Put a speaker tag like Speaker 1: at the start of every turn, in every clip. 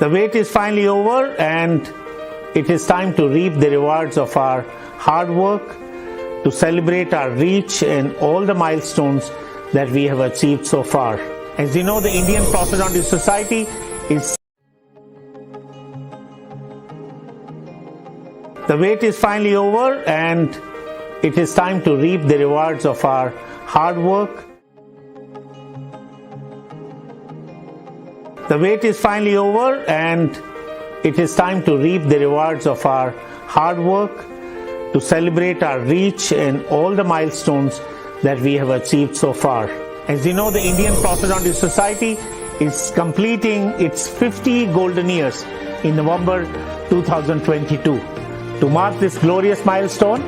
Speaker 1: The wait is finally over and it is time to reap the rewards of our hard work, to celebrate our reach and all the milestones that we have achieved so far. As you know, the Indian Prosthodontic Society is The wait is finally over and it is time to reap the rewards of our hard work. The wait is finally over and it is time to reap the rewards of our hard work, to celebrate our reach and all the milestones that we have achieved so far. As you know, the Indian Prosthodontic Society is completing its 50 golden years in November 2022. To mark this glorious milestone,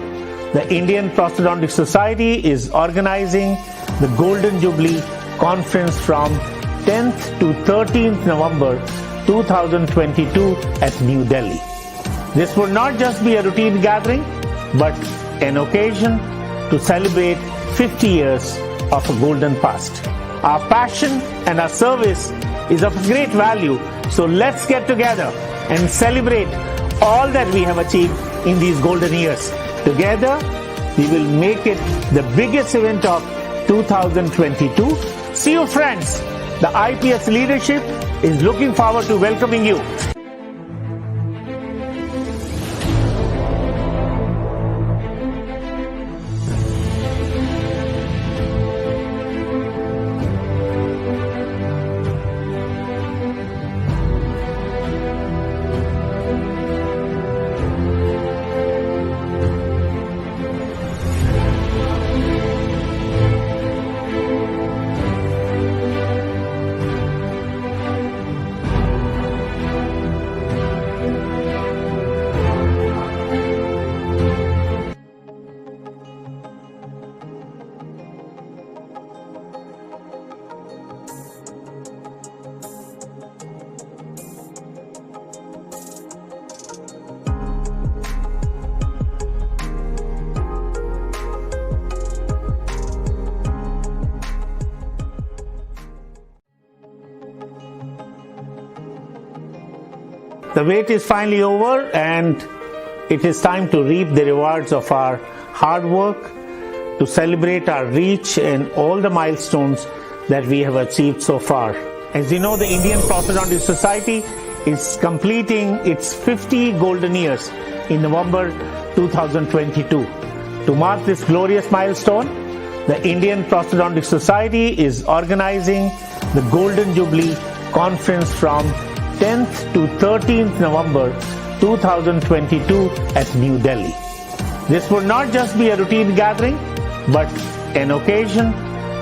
Speaker 1: the Indian Prosthodontic Society is organizing the Golden Jubilee Conference from 10th to 13th November 2022 at New Delhi. This would not just be a routine gathering, but an occasion to celebrate 50 years of a golden past. Our passion and our service is of great value, so let's get together and celebrate all that we have achieved in these golden years. Together, we will make it the biggest event of 2022. See you, friends. The IPS leadership is looking forward to welcoming you. The wait is finally over and it is time to reap the rewards of our hard work, to celebrate our reach and all the milestones that we have achieved so far. As you know, the Indian Prosthodontic Society is completing its 50 golden years in November 2022. To mark this glorious milestone, the Indian Prosthodontic Society is organizing the Golden Jubilee Conference from 10th to 13th November 2022 at New Delhi. This would not just be a routine gathering, but an occasion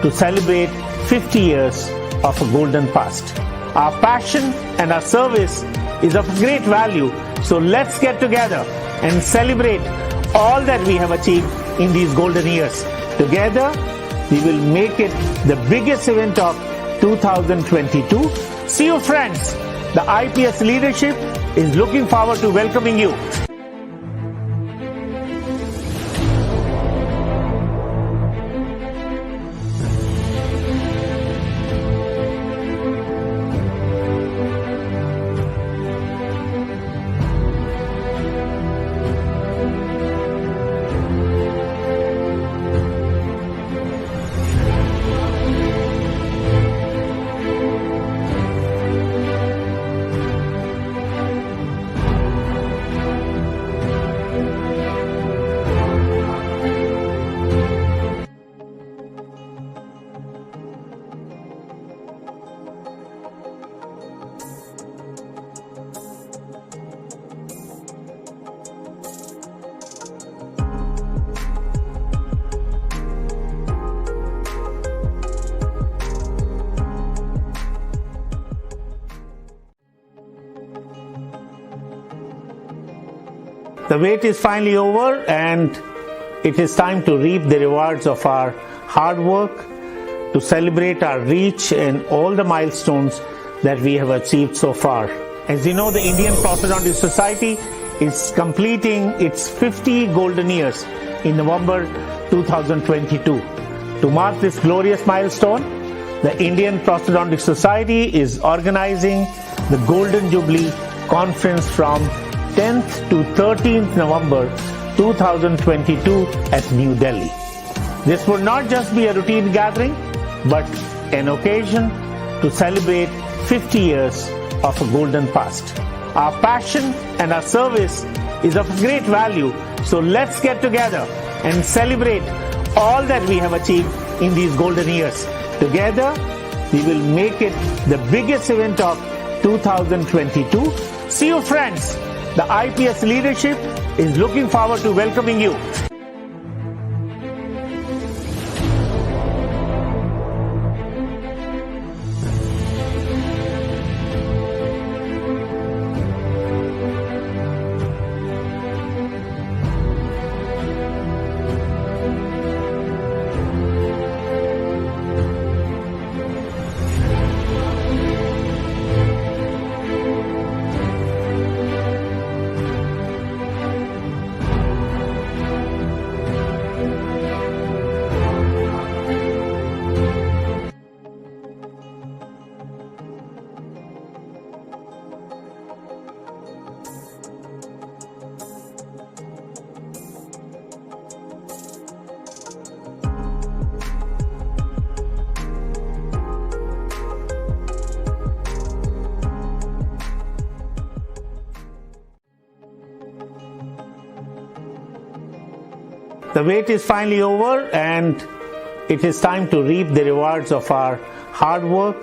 Speaker 1: to celebrate 50 years of a golden past. Our passion and our service is of great value, so let's get together and celebrate all that we have achieved in these golden years. Together, we will make it the biggest event of 2022. See you, friends. The IPS leadership is looking forward to welcoming you. The wait is finally over and it is time to reap the rewards of our hard work, to celebrate our reach and all the milestones that we have achieved so far. As you know, the Indian Prosthodontic Society is completing its 50 golden years in November 2022. To mark this glorious milestone, the Indian Prosthodontic Society is organizing the Golden Jubilee Conference from 10th to 13th November 2022 at New Delhi. This would not just be a routine gathering, but an occasion to celebrate 50 years of a golden past. Our passion and our service is of great value, so let's get together and celebrate all that we have achieved in these golden years. Together, we will make it the biggest event of 2022. See you, friends. The IPS leadership is looking forward to welcoming you. The wait is finally over, and it is time to reap the rewards of our hard work,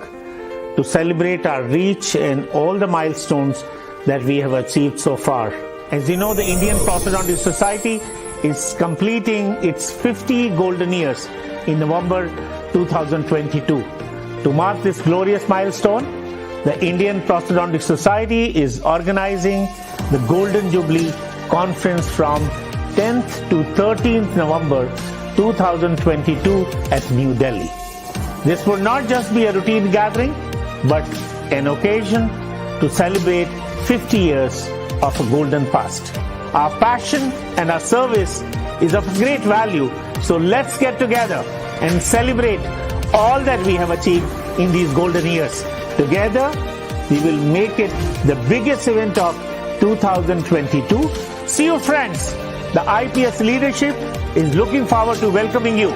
Speaker 1: to celebrate our reach and all the milestones that we have achieved so far. As you know, the Indian Prosthodontic Society is completing its 50 golden years in November 2022. To mark this glorious milestone, the Indian Prosthodontic Society is organizing the Golden Jubilee Conference from 10th to 13th November 2022 at New Delhi. This would not just be a routine gathering, but an occasion to celebrate 50 years of a golden past. Our passion and our service is of great value, so let's get together and celebrate all that we have achieved in these golden years. Together, we will make it the biggest event of 2022. See you, friends. The IPS leadership is looking forward to welcoming you.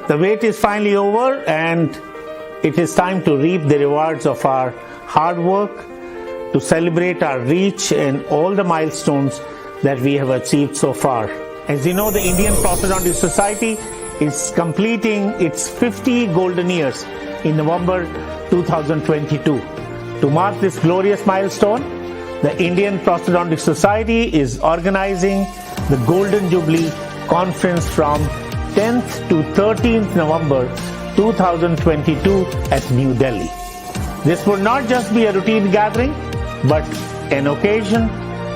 Speaker 1: The wait is finally over, and it is time to reap the rewards of our hard work, to celebrate our reach and all the milestones that we have achieved so far. As you know, the Indian Prosthodontic Society is completing its 50 golden years in November 2022. To mark this glorious milestone, the Indian Prosthodontic Society is organizing the Golden Jubilee Conference from 10th to 13th November 2022 at New Delhi. This would not just be a routine gathering, but an occasion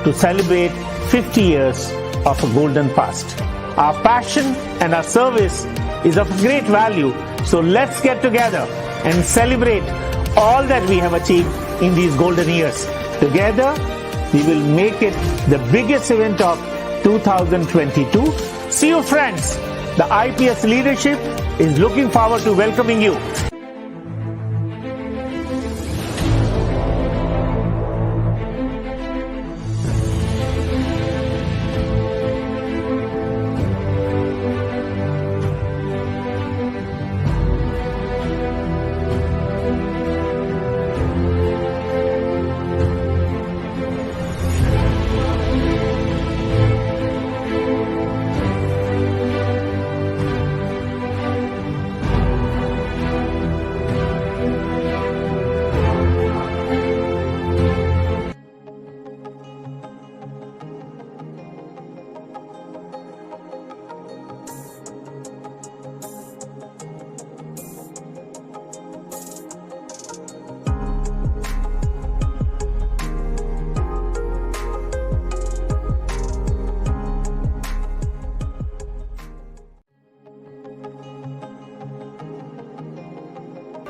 Speaker 1: to celebrate 50 years of a golden past. Our passion and our service is of great value, so let's get together and celebrate all that we have achieved in these golden years. Together, we will make it the biggest event of 2022. See you, friends. The IPS leadership is looking forward to welcoming you.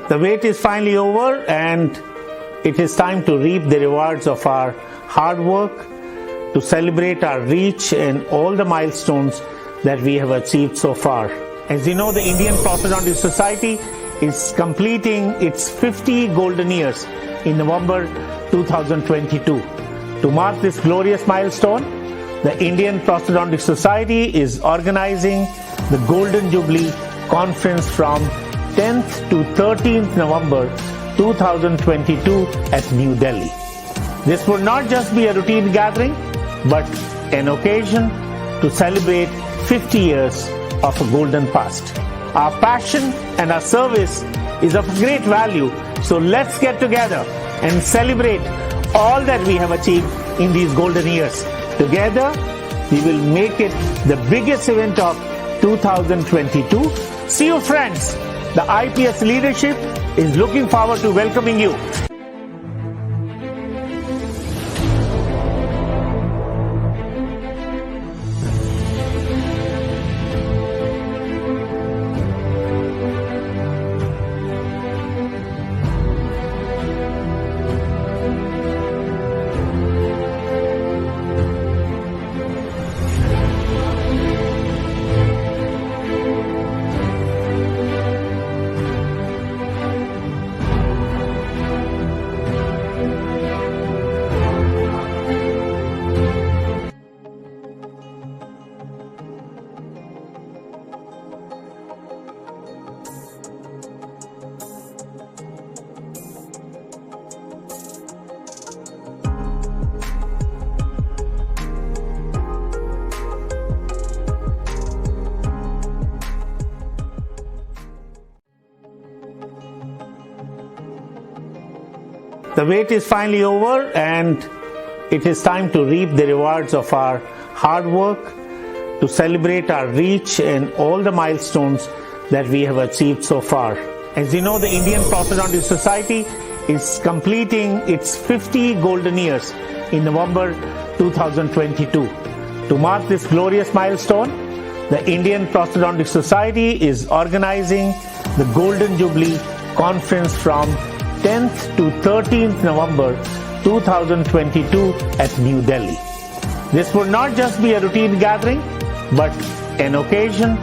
Speaker 1: The wait is finally over, and It is time to reap the rewards of our hard work, to celebrate our reach and all the milestones that we have achieved so far. As you know, the Indian Prosthodontic Society is completing its 50 golden years in November 2022. To mark this glorious milestone, the Indian Prosthodontic Society is organizing the Golden Jubilee Conference from 10th to 13th November 2022 at New Delhi. This would not just be a routine gathering, but an occasion to celebrate 50 years of a golden past. Our passion and our service is of great value, so let's get together and celebrate all that we have achieved in these golden years. Together, we will make it the biggest event of 2022. See you, friends. The IPS leadership is looking forward to welcoming you. The wait is finally over, and it is time to reap the rewards of our hard work, to celebrate our reach and all the milestones that we have achieved so far. As you know, the Indian Prosthodontic Society is completing its 50 golden years in November 2022. To mark this glorious milestone, the Indian Prosthodontic Society is organizing the Golden Jubilee Conference from 10th to 13th November 2022 at New Delhi. This would not just be a routine gathering, but an occasion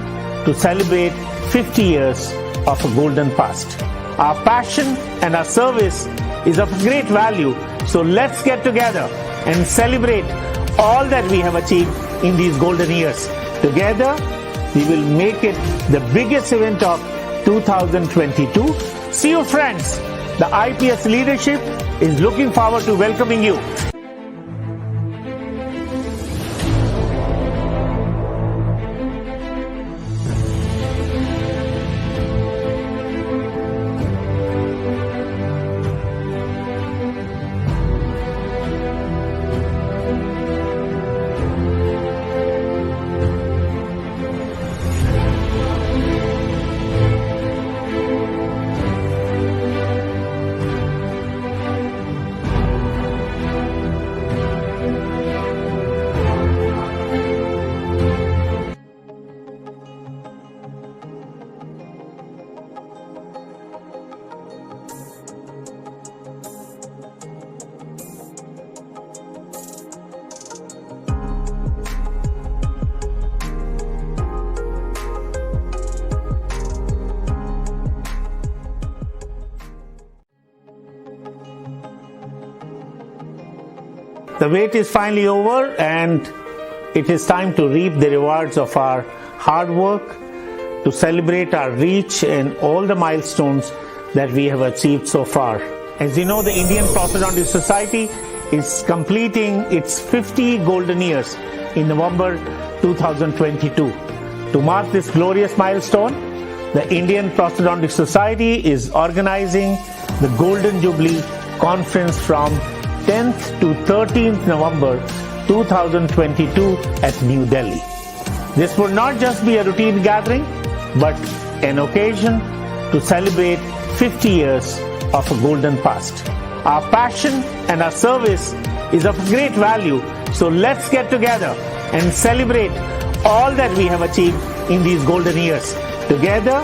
Speaker 1: to celebrate 50 years of a golden past. Our passion and our service is of great value, so let's get together and celebrate all that we have achieved in these golden years. Together, we will make it the biggest event of 2022. See you, friends. The IPS leadership is looking forward to welcoming you. The wait is finally over, and it is time to reap the rewards of our hard work, to celebrate our reach and all the milestones that we have achieved so far. As you know, the Indian Prosthodontic Society is completing its 50 golden years in November 2022. To mark this glorious milestone, the Indian Prosthodontic Society is organizing the Golden Jubilee Conference from 10th to 13th November 2022 at New Delhi. This would not just be a routine gathering, but an occasion to celebrate 50 years of a golden past. Our passion and our service is of great value, so let's get together and celebrate all that we have achieved in these golden years. Together,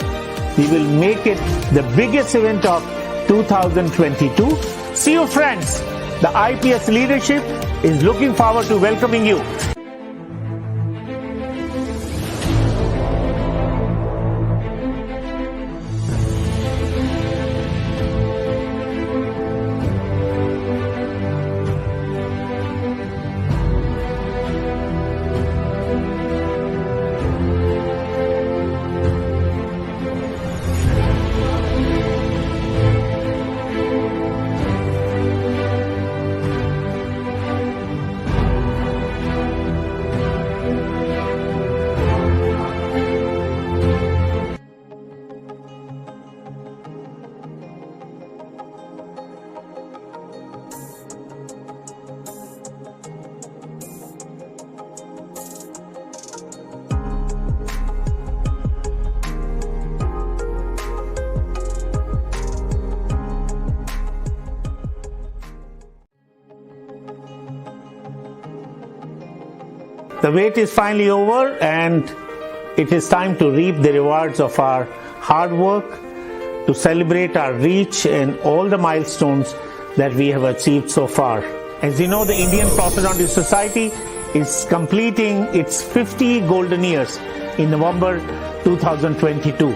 Speaker 1: we will make it the biggest event of 2022. See you, friends. The IPS leadership is looking forward to welcoming you. The wait is finally over, and it is time to reap the rewards of our hard work, to celebrate our reach and all the milestones that we have achieved so far. As you know, the Indian Prosthodontic Society is completing its 50 golden years in November 2022.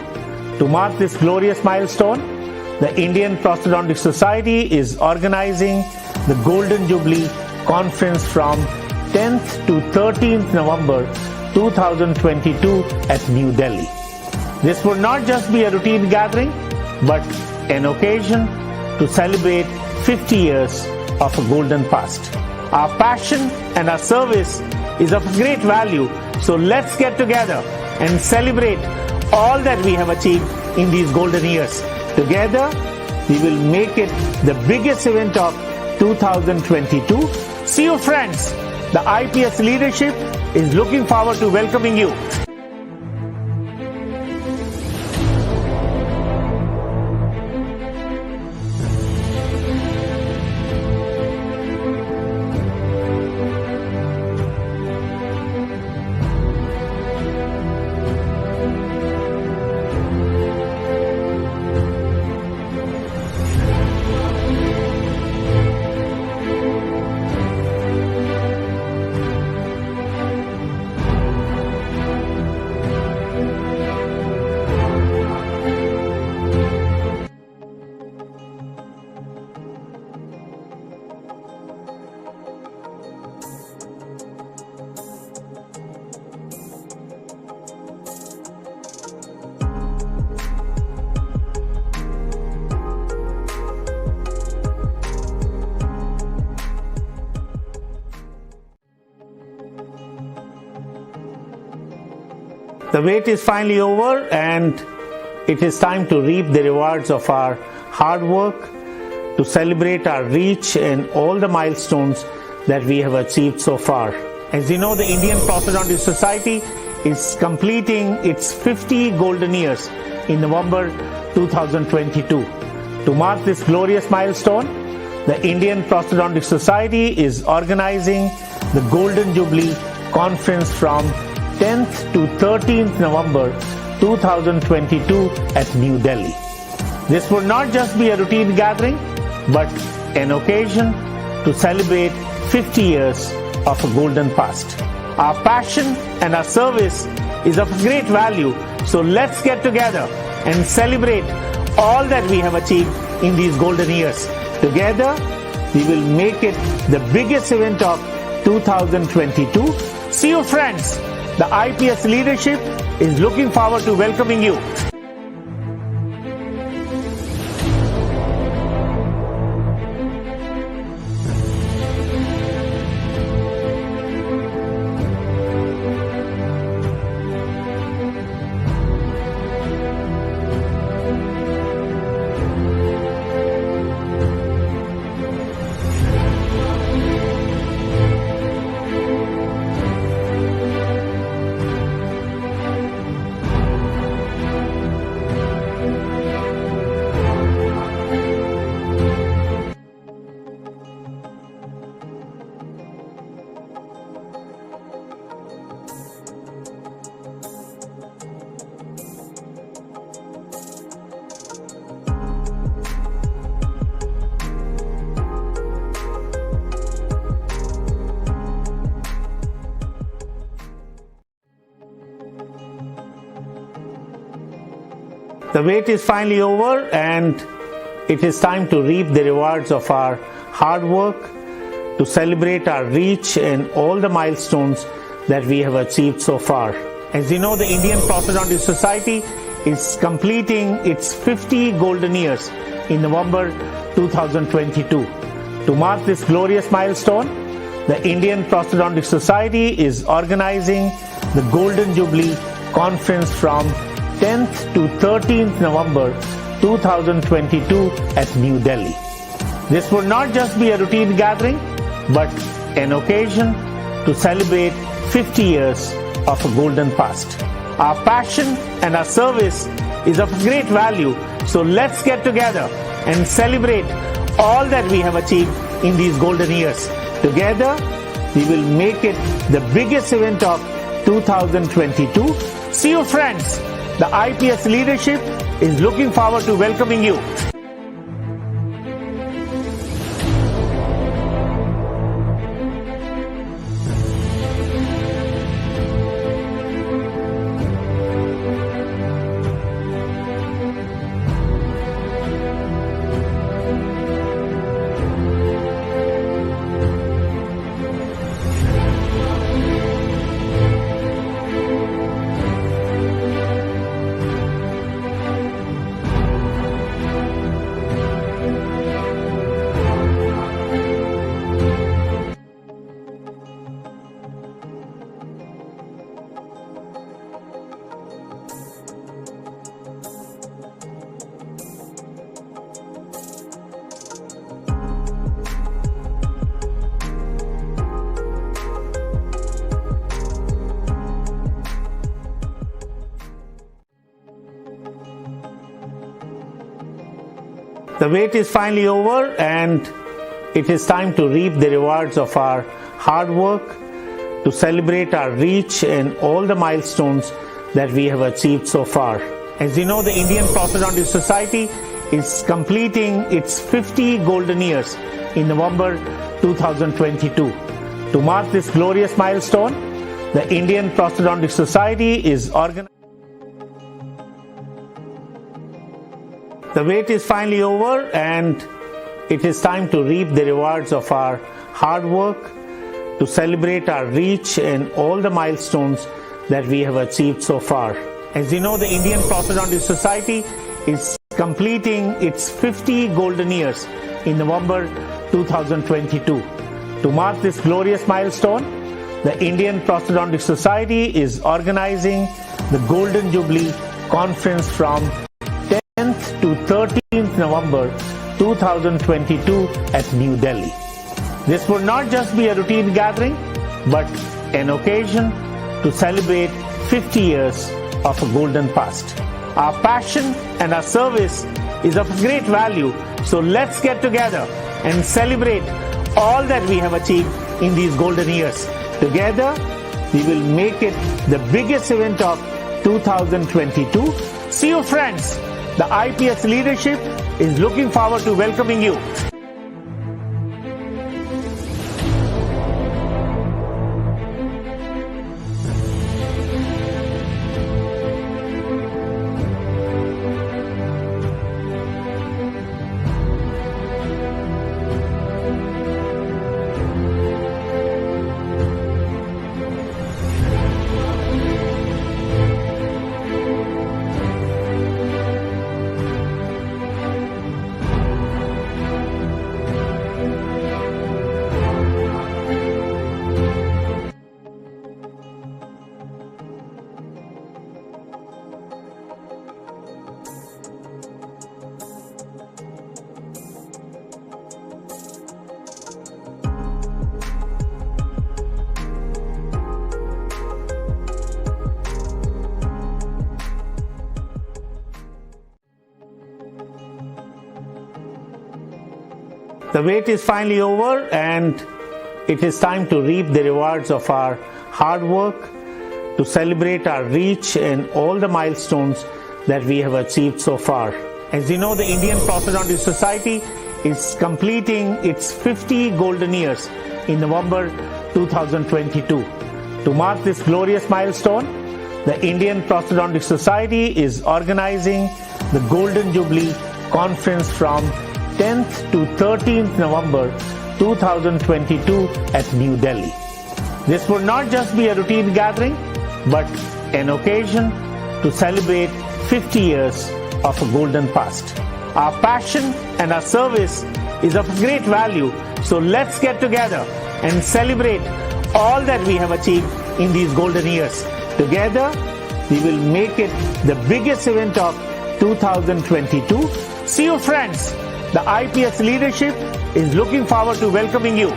Speaker 1: To mark this glorious milestone, the Indian Prosthodontic Society is organizing the Golden Jubilee Conference from 10th to 13th November 2022 at New Delhi. This would not just be a routine gathering, but an occasion to celebrate 50 years of a golden past. Our passion and our service is of great value, so let's get together and celebrate all that we have achieved in these golden years. Together, we will make it the biggest event of 2022. See you, friends. The IPS leadership is looking forward to welcoming you. The wait is finally over, and it is time to reap the rewards of our hard work, to celebrate our reach and all the milestones that we have achieved so far. As you know, the Indian Prosthodontic Society is completing its 50 golden years in November 2022. To mark this glorious milestone, the Indian Prosthodontic Society is organizing the Golden Jubilee Conference from 10th to 13th November 2022 at New Delhi. This would not just be a routine gathering, but an occasion to celebrate 50 years of a golden past. Our passion and our service is of great value, so let's get together and celebrate all that we have achieved in these golden years. Together, we will make it the biggest event of 2022. See you, friends. The IPS leadership is looking forward to welcoming you. The wait is finally over and it is time to reap the rewards of our hard work, to celebrate our reach and all the milestones that we have achieved so far. As you know, the Indian Prosthodontic Society is completing its 50 golden years in November 2022. To mark this glorious milestone, the Indian Prosthodontic Society is organizing the Golden Jubilee Conference from 10th to 13th November 2022 at New Delhi. This will not just be a routine gathering, but an occasion to celebrate 50 years of a golden past. Our passion and our service is of great value, so let's get together and celebrate all that we have achieved in these golden years. Together, we will make it the biggest event of 2022. See you, friends. The IPS leadership is looking forward to welcoming you. The wait is finally over and it is time to reap the rewards of our hard work, to celebrate our reach and all the milestones that we have achieved so far. As you know, the Indian Prosthodontic Society is completing its 50 golden years in November 2022. To mark this glorious milestone, the Indian Prosthodontic Society is organizing. The wait is finally over and it is time to reap the rewards of our hard work, to celebrate our reach and all the milestones that we have achieved so far. As you know, the Indian Prosthodontic Society is completing its 50 golden years in November 2022. To mark this glorious milestone, the Indian Prosthodontic Society is organizing the Golden Jubilee Conference from 10th to 13th November 2022 at New Delhi. This will not just be a routine gathering, but an occasion to celebrate 50 years of a golden past. Our passion and our service is of great value, so let's get together and celebrate all that we have achieved in these golden years. Together, we will make it the biggest event of 2022. See you, friends. The IPS leadership is looking forward to welcoming you. The wait is finally over and it is time to reap the rewards of our hard work, to celebrate our reach and all the milestones that we have achieved so far. As you know, the Indian Prosthodontic Society is completing its 50 golden years in November 2022. To mark this glorious milestone, the Indian Prosthodontic Society is organizing the Golden Jubilee Conference from 10th to 13th November 2022 at New Delhi. This would not just be a routine gathering, but an occasion to celebrate 50 years of a golden past. Our passion and our service is of great value, so let's get together and celebrate all that we have achieved in these golden years. Together, we will make it the biggest event of 2022. See you, friends. The IPS leadership is looking forward to welcoming you.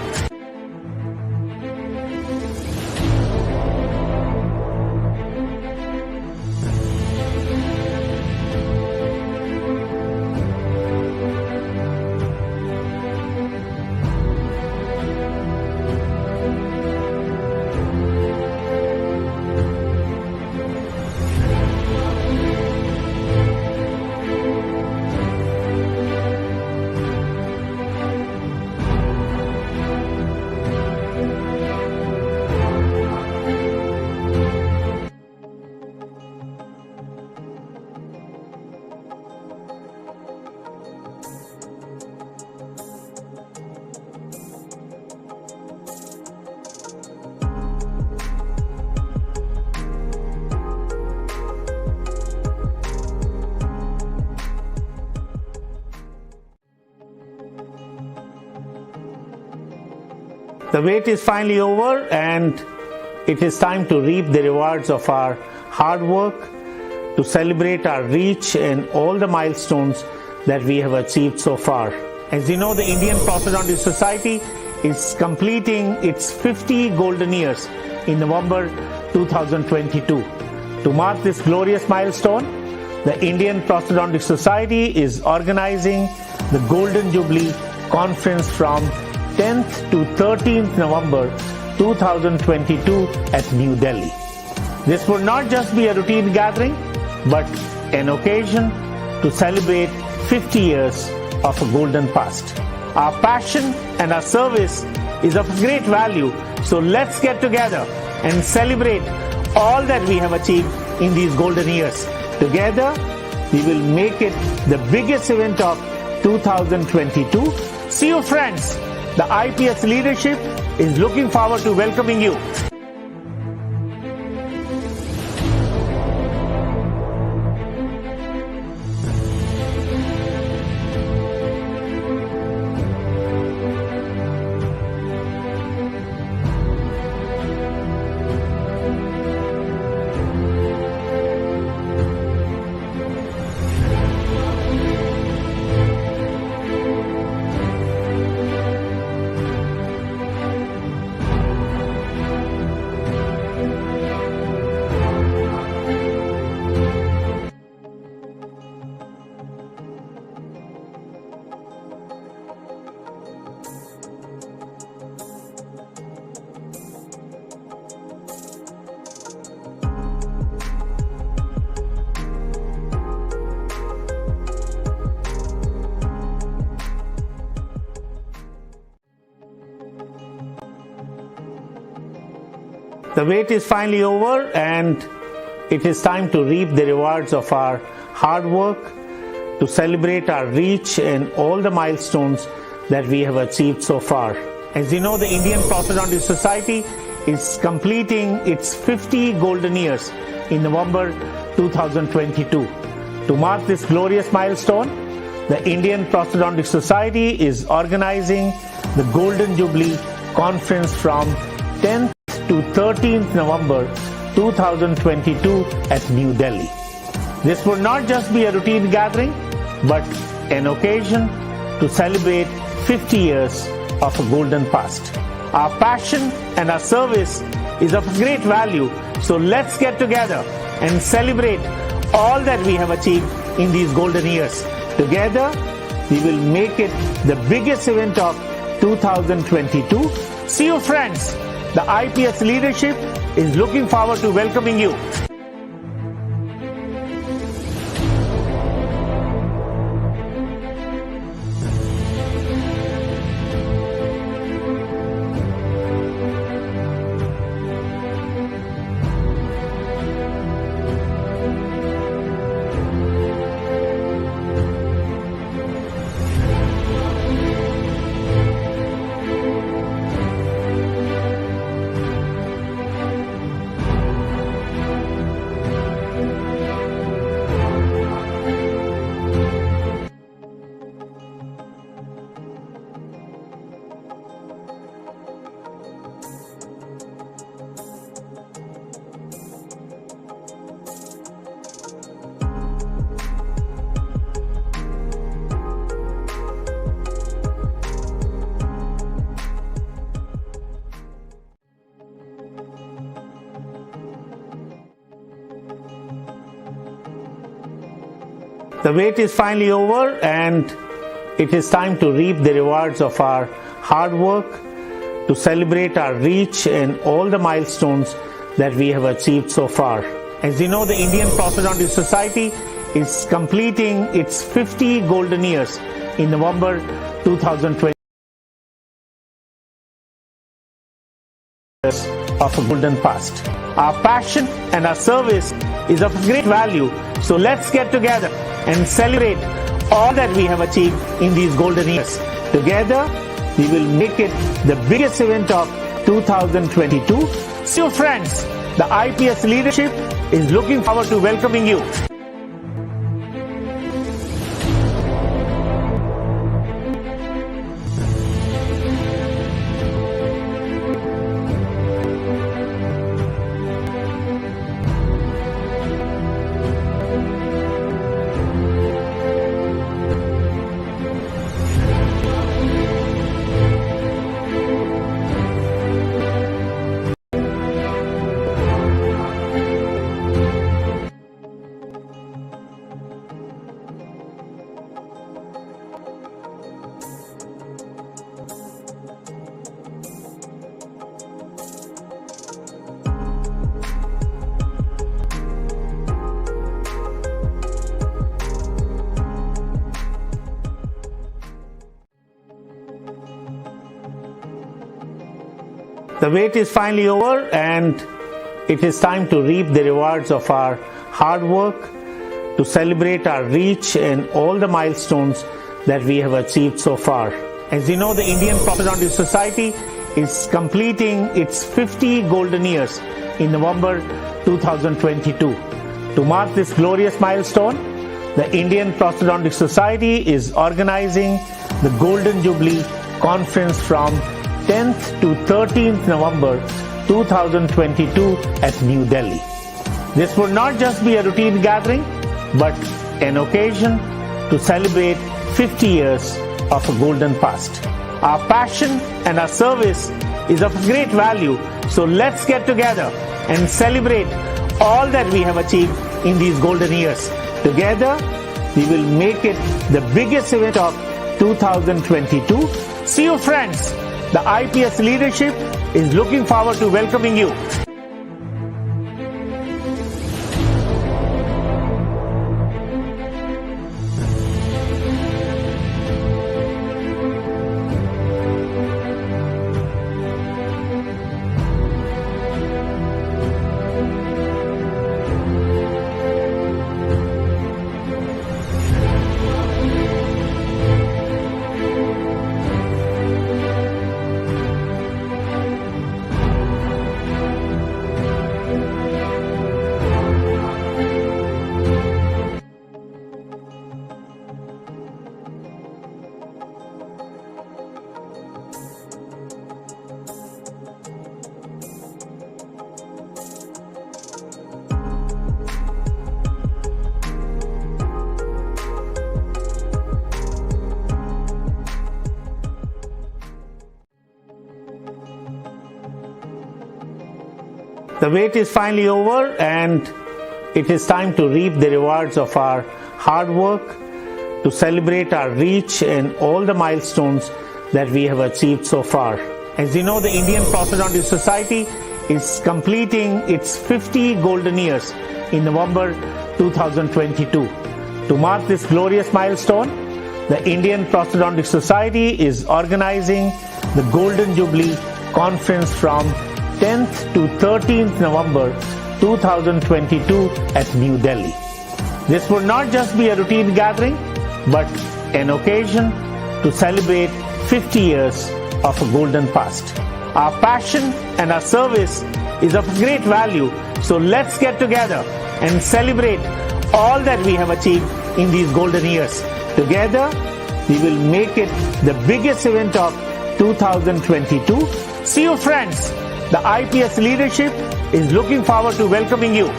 Speaker 1: The wait is finally over, and it is time to reap the rewards of our hard work, to celebrate our reach and all the milestones that we have achieved so far. As you know, the Indian Prosthodontist Society is completing its 50 golden years in November 2022. To mark this glorious milestone, the Indian Prosthodontist Society is organizing the Golden Jubilee Conference from 10th to 13th November 2022 at New Delhi. This would not just be a routine gathering, but an occasion to celebrate 50 years of a golden past. Our passion and our service is of great value, so let's get together and celebrate all that we have achieved in these golden years. Together, we will make it the biggest event of 2022. See you, friends. The IPS leadership is looking forward to welcoming you. The wait is finally over, and it is time to reap the rewards of our hard work, to celebrate our reach and all the milestones that we have achieved so far. As you know, the Indian Prosthodontist Society is completing its 50 golden years in November 2022. To mark this glorious milestone, the Indian Prosthodontist Society is organizing the Golden Jubilee Conference from 10th to 13th November 2022 at New Delhi. This would not just be a routine gathering, but an occasion to celebrate 50 years of a golden past. Our passion and our service is of great value, so let's get together and celebrate all that we have achieved in these golden years. Together, we will make it the biggest event of 2022. See you, friends. The IPS leadership is looking forward to welcoming you. The wait is finally over, and it is time to reap the rewards of our hard work, to celebrate our reach and all the milestones that we have achieved so far. As you know, the Indian Prosthodontic Society is completing its 50 golden years in November 2020 of a golden past. Our passion and our service is of great value, so let's get together and celebrate all that we have achieved in these golden years. Together, we will make it the biggest event of 2022. So friends, the IPS leadership is looking forward to welcoming you. The wait is finally over, and it is time to reap the rewards of our hard work, to celebrate our reach and all the milestones that we have achieved so far. As you know, the Indian Prosthodontic Society is completing its 50 golden years in November 2022. To mark this glorious milestone, the Indian Prosthodontic Society is organizing the Golden Jubilee Conference from 10th to 13th November 2022 at New Delhi. This would not just be a routine gathering, but an occasion to celebrate 50 years of a golden past. Our passion and our service is of great value, so let's get together and celebrate all that we have achieved in these golden years. Together, we will make it the biggest event of 2022. See you friends. The IPS leadership is looking forward to welcoming you. The wait is finally over, and it is time to reap the rewards of our hard work, to celebrate our reach and all the milestones that we have achieved so far. As you know, the Indian Prosthodontic Society is completing its 50 golden years in November 2022. To mark this glorious milestone, the Indian Prosthodontic Society is organizing the Golden Jubilee Conference from 10th to 13th November 2022 at New Delhi. This would not just be a routine gathering, but an occasion to celebrate 50 years of a golden past. Our passion and our service is of great value, so let's get together and celebrate all that we have achieved in these golden years. Together, we will make it the biggest event of 2022. See you friends. The IPS leadership is looking forward to welcoming you.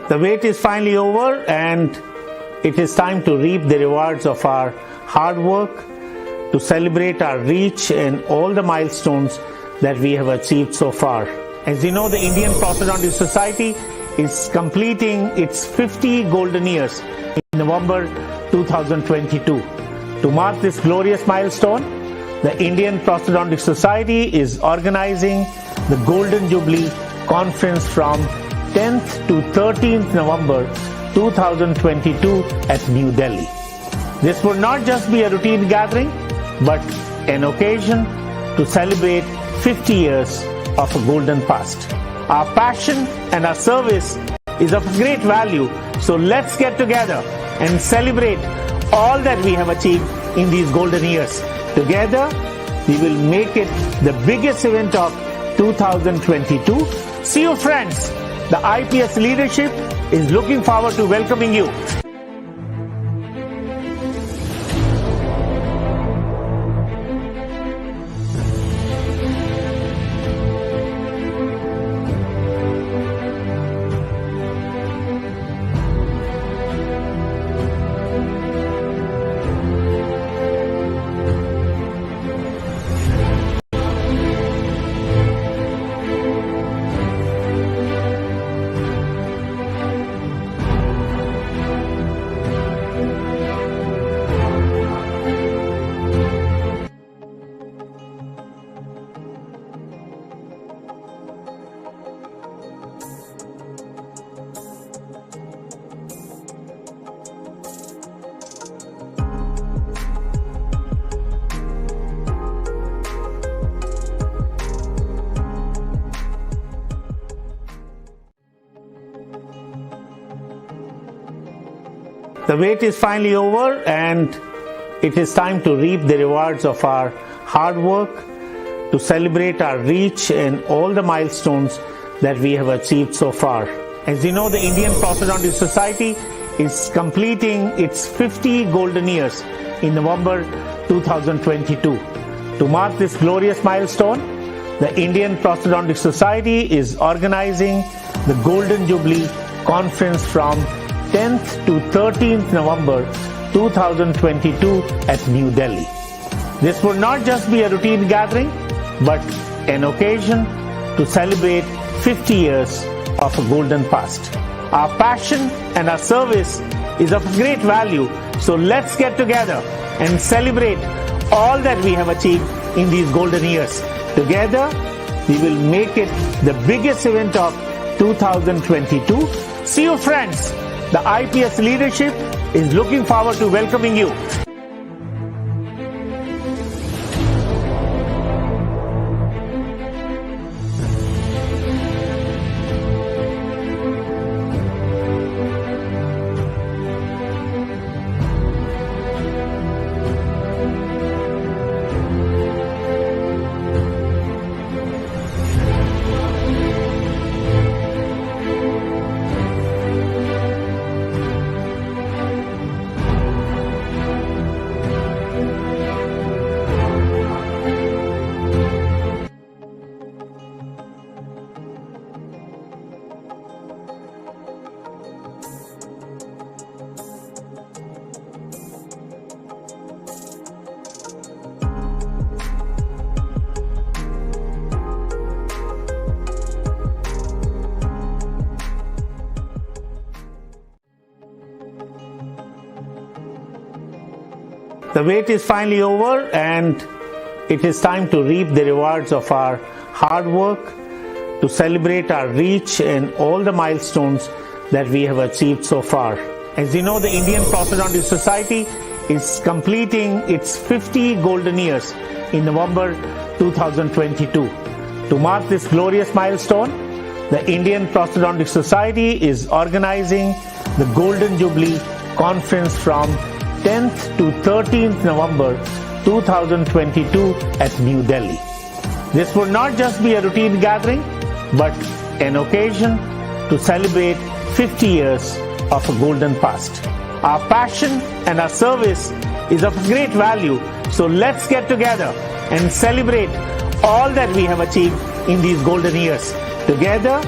Speaker 1: The wait is finally over and it is time to reap the rewards of our hard work, to celebrate our reach and all the milestones that we have achieved so far. As you know, the Indian Prosthodontic Society is completing its 50 golden years in November 2022. To mark this glorious milestone, the Indian Prosthodontic Society is organizing the Golden Jubilee Conference from 10th to 13th November 2022 at New Delhi. This would not just be a routine gathering, but an occasion to celebrate 50 years of a golden past. Our passion and our service is of great value, so let's get together and celebrate all that we have achieved in these golden years. Together, we will make it the biggest event of 2022. See you, friends. The IPS leadership is looking forward to welcoming you. The wait is finally over and it is time to reap the rewards of our hard work, to celebrate our reach and all the milestones that we have achieved so far. As you know, the Indian Prosthodontic Society is completing its 50 golden years in November 2022. To mark this glorious milestone, the Indian Prosthodontic Society is organizing the Golden Jubilee Conference from 10th to 13th November 2022 at New Delhi. This would not just be a routine gathering, but an occasion to celebrate 50 years of a golden past. Our passion and our service is of great value, so let's get together and celebrate all that we have achieved in these golden years. Together, we will make it the biggest event of 2022. See you, friends. The IPS leadership is looking forward to welcoming you. The wait is finally over and it is time to reap the rewards of our hard work, to celebrate our reach and all the milestones that we have achieved so far. As you know, the Indian Prosthodontic Society is completing its 50 golden years in November 2022. To mark this glorious milestone, the Indian Prosthodontic Society is organizing the Golden Jubilee Conference from 10th to 13th November 2022 at New Delhi. This would not just be a routine gathering, but an occasion to celebrate 50 years of a golden past. Our passion and our service is of great value, so let's get together and celebrate all that we have achieved in these golden years. Together,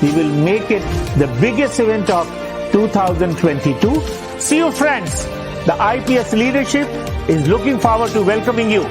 Speaker 1: we will make it the biggest event of 2022. See you, friends. The IPS leadership is looking forward to welcoming you.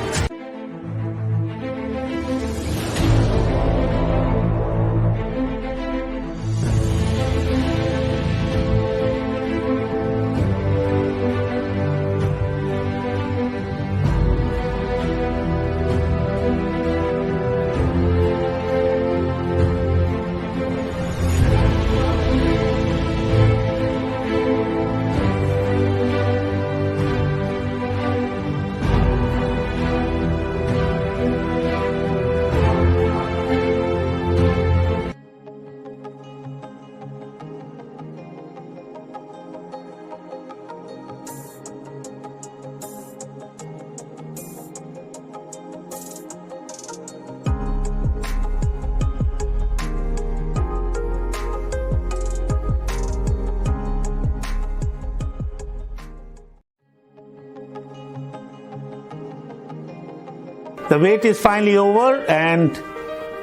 Speaker 1: The wait is finally over, and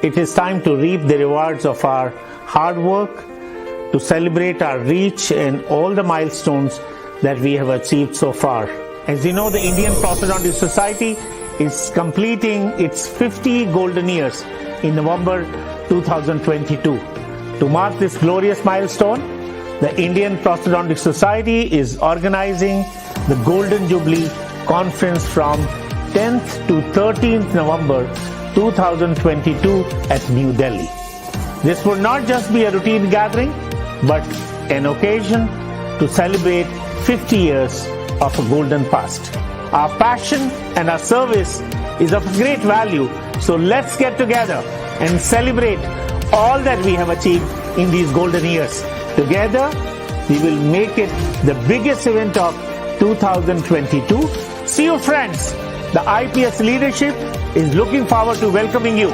Speaker 1: it is time to reap the rewards of our hard work, to celebrate our reach and all the milestones that we have achieved so far. As you know, the Indian Prosthodontic Society is completing its 50 golden years in November 2022. To mark this glorious milestone, the Indian Prosthodontic Society is organizing the Golden Jubilee Conference from 10th to 13th November 2022 at New Delhi. This would not just be a routine gathering, but an occasion to celebrate 50 years of a golden past. Our passion and our service is of great value, so let's get together and celebrate all that we have achieved in these golden years. Together, we will make it the biggest event of 2022. See you, friends. The IPS leadership is looking forward to welcoming you.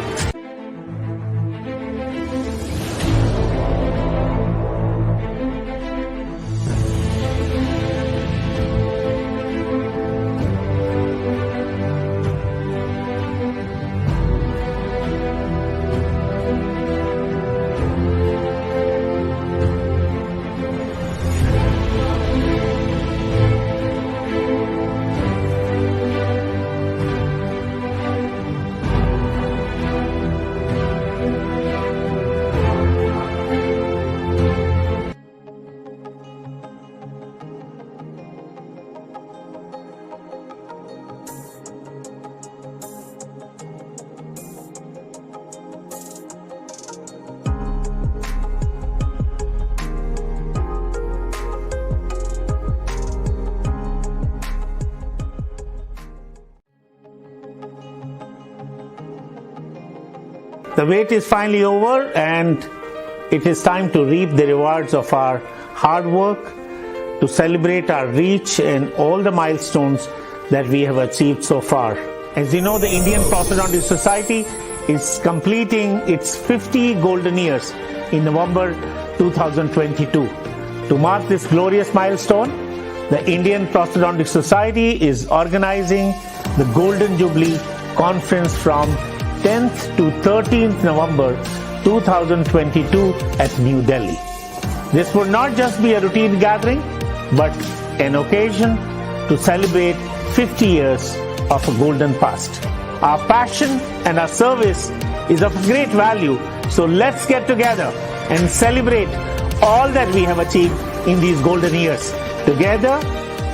Speaker 1: The wait is finally over, and it is time to reap the rewards of our hard work, to celebrate our reach and all the milestones that we have achieved so far. As you know, the Indian Prosthodontic Society is completing its 50 golden years in November 2022. To mark this glorious milestone, the Indian Prosthodontic Society is organizing the Golden Jubilee Conference from 10th to 13th November 2022 at New Delhi. This would not just be a routine gathering, but an occasion to celebrate 50 years of a golden past. Our passion and our service is of great value, so let's get together and celebrate all that we have achieved in these golden years. Together,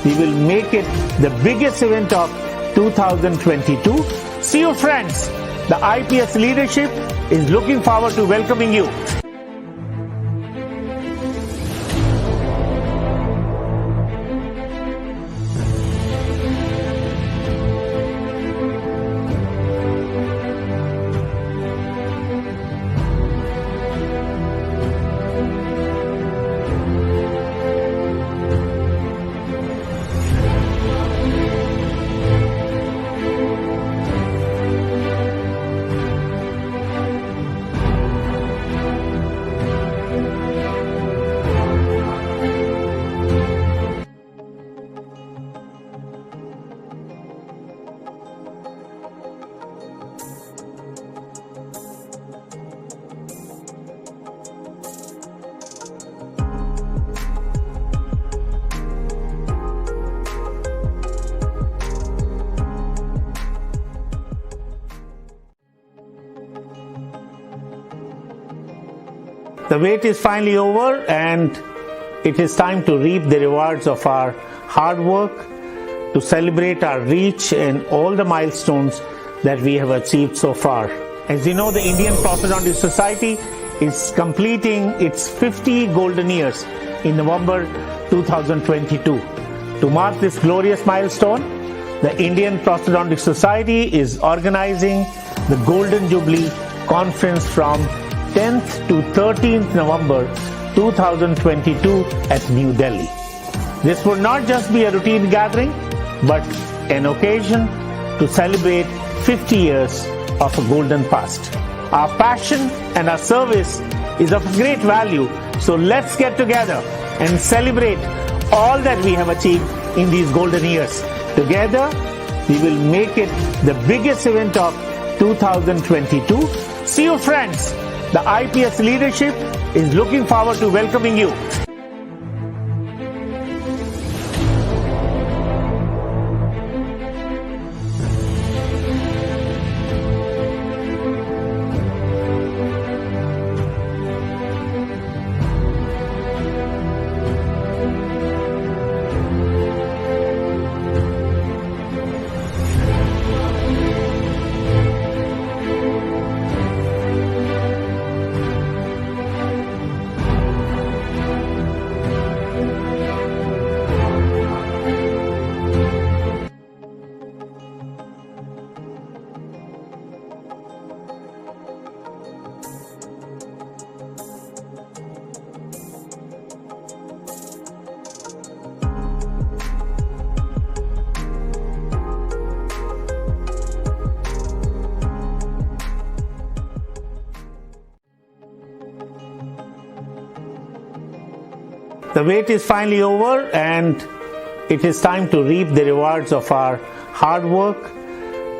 Speaker 1: we will make it the biggest event of 2022. See you, friends. The IPS leadership is looking forward to welcoming you. The wait is finally over and it is time to reap the rewards of our hard work, to celebrate our reach and all the milestones that we have achieved so far. As you know, the Indian Prosthodontic Society is completing its 50 golden years in November 2022. To mark this glorious milestone, the Indian Prosthodontic Society is organizing the Golden Jubilee Conference from 10th to 13th November 2022 at New Delhi. This would not just be a routine gathering, but an occasion to celebrate 50 years of a golden past. Our passion and our service is of great value, so let's get together and celebrate all that we have achieved in these golden years. Together, we will make it the biggest event of 2022. See you, friends. The IPS leadership is looking forward to welcoming you. The wait is finally over and it is time to reap the rewards of our hard work,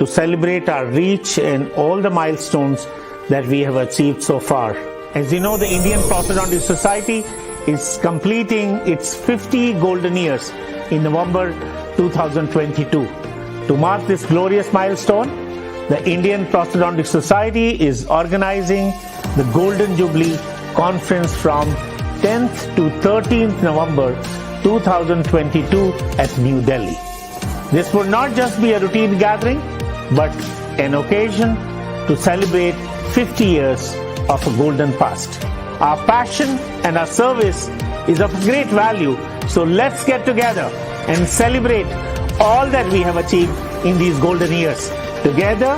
Speaker 1: to celebrate our reach and all the milestones that we have achieved so far. As you know, the Indian Prosthodontic Society is completing its 50 golden years in November 2022. To mark this glorious milestone, the Indian Prosthodontic Society is organizing the Golden Jubilee Conference from 10th to 13th November 2022 at New Delhi. This would not just be a routine gathering, but an occasion to celebrate 50 years of a golden past. Our passion and our service is of great value, so let's get together and celebrate all that we have achieved in these golden years. Together,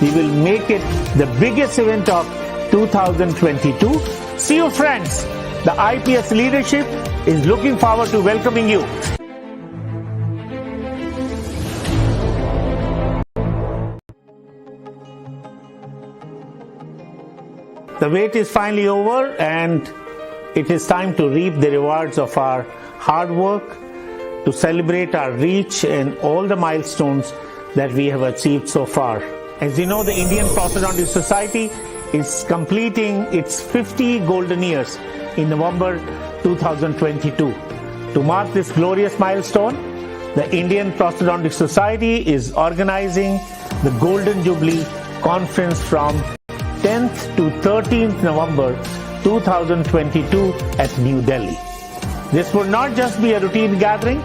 Speaker 1: we will make it the biggest event of 2022. See you, friends. The IPS leadership is looking forward to welcoming you. The wait is finally over and it is time to reap the rewards of our hard work, to celebrate our reach and all the milestones that we have achieved so far. As you know, the Indian Prosthodontic Society is completing its 50 golden years in November 2022. To mark this glorious milestone, the Indian Prosthodontic Society is organizing the Golden Jubilee Conference from 10th to 13th November 2022 at New Delhi. This would not just be a routine gathering,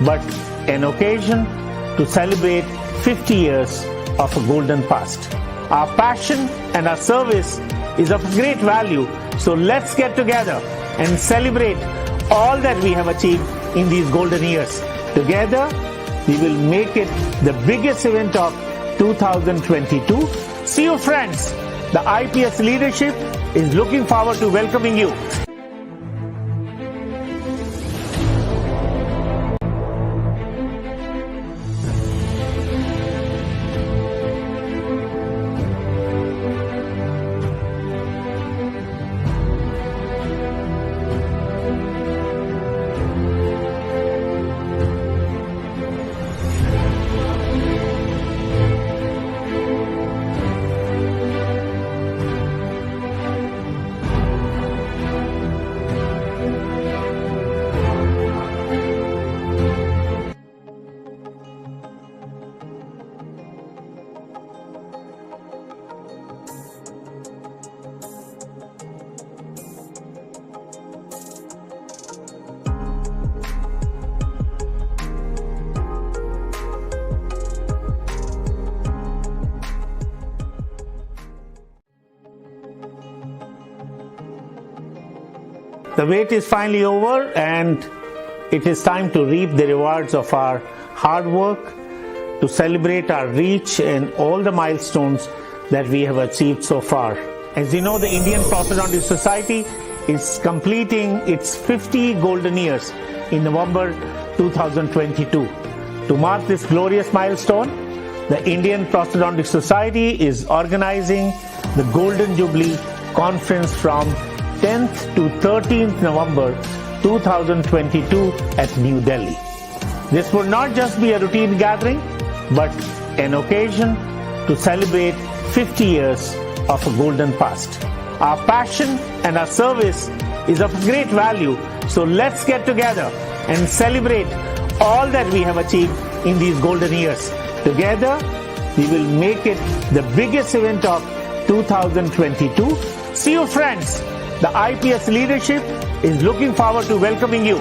Speaker 1: but an occasion to celebrate 50 years of a golden past. Our passion and our service is of great value, so let's get together and celebrate all that we have achieved in these golden years. Together, we will make it the biggest event of 2022. See you, friends. The IPS leadership is looking forward to welcoming you. The wait is finally over and it is time to reap the rewards of our hard work, to celebrate our reach and all the milestones that we have achieved so far. As you know, the Indian Prosthodontic Society is completing its 50 golden years in November 2022. To mark this glorious milestone, the Indian Prosthodontic Society is organizing the Golden Jubilee Conference from 10th to 13th November 2022 at New Delhi. This would not just be a routine gathering, but an occasion to celebrate 50 years of a golden past. Our passion and our service is of great value, so let's get together and celebrate all that we have achieved in these golden years. Together, we will make it the biggest event of 2022. See you, friends. The IPS leadership is looking forward to welcoming you.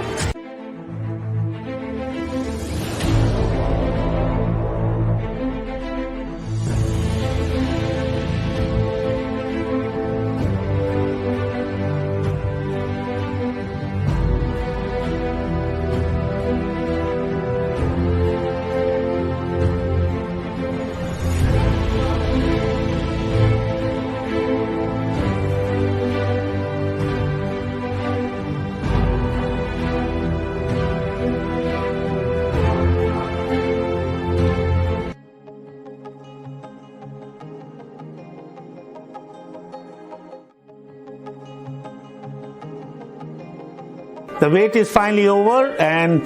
Speaker 1: The wait is finally over and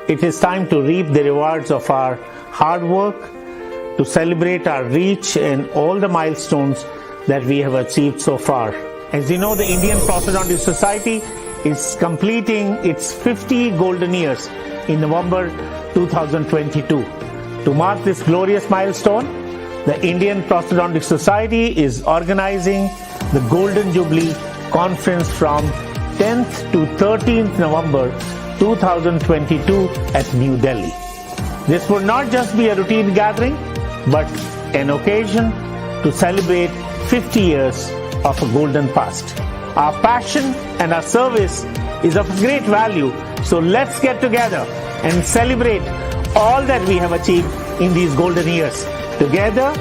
Speaker 1: it is time to reap the rewards of our hard work, to celebrate our reach and all the milestones that we have achieved so far. As you know, the Indian Prosthodontic Society is completing its 50 golden years in November 2022. To mark this glorious milestone, the Indian Prosthodontic Society is organizing the Golden Jubilee Conference from 10th to 13th November 2022 at New Delhi. This would not just be a routine gathering, but an occasion to celebrate 50 years of a golden past. Our passion and our service is of great value, so let's get together and celebrate all that we have achieved in these golden years. Together,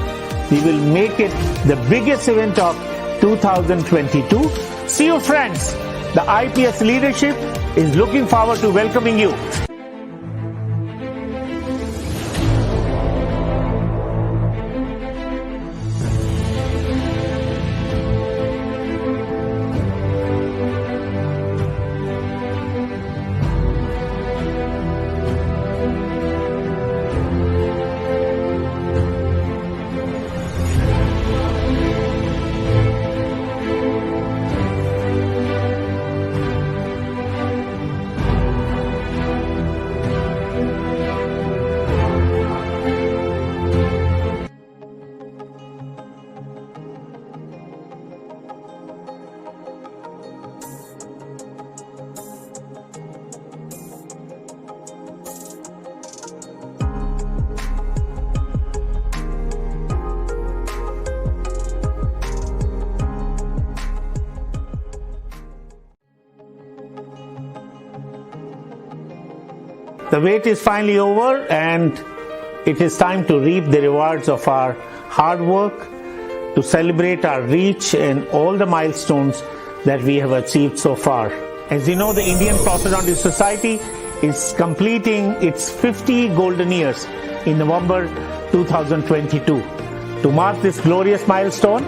Speaker 1: we will make it the biggest event of 2022. See you, friends. The IPS leadership is looking forward to welcoming you. The wait is finally over and it is time to reap the rewards of our hard work, to celebrate our reach and all the milestones that we have achieved so far. As you know, the Indian Prosthodontic Society is completing its 50 golden years in November 2022. To mark this glorious milestone,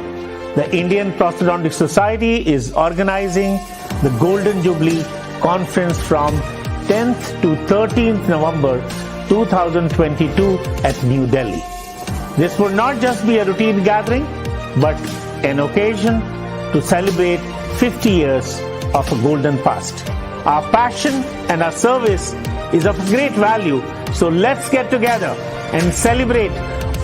Speaker 1: the Indian Prosthodontic Society is organizing the Golden Jubilee Conference from 10th to 13th November 2022 at New Delhi. This would not just be a routine gathering, but an occasion to celebrate 50 years of a golden past. Our passion and our service is of great value, so let's get together and celebrate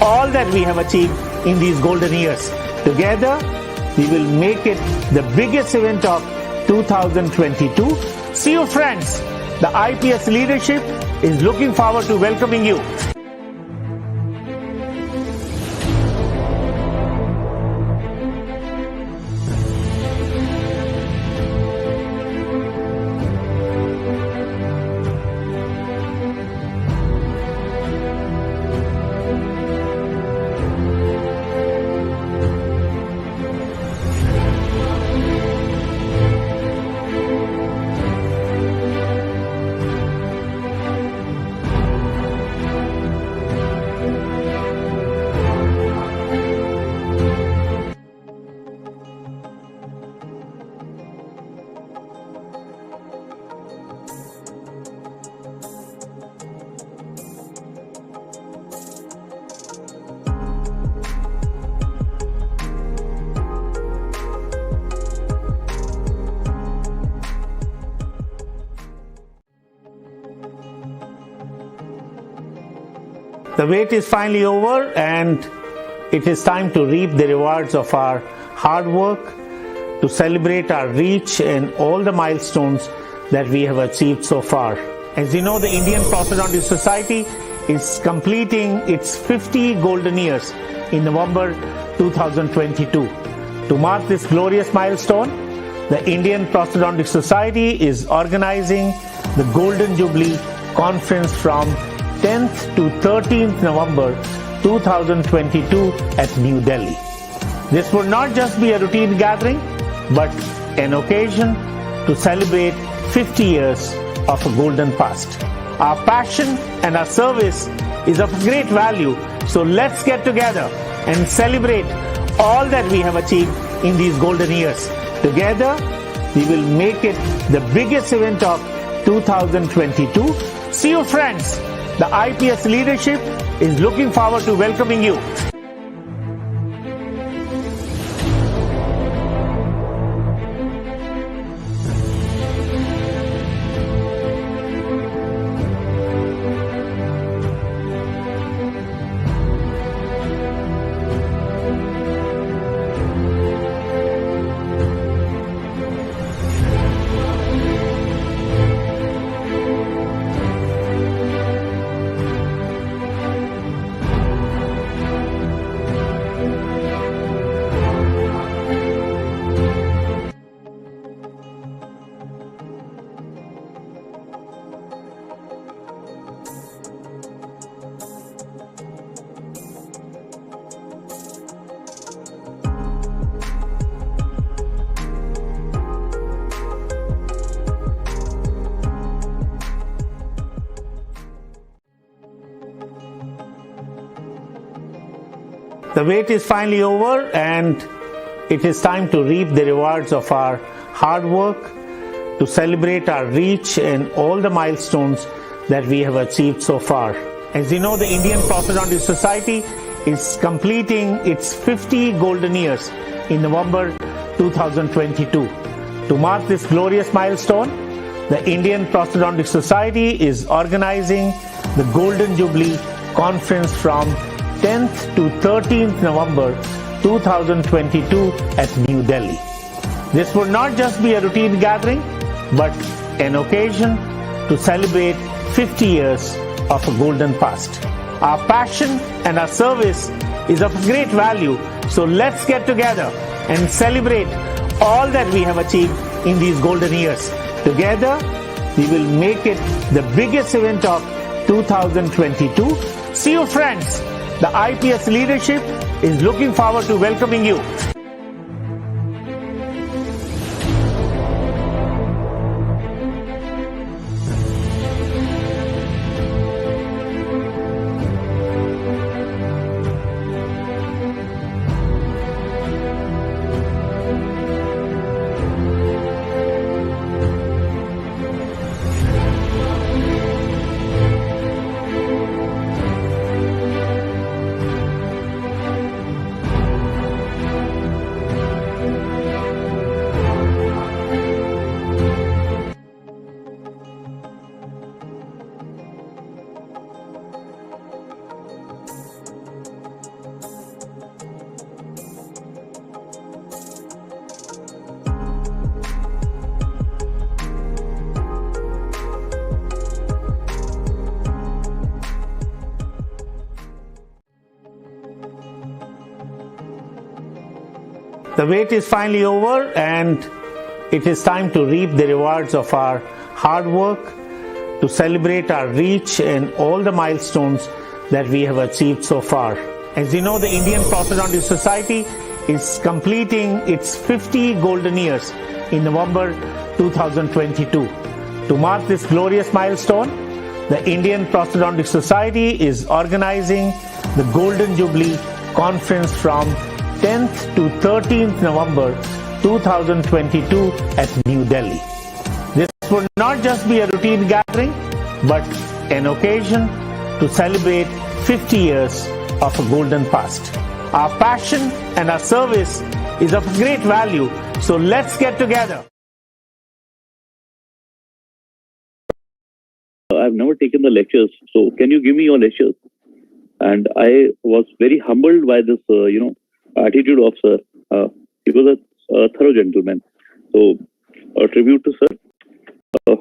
Speaker 1: all that we have achieved in these golden years. Together, we will make it the biggest event of 2022. See you, friends. The IPS leadership is looking forward to welcoming you. The wait is finally over, and it is time to reap the rewards of our hard work, to celebrate our reach and all the milestones that we have achieved so far. As you know, the Indian Prosthodontic Society is completing its 50 golden years in November 2022. To mark this glorious milestone, the Indian Prosthodontic Society is organizing the Golden Jubilee Conference from 10th to 13th November 2022 at New Delhi. This would not just be a routine gathering, but an occasion to celebrate 50 years of a golden past. Our passion and our service is of great value, so let's get together and celebrate all that we have achieved in these golden years. Together, we will make it the biggest event of 2022. See you, friends. The IPS leadership is looking forward to welcoming you. The wait is finally over, and it is time to reap the rewards of our hard work, to celebrate our reach and all the milestones that we have achieved so far. As you know, the Indian Prosthodontic Society is completing its 50 golden years in November 2022. To mark this glorious milestone, the Indian Prosthodontic Society is organizing the Golden Jubilee Conference from 10th to 13th November 2022 at New Delhi. This would not just be a routine gathering, but an occasion to celebrate 50 years of a golden past. Our passion and our service is of great value, so let's get together and celebrate all that we have achieved in these golden years. Together, we will make it the biggest event of 2022. See you, friends. The IPS leadership is looking forward to welcoming you. The wait is finally over, and it is time to reap the rewards of our hard work, to celebrate our reach and all the milestones that we have achieved so far. As you know, the Indian Prosthodontic Society is completing its 50 golden years in November 2022. To mark this glorious milestone, the Indian Prosthodontic Society is organizing the Golden Jubilee Conference from 10th to 13th November 2022 at New Delhi. This would not just be a routine gathering, but an occasion to celebrate 50 years of a golden past. Our passion and our service is of great value, so let's get together.
Speaker 2: I've never taken the lectures, so can you give me your lectures? And I was very humbled by this, attitude of sir. He was a thorough gentleman. So, a tribute to sir. Uh,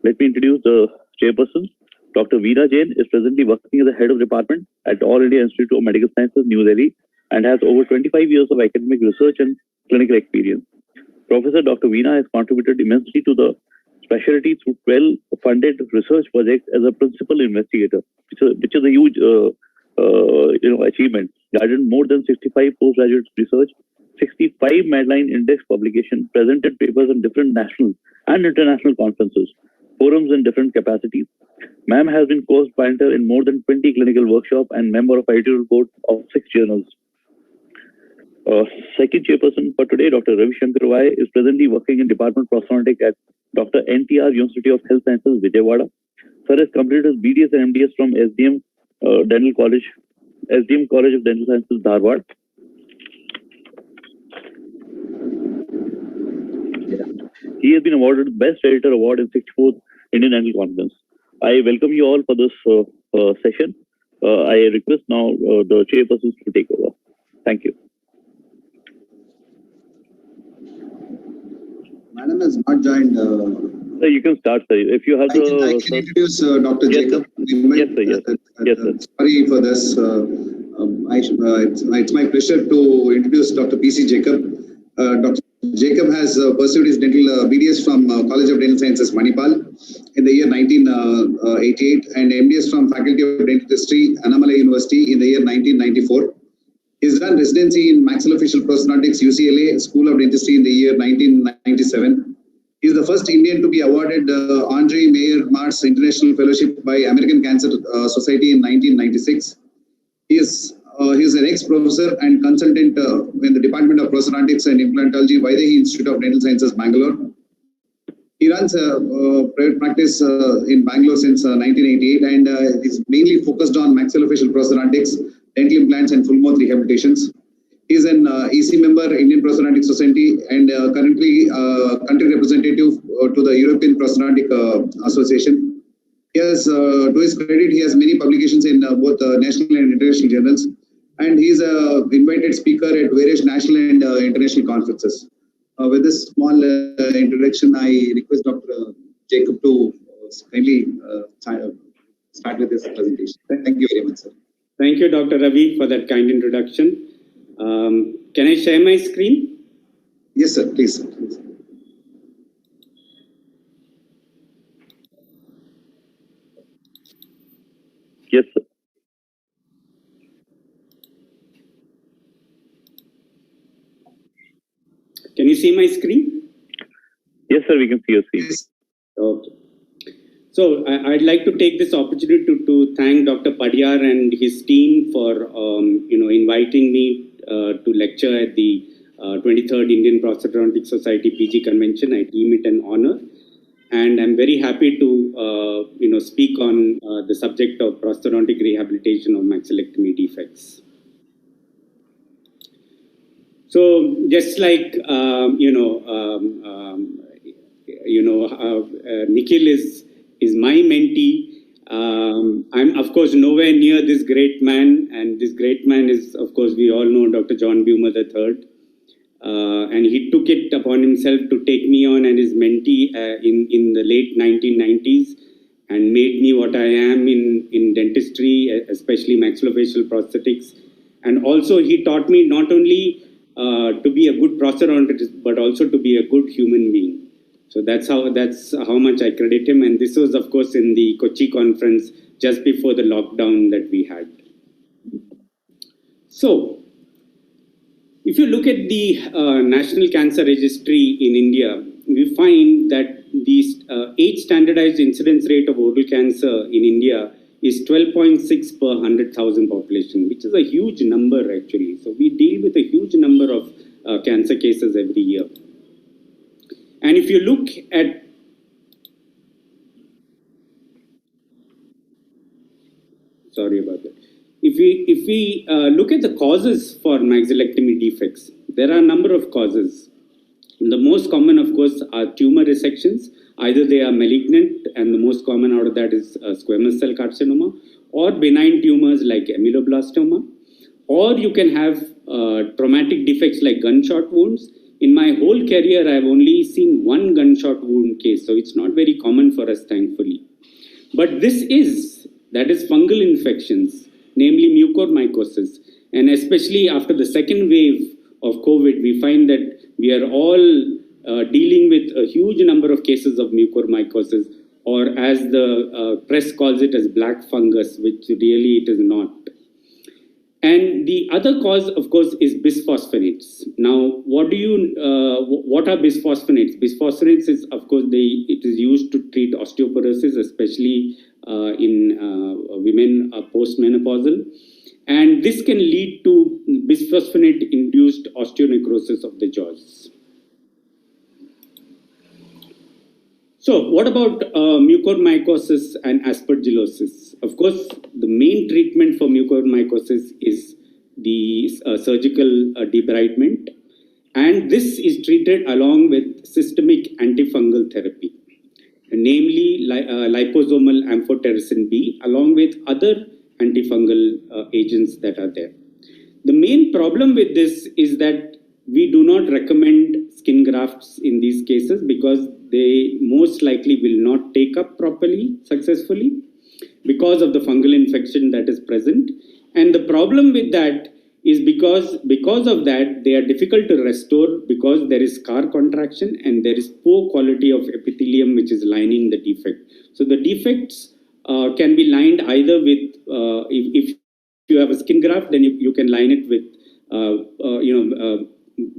Speaker 2: Let me introduce the chairperson. Dr. Veena Jain is presently working as the head of department at All India Institute of Medical Sciences, New Delhi, and has over 25 years of academic research and clinical experience. Professor Dr. Veena has contributed immensely to the specialty through 12 funded research projects as a principal investigator, which is a huge achievement. Guided more than 65 postgraduate research, 65 Medline Index publications, presented papers in different national and international conferences, forums in different capacities. Ma'am has been co-sponsor in more than 20 clinical workshops and member of editorial board of 6 journals. Second chairperson for today, Dr. Ravi Shankar Vai, is presently working in Department of Prosthodontics at Dr. NTR University of Health Sciences, Vijayawada. Sir has completed his BDS and MDS from SDM College of Dental Sciences, Dharwad. He has been awarded the Best Editor Award in 64th Indian Dental Conference. I welcome you all for this session. I request now the chairpersons to take over. Thank you.
Speaker 3: Madam has not joined.
Speaker 2: Sir, you can start, sir. If you have
Speaker 3: I can introduce Dr.
Speaker 2: Yes,
Speaker 3: Jacob.
Speaker 2: Yes, sir. Yes, sir.
Speaker 3: Sorry for this. It's my pleasure to introduce Dr. P.C. Jacob. Dr. Jacob has pursued his dental BDS from College of Dental Sciences, Manipal, in the year 1988, and MDS from Faculty of Dentistry, Annamalai University, in the year 1994. He's done residency in maxillofacial prosthodontics, UCLA School of Dentistry, in the year 1997. He is the first Indian to be awarded Andre Mayer Mars International Fellowship by American Cancer Society in 1996. He is an ex-professor and consultant in the Department of Prosthodontics and Implantology, Vaidehi Institute of Dental Sciences, Bangalore. He runs a private practice in Bangalore since 1988 and is mainly focused on maxillofacial prosthodontics, dental implants, and full mouth rehabilitations. He is an EC member, Indian Prosthodontic Society, and currently country representative to the European Prosthodontic Association. He has, to his credit, he has many publications in both national and international journals, and he is an invited speaker at various national and international conferences. With this small introduction, I request Dr. Jacob to kindly start with this presentation. Thank you very much, sir.
Speaker 4: Thank you, Dr. Ravi, for that kind introduction. Can I share my screen?
Speaker 3: Yes, sir. Please. Please.
Speaker 2: Yes, sir.
Speaker 4: Can you see my screen?
Speaker 2: Yes, sir. We can see your screen.
Speaker 3: Yes.
Speaker 4: Okay. So I'd like to take this opportunity to thank Dr. Padiyar and his team for inviting me to lecture at the 23rd Indian Prosthodontic Society PG Convention. I deem it an honor, and I'm very happy to speak on the subject of prosthodontic rehabilitation of maxillectomy defects. So just like Nikhil is my mentee. I'm of course nowhere near this great man, and this great man is, of course, we all know Dr. John Bumer III, and he took it upon himself to take me on as his mentee in the late 1990s, and made me what I am in dentistry, especially maxillofacial prosthetics. And also he taught me not only to be a good prosthodontist, but also to be a good human being. So that's how much I credit him. And this was, of course, in the Kochi conference just before the lockdown that we had. So if you look at the National Cancer Registry in India, we find that the age standardized incidence rate of oral cancer in India is 12.6 per 100,000 population, which is a huge number actually. So we deal with a huge number of cancer cases every year. And if you look at sorry about that. If we look at the causes for maxillectomy defects, there are a number of causes. The most common, of course, are tumor resections. Either they are malignant, and the most common out of that is squamous cell carcinoma, or benign tumors like amyloblastoma, or you can have traumatic defects like gunshot wounds. In my whole career, I've only seen one gunshot wound case, so it's not very common for us, thankfully. But that is fungal infections, namely mucormycosis. And especially after the second wave of COVID, we find that we are all dealing with a huge number of cases of mucormycosis, or as the press calls it as black fungus, which really it is not. And the other cause, of course, is bisphosphonates. Now, what are bisphosphonates? Bisphosphonates is, of course, it is used to treat osteoporosis, especially in women postmenopausal. And this can lead to bisphosphonate-induced osteonecrosis of the jaws. So what about mucormycosis and aspergillosis? Of course, the main treatment for mucormycosis is the surgical debridement. And this is treated along with systemic antifungal therapy, namely liposomal amphotericin B, along with other antifungal agents that are there. The main problem with this is that we do not recommend skin grafts in these cases because they most likely will not take up properly, successfully, because of the fungal infection that is present. And the problem with that is because of that, they are difficult to restore because there is scar contraction and there is poor quality of epithelium which is lining the defect. So the defects can be lined either with, if you have a skin graft, then you can line it with,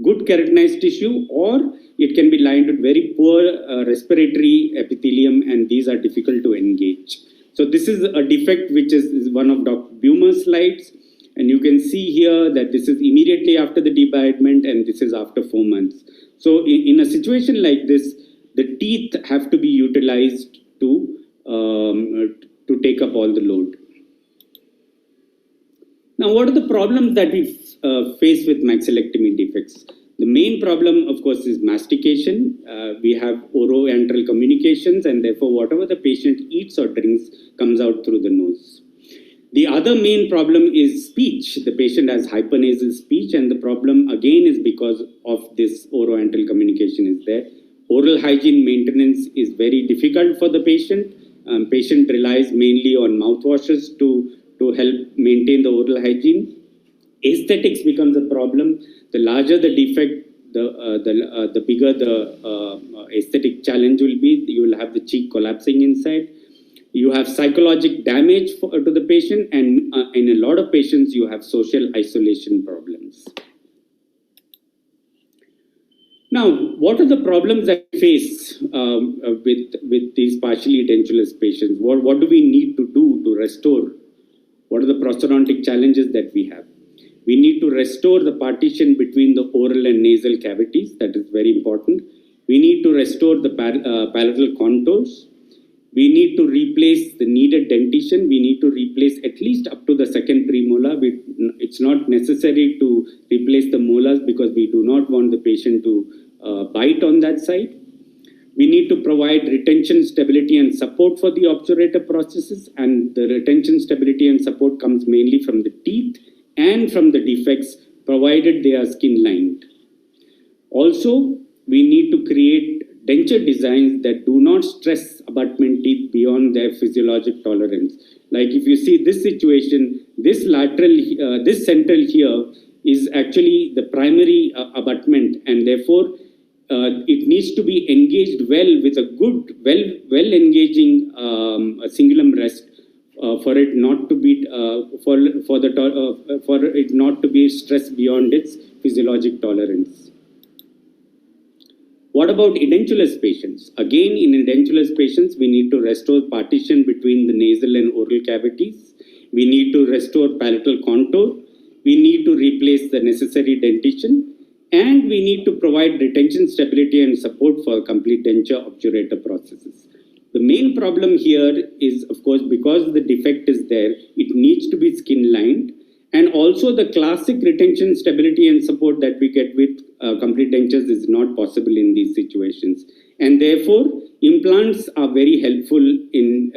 Speaker 4: good keratinized tissue, or it can be lined with very poor respiratory epithelium, and these are difficult to engage. So this is a defect which is one of Dr. Bumer's slides, and you can see here that this is immediately after the debridement and this is after 4 months. So in a situation like this, the teeth have to be utilized to take up all the load. Now, what are the problems that we face with maxillectomy defects? The main problem, of course, is mastication. We have oroantral communications, and therefore, whatever the patient eats or drinks comes out through the nose. The other main problem is speech. The patient has hypernasal speech, and the problem, again, is because of this oroantral communication is there. Oral hygiene maintenance is very difficult for the patient. Patient relies mainly on mouthwashes to help maintain the oral hygiene. Aesthetics becomes a problem. The larger the defect, the bigger the aesthetic challenge will be. You will have the cheek collapsing inside. You have psychological damage to the patient, and in a lot of patients, you have social isolation problems. Now, what are the problems that we face with these partially edentulous patients? What do we need to do to restore? What are the prosthodontic challenges that we have? We need to restore the partition between the oral and nasal cavities. That is very important. We need to restore the palatal contours. We need to replace the needed dentition. We need to replace at least up to the second premolar. It's not necessary to replace the molars because we do not want the patient to bite on that side. We need to provide retention, stability, and support for the obturator processes, and the retention, stability, and support comes mainly from the teeth and from the defects, provided they are skin-lined. Also, we need to create denture designs that do not stress abutment teeth beyond their physiologic tolerance. Like if you see this situation, this lateral, this central here is actually the primary abutment, and therefore it needs to be engaged well with a good, well engaging cingulum rest for it not to be for it not to be stressed beyond its physiologic tolerance. What about edentulous patients? Again, in edentulous patients, we need to restore partition between the nasal and oral cavities. We need to restore palatal contour. We need to replace the necessary dentition. And we need to provide retention, stability, and support for complete denture obturator processes. The main problem here is, of course, because the defect is there, it needs to be skin lined. And also the classic retention, stability, and support that we get with complete dentures is not possible in these situations. And therefore, implants are very helpful in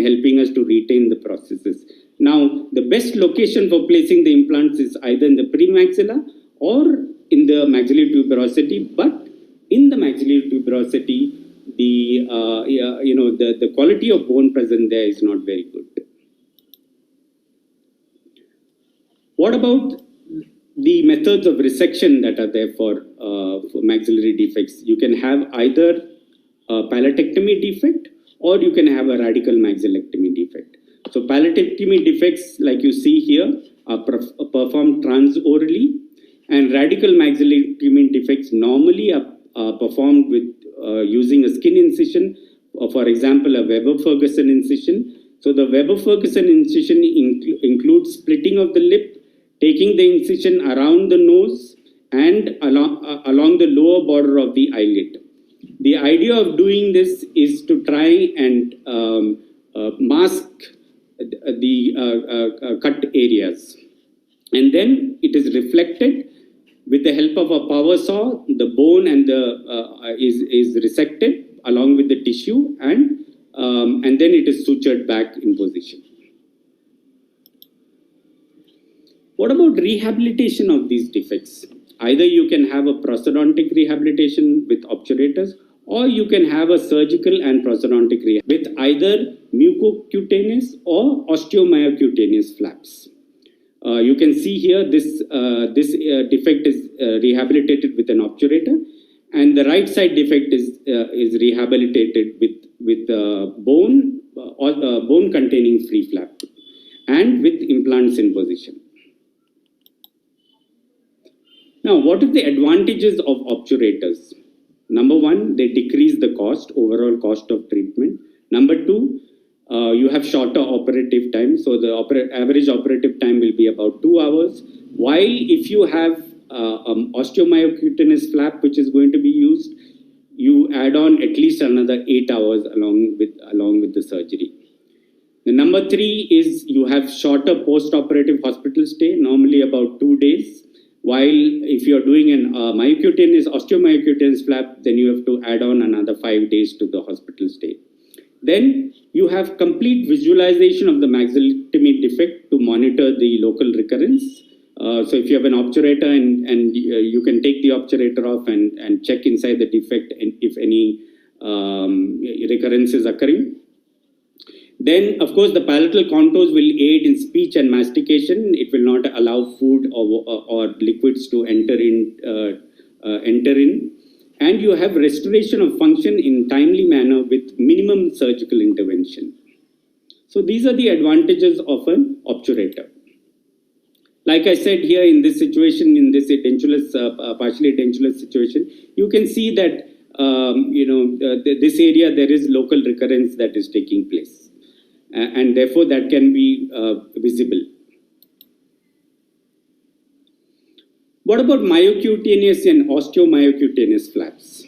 Speaker 4: helping us to retain the processes. Now, the best location for placing the implants is either in the premaxilla or in the maxillary tuberosity. But in the maxillary tuberosity, the quality of bone present there is not very good. What about the methods of resection that are there for maxillary defects? You can have either a palatectomy defect or you can have a radical maxillectomy defect. So palatectomy defects, like you see here, are performed transorally, and radical maxillectomy defects normally are performed with using a skin incision, for example, a Weber-Ferguson incision. So the Weber-Ferguson incision includes splitting of the lip, taking the incision around the nose and along the lower border of the eyelid. The idea of doing this is to try and mask the cut areas. And then it is reflected with the help of a power saw. The bone and is resected along with the tissue, and then it is sutured back in position. What about rehabilitation of these defects? Either you can have a prosthodontic rehabilitation with obturators, or you can have a surgical and prosthodontic rehab with either mucocutaneous or osteomyocutaneous flaps. You can see here this defect is rehabilitated with an obturator, and the right side defect is rehabilitated with bone containing free flap and with implants in position. Now, what are the advantages of obturators? Number one, they decrease the overall cost of treatment. Number two, you have shorter operative time. So the average operative time will be about 2 hours. While if you have osteomyocutaneous flap, which is going to be used, you add on at least another 8 hours along with the surgery. The number three is you have shorter post-operative hospital stay, normally about 2 days. While if you're doing an osteomyocutaneous flap, then you have to add on another 5 days to the hospital stay. Then you have complete visualization of the maxillectomy defect to monitor the local recurrence. So if you have an obturator and you can take the obturator off and check inside the defect and if any recurrence is occurring. Then, of course, the palatal contours will aid in speech and mastication. It will not allow food or liquids to enter in. And you have restoration of function in timely manner with minimum surgical intervention. So these are the advantages of an obturator. Like I said here in this situation, in this edentulous, partially edentulous situation, you can see that this area there is local recurrence that is taking place. And therefore that can be visible. What about myocutaneous and osteomyocutaneous flaps?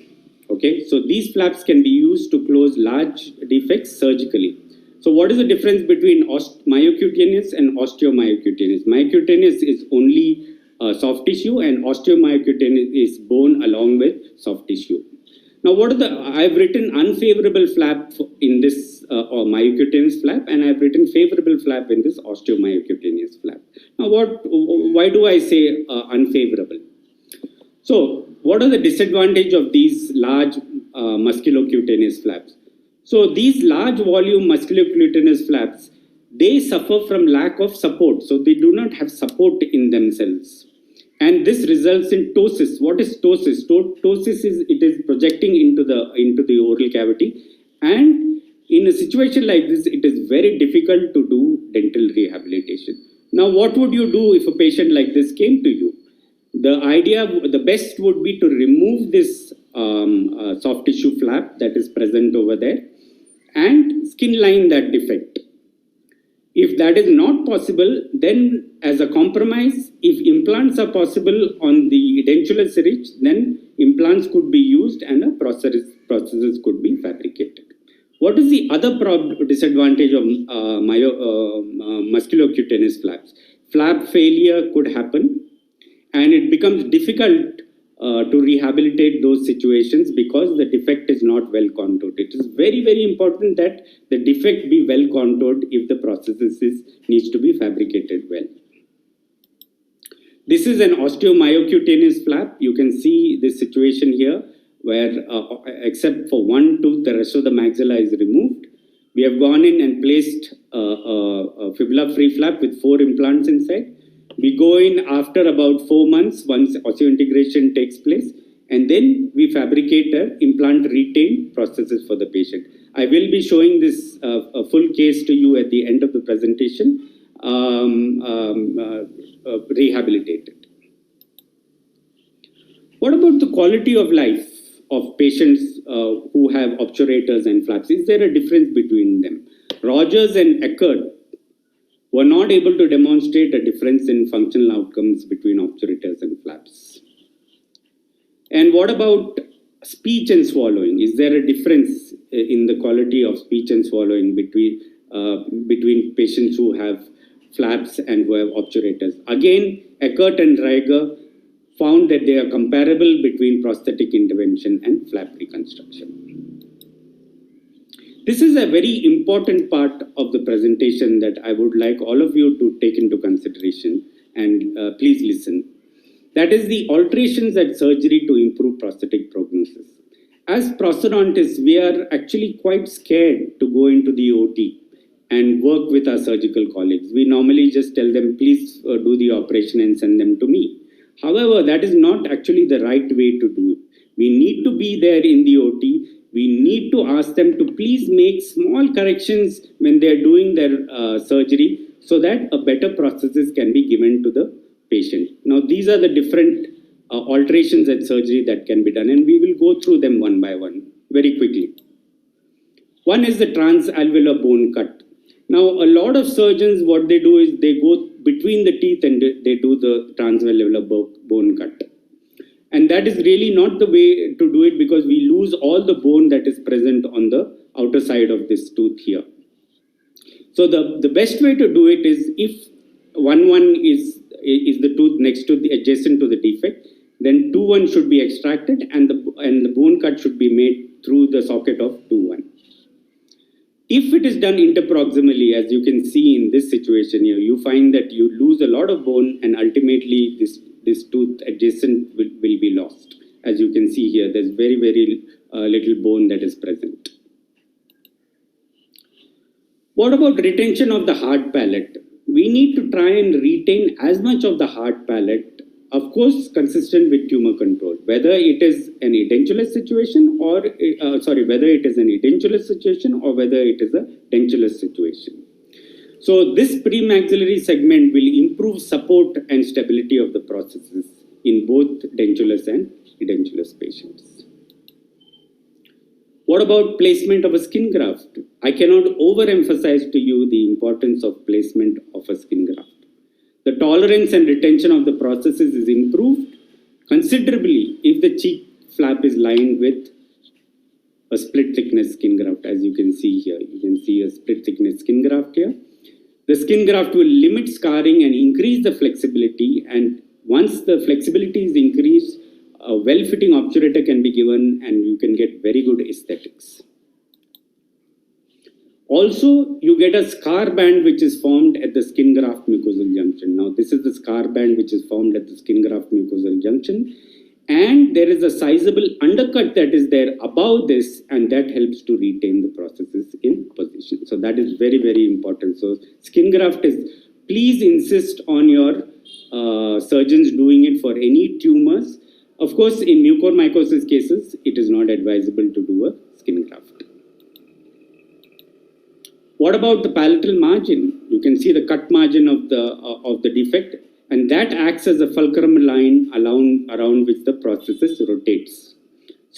Speaker 4: Okay, so these flaps can be used to close large defects surgically. So what is the difference between myocutaneous and osteomyocutaneous? Myocutaneous is only soft tissue, and osteomyocutaneous is bone along with soft tissue. Now, I've written unfavorable flap in this or myocutaneous flap, and I've written favorable flap in this osteomyocutaneous flap. Now, why do I say unfavorable? So, what are the disadvantages of these large musculocutaneous flaps? So, these large volume musculocutaneous flaps, they suffer from lack of support. So, they do not have support in themselves. And this results in ptosis. What is ptosis? Ptosis is projecting into the oral cavity, and in a situation like this, it is very difficult to do dental rehabilitation. Now, what would you do if a patient like this came to you? The best would be to remove this soft tissue flap that is present over there, and skin line that defect. If that is not possible, then as a compromise, if implants are possible on the edentulous ridge, then implants could be used and prosthesis could be fabricated. What is the other disadvantage of musculocutaneous flaps? Flap failure could happen, and it becomes difficult to rehabilitate those situations because the defect is not well contoured. It is very, very important that the defect be well contoured if the prosthesis needs to be fabricated well. This is an osteomyocutaneous flap. You can see this situation here where except for one tooth, the rest of the maxilla is removed. We have gone in and placed a fibula-free flap with 4 implants inside. We go in after about 4 months once osseointegration takes place, and then we fabricate an implant retained prosthesis for the patient. I will be showing this a full case to you at the end of the presentation, rehabilitated. What about the quality of life of patients who have obturators and flaps? Is there a difference between them? Rogers and Eckert were not able to demonstrate a difference in functional outcomes between obturators and flaps. And what about speech and swallowing? Is there a difference in the quality of speech and swallowing between patients who have flaps and who have obturators? Again, Eckert and Reiger found that they are comparable between prosthetic intervention and flap reconstruction. This is a very important part of the presentation that I would like all of you to take into consideration, and please listen. That is the alterations at surgery to improve prosthetic prognosis. As prosthodontists, we are actually quite scared to go into the OT and work with our surgical colleagues. We normally just tell them, please do the operation and send them to me. However, that is not actually the right way to do it. We need to be there in the OT. We need to ask them to please make small corrections when they are doing their surgery so that a better prosthesis can be given to the patient. Now, these are the different alterations at surgery that can be done, and we will go through them one by one very quickly. One is the transalveolar bone cut. Now, a lot of surgeons, what they do is they go between the teeth and they do the transalveolar bone cut. And that is really not the way to do it because we lose all the bone that is present on the outer side of this tooth here. So the best way to do it is if one is the tooth next to the adjacent to the defect, then 2-1 should be extracted and the bone cut should be made through the socket of 2-1. If it is done interproximally, as you can see in this situation here, you find that you lose a lot of bone and ultimately this tooth adjacent will be lost. As you can see here, there's very, very little bone that is present. What about retention of the hard palate? We need to try and retain as much of the hard palate, of course, consistent with tumor control, whether it is an edentulous situation or, whether it is an edentulous situation or whether it is a dentulous situation. So this premaxillary segment will improve support and stability of the prosthesis in both dentulous and edentulous patients. What about placement of a skin graft? I cannot overemphasize to you the importance of placement of a skin graft. The tolerance and retention of the prosthesis is improved considerably if the cheek flap is lined with a split thickness skin graft, as you can see here. You can see a split thickness skin graft here. The skin graft will limit scarring and increase the flexibility, and once the flexibility is increased, a well-fitting obturator can be given and you can get very good aesthetics. Also, you get a scar band which is formed at the skin graft mucosal junction. Now, this is the scar band which is formed at the skin graft mucosal junction, and there is a sizable undercut that is there above this, and that helps to retain the prosthesis in position. So that is very, very important. So skin graft is, please insist on your surgeons doing it for any tumors. Of course, in mucormycosis cases, it is not advisable to do a skin graft. What about the palatal margin? You can see the cut margin of the defect, and that acts as a fulcrum line around which the prosthesis rotates.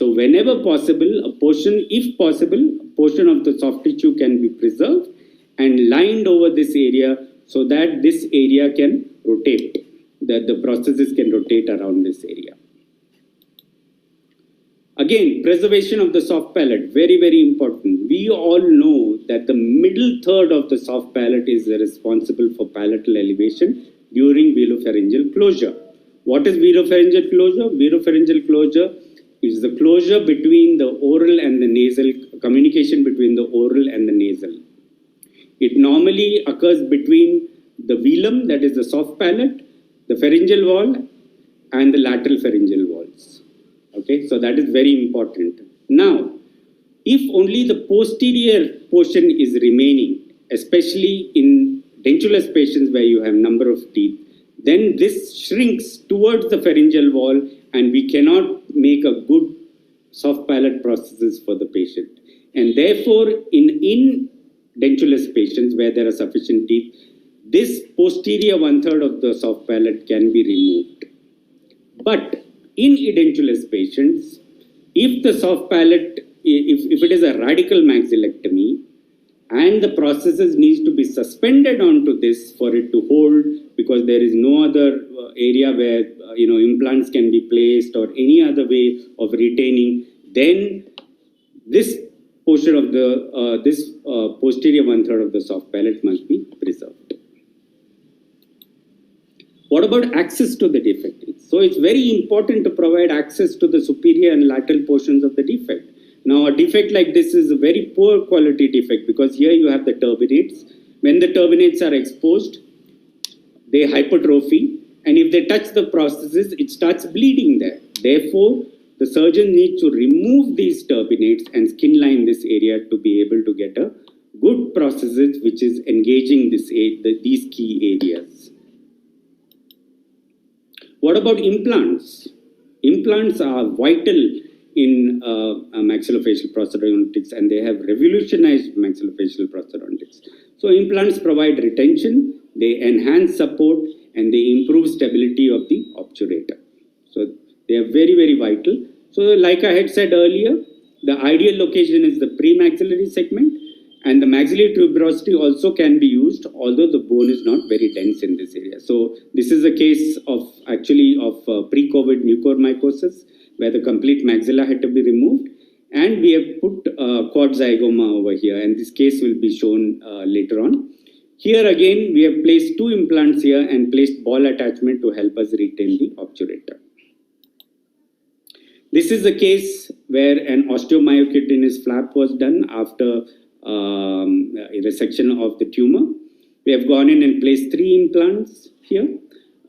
Speaker 4: So whenever possible, a portion, if possible, a portion of the soft tissue can be preserved and lined over this area so that this area can rotate, that the processes can rotate around this area. Again, preservation of the soft palate, very, very important. We all know that the middle third of the soft palate is responsible for palatal elevation during velopharyngeal closure. What is velopharyngeal closure? Velopharyngeal closure is the closure between the oral and the nasal, communication between the oral and the nasal. It normally occurs between the velum, that is the soft palate, the pharyngeal wall, and the lateral pharyngeal walls. Okay, so that is very important. Now, if only the posterior portion is remaining, especially in dentulous patients where you have number of teeth, then this shrinks towards the pharyngeal wall and we cannot make a good soft palate processes for the patient. And therefore, in dentulous patients where there are sufficient teeth, this posterior 1/3 of the soft palate can be removed. But in edentulous patients, if the soft palate, if it is a radical maxillectomy and the processes needs to be suspended onto this for it to hold, because there is no other area where implants can be placed or any other way of retaining, then this portion of the posterior 1/3 of the soft palate must be preserved. What about access to the defect? So it's very important to provide access to the superior and lateral portions of the defect. Now a defect like this is a very poor quality defect because here you have the turbinates. When the turbinates are exposed, they hypertrophy, and if they touch the processes, it starts bleeding there. Therefore, the surgeon needs to remove these turbinates and skin line this area to be able to get a good processes which is engaging these key areas. What about implants? Implants are vital in maxillofacial prosthodontics, and they have revolutionized maxillofacial prosthodontics. So implants provide retention, they enhance support, and they improve stability of the obturator. So they are very, very vital. So like I had said earlier, the ideal location is the premaxillary segment, and the maxillary tuberosity also can be used, although the bone is not very dense in this area. So this is a case of pre-COVID mucormycosis, where the complete maxilla had to be removed, and we have put quad zygoma over here, and this case will be shown later on. Here again, we have placed 2 implants here and placed ball attachment to help us retain the obturator. This is a case where an osteomyocutaneous flap was done after resection of the tumor. We have gone in and placed 3 implants here.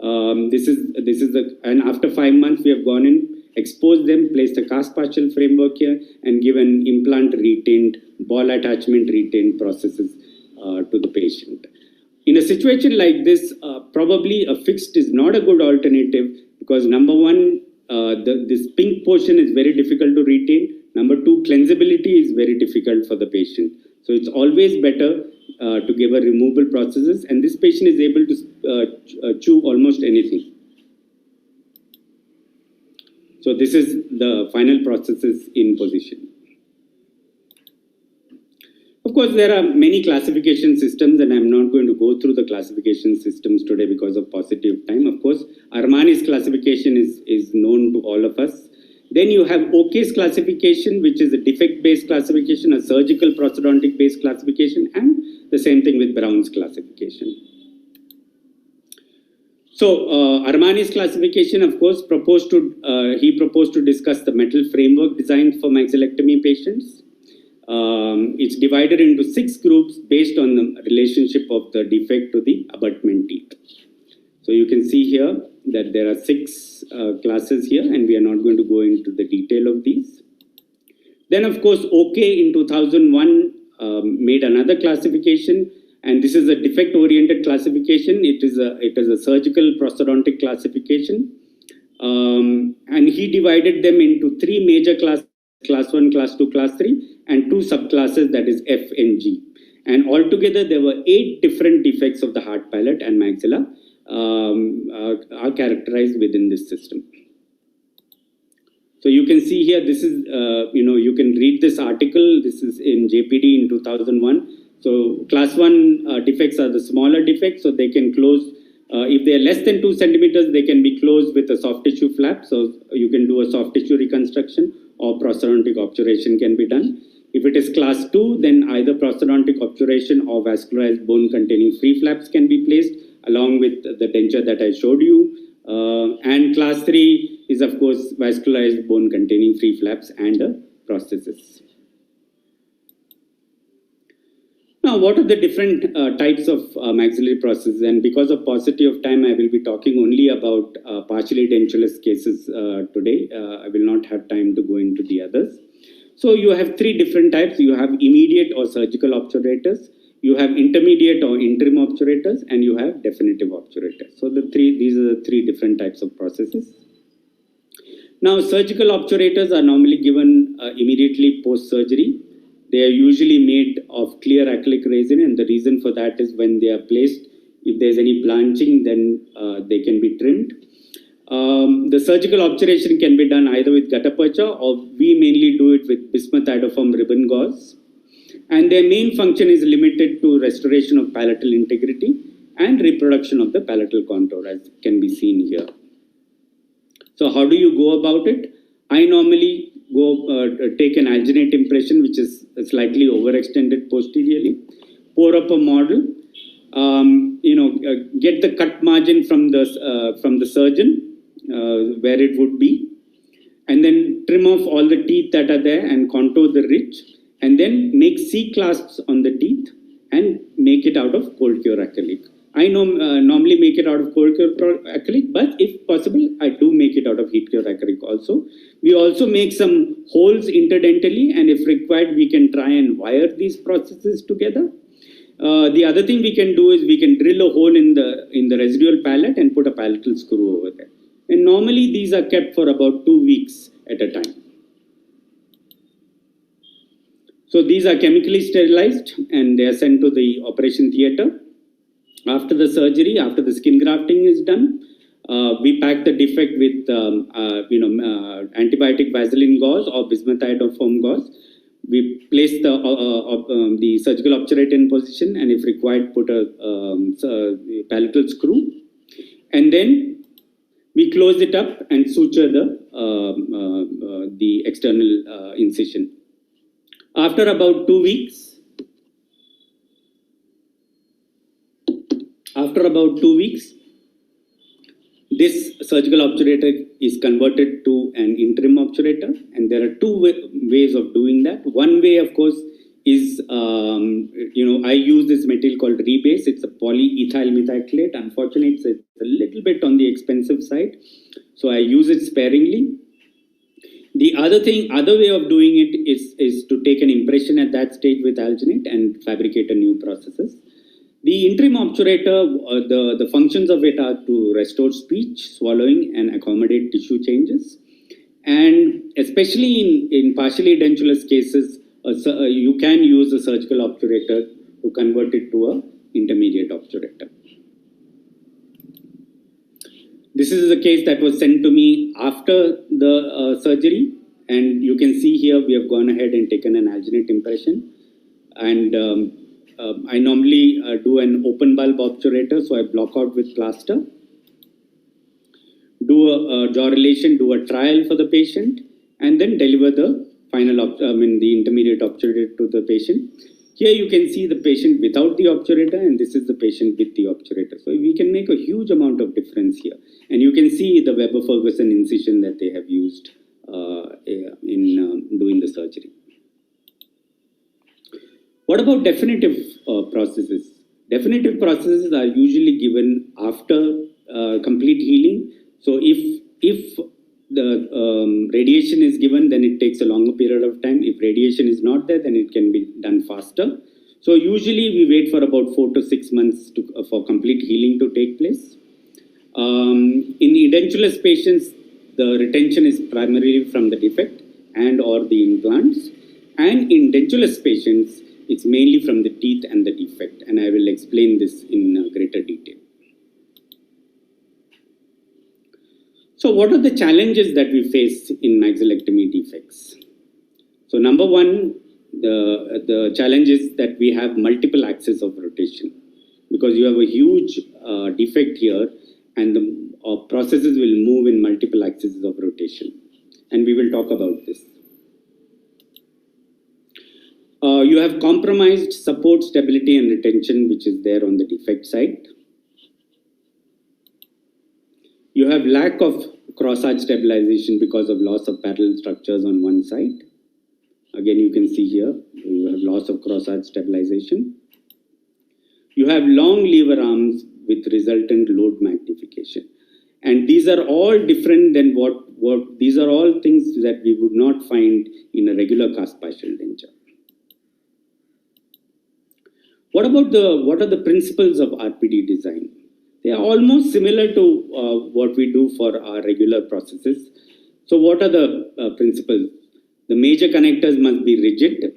Speaker 4: And after 5 months, we have gone in, exposed them, placed a cast partial framework here, and given implant retained, ball attachment retained processes to the patient. In a situation like this, probably a fixed is not a good alternative because number one, this pink portion is very difficult to retain. Number 2, cleansability is very difficult for the patient. So it's always better to give a removable processes, and this patient is able to chew almost anything. So this is the final processes in position. Of course, there are many classification systems, and I'm not going to go through the classification systems today because of paucity of time. Of course, Armani's classification is known to all of us. Then you have OK's classification, which is a defect-based classification, a surgical prosthodontic-based classification, and the same thing with Brown's classification. So Armani's classification, of course, he proposed to discuss the metal framework designed for maxillectomy patients. It's divided into 6 groups based on the relationship of the defect to the abutment teeth. So you can see here that there are 6 classes here, and we are not going to go into the detail of these. Then, of course, OK in 2001 made another classification, and this is a defect-oriented classification. It is a surgical prosthodontic classification, and he divided them into 3 major classes: class 1, class 2, class 3, and 2 subclasses, that is F and G. And altogether, there were 8 different defects of the hard palate and maxilla are characterized within this system. So you can see here, this is, you can read this article. This is in JPD in 2001. So class 1 defects are the smaller defects, so they can close. If they are less than 2 centimeters, they can be closed with a soft tissue flap. So you can do a soft tissue reconstruction, or prosthodontic obturation can be done. If it is class 2, then either prosthodontic obturation or vascularized bone containing free flaps can be placed along with the denture that I showed you. And class 3 is, of course, vascularized bone containing free flaps and a prosthesis. Now, what are the different types of maxillary prostheses? And because of paucity of time, I will be talking only about partially dentulous cases today. I will not have time to go into the others. So you have 3 different types. You have immediate or surgical obturators, you have intermediate or interim obturators, and you have definitive obturators. So these are the 3 different types of prostheses. Now, surgical obturators are normally given immediately post-surgery. They are usually made of clear acrylic resin, and the reason for that is when they are placed, if there's any blanching, then they can be trimmed. The surgical obturation can be done either with gutta percha, or we mainly do it with bismuth iodoform ribbon gauze. And their main function is limited to restoration of palatal integrity and reproduction of the palatal contour, as can be seen here. So how do you go about it? I normally take an alginate impression, which is slightly overextended posteriorly, pour up a model, get the cut margin from the surgeon where it would be, and then trim off all the teeth that are there and contour the ridge, and then make C-clasps on the teeth and make it out of cold cure acrylic. I normally make it out of cold cure acrylic, but if possible, I do make it out of heat cure acrylic also. We also make some holes interdentally, and if required, we can try and wire these processes together. The other thing we can do is we can drill a hole in the residual palate and put a palatal screw over there. And normally these are kept for about 2 weeks at a time. So these are chemically sterilized and they are sent to the operation theater. After the surgery, after the skin grafting is done, we pack the defect with antibiotic Vaseline gauze or bismuth iodoform gauze. We place the surgical obturator in position, and if required, put a palatal screw, and then we close it up and suture the external incision. After about 2 weeks, this surgical obturator is converted to an interim obturator, and there are 2 ways of doing that. One way, of course, is I use this material called rebase. It's a polyethyl methacrylate. Unfortunately, it's a little bit on the expensive side, so I use it sparingly. The other way of doing it is to take an impression at that stage with alginate and fabricate a new processes. The interim obturator, the functions of it are to restore speech, swallowing, and accommodate tissue changes. And especially in partially edentulous cases, you can use a surgical obturator to convert it to an intermediate obturator. This is a case that was sent to me after the surgery, and you can see here we have gone ahead and taken an alginate impression. And I normally do an open bulb obturator, so I block out with plaster, do a jaw relation, do a trial for the patient, and then deliver the the intermediate obturator to the patient. Here you can see the patient without the obturator, and this is the patient with the obturator. So we can make a huge amount of difference here. And you can see the Weber-Ferguson incision that they have used in doing the surgery. What about definitive processes? Definitive processes are usually given after complete healing. So if the radiation is given, then it takes a longer period of time. If radiation is not there, then it can be done faster. So usually we wait for about 4 to 6 months for complete healing to take place. In edentulous patients, the retention is primarily from the defect and or the implants. And in dentulous patients, it's mainly from the teeth and the defect. And I will explain this in greater detail. So what are the challenges that we face in maxillectomy defects? So number one, the challenge is that we have multiple axes of rotation, because you have a huge defect here, and the processes will move in multiple axes of rotation. And we will talk about this. You have compromised support, stability, and retention, which is there on the defect side. You have lack of cross-arch stabilization because of loss of parallel structures on one side. Again, you can see here, you have loss of cross-arch stabilization. You have long lever arms with resultant load magnification. And these are all different than these are all things that we would not find in a regular cast partial denture. What are the principles of RPD design? They are almost similar to what we do for our regular processes. So what are the principles? The major connectors must be rigid.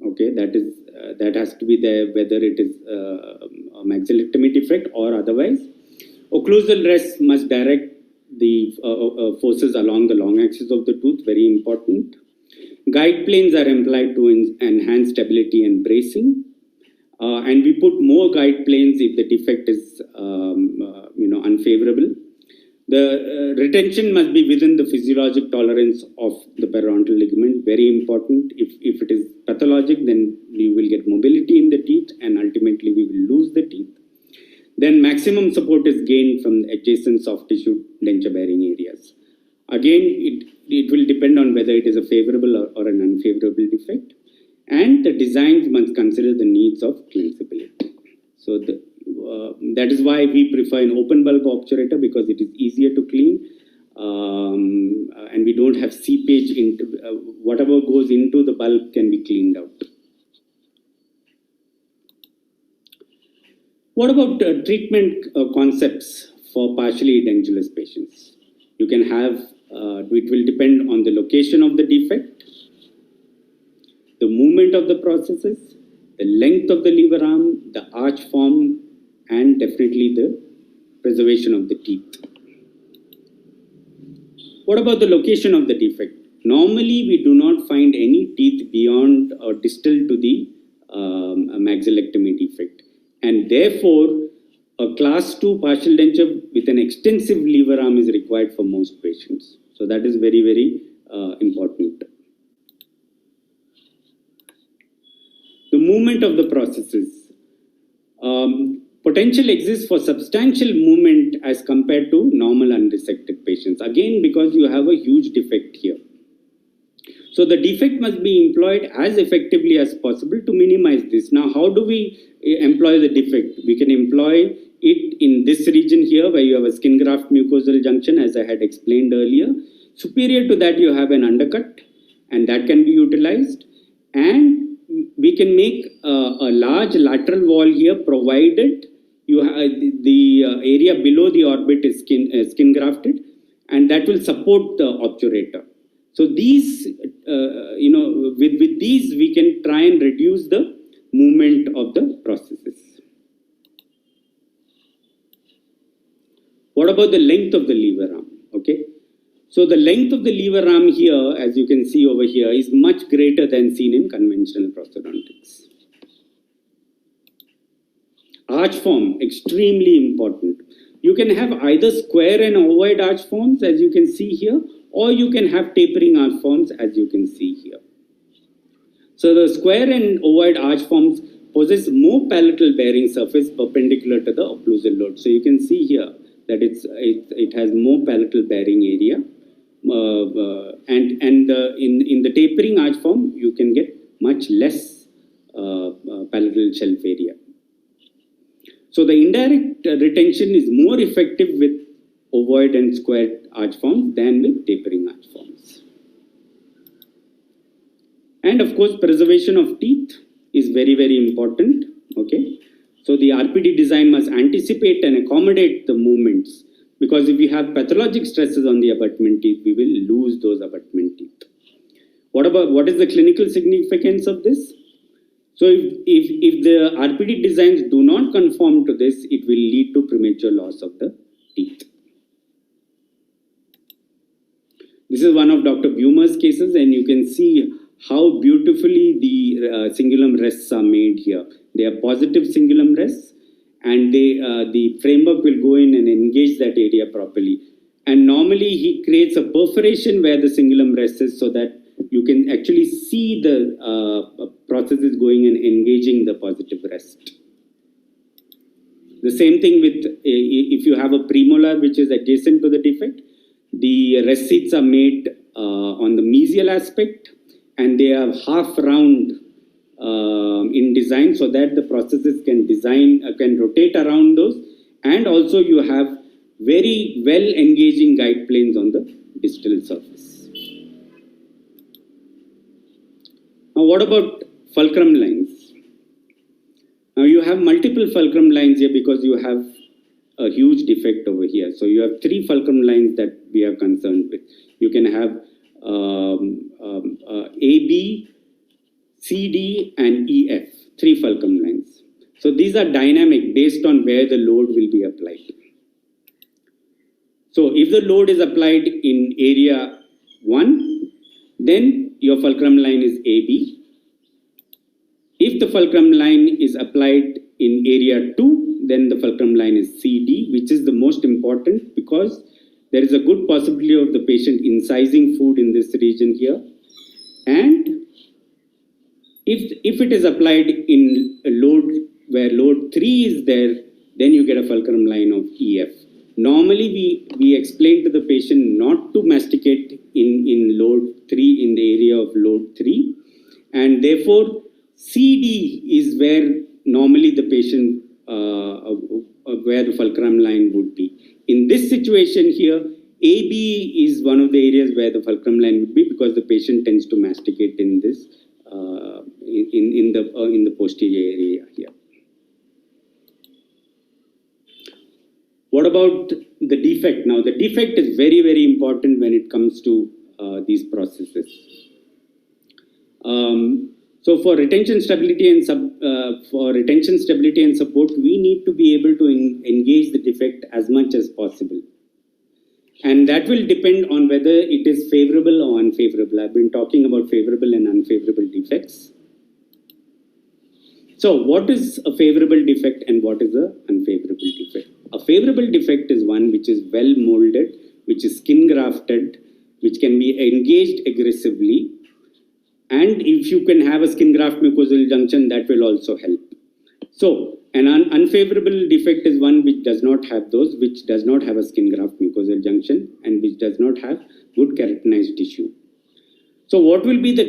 Speaker 4: Okay, that has to be there whether it is a maxillectomy defect or otherwise. Occlusal rest must direct the forces along the long axis of the tooth, very important. Guide planes are employed to enhance stability and bracing. And we put more guide planes if the defect is unfavorable. The retention must be within the physiologic tolerance of the periodontal ligament, very important. If it is pathologic, then you will get mobility in the teeth and ultimately we will lose the teeth. Then maximum support is gained from adjacent soft tissue denture bearing areas. Again, it will depend on whether it is a favorable or an unfavorable defect. And the designs must consider the needs of cleansability. So that is why we prefer an open bulb obturator, because it is easier to clean, and we don't have seepage into whatever goes into the bulb can be cleaned out. What about treatment concepts for partially edentulous patients? You can have, it will depend on the location of the defect, the movement of the processes, the length of the lever arm, the arch form, and definitely the preservation of the teeth. What about the location of the defect? Normally, we do not find any teeth beyond or distal to the maxillectomy defect. And therefore, a class 2 partial denture with an extensive lever arm is required for most patients. So that is very, very important. The movement of the processes. Potential exists for substantial movement as compared to normal unresected patients. Again, because you have a huge defect here. So the defect must be employed as effectively as possible to minimize this. Now, how do we employ the defect? We can employ it in this region here where you have a skin graft mucosal junction, as I had explained earlier. Superior to that, you have an undercut, and that can be utilized. And we can make a large lateral wall here, provided you have the area below the orbit is skin grafted, and that will support the obturator. So these, with these, we can try and reduce the movement of the processes. What about the length of the lever arm? Okay. So the length of the lever arm here, as you can see over here, is much greater than seen in conventional prosthodontics. Arch form, extremely important. You can have either square and ovoid arch forms, as you can see here, or you can have tapering arch forms, as you can see here. So the square and ovoid arch forms possess more palatal bearing surface perpendicular to the occlusal load. So you can see here that it has more palatal bearing area. In the tapering arch form, you can get much less palatal shelf area. So the indirect retention is more effective with ovoid and square arch forms than with tapering arch forms. And of course, preservation of teeth is very, very important. Okay. So the RPD design must anticipate and accommodate the movements, because if we have pathologic stresses on the abutment teeth, we will lose those abutment teeth. What is the clinical significance of this? So if the RPD designs do not conform to this, it will lead to premature loss of the teeth. This is one of Dr. Bumer's cases, and you can see how beautifully the cingulum rests are made here. They are positive cingulum rests, and the framework will go in and engage that area properly. And normally he creates a perforation where the cingulum rests is, so that you can actually see the processes going and engaging the positive rest. The same thing with if you have a premolar which is adjacent to the defect, the rest seats are made on the mesial aspect, and they are half round in design, so that the processes can rotate around those, and also you have very well engaging guide planes on the distal surface. Now, what about fulcrum lines? Now you have multiple fulcrum lines here because you have a huge defect over here. So you have 3 fulcrum lines that we are concerned with. You can have AB, CD, and EF, 3 fulcrum lines. So these are dynamic based on where the load will be applied. So if the load is applied in area 1, then your fulcrum line is AB. If the fulcrum line is applied in area 2, then the fulcrum line is CD, which is the most important because there is a good possibility of the patient incising food in this region here. And if it is applied in a load where load 3 is there, then you get a fulcrum line of EF. Normally, we explain to the patient not to masticate in load 3, in the area of load 3, and therefore CD is where normally the patient, where the fulcrum line would be. In this situation here, AB is one of the areas where the fulcrum line would be because the patient tends to masticate in this, in the posterior area here. What about the defect? Now, the defect is very, very important when it comes to these processes. So for retention stability and support, we need to be able to engage the defect as much as possible. And that will depend on whether it is favorable or unfavorable. I've been talking about favorable and unfavorable defects. So what is a favorable defect and what is an unfavorable defect? A favorable defect is one which is well molded, which is skin grafted, which can be engaged aggressively. And if you can have a skin graft mucosal junction, that will also help. So an unfavorable defect is one which does not have those, which does not have a skin graft mucosal junction, and which does not have good keratinized tissue. So what will be the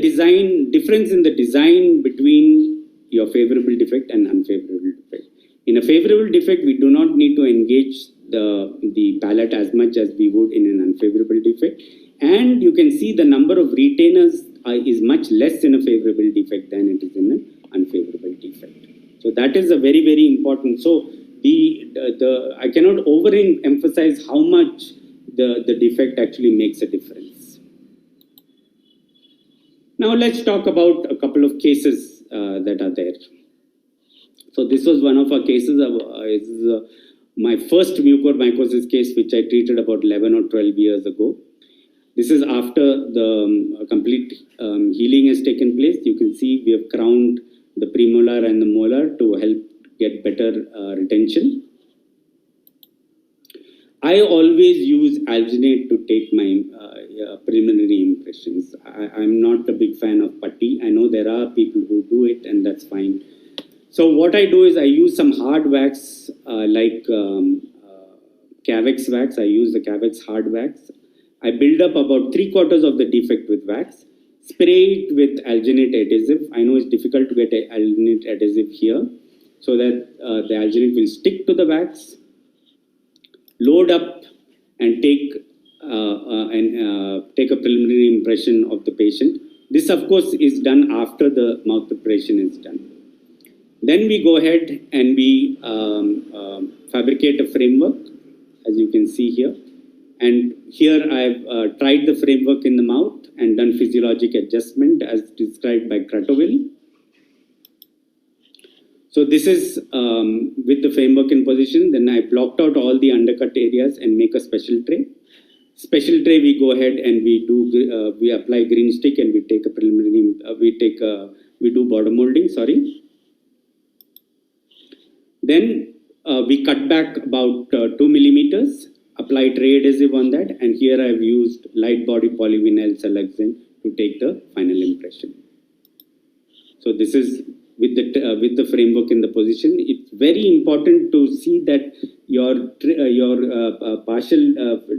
Speaker 4: difference in the design between your favorable defect and unfavorable defect? In a favorable defect, we do not need to engage the palate as much as we would in an unfavorable defect. And you can see the number of retainers is much less in a favorable defect than it is in an unfavorable defect. So that is a very, very important. So I cannot overemphasize how much the defect actually makes a difference. Now let's talk about a couple of cases that are there. So this was one of our cases. My first mucormycosis case, which I treated about 11 or 12 years ago. This is after the complete healing has taken place. You can see we have crowned the premolar and the molar to help get better retention. I always use alginate to take my preliminary impressions. I'm not a big fan of putty. I know there are people who do it, and that's fine. So what I do is I use some hard wax like Cavex wax. I use the Cavex hard wax. I build up about 3/4 of the defect with wax, spray it with alginate adhesive. I know it's difficult to get alginate adhesive here, so that the alginate will stick to the wax. Load up and take a preliminary impression of the patient. This, of course, is done after the mouth preparation is done. Then we go ahead and we fabricate a framework, as you can see here. And here I've tried the framework in the mouth and done physiologic adjustment as described by Kratovil. So this is with the framework in position. Then I blocked out all the undercut areas and make a special tray. Special tray, we go ahead and we apply green stick and we take a preliminary, we do border molding, sorry. Then we cut back about 2 millimeters, apply tray adhesive on that, and here I've used light body polyvinyl siloxane to take the final impression. So this is with the framework in the position. It's very important to see that your partial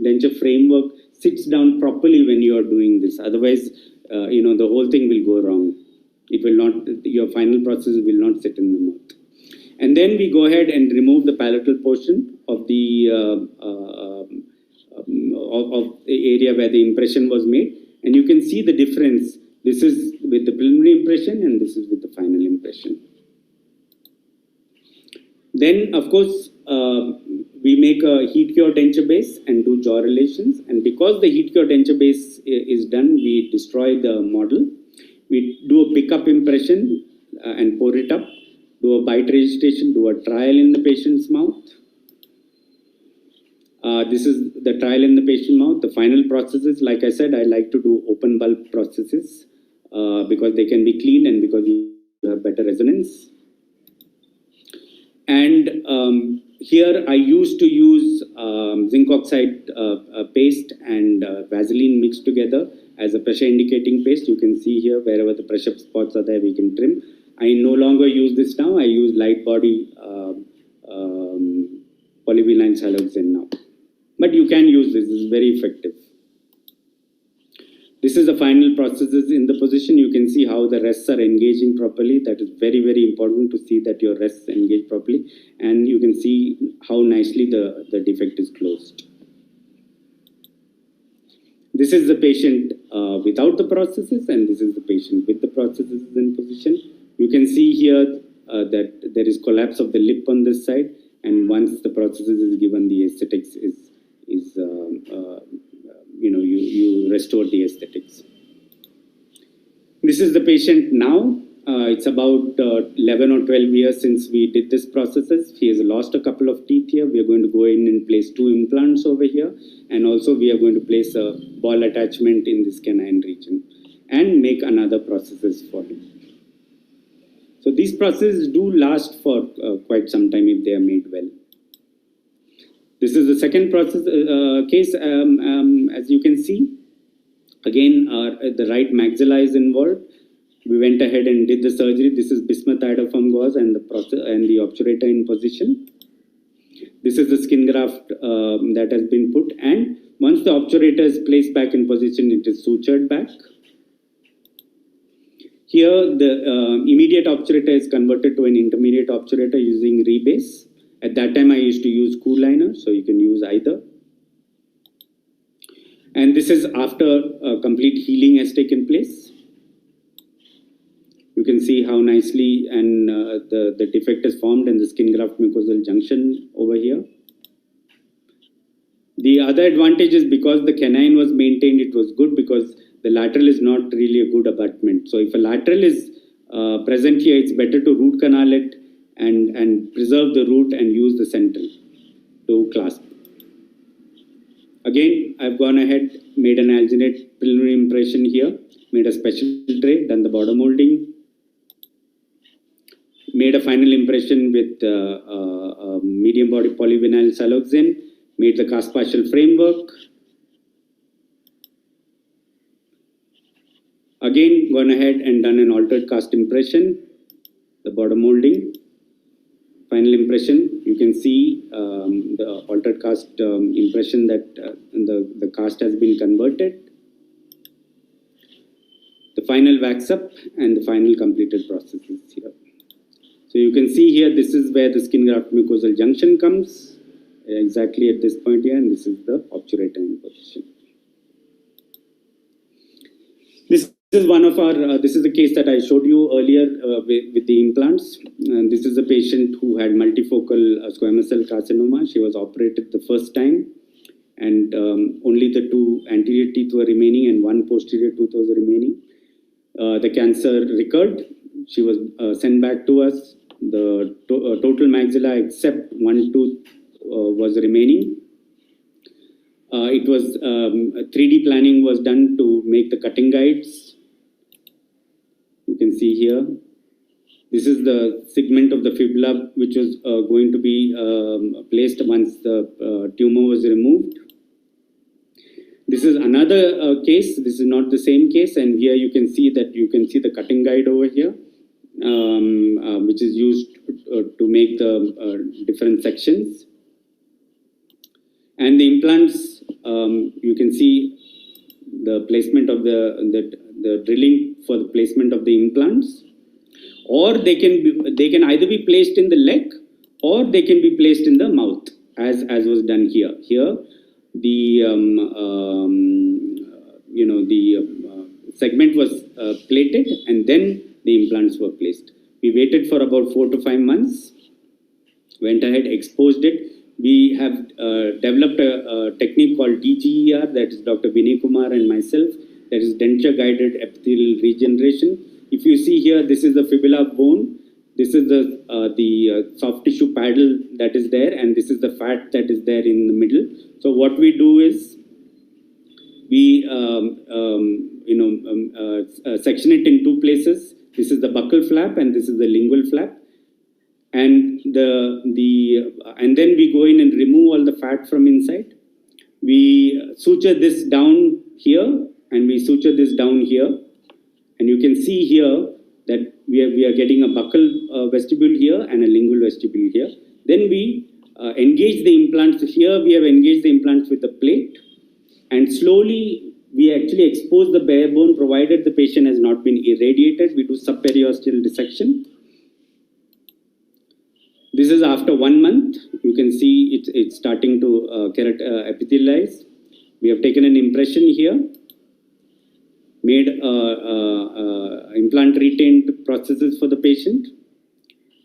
Speaker 4: denture framework sits down properly when you are doing this. Otherwise, the whole thing will go wrong. It will not. Your final process will not sit in the mouth. And then we go ahead and remove the palatal portion of the area where the impression was made, and you can see the difference. This is with the preliminary impression and this is with the final impression. Then, of course, we make a heat cure denture base and do jaw relations. And because the heat cure denture base is done, we destroy the model. We do a pickup impression and pour it up, do a bite registration, do a trial in the patient's mouth. This is the trial in the patient mouth. The final processes, like I said, I like to do open bulb processes because they can be cleaned and because you have better resonance. And here I used to use zinc oxide paste and Vaseline mixed together as a pressure indicating paste. You can see here wherever the pressure spots are there, we can trim. I no longer use this now. I use light body polyvinyl siloxane now. But you can use this. This is very effective. This is the final processes in the position. You can see how the rests are engaging properly. That is very, very important to see that your rests engage properly. And you can see how nicely the defect is closed. This is the patient without the processes, and this is the patient with the processes in position. You can see here that there is collapse of the lip on this side. And once the processes is given, the aesthetics is you restore the aesthetics. This is the patient now. It's about 11 or 12 years since we did this processes. He has lost a couple of teeth here. We are going to go in and place 2 implants over here. And also we are going to place a ball attachment in this canine region and make another processes for him. So these processes do last for quite some time if they are made well. This is the second process case, as you can see. Again, the right maxilla is involved. We went ahead and did the surgery. This is bismuth iodoform gauze and the obturator in position. This is the skin graft that has been put, and once the obturator is placed back in position, it is sutured back. Here, the immediate obturator is converted to an intermediate obturator using rebase. At that time, I used to use cool liner, so you can use either. And this is after complete healing has taken place. You can see how nicely and the defect is formed and the skin graft mucosal junction over here. The other advantage is because the canine was maintained, it was good because the lateral is not really a good abutment. So if a lateral is present here, it's better to root canal it and preserve the root and use the central to clasp. Again, I've gone ahead, made an alginate preliminary impression here, made a special tray, done the border molding, made a final impression with medium body polyvinyl siloxane, made the cast partial framework. Again, gone ahead and done an altered cast impression, the border molding. Final impression, you can see the altered cast impression that the cast has been converted. The final wax up and the final completed process is here. So you can see here, this is where the skin graft mucosal junction comes, exactly at this point here, and this is the obturator in position. This is one of our, this is the case that I showed you earlier with the implants. And this is a patient who had multifocal squamous cell carcinoma. She was operated the first time and only the 2 anterior teeth were remaining and 1 posterior tooth was remaining. The cancer recurred. She was sent back to us. The total maxilla except 1 tooth was remaining. It was 3D planning was done to make the cutting guides. You can see here. This is the segment of the fibula which was going to be placed once the tumor was removed. This is another case. This is not the same case, and here you can see the cutting guide over here, which is used to make the different sections. And the implants, you can see the placement of the drilling for the placement of the implants, or they can either be placed in the leg or they can be placed in the mouth, as was done here. Here, the segment was plated and then the implants were placed. We waited for about 4 to 5 months, went ahead, exposed it. We have developed a technique called DGER, that is Dr. Vinay Kumar and myself, that is denture guided epithelial regeneration. If you see here, this is the fibula bone, this is the soft tissue paddle that is there, and this is the fat that is there in the middle. So what we do is we section it in 2 places. This is the buccal flap and this is the lingual flap. And and then we go in and remove all the fat from inside. We suture this down here and we suture this down here. And you can see here that we are getting a buccal vestibule here and a lingual vestibule here. Then we engage the implants. Here we have engaged the implants with a plate, and slowly we actually expose the bare bone, provided the patient has not been irradiated. We do subperiosteal dissection. This is after 1 month. You can see it's starting to epithelialize. We have taken an impression here, made implant retained prosthesis for the patient.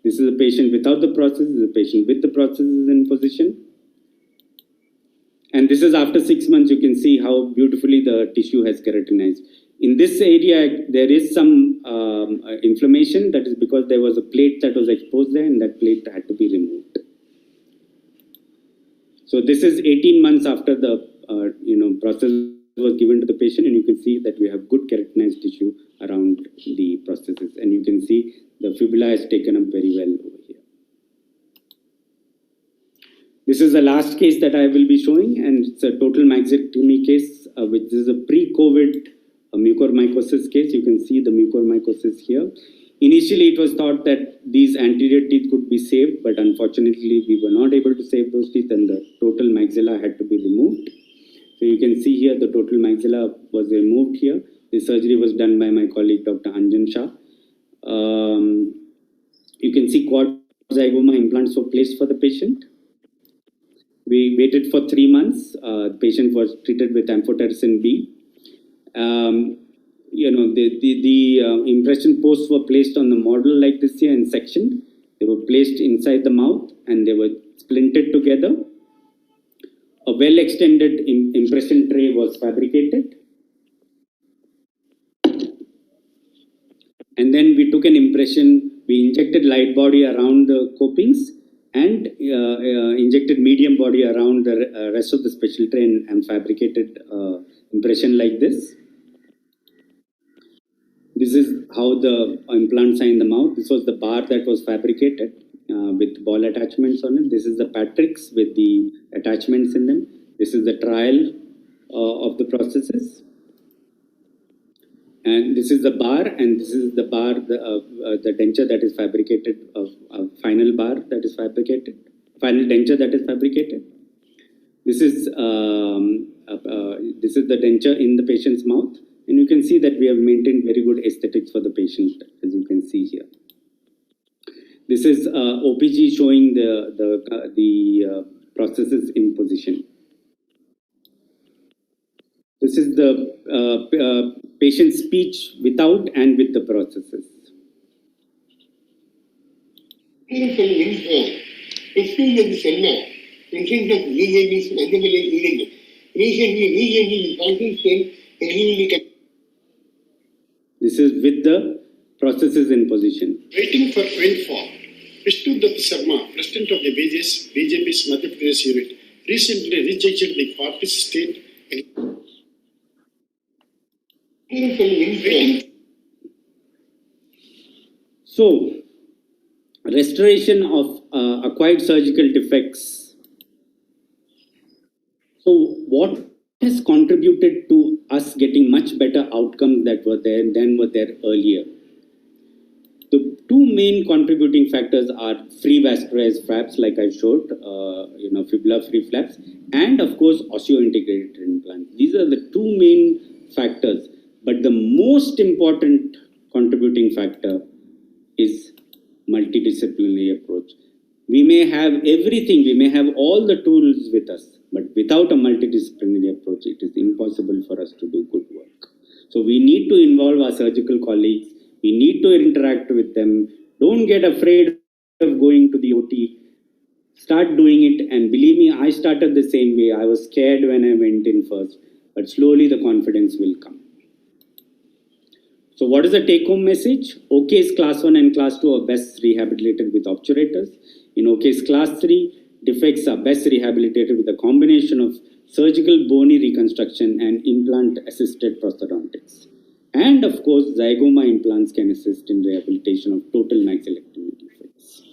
Speaker 4: This is the patient without the prosthesis, this is the patient with the prosthesis in position. And this is after 6 months. You can see how beautifully the tissue has keratinized. In this area, there is some inflammation. That is because there was a plate that was exposed there, and that plate had to be removed. So this is 18 months after the prosthesis was given to the patient, and you can see that we have good keratinized tissue around the prosthesis, and you can see the fibula is taken up very well over here. This is the last case that I will be showing, and it's a total maxillary case, which is a pre-COVID mucormycosis case. You can see the mucormycosis here. Initially, it was thought that these anterior teeth could be saved, but unfortunately, we were not able to save those teeth, and the total maxilla had to be removed. So you can see here the total maxilla was removed here. The surgery was done by my colleague, Dr. Anjan Shah. You can see quad zygoma implants were placed for the patient. We waited for 3 months. The patient was treated with amphotericin B. The impression posts were placed on the model like this here and sectioned. They were placed inside the mouth and they were splinted together. A well-extended impression tray was fabricated. And then we took an impression, we injected light body around the copings and injected medium body around the rest of the special tray and fabricated impression like this. This is how the implants are in the mouth. This was the bar that was fabricated with ball attachments on it. This is the Patrick's with the attachments in them. This is the trial of the prosthesis. And this is the bar, and this is the bar, the denture that is fabricated, final bar that is fabricated, final denture that is fabricated. This is the denture in the patient's mouth. And you can see that we have maintained very good aesthetics for the patient, as you can see here. This is OPG showing the prosthesis in position. This is the patient's speech without and with the prosthesis. This is with the prosthesis in position.
Speaker 5: Waiting for rainfall. Vishnu Dutt Sharma, President of the BJP's Madhya Pradesh unit, recently rejected the party state and
Speaker 4: So, restoration of acquired surgical defects. So, what has contributed to us getting much better outcomes that were there than were there earlier? The two main contributing factors are free vascularized flaps, like I showed, fibula-free flaps, and of course osseointegrated implants. These are the two main factors. But the most important contributing factor is multidisciplinary approach. We may have everything, we may have all the tools with us, but without a multidisciplinary approach, it is impossible for us to do good work. So we need to involve our surgical colleagues. We need to interact with them. Don't get afraid of going to the OT. Start doing it. And believe me, I started the same way. I was scared when I went in first, but slowly the confidence will come. So what is the take-home message? OK's class 1 and class 2 are best rehabilitated with obturators. In OK's class 3, defects are best rehabilitated with a combination of surgical bony reconstruction and implant-assisted prosthodontics. And of course, zygoma implants can assist in rehabilitation of total maxillectomy defects.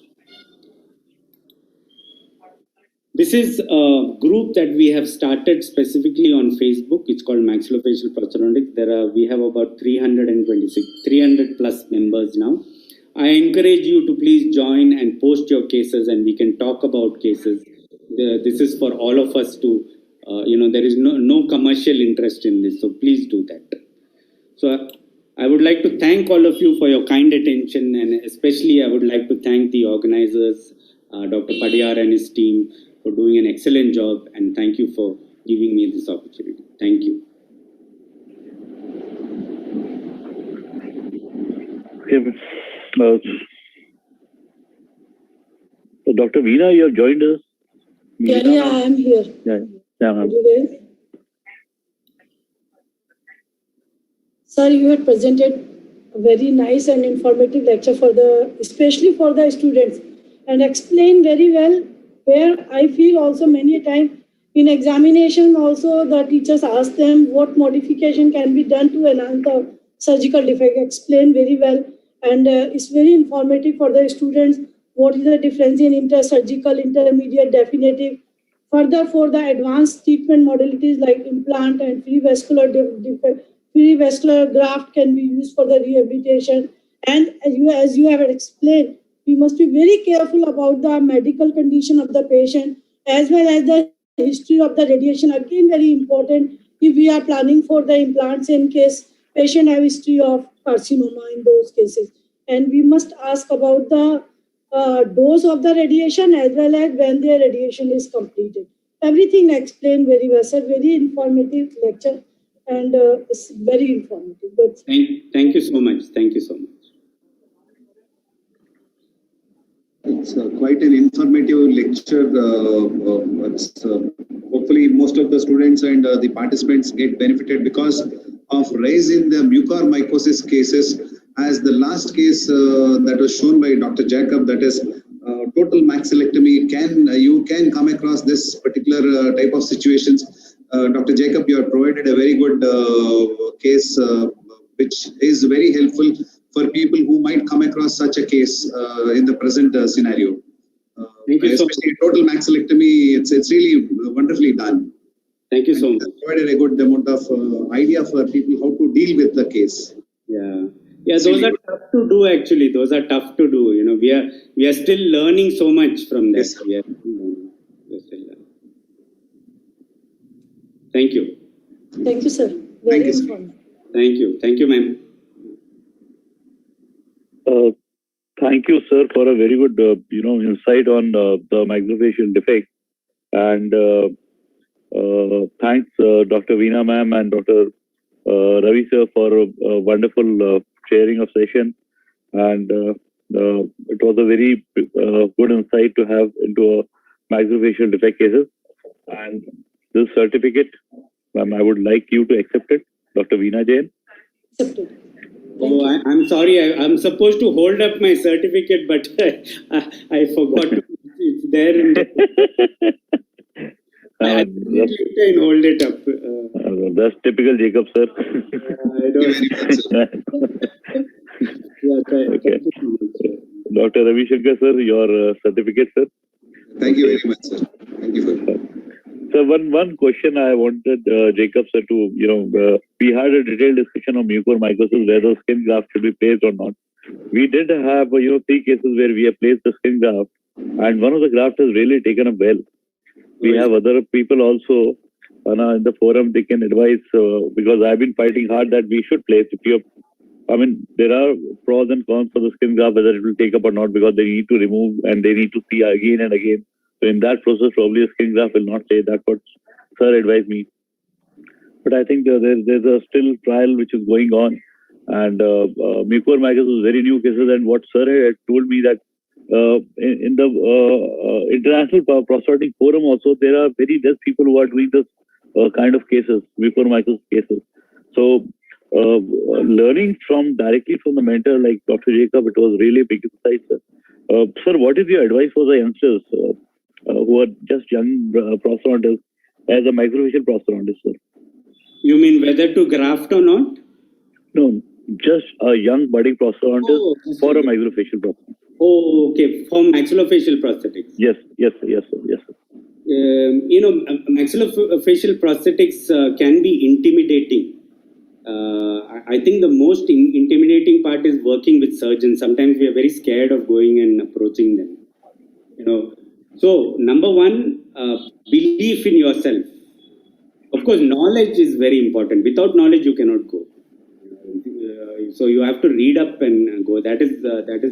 Speaker 4: This is a group that we have started specifically on Facebook. It's called Maxillofacial Prosthodontics. We have about 300 plus members now. I encourage you to please join and post your cases, and we can talk about cases. This is for all of us to, there is no commercial interest in this, so please do that. So I would like to thank all of you for your kind attention, and especially I would like to thank the organizers, Dr. Padiyar and his team, for doing an excellent job, and thank you for giving me this opportunity. Thank you.
Speaker 2: Okay. So Dr. Veena, you have joined us.
Speaker 6: Yeah, I am here.
Speaker 2: Yeah,
Speaker 6: Are you there? Sir, you had presented a very nice and informative lecture especially for the students, and explained very well, where I feel also many times in examination also the teachers ask them what modification can be done to enhance the surgical defect. Explained very well, and it's very informative for the students. What is the difference in intersurgical, intermediate, definitive? Further, for the advanced treatment modalities like implant and free vascular graft can be used for the rehabilitation. And as you have explained, we must be very careful about the medical condition of the patient as well as the history of the radiation. Again, very important if we are planning for the implants in case patient have history of carcinoma in those cases. And we must ask about the dose of the radiation as well as when their radiation is completed. Everything explained very well, sir. Very informative lecture, and it's very informative. But
Speaker 4: Thank you so much. Thank you so much.
Speaker 3: It's quite an informative lecture. Hopefully, most of the students and the participants get benefited because of rise in the mucormycosis cases. As the last case that was shown by Dr. Jacob, that is total maxillectomy, you can come across this particular type of situations. Dr. Jacob, you have provided a very good case, which is very helpful for people who might come across such a case in the present scenario. Especially total maxillectomy, it's really wonderfully done.
Speaker 4: Thank you so much.
Speaker 3: Provided a good amount of idea for people how to deal with the case.
Speaker 4: Yeah, those are tough to do actually. Those are tough to do. We are still learning so much from that.
Speaker 3: Yes.
Speaker 4: We are still learning. Thank you.
Speaker 6: thank you, sir. Very informative.
Speaker 4: Thank you. Thank you, ma'am.
Speaker 2: Thank you, sir, for a very good, insight on the maxillofacial defect. And thanks, Dr. Veena ma'am and Dr. Ravi sir for a wonderful sharing of session. And it was a very good insight to have into a maxillofacial defect cases. And this certificate, ma'am, I would like you to accept it, Dr. Veena Jain.
Speaker 6: Accepted.
Speaker 4: Oh, I'm sorry. I'm supposed to hold up my certificate, but I forgot. It's there in the... I didn't hold it up.
Speaker 2: That's typical Jacob, sir.
Speaker 4: I don't. Yeah,
Speaker 2: Okay.
Speaker 4: thank you so much, sir.
Speaker 2: Dr. Ravi Shankar, sir, your certificate, sir.
Speaker 3: Thank you very much, sir. Thank you for
Speaker 2: So one question I wanted Jacob sir to, we had a detailed discussion on mucormycosis, whether skin graft should be placed or not. We did have, 3 cases where we have placed the skin graft, and one of the grafts has really taken up well. We have other people also in the forum, they can advise, because I've been fighting hard that we should place. There are pros and cons for the skin graft, whether it will take up or not, because they need to remove and they need to see again and again. So in that process, probably a skin graft will not stay. That's what sir advised me. But I think there's a still trial which is going on, and mucormycosis is very new cases. And what sir had told me that in the International Prostatic Forum also, there are very less people who are doing this kind of cases, mucormycosis cases. So learning directly from the mentor like Dr. Jacob, it was really a big insight, sir. Sir, what is your advice for the youngsters who are just young prosthodontists as a maxillofacial prosthodontist, sir?
Speaker 4: You mean whether to graft or not?
Speaker 2: No, just a young budding prosthodontist for a maxillofacial prosthodontist.
Speaker 4: Oh, okay. For maxillofacial prosthetics.
Speaker 2: Yes, sir.
Speaker 4: Maxillofacial prosthetics can be intimidating. I think the most intimidating part is working with surgeons. Sometimes we are very scared of going and approaching them. So number one, belief in yourself. Of course, knowledge is very important. Without knowledge, you cannot go. So you have to read up and go. That is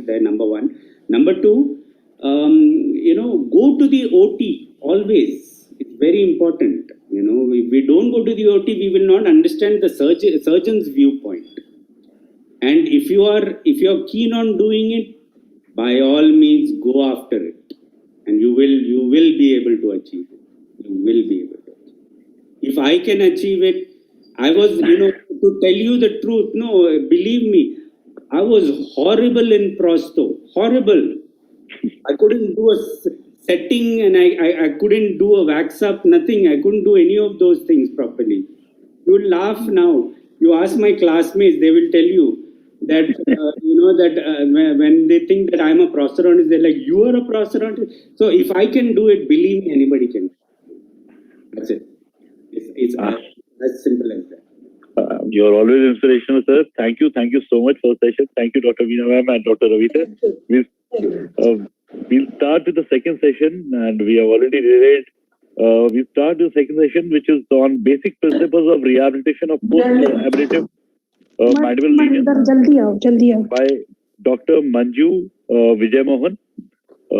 Speaker 4: their number one. Number two, go to the OT always. It's very important. If we don't go to the OT, we will not understand the surgeon's viewpoint. And if you are keen on doing it, by all means, go after it, and you will be able to achieve it. You will be able to achieve it. If I can achieve it, I was, to tell you the truth, no, believe me, I was horrible in prosto, horrible. I couldn't do a setting, and I couldn't do a wax up, nothing. I couldn't do any of those things properly. You will laugh now. You ask my classmates, they will tell you that, when they think that I'm a prosthodontist, they're like, you are a prosthodontist? So if I can do it, believe me, anybody can. That's it. It's as simple as that.
Speaker 2: You're always inspirational, sir. Thank you so much for the session. Thank you, Dr. Veena ma'am and Dr. Ravi sir. We'll start with the second session, and we have already delayed. We start the second session, which is on basic principles of rehabilitation of post-ablative mandible region by Dr. Manju Vijay Mohan. I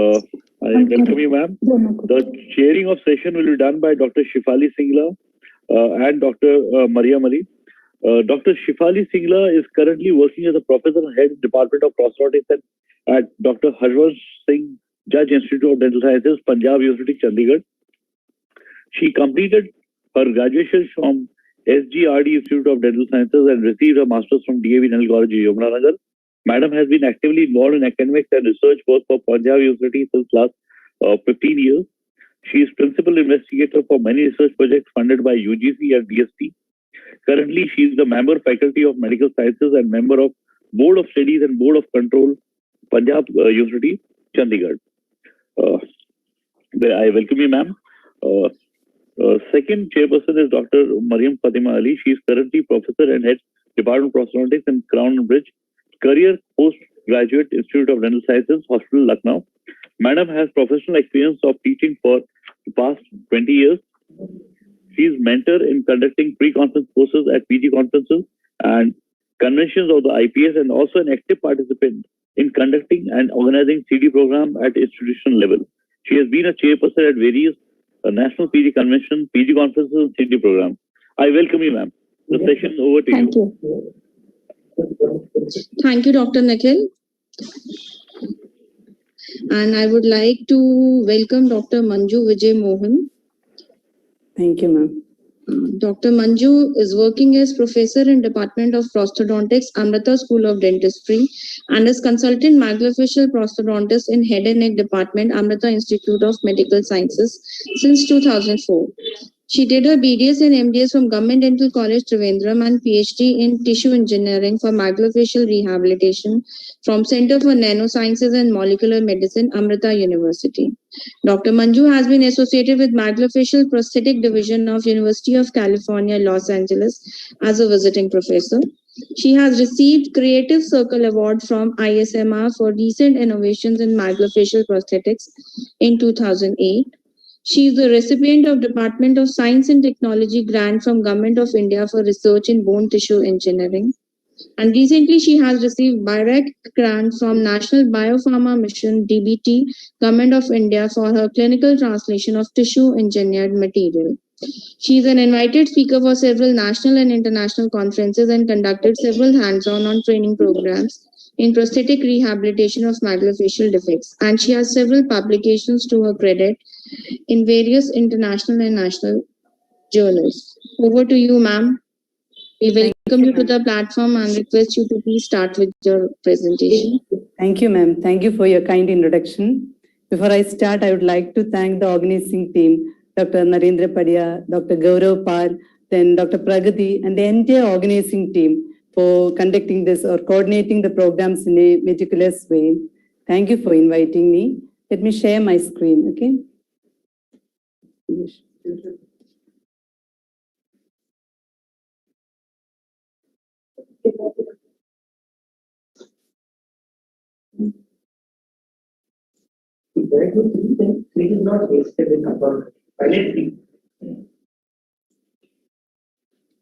Speaker 2: welcome you, ma'am. The chairing of session will be done by Dr. Shifali Singla and Dr. Mariam Ali. Dr. Shifali Singla is currently working as a professor and head Department of Prosthodontics at Dr. Harvansh Singh Judge Institute of Dental Sciences, Punjab University, Chandigarh. She completed her graduation from SGRD Institute of Dental Sciences and received a master's from DAV Dental College, Yamunanagar. Madam has been actively involved in academics and research work for Punjab University since last 15 years. She is principal investigator for many research projects funded by UGC and DST. Currently, she is the member faculty of medical sciences and member of Board of Studies and Board of Control, Punjab University, Chandigarh. I welcome you, ma'am. Second chairperson is Dr. Mariam Fatima Ali. She is currently professor and head Department of Prosthodontics and Crown and Bridge, Career Postgraduate Institute of Dental Sciences, Hospital, Lucknow. Madam has professional experience of teaching for the past 20 years. She is mentor in conducting pre-conference courses at PG conferences and conventions of the IPS, and also an active participant in conducting and organizing CD program at institutional level. She has been a chairperson at various national PG conventions, PG conferences, and CD programs. I welcome you, ma'am. The session is over to
Speaker 7: Thank you. Thank you, Dr. Nikhil. And I would like to welcome Dr. Manju Vijay Mohan.
Speaker 8: Thank you, ma'am.
Speaker 7: Dr. Manju is working as professor in Department of Prosthodontics, Amrita School of Dentistry, and is consultant maxillofacial prosthodontist in Head and Neck Department, Amrita Institute of Medical Sciences since 2004. She did her BDS and MDS from Government Dental College, Trivandrum, and PhD in Tissue Engineering for Maxillofacial Rehabilitation from Center for Nanosciences and Molecular Medicine, Amrita University. Dr. Manju has been associated with Maxillofacial Prosthetic Division of University of California, Los Angeles as a visiting professor. She has received Creative Circle Award from ISMR for recent innovations in maxillofacial prosthetics in 2008. She is the recipient of Department of Science and Technology grant from Government of India for research in bone tissue engineering. And recently, she has received BIRAC grant from National Biopharma Mission (DBT) Government of India for her clinical translation of tissue engineered material. She is an invited speaker for several national and international conferences and conducted several hands-on training programs in prosthetic rehabilitation of maxillofacial defects. And she has several publications to her credit in various international and national journals. Over to you, ma'am. We welcome you to the platform and request you to please start with your presentation.
Speaker 8: Thank you, ma'am. Thank you for your kind introduction. Before I start, I would like to thank the organizing team, Dr. Narendra Padya, Dr. Gaurav Par, then Dr. Pragati, and the entire organizing team for conducting this or coordinating the programs in a meticulous way. Thank you for inviting me. Let me share my screen, okay?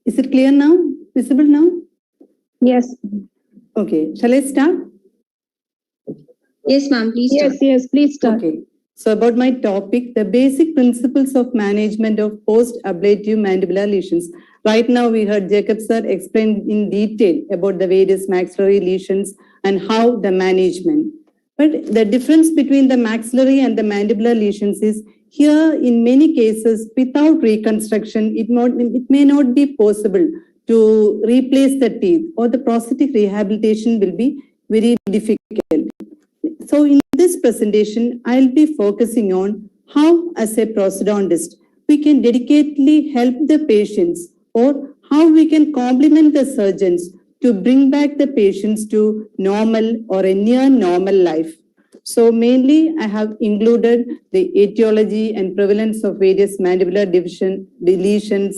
Speaker 8: Is it clear now? Visible now?
Speaker 7: Yes.
Speaker 8: Okay, shall I start?
Speaker 7: Yes, ma'am. Please start.
Speaker 6: Yes, please start.
Speaker 8: Okay. So about my topic, the basic principles of management of post-ablative mandibular lesions. Right now we heard Jacob sir explain in detail about the various maxillary lesions and how the management. But the difference between the maxillary and the mandibular lesions is here in many cases without reconstruction, it may not be possible to replace the teeth or the prosthetic rehabilitation will be very difficult. So in this presentation, I'll be focusing on how as a prosthodontist, we can dedicatedly help the patients or how we can complement the surgeons to bring back the patients to normal or a near normal life. So mainly I have included the etiology and prevalence of various mandibular deletions,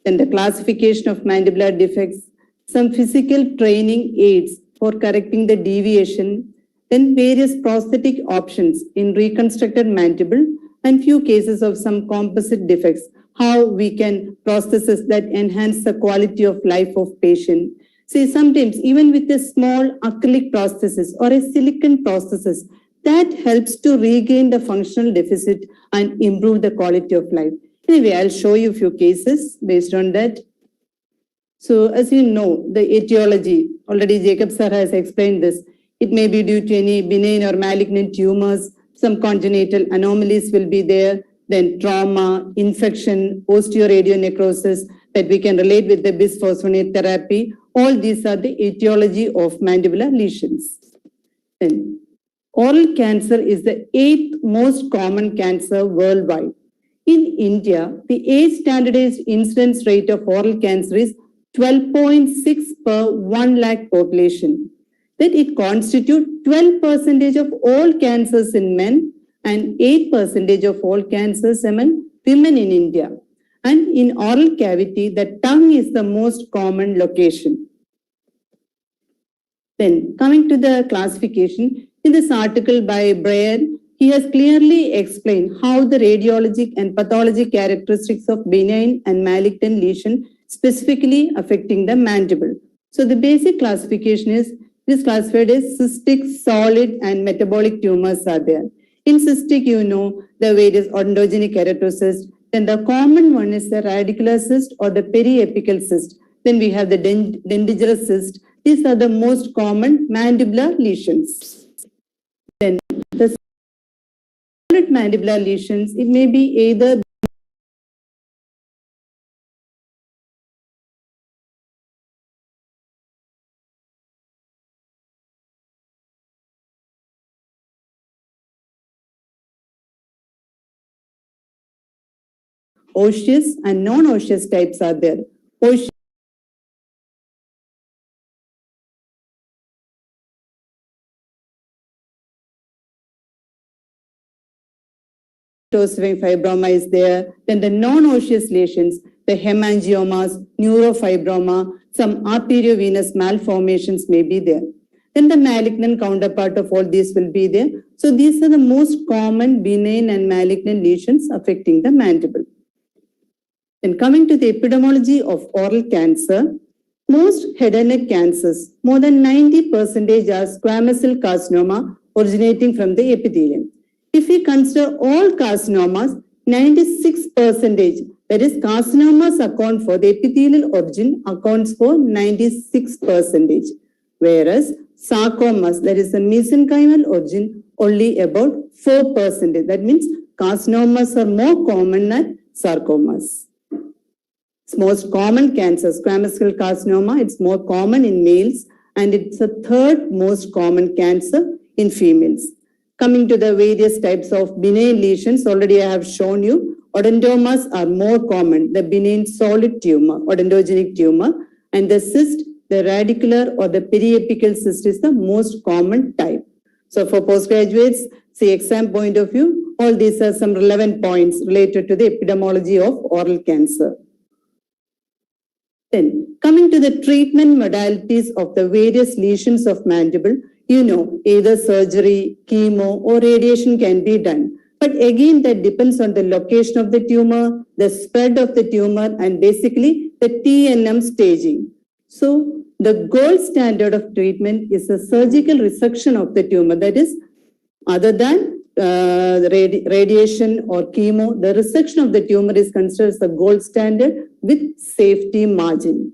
Speaker 8: then the classification of mandibular defects, some physical training aids for correcting the deviation, then various prosthetic options in reconstructed mandible and few cases of some composite defects, how we can prostheses that enhance the quality of life of patient. See, sometimes even with a small acrylic prosthesis or a silicone prosthesis, that helps to regain the functional deficit and improve the quality of life. Anyway, I'll show you a few cases based on that. So as you know, the etiology, already Jacob sir has explained this. It may be due to any benign or malignant tumors, some congenital anomalies will be there, then trauma, infection, osteoradionecrosis that we can relate with the bisphosphonate therapy. All these are the etiology of mandibular lesions. Then, oral cancer is the 8th most common cancer worldwide. In India, the age standardized incidence rate of oral cancer is 12.6 per 1 lakh population. That it constitutes 12% of all cancers in men and 8% of all cancers among women in India. And in oral cavity, the tongue is the most common location. Then coming to the classification, in this article by Brian, he has clearly explained how the radiologic and pathologic characteristics of benign and malignant lesion specifically affecting the mandible. So the basic classification is this classified as cystic, solid, and metabolic tumors are there. In cystic, you know, the various odontogenic keratocyst. Then the common one is the radicular cyst or the periapical cyst. Then we have the dentigerous cyst. These are the most common mandibular lesions. Then the solid mandibular lesions, it may be either osseous and non-osseous types are there. Osseous fibroma is there. Then the non-osseous lesions, the hemangiomas, neurofibroma, some arteriovenous malformations may be there. Then the malignant counterpart of all these will be there. So these are the most common benign and malignant lesions affecting the mandible. Then coming to the epidemiology of oral cancer, most head and neck cancers, more than 90% are squamous cell carcinoma originating from the epithelium. If we consider all carcinomas, 96%, that is, carcinomas account for the epithelial origin accounts for 96%, whereas sarcomas, that is the mesenchymal origin, only about 4%. That means carcinomas are more common than sarcomas. It's most common cancer, squamous cell carcinoma, it's more common in males and it's the third most common cancer in females. Coming to the various types of benign lesions, already I have shown you, odontomas are more common, the benign solid tumor, odontogenic tumor, and the cyst, the radicular or the periapical cyst is the most common type. So for postgraduates, see exam point of view, all these are some relevant points related to the epidemiology of oral cancer. Then coming to the treatment modalities of the various lesions of mandible, you know, either surgery, chemo or radiation can be done. But again, that depends on the location of the tumor, the spread of the tumor, and basically the TNM staging. So the gold standard of treatment is a surgical resection of the tumor. That is, other than radiation or chemo, the resection of the tumor is considered as the gold standard with safety margin.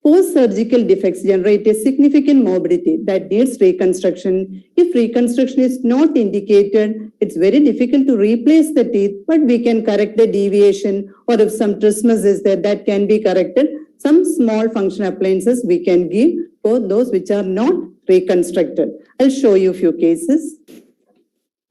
Speaker 8: Post-surgical defects generate a significant morbidity that needs reconstruction. If reconstruction is not indicated, it's very difficult to replace the teeth, but we can correct the deviation, or if some trismus is there, that can be corrected. Some small functional appliances we can give for those which are not reconstructed. I'll show you a few cases.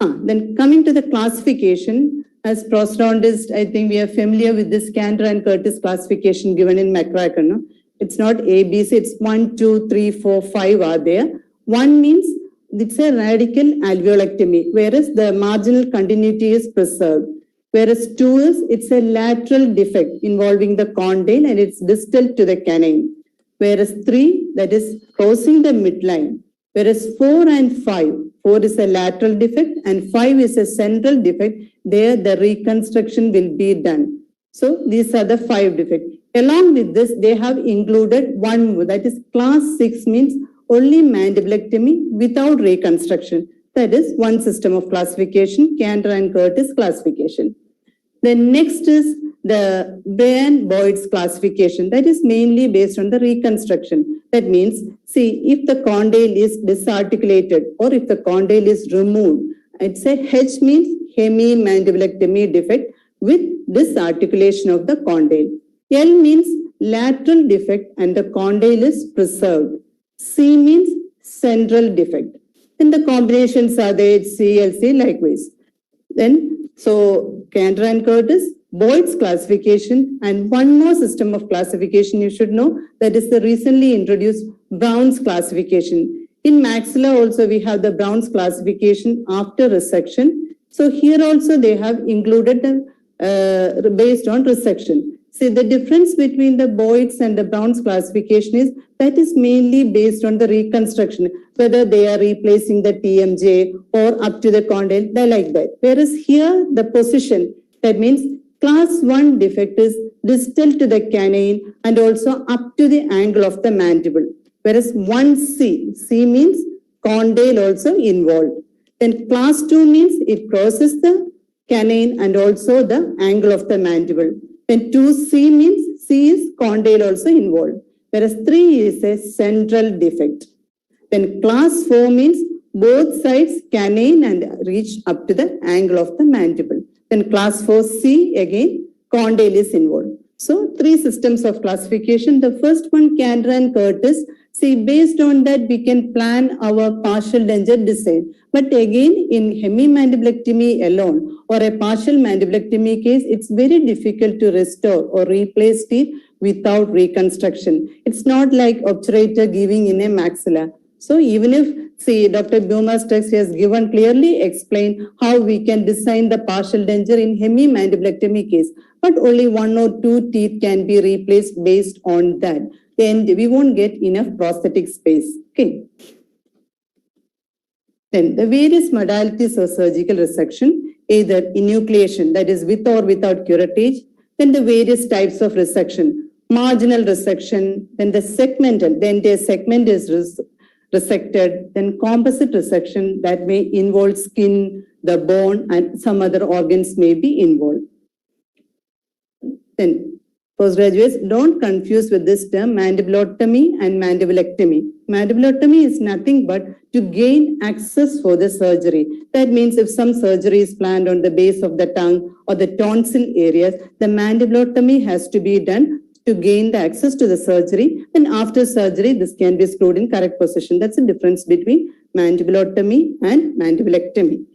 Speaker 8: Then coming to the classification, as prosthodontist, I think we are familiar with this Cantor and Curtis classification given in McCracken. No? It's not A, B, C, it's 1, 2, 3, 4, 5 are there. 1 means it's a radical alveolectomy, whereas the marginal continuity is preserved. Whereas 2 is, it's a lateral defect involving the condyle and it's distal to the canine. Whereas 3, that is crossing the midline. Whereas 4 and 5, 4 is a lateral defect and 5 is a central defect. There the reconstruction will be done. So these are the 5 defects. Along with this, they have included one more, that is class 6 means only mandibulectomy without reconstruction. That is one system of classification, Cantor and Curtis classification. Then next is the Baird-Boyd's classification. That is mainly based on the reconstruction. That means, see, if the condyle is disarticulated or if the condyle is removed, it's a H means hemimandibulectomy defect with disarticulation of the condyle. L means lateral defect and the condyle is preserved. C means central defect. Then the combinations are the HCLC likewise. Then, so Cantor and Curtis, Boyd's classification, and one more system of classification you should know, that is the recently introduced Brown's classification. In maxilla also we have the Brown's classification after resection. So here also they have included them based on resection. See, the difference between the Boyd's and the Brown's classification is that is mainly based on the reconstruction, whether they are replacing the TMJ or up to the condyle, they like that. Whereas here the position, that means class 1 defect is distal to the canine and also up to the angle of the mandible. Whereas 1C, C means condyle also involved. Then class 2 means it crosses the canine and also the angle of the mandible. Then 2C means C is condyle also involved. Whereas 3 is a central defect. Then class 4 means both sides canine and reach up to the angle of the mandible. Then class 4C again condyle is involved. So 3 systems of classification. The first one, Cantor and Curtis, See, based on that, we can plan our partial denture design. But again, in hemimandibulectomy alone or a partial mandibulectomy case, it's very difficult to restore or replace teeth without reconstruction. It's not like obturator giving in a maxilla. So even if, see, Dr. Bhuma's text has given clearly explained how we can design the partial denture in hemimandibulectomy case, but only 1 or 2 teeth can be replaced based on that. Then we won't get enough prosthetic space. Okay. Then the various modalities of surgical resection, either enucleation, that is with or without curettage, then the various types of resection, marginal resection, then the segmental, then the segment is resected, then composite resection that may involve skin, the bone, and some other organs may be involved. Then postgraduates, don't confuse with this term mandibulotomy and mandibulectomy. Mandibulotomy is nothing but to gain access for the surgery. That means if some surgery is planned on the base of the tongue or the tonsil areas, the mandibulotomy has to be done to gain the access to the surgery. And after surgery, this can be screwed in correct position. That's the difference between mandibulotomy and mandibulectomy.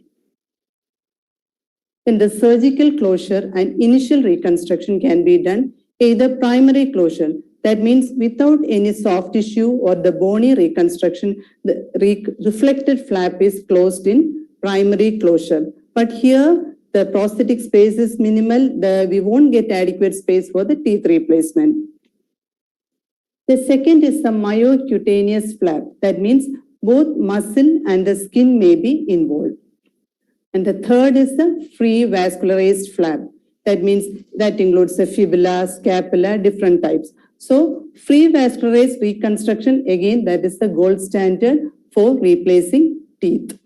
Speaker 8: Then the surgical closure and initial reconstruction can be done either primary closure, that means without any soft tissue or the bony reconstruction, the reflected flap is closed in primary closure. But here, the prosthetic space is minimal, we won't get adequate space for the teeth replacement. The second is the myocutaneous flap, that means both muscle and the skin may be involved. And the third is the free vascularized flap. That means that includes the fibula, scapula, different types. So free vascularized reconstruction, again, that is the gold standard for replacing teeth.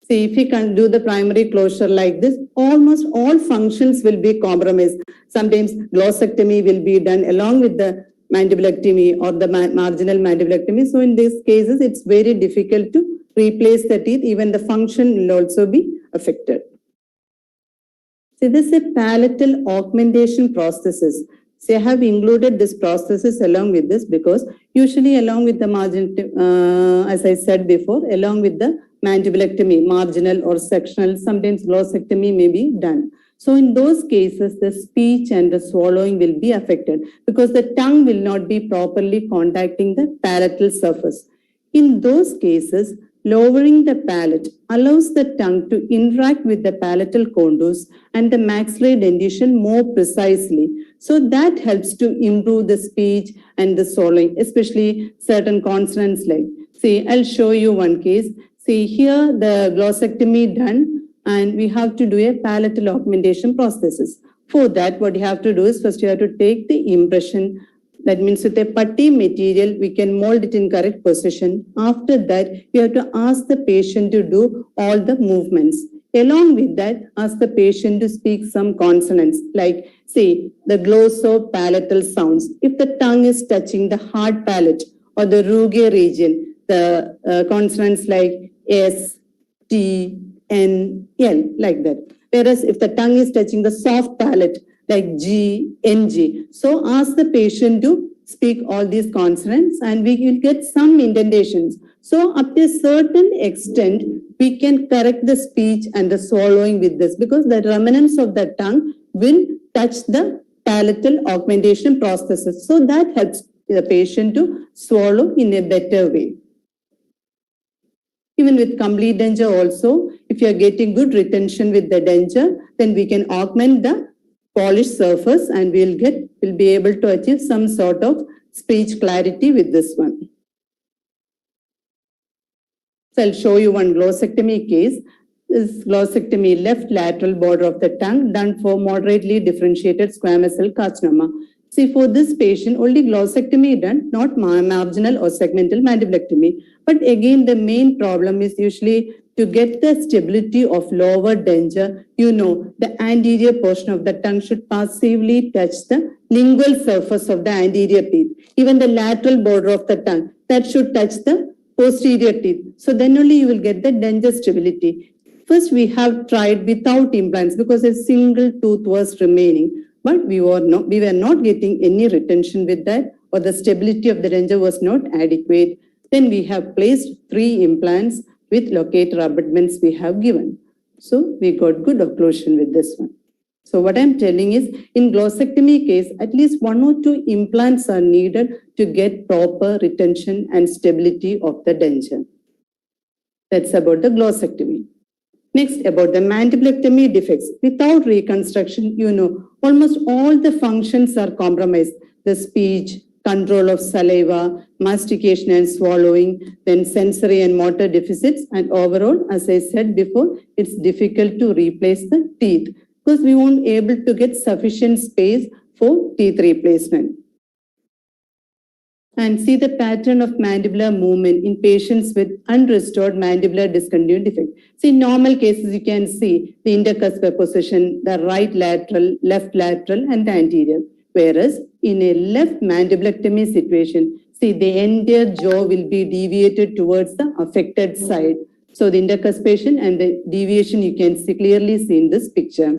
Speaker 8: See, if you can do the primary closure like this, almost all functions will be compromised. Sometimes glossectomy will be done along with the mandibulectomy or the marginal mandibulectomy. So in these cases, it's very difficult to replace the teeth. Even the function will also be affected. See, this is a palatal augmentation prosthesis. See, I have included this prosthesis along with this because usually along with the margin, as I said before, along with the mandibulectomy, marginal or sectional, sometimes glossectomy may be done. So in those cases, the speech and the swallowing will be affected because the tongue will not be properly contacting the palatal surface. In those cases, lowering the palate allows the tongue to interact with the palatal contours and the maxillary dentition more precisely. So that helps to improve the speech and the swallowing, especially certain consonants like, see, I'll show you one case. See, here the glossectomy done and we have to do a palatal augmentation prosthesis. For that, what you have to do is first you have to take the impression. That means with a putty material, we can mold it in correct position. After that, we have to ask the patient to do all the movements. Along with that, ask the patient to speak some consonants like, say, the glossopalatal sounds. If the tongue is touching the hard palate or the rugae region, the consonants like S, T, N, L, like that. Whereas if the tongue is touching the soft palate, like G, NG. So ask the patient to speak all these consonants and we will get some indentations. So up to a certain extent, we can correct the speech and the swallowing with this because the remnants of the tongue will touch the palatal augmentation prosthesis. So that helps the patient to swallow in a better way. Even with complete denture also, if you are getting good retention with the denture, then we can augment the polished surface and we'll be able to achieve some sort of speech clarity with this one. So I'll show you one glossectomy case. This glossectomy left lateral border of the tongue done for moderately differentiated squamous cell carcinoma. See, for this patient, only glossectomy done, not marginal or segmental mandibulectomy. But again, the main problem is usually to get the stability of lower denture, the anterior portion of the tongue should passively touch the lingual surface of the anterior teeth. Even the lateral border of the tongue, that should touch the posterior teeth. So then only you will get the denture stability. First, we have tried without implants because a single tooth was remaining, but we were not getting any retention with that. or the stability of the denture was not adequate. Then we have placed 3 implants with locator abutments we have given. So we got good occlusion with this one. So what I'm telling is, in glossectomy case, at least 1 or 2 implants are needed to get proper retention and stability of the denture. That's about the glossectomy. Next, about the mandibulectomy defects. Without reconstruction, almost all the functions are compromised. The speech, control of saliva, mastication and swallowing, then sensory and motor deficits, and overall, as I said before, it's difficult to replace the teeth because we won't be able to get sufficient space for teeth replacement. And see the pattern of mandibular movement in patients with unrestored mandibular discontinued defect. See, in normal cases, you can see the intercuspal position, the right lateral, left lateral, and the anterior. Whereas in a left mandibulectomy situation, see, the entire jaw will be deviated towards the affected side. So the intercuspation and the deviation you can clearly see in this picture.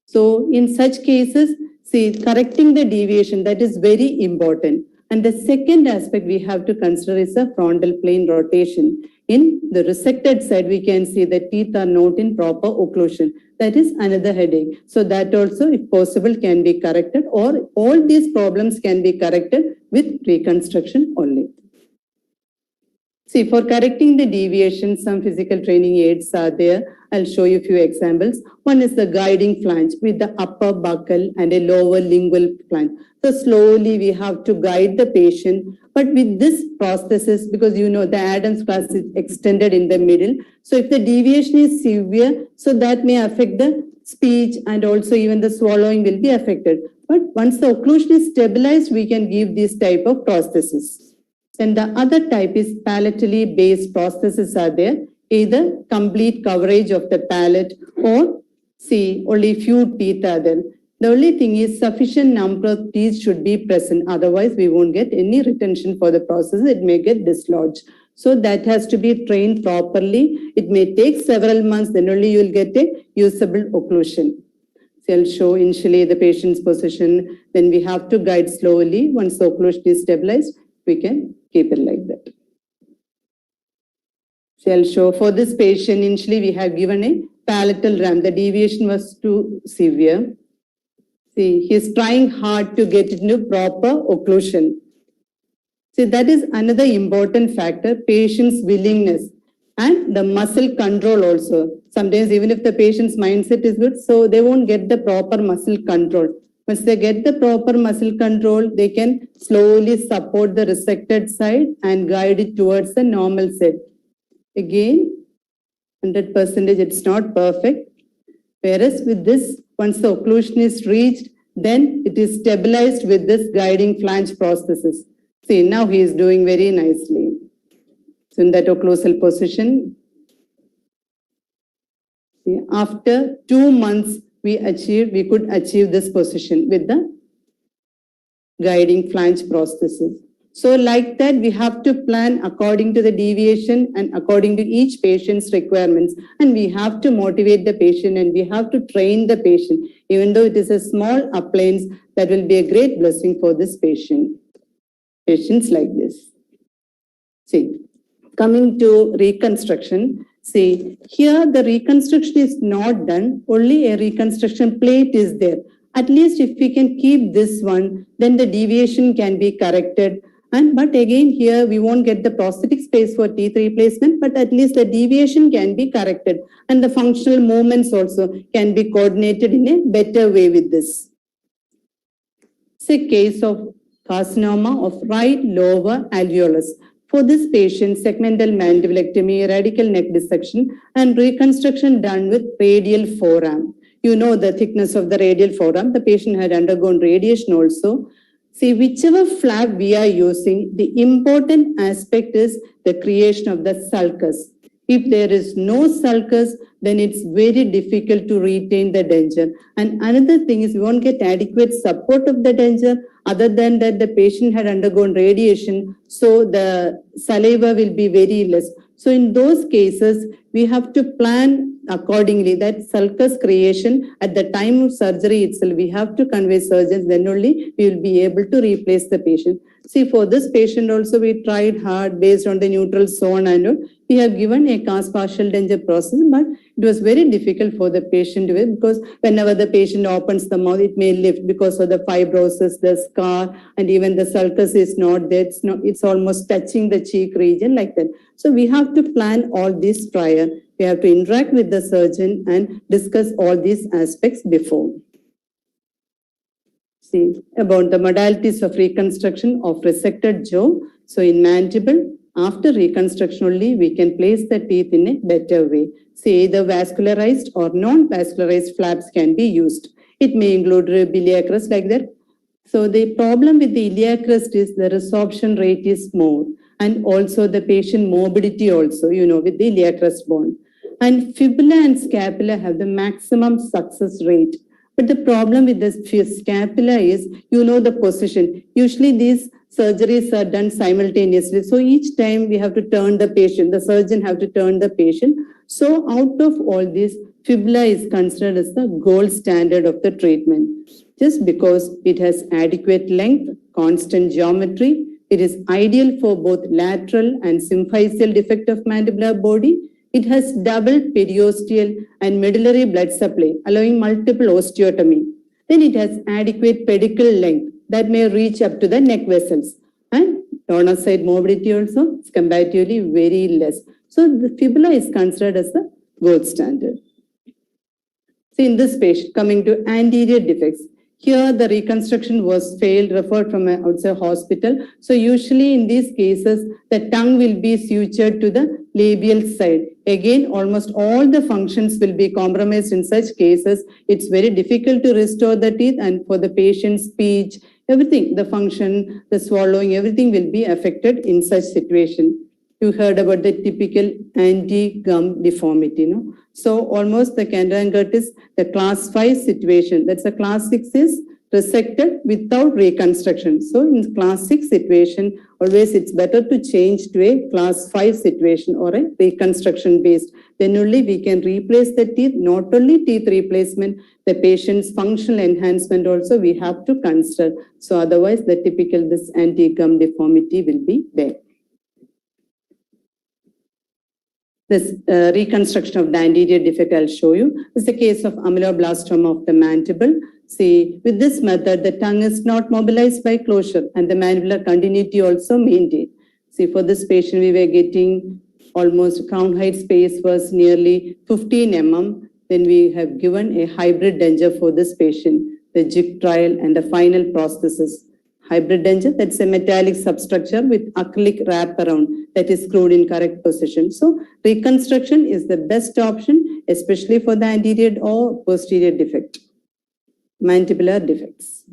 Speaker 8: So in such cases, see, correcting the deviation, that is very important. And the second aspect we have to consider is the frontal plane rotation. In the resected side, we can see the teeth are not in proper occlusion. That is another headache. So that also, if possible, can be corrected, or all these problems can be corrected with reconstruction only. See, for correcting the deviation, some physical training aids are there. I'll show you a few examples. One is the guiding flange with the upper buccal and a lower lingual flange. So slowly we have to guide the patient. But with this prosthesis, because the Adams class is extended in the middle. So if the deviation is severe, so that may affect the speech and also even the swallowing will be affected. But once the occlusion is stabilized, we can give this type of prosthesis. And the other type is palatally based prosthesis are there, either complete coverage of the palate or see only few teeth are there. The only thing is sufficient number of teeth should be present. Otherwise, we won't get any retention for the prosthesis. It may get dislodged. So that has to be trained properly. It may take several months, then only you will get a usable occlusion. So I'll show initially the patient's position. Then we have to guide slowly. Once the occlusion is stabilized, we can keep it like that. So I'll show for this patient, initially we have given a palatal ramp. The deviation was too severe. See, he's trying hard to get into proper occlusion. See, that is another important factor, patient's willingness and the muscle control also. Sometimes even if the patient's mindset is good, so they won't get the proper muscle control. Once they get the proper muscle control, they can slowly support the resected side and guide it towards the normal side. Again, 100% it's not perfect. Whereas with this, once the occlusion is reached, then it is stabilized with this guiding flange prosthesis. See, now he is doing very nicely. So in that occlusal position, see, after 2 months, we could achieve this position with the guiding flange prosthesis. So like that, we have to plan according to the deviation and according to each patient's requirements. And we have to motivate the patient and we have to train the patient. Even though it is a small appliance, that will be a great blessing for this patient. Patients like this. See, coming to reconstruction. See, here the reconstruction is not done, only a reconstruction plate is there. At least if we can keep this one, then the deviation can be corrected. But again, here we won't get the prosthetic space for teeth replacement, but at least the deviation can be corrected. And the functional movements also can be coordinated in a better way with this. It's a case of carcinoma of right lower alveolus. For this patient, segmental mandibulectomy, radical neck dissection, and reconstruction done with radial forearm. You know the thickness of the radial forearm. The patient had undergone radiation also. See, whichever flap we are using, the important aspect is the creation of the sulcus. If there is no sulcus, then it's very difficult to retain the denture. And another thing is we won't get adequate support of the denture. Other than that, the patient had undergone radiation, so the saliva will be very less. So in those cases, we have to plan accordingly that sulcus creation at the time of surgery itself, we have to convey surgeons, then only we will be able to replace the patient. See, for this patient also, we tried hard based on the neutral zone and we have given a cast partial denture process, but it was very difficult for the patient because whenever the patient opens the mouth, it may lift because of the fibrosis, the scar, and even the sulcus is not there. It's almost touching the cheek region like that. So we have to plan all this prior. We have to interact with the surgeon and discuss all these aspects before. See, about the modalities of reconstruction of resected jaw. So in mandible, after reconstruction only, we can place the teeth in a better way. Say either vascularized or non-vascularized flaps can be used. It may include iliac crest like that. So the problem with the iliac crest is the resorption rate is more, and also the patient morbidity also, with the iliac crest bone. And fibula and scapula have the maximum success rate. But the problem with the scapula is, the position. Usually these surgeries are done simultaneously. So each time we have to turn the patient, the surgeon have to turn the patient. So out of all this, fibula is considered as the gold standard of the treatment. Just because it has adequate length, constant geometry, it is ideal for both lateral and symphyseal defect of mandibular body. It has double periosteal and medullary blood supply, allowing multiple osteotomy. Then it has adequate pedicle length that may reach up to the neck vessels. And donor side morbidity also is comparatively very less. So the fibula is considered as the gold standard. So in this patient, coming to anterior defects, here the reconstruction was failed, referred from outside hospital. So usually in these cases, the tongue will be sutured to the labial side. Again, almost all the functions will be compromised in such cases. It's very difficult to restore the teeth, and for the patient's speech, everything, the function, the swallowing, everything will be affected in such situation. You heard about the typical anti-gum deformity, So almost the candidates is the class 5 situation. That's a class 6 is resected without reconstruction. So in class 6 situation, always it's better to change to a class 5 situation or a reconstruction based. Then only we can replace the teeth, not only teeth replacement, the patient's functional enhancement also we have to consider. So otherwise the typical this anti-gum deformity will be there. This reconstruction of the anterior defect I'll show you. This is the case of ameloblastoma of the mandible. See, with this method, the tongue is not mobilized by closure and the mandibular continuity also maintained. See, for this patient, we were getting almost crown height space was nearly 15 mm. Then we have given a hybrid denture for this patient, the jig trial and the final prosthesis. Hybrid denture, that's a metallic substructure with acrylic wrap around that is screwed in correct position. So reconstruction is the best option, especially for the anterior or posterior defect, mandibular defects.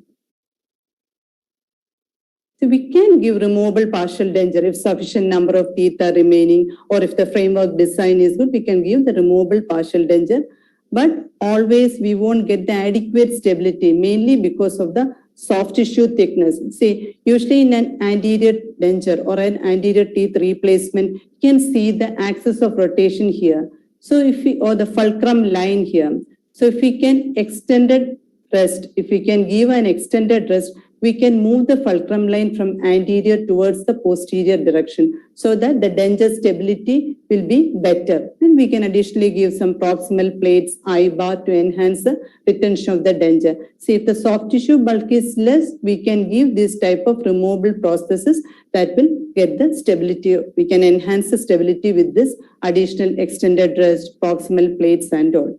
Speaker 8: So we can give removable partial denture if sufficient number of teeth are remaining, or if the framework design is good, we can give the removable partial denture. But always we won't get the adequate stability, mainly because of the soft tissue thickness. See, usually in an anterior denture or an anterior teeth replacement, you can see the axis of rotation here. So if we, or the fulcrum line here. So if we can extended rest, if we can give an extended rest, we can move the fulcrum line from anterior towards the posterior direction so that the denture stability will be better. And we can additionally give some proximal plates, eye bar to enhance the retention of the denture. See, if the soft tissue bulk is less, we can give this type of removable prosthesis that will get the stability. We can enhance the stability with this additional extended rest, proximal plates and all.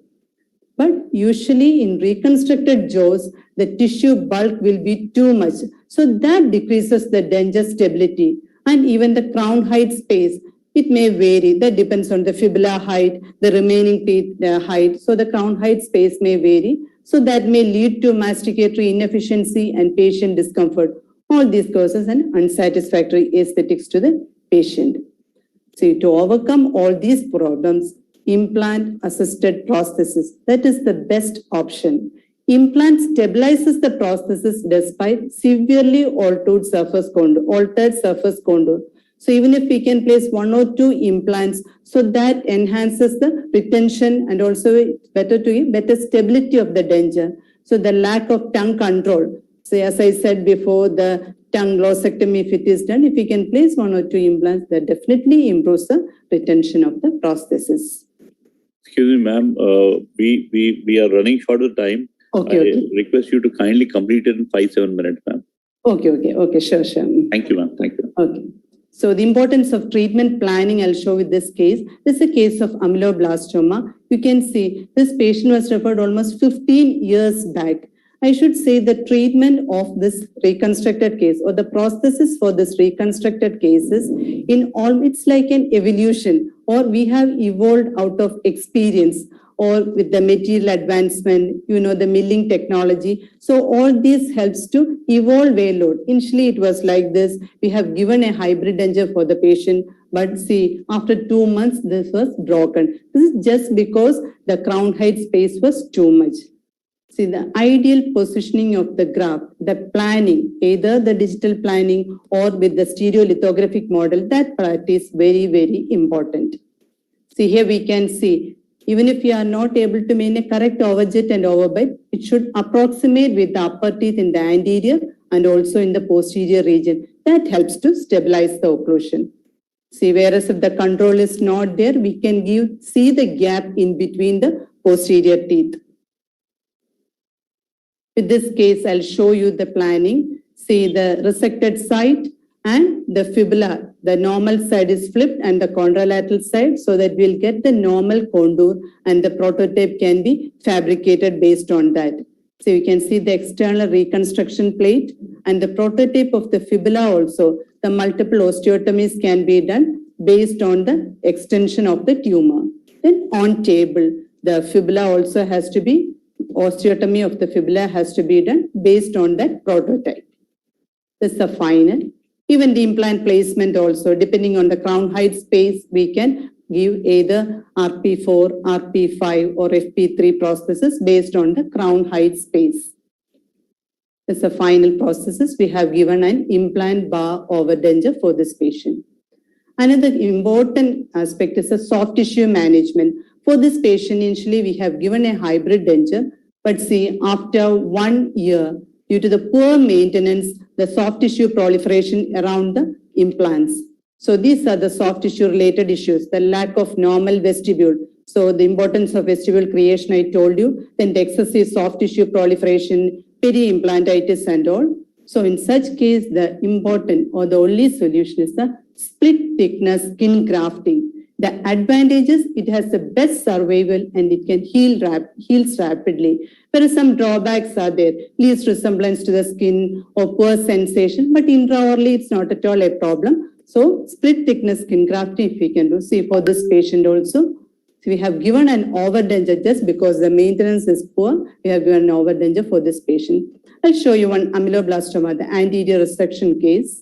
Speaker 8: But usually in reconstructed jaws, the tissue bulk will be too much. So that decreases the denture stability. And even the crown height space, it may vary. That depends on the fibula height, the remaining teeth height. So the crown height space may vary. So that may lead to masticatory inefficiency and patient discomfort. All these causes an unsatisfactory aesthetics to the patient. So to overcome all these problems, implant assisted prosthesis, that is the best option. Implant stabilizes the prosthesis despite severely altered surface contour. So even if we can place 1 or 2 implants, so that enhances the retention and also better stability of the denture. So the lack of tongue control. So as I said before, the tongue glossectomy, if it is done, if we can place 1 or 2 implants, that definitely improves the retention of the prosthesis.
Speaker 2: Excuse me, ma'am. We are running short of time.
Speaker 8: Okay.
Speaker 2: I request you to kindly complete it in 5-7 minutes, ma'am.
Speaker 8: Okay. Sure.
Speaker 2: Thank you, ma'am. Thank you.
Speaker 8: Okay. So the importance of treatment planning, I'll show with this case. This is a case of amyloblastoma. You can see this patient was referred almost 15 years back. I should say the treatment of this reconstructed case or the prosthesis for this reconstructed cases it's like an evolution, or we have evolved out of experience, or with the material advancement, the milling technology. So all this helps to evolve a lot. Initially, it was like this. We have given a hybrid denture for the patient, but see, after 2 months, this was broken. This is just because the crown height space was too much. See, the ideal positioning of the graft, the planning, either the digital planning or with the stereolithographic model, that part is very, very important. See, here we can see, even if you are not able to maintain a correct overjet and overbite, it should approximate with the upper teeth in the anterior and also in the posterior region. That helps to stabilize the occlusion. See, whereas if the control is not there, we can see the gap in between the posterior teeth. With this case, I'll show you the planning. See the resected side and the fibula. The normal side is flipped and the contralateral side, so that we'll get the normal contour and the prototype can be fabricated based on that. So you can see the external reconstruction plate and the prototype of the fibula also. The multiple osteotomies can be done based on the extension of the tumor. Then on table, the fibula also has to be, osteotomy of the fibula has to be done based on that prototype. This is the final. Even the implant placement also, depending on the crown height space, we can give either RP4, RP5 or FP3 prosthesis based on the crown height space. This is the final prosthesis. We have given an implant bar over denture for this patient. Another important aspect is the soft tissue management. For this patient, initially we have given a hybrid denture, but see, after 1 year, due to the poor maintenance, the soft tissue proliferation around the implants. So these are the soft tissue related issues, the lack of normal vestibule. So the importance of vestibule creation, I told you, then the excessive soft tissue proliferation, peri-implantitis and all. So in such case, the important or the only solution is the split thickness skin grafting. The advantages, it has the best survival and it can heals rapidly. There are some drawbacks are there, least resemblance to the skin or poor sensation, but intraorally it's not at all a problem. So split thickness skin grafting if we can do. See for this patient also, so we have given an overdenture just because the maintenance is poor. We have given an overdenture for this patient. I'll show you one amyloblastoma, the anterior resection case.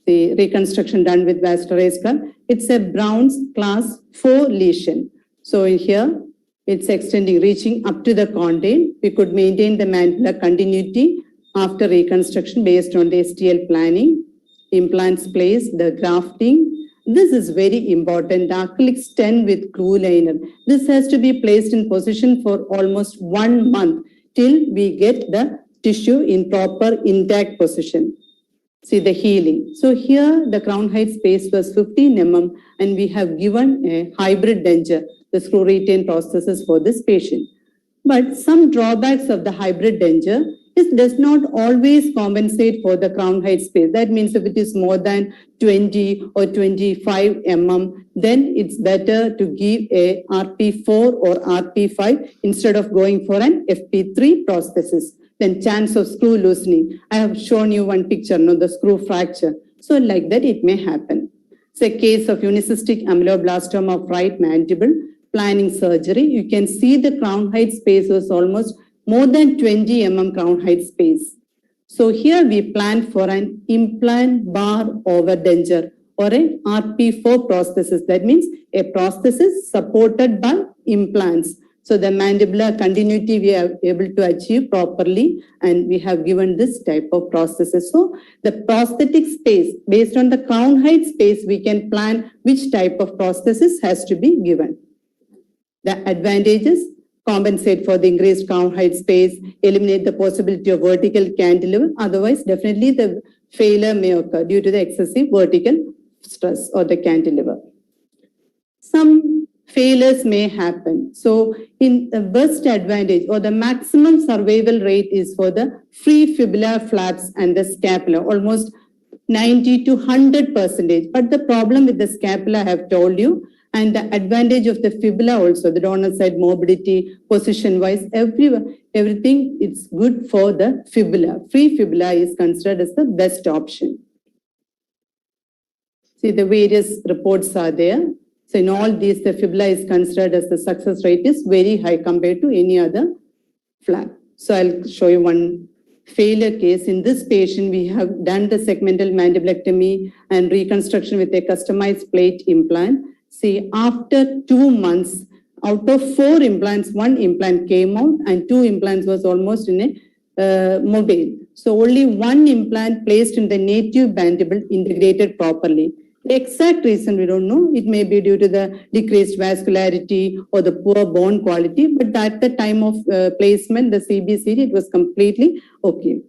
Speaker 8: The reconstruction done with vascularized skull. It's a Brown's class 4 lesion. So here it's extending, reaching up to the condyle. We could maintain the mandibular continuity after reconstruction based on the STL planning. Implants placed, the grafting. This is very important. The acrylic stent with glue liner. This has to be placed in position for almost 1 month till we get the tissue in proper intact position. See the healing. So here the crown height space was 15 mm and we have given a hybrid denture, the screw retain prosthesis for this patient. But some drawbacks of the hybrid denture is does not always compensate for the crown height space. That means if it is more than 20 or 25 mm, then it's better to give a RP4 or RP5 instead of going for an FP3 prosthesis. Then chance of screw loosening. I have shown you one picture, the screw fracture. So like that, it may happen. It's a case of unicystic amyloblastoma of right mandible, planning surgery. You can see the crown height space was almost more than 20 mm crown height space. So here we planned for an implant bar over denture or a RP4 prosthesis. That means a prosthesis supported by implants. So the mandibular continuity we are able to achieve properly, and we have given this type of processes. So the prosthetic space, based on the crown height space, we can plan which type of prosthesis has to be given. The advantages: compensate for the increased crown height space, eliminate the possibility of vertical cantilever. Otherwise, definitely the failure may occur due to the excessive vertical stress or the cantilever. Some failures may happen. So in the best advantage or the maximum survival rate is for the free fibular flaps and the scapula, almost 90 to 100%. But the problem with the scapula I have told you, and the advantage of the fibula also, the donor side mobility, position wise, everything it's good for the fibula. Free fibula is considered as the best option. See, the various reports are there. So in all these, the fibula is considered as the success rate is very high compared to any other flap. So I'll show you one failure case. In this patient, we have done the segmental mandibulectomy and reconstruction with a customized plate implant. See, after 2 months, out of 4 implants, 1 implant came out and 2 implants was almost in a mobile. So only 1 implant placed in the native mandible integrated properly. The exact reason we don't know. It may be due to the decreased vascularity or the poor bone quality, but at the time of placement, the CBCD, it was completely okay.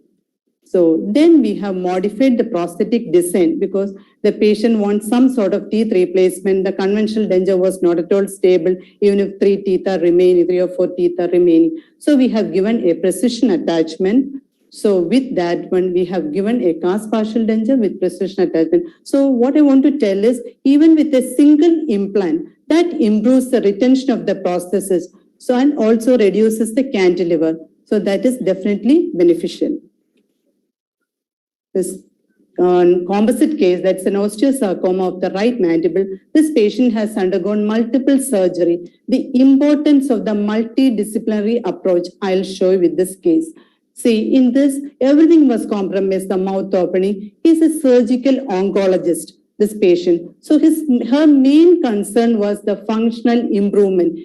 Speaker 8: So then we have modified the prosthetic design because the patient wants some sort of teeth replacement. The conventional denture was not at all stable, even if 3 teeth are remaining, 3 or 4 teeth are remaining. So we have given a precision attachment. So with that one, we have given a cast partial denture with precision attachment. So what I want to tell is, even with a single implant, that improves the retention of the prosthesis. So and also reduces the cantilever. So that is definitely beneficial. This composite case, that's an osteosarcoma of the right mandible. This patient has undergone multiple surgery. The importance of the multidisciplinary approach, I'll show you with this case. See, in this, everything was compromised, the mouth opening. He's a surgical oncologist, this patient. So her main concern was the functional improvement.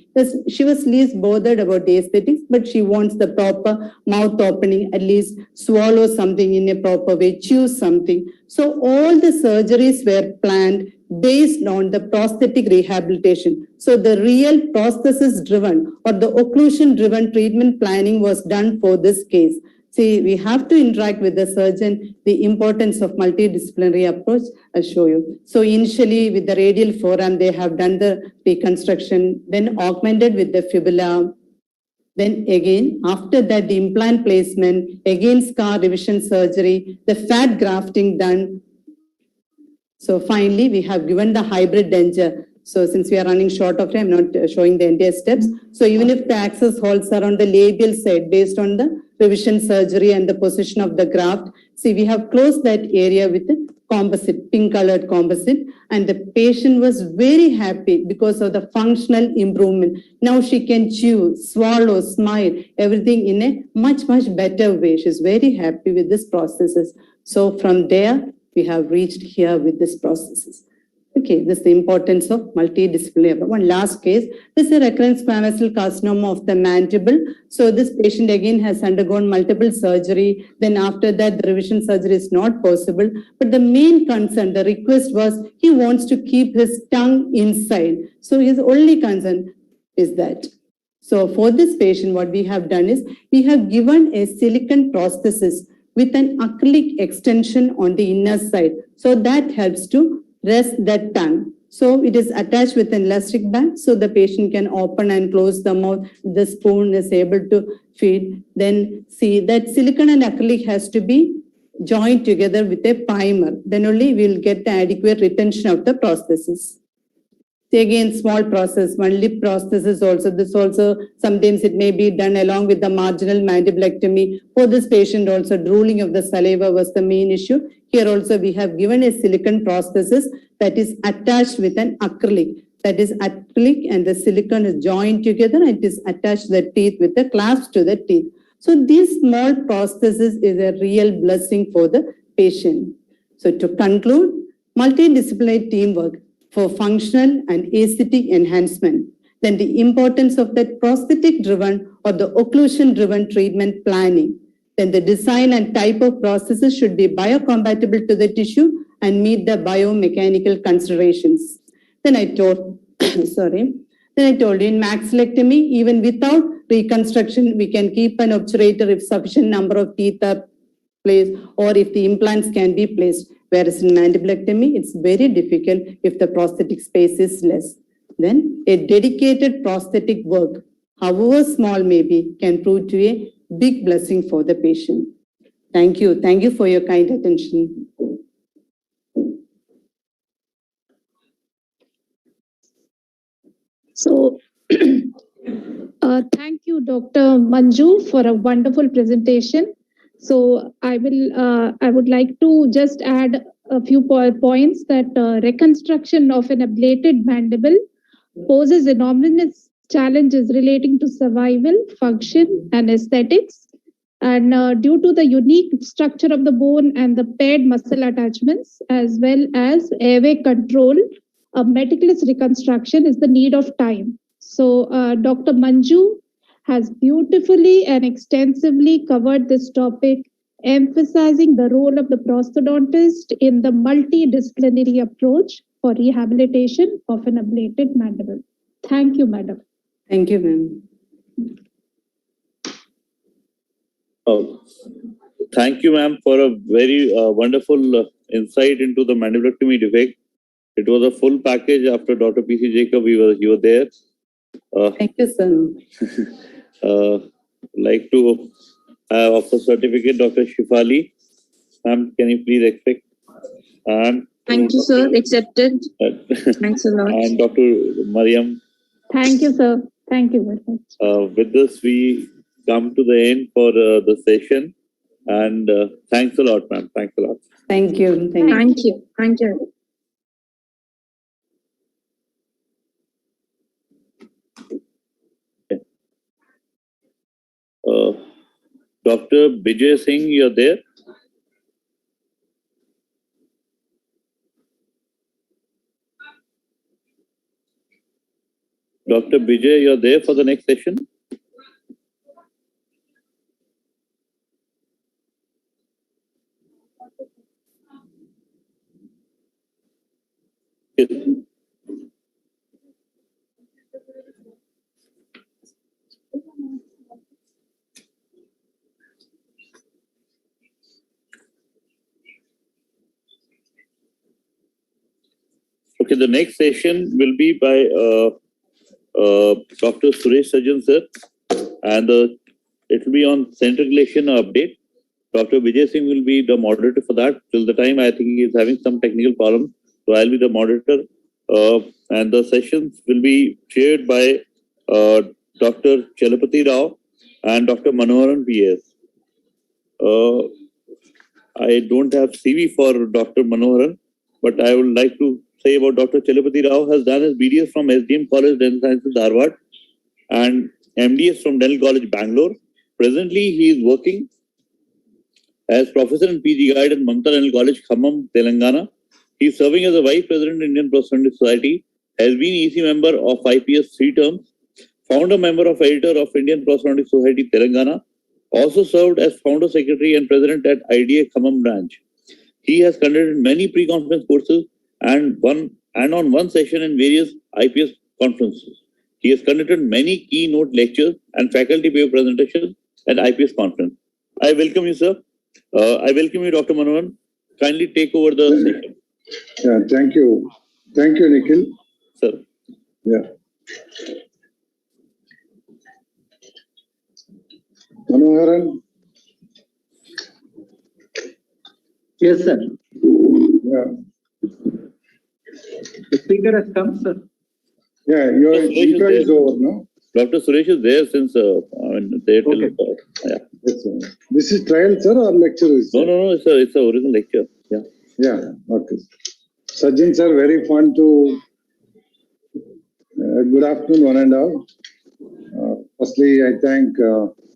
Speaker 8: She was least bothered about the aesthetics, but she wants the proper mouth opening, at least swallow something in a proper way, chew something. So all the surgeries were planned based on the prosthetic rehabilitation. So the real prosthesis driven or the occlusion driven treatment planning was done for this case. See, we have to interact with the surgeon, the importance of multidisciplinary approach, I'll show you. So initially with the radial forearm, they have done the reconstruction, then augmented with the fibula. Then again, after that, the implant placement, again scar revision surgery, the fat grafting done. So finally, we have given the hybrid denture. So since we are running short of time, I'm not showing the entire steps. So even if the access holes are on the labial side, based on the revision surgery and the position of the graft, see, we have closed that area with the composite, pink colored composite, and the patient was very happy because of the functional improvement. Now she can chew, swallow, smile, everything in a much, much better way. She's very happy with this processes. So from there, we have reached here with this processes. Okay, this is the importance of multidisciplinary. One last case, this is a recurrent squamous cell carcinoma of the mandible. So this patient again has undergone multiple surgery. Then after that, the revision surgery is not possible. But the main concern, the request was he wants to keep his tongue inside. So his only concern is that. So for this patient, what we have done is we have given a silicone prosthesis with an acrylic extension on the inner side. So that helps to rest that tongue. So it is attached with an elastic band, so the patient can open and close the mouth. The spoon is able to feed. Then see that silicone and acrylic has to be joined together with a primer. Then only we will get the adequate retention of the prosthesis. See again, small process, one lip prosthesis also. This also, sometimes it may be done along with the marginal mandibulectomy. For this patient also, drooling of the saliva was the main issue. Here also we have given a silicone prosthesis that is attached with an acrylic. That is acrylic and the silicone is joined together and it is attached to the teeth with the clasp to the teeth. So this small prosthesis is a real blessing for the patient. So to conclude, multidisciplinary teamwork for functional and aesthetic enhancement. Then the importance of that prosthetic-driven or the occlusion-driven treatment planning. Then the design and type of processes should be biocompatible to the tissue and meet the biomechanical considerations. Then I told, Then I told you in maxillectomy, even without reconstruction, we can keep an obturator if sufficient number of teeth are placed or if the implants can be placed. Whereas in mandibulectomy, it's very difficult if the prosthetic space is less. Then a dedicated prosthetic work, however small may be, can prove to be a big blessing for the patient. Thank you. Thank you for your kind attention.
Speaker 9: So, thank you, Dr. Manju, for a wonderful presentation. So, I would like to just add a few points that reconstruction of an ablated mandible poses enormous challenges relating to survival, function, and aesthetics. And due to the unique structure of the bone and the paired muscle attachments, as well as airway control, a meticulous reconstruction is the need of time. So, Dr. Manju has beautifully and extensively covered this topic, emphasizing the role of the prosthodontist in the multidisciplinary approach for rehabilitation of an ablated mandible. Thank you, madam.
Speaker 8: Thank you, ma'am.
Speaker 2: Thank you, ma'am, for a very wonderful insight into the mandibulectomy defect. It was a full package. After Dr. P.C. Jacob, you were there.
Speaker 8: Thank you, sir.
Speaker 2: Like to offer certificate, Dr. Shifali. Ma'am, can you please expect? And
Speaker 7: thank you, sir. Accepted. Thanks a lot.
Speaker 2: And Dr. Mariam.
Speaker 9: Thank you, sir. Thank you very much.
Speaker 2: With this, we come to the end for the session. And thanks a lot, ma'am. Thanks a lot.
Speaker 8: Thank you.
Speaker 7: Thank you. Thank you.
Speaker 2: Dr. Bijay Singh, you're there? Dr. Bijay, you're there for the next session? Yes. Okay, the next session will be by Dr. Suresh Sajjan, sir, and it will be on central relation update. Dr. Vijay Singh will be the moderator for that. Till the time, I think he is having some technical problem, so I'll be the moderator. And the sessions will be chaired by Dr. Chalapati Rao and Dr. Manoharan PS. I don't have CV for Dr. Manoharan, but I would like to say about Dr. Chalapati Rao has done his BDS from SDM College Dental Sciences, Harvard, and MDS from Dental College, Bangalore. Presently, he is working as professor and PG guide at Mamta Dental College, Khammam, Telangana. He is serving as a vice president in Indian Prosthodontic Society, has been EC member of IPS 3 terms, founder member of editor of Indian Prosthodontic Society, Telangana, also served as founder secretary and president at IDA Khammam branch. He has conducted many pre-conference courses and on one session in various IPS conferences. He has conducted many keynote lectures and faculty paper presentations at IPS conference. I welcome you, sir. I welcome you, Dr. Manoharan. Kindly take over the session.
Speaker 10: Yeah, thank you. Thank you, Nikhil.
Speaker 2: Sir.
Speaker 10: Yeah. Manoharan?
Speaker 11: Yes, sir.
Speaker 10: Yeah.
Speaker 11: The speaker has come, sir.
Speaker 10: Yeah, your intro is over, no?
Speaker 2: Dr. Suresh is there since they till yeah.
Speaker 10: Yes, sir. This is trial, sir, or lecture?
Speaker 2: No. It's a original lecture. Yeah.
Speaker 10: Yeah. Okay. Sajjan, sir, very fun to. Good afternoon, one and all. Firstly, I thank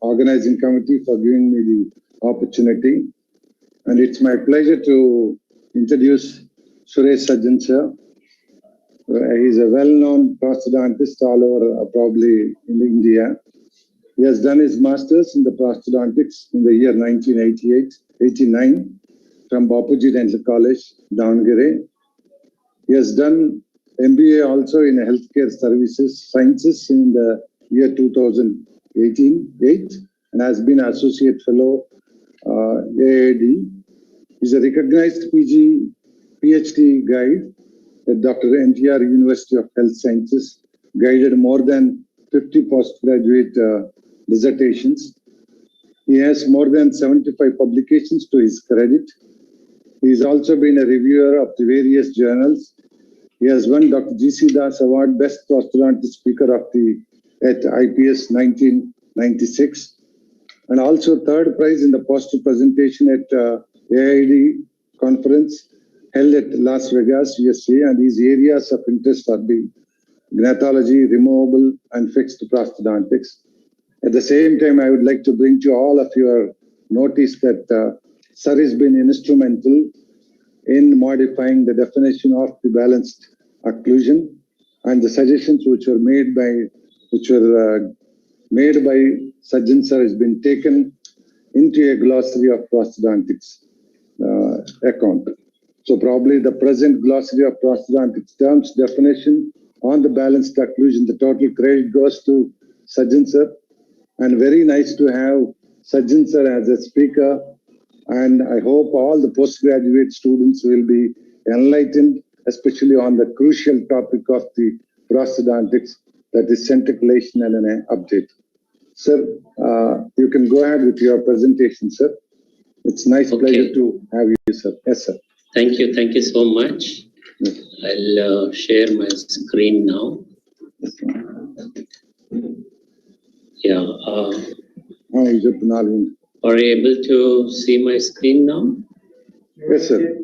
Speaker 10: organizing committee for giving me the opportunity, and it's my pleasure to introduce Suresh Sajjan, sir. He's a well-known prosthodontist all over, probably in India. He has done his master's in the prosthodontics in the year 1988-89 from Bapuji Dental College, Davangere. He has done MBA also in healthcare services sciences in the year 2018 and has been associate fellow AAD. He's a recognized PhD guide at Dr. NTR University of Health Sciences, guided more than 50 postgraduate dissertations. He has more than 75 publications to his credit. He's also been a reviewer of the various journals. He has won Dr. G.C. Das Award Best Prosthodontist Speaker of the at IPS 1996, and also third prize in the poster presentation at AID conference held at Las Vegas, USA, and his areas of interest are the gnatology, removable, and fixed prosthodontics. At the same time, I would like to bring to all of your notice that Sir has been instrumental in modifying the definition of the balanced occlusion, and the suggestions which were made by Sajjan Sir has been taken into a glossary of prosthodontics account. So probably the present glossary of prosthodontics terms definition on the balanced occlusion, the total credit goes to Sajjan Sir, and very nice to have Sajjan Sir as a speaker. And I hope all the postgraduate students will be enlightened, especially on the crucial topic of the prosthodontics, that is centiculation and an update. Sir, you can go ahead with your presentation, sir. It's nice pleasure to have you, sir. Yes, sir.
Speaker 12: Thank you so much.
Speaker 10: Yes.
Speaker 12: I'll share my screen now. Yeah. Are you able to see my screen now?
Speaker 10: Yes, sir.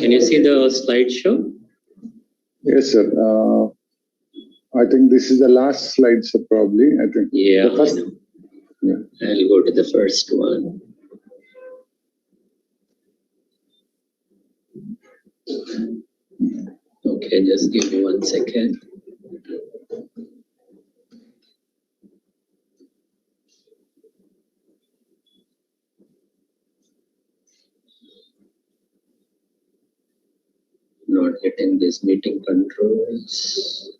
Speaker 12: Can you see the slideshow?
Speaker 10: Yes, sir. I think this is the last slide, sir, probably. I think.
Speaker 12: Yeah,
Speaker 10: the first,
Speaker 12: yeah. I'll go to the first one. Okay, just give me 1 second. Not getting this meeting controls.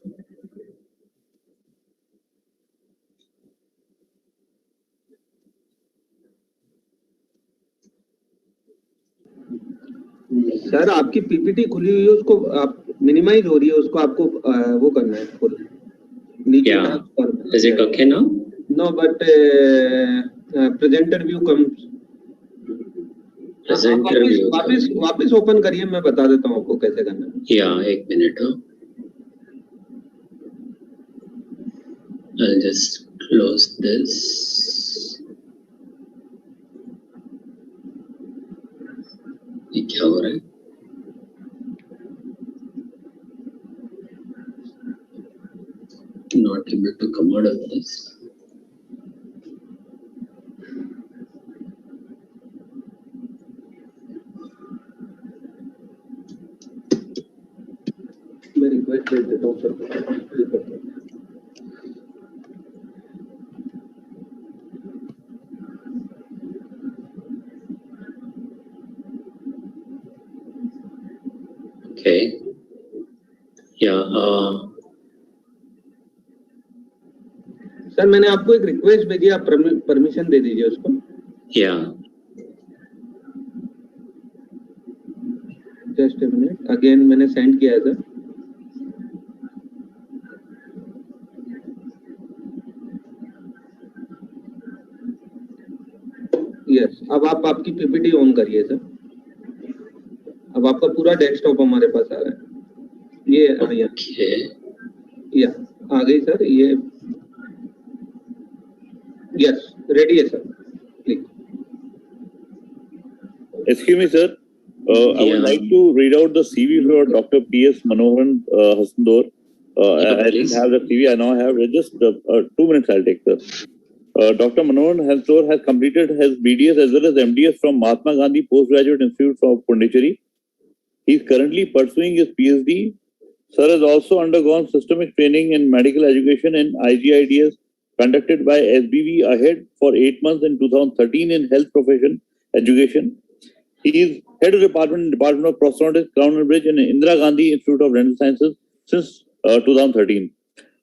Speaker 11: Sir आपकी PPT खुली हुई है, उसको आप minimise हो रही है, उसको आपको वो करना है फुल नीचे।
Speaker 12: Is it okay now?
Speaker 11: No, but presenter view comes. वापिस ओपन करिए, मैं बता देता हूँ आपको कैसे करना है।
Speaker 12: Yeah, 1 minute. I'll just close this. ये क्या हो रहा है? Not able to come out of this.
Speaker 11: मैं रिक्वेस्ट भेज देता हूँ सर।
Speaker 12: Okay. Yeah.
Speaker 11: सर मैंने आपको एक रिक्वेस्ट भेजी, आप परमिशन दे दीजिए उसको।
Speaker 12: Yeah.
Speaker 11: Just a minute, again मैंने सेंड किया है सर। यस, अब आप आपकी पीपीटी ऑन करिए सर। अब आपका पूरा डेस्कटॉप हमारे पास आ रहा है। ये या आ गई सर, ये यस रेडी है sir, please.
Speaker 2: Excuse me, sir. I would like to read out the CV for Dr. P.S. Manoharan Hasandor. I didn't have the CV. I now have just 2 minutes. I'll take, sir. Dr. Manoharan Hasandor has completed his BDS as well as MDS from Mahatma Gandhi Postgraduate Institute of Pondicherry He is currently pursuing his PhD. Sir has also undergone systemic training in medical education in IGIDS conducted by SBV AHEAD for 8 months in 2013 in health profession education. He is head of department of prosthodontics, Crown and Bridge in Indira Gandhi Institute of Dental Sciences since 2013.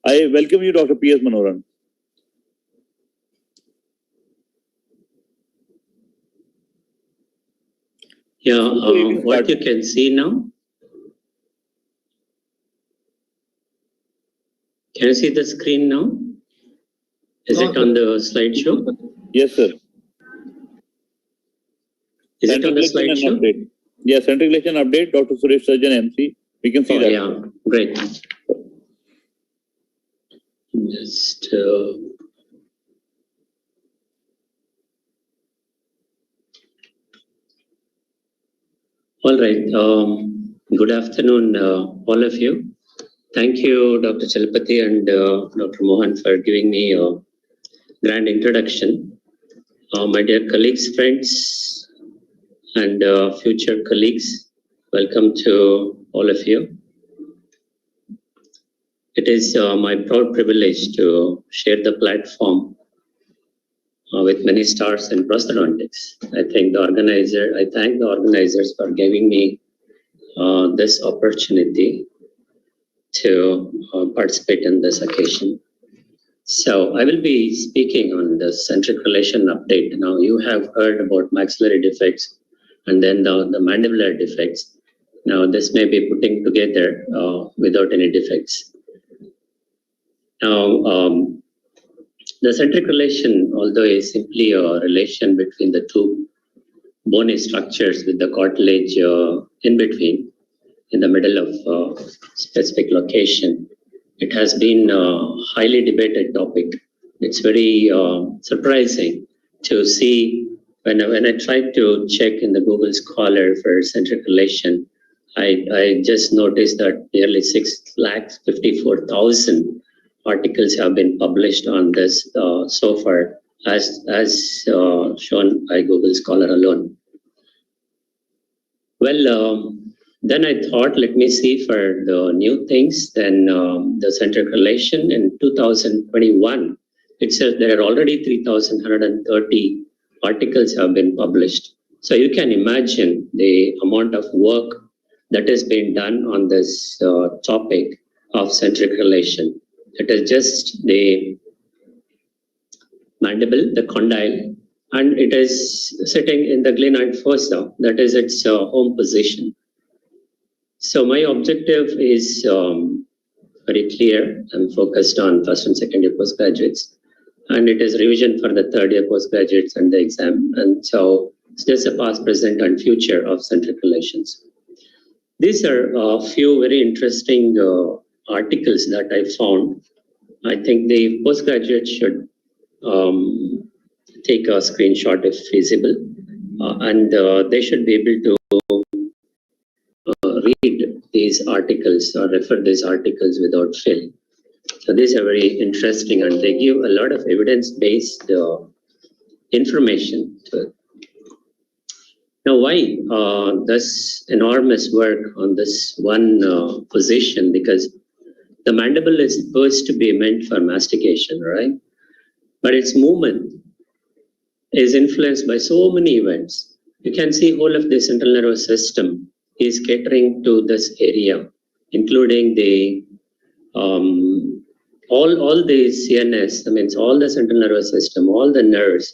Speaker 2: I welcome you, Dr. P.S. Manoharan.
Speaker 12: Yeah, what you can see now? Can you see the screen now? Is it on the slideshow?
Speaker 2: Yes, sir.
Speaker 12: Is it on the slideshow?
Speaker 2: Yes, centralization update, Dr. Suresh Surjan, MC. We can see that.
Speaker 12: Yeah, great. Just all right. Good afternoon, all of you. Thank you, Dr. Chalpati and Dr. Mohan, for giving me a grand introduction. My dear colleagues, friends, and future colleagues, welcome to all of you. It is my proud privilege to share the platform with many stars in prosthodontics. I thank the organizers for giving me this opportunity to participate in this occasion. So I will be speaking on the centric relation update. Now you have heard about maxillary defects and then the mandibular defects. Now this may be putting together without any defects. Now the centric relation, although is simply a relation between the two bony structures with the cartilage in between, in the middle of specific location, it has been a highly debated topic. It's very surprising to see when I tried to check in the Google Scholar for centric relation, I just noticed that nearly 6,54,000 articles have been published on this so far, as shown by Google Scholar alone. Well, then I thought, let me see for the new things. Then the centric relation in 2021, it says there are already 3,130 articles have been published. So you can imagine the amount of work that has been done on this topic of centric relation. It is just the mandible, the condyle, and it is sitting in the glenoid fossa, that is its home position. So my objective is very clear. I'm focused on first and second year postgraduates, and it is revision for the third year postgraduates and the exam. And so it's just a past, present, and future of centric relations. These are a few very interesting articles that I found. I think the postgraduate should take a screenshot if feasible, and they should be able to read these articles or refer these articles without fail. So these are very interesting and they give a lot of evidence-based information to it. Now, why this enormous work on this one position? Because the mandible is supposed to be meant for mastication, right? But its movement is influenced by so many events. You can see whole of the central nervous system is catering to this area, including the all the CNS. I mean, all the central nervous system, all the nerves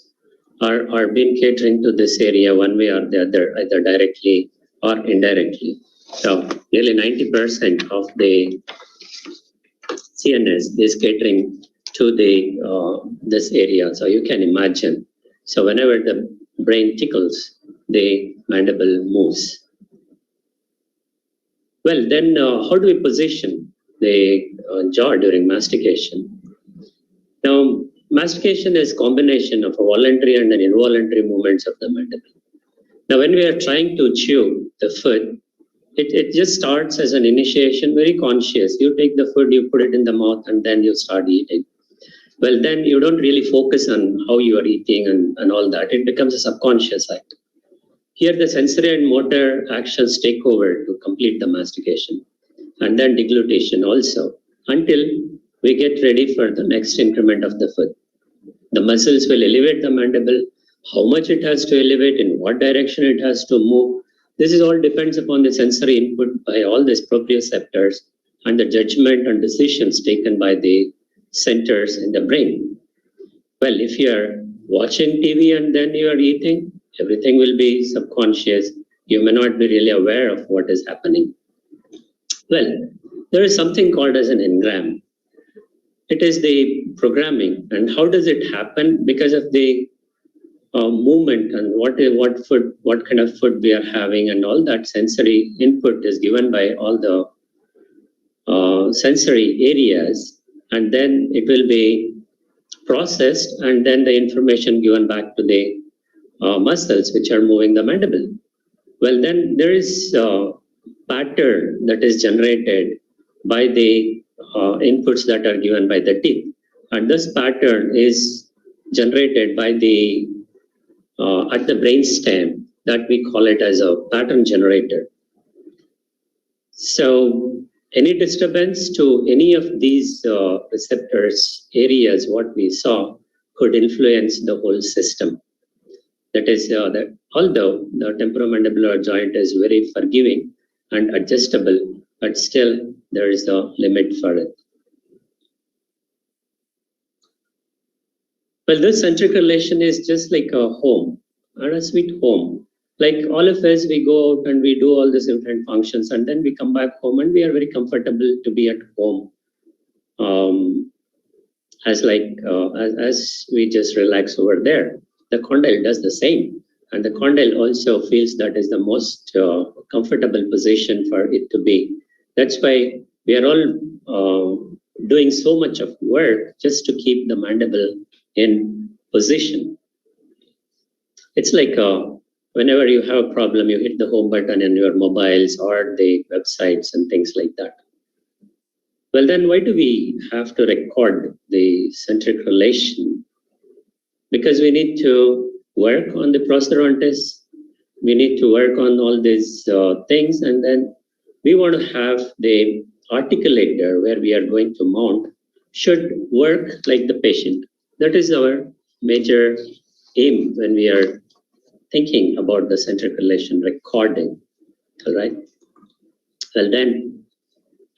Speaker 12: are being catering to this area one way or the other, either directly or indirectly. So nearly 90% of the CNS is catering to the this area. So you can imagine. So whenever the brain tickles, the mandible moves. Well, then how do we position the jaw during mastication? Now, mastication is a combination of a voluntary and an involuntary movements of the mandible. Now, when we are trying to chew the food, it just starts as an initiation, very conscious. You take the food, you put it in the mouth, and then you start eating. Well, then you don't really focus on how you are eating and all that. It becomes a subconscious act. Here the sensory and motor actions take over to complete the mastication, and then deglutition also, until we get ready for the next increment of the food. The muscles will elevate the mandible, how much it has to elevate, in what direction it has to move. This is all depends upon the sensory input by all these proprioceptors and the judgment and decisions taken by the centers in the brain. Well, if you are watching TV and then you are eating, everything will be subconscious. You may not be really aware of what is happening. Well, there is something called as an engram. It is the programming. And how does it happen? Because of the movement and what kind of food we are having, and all that sensory input is given by all the sensory areas, and then it will be processed, and then the information given back to the muscles which are moving the mandible. Well, then there is a pattern that is generated by the inputs that are given by the teeth, and this pattern is generated by the at the brainstem, that we call it as a pattern generator. So any disturbance to any of these receptors areas, what we saw, could influence the whole system. That is, that although the temporomandibular joint is very forgiving and adjustable, but still there is a limit for it. Well, this centric relation is just like a home, or a sweet home. Like all of us, we go out and we do all these different functions, and then we come back home and we are very comfortable to be at home. As we just relax over there. The condyle does the same, and the condyle also feels that is the most comfortable position for it to be. That's why we are all doing so much of work just to keep the mandible in position. It's like whenever you have a problem, you hit the home button in your mobiles or the websites and things like that. Well, then why do we have to record the centric relation? Because we need to work on the prosthodontis, we need to work on all these things, and then we want to have the articulator where we are going to mount should work like the patient. That is our major aim when we are thinking about the centric relation recording. All right. Well, then,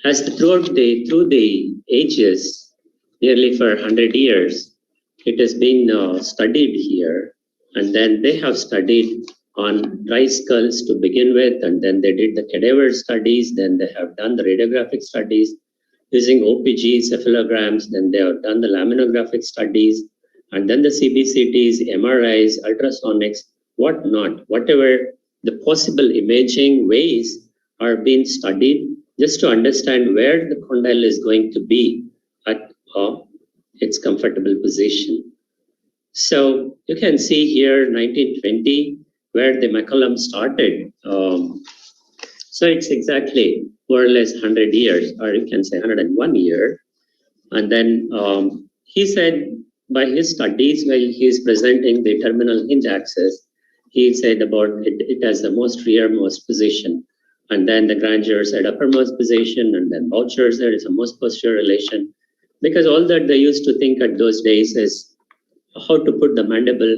Speaker 12: as through the ages, nearly for 100 years, it has been studied here, and then they have studied on dry skulls to begin with, and then they did the cadaver studies, then they have done the radiographic studies using OPG cephalograms, then they have done the laminographic studies, and then the CBCTs, MRIs, ultrasonics, whatnot, whatever the possible imaging ways are being studied just to understand where the condyle is going to be at its comfortable position. So you can see here 1920 where the McCollum started. So it's exactly more or less 100 years, or you can say 101 year. And then he said by his studies, while he is presenting the terminal hinge axis, he said about it as the most rearmost position. And then the grandeur said uppermost position, and then Boucher said it's a most posterior relation. Because all that they used to think at those days is how to put the mandible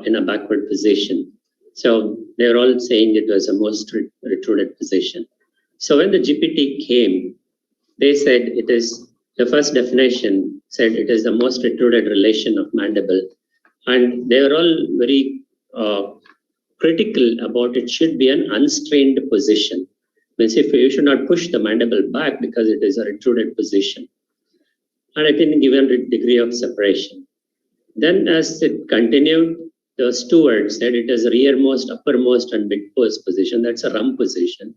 Speaker 12: in a backward position. So they were all saying it was a most retruded position. So when the GPT came, they said it is, the first definition said it is the most retruded relation of mandible. And they were all very critical about it should be an unstrained position. Means if you should not push the mandible back because it is a retruded position. And I think given a degree of separation. Then as it continued, the stewards said it is rearmost, uppermost, and midpost position. That's a rump position.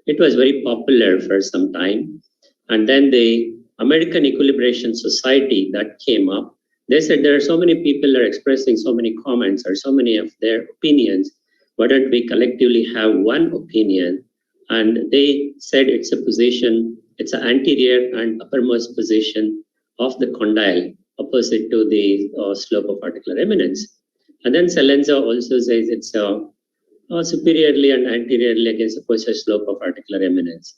Speaker 12: It was very popular for some time. And then the American Equilibration Society that came up, they said there are so many people are expressing so many comments or so many of their opinions. Why don't we collectively have one opinion? And they said it's a position, it's an anterior and uppermost position of the condyle opposite to the slope of articular eminence. And then Salenza also says it's superiorly and anteriorly against the posterior slope of articular eminence.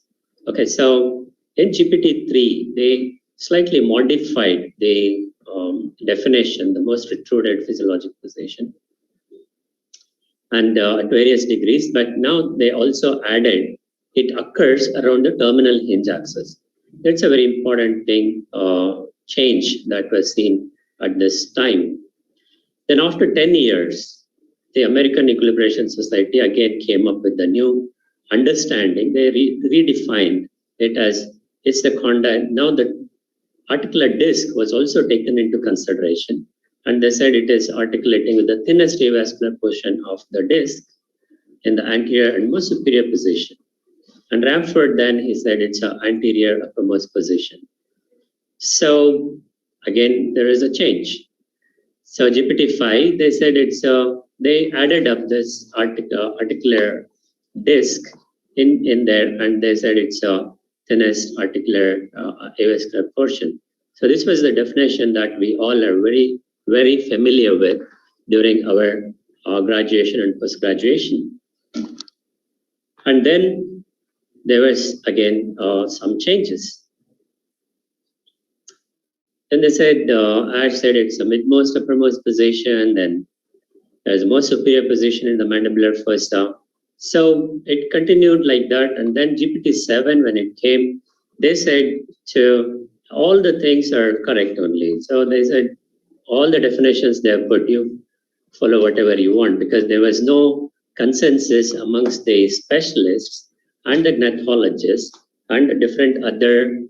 Speaker 12: Okay, so in GPT-3, they slightly modified the definition, the most retruded physiologic position, and at various degrees, but now they also added it occurs around the terminal hinge axis. That's a very important thing, change that was seen at this time. Then after 10 years, the American Equilibration Society again came up with a new understanding. They redefined it as it's the condyle. Now the articular disc was also taken into consideration, and they said it is articulating with the thinnest avascular portion of the disc in the anterior and most superior position. And Ramford then, he said it's an anterior uppermost position. So again, there is a change. So GPT-5, they said they added up this articular disc in there, and they said it's a thinnest articular avascular portion. So this was the definition that we all are very, very familiar with during our graduation and post-graduation. And then there was again some changes. Then they said, Ash said it's a midmost uppermost position, then there's a most superior position in the mandibular fossa. So it continued like that. And then GPT-7, when it came, they said to all the things are correct only. So they said all the definitions they have put, you follow whatever you want, because there was no consensus amongst the specialists and the gnatologists and the different other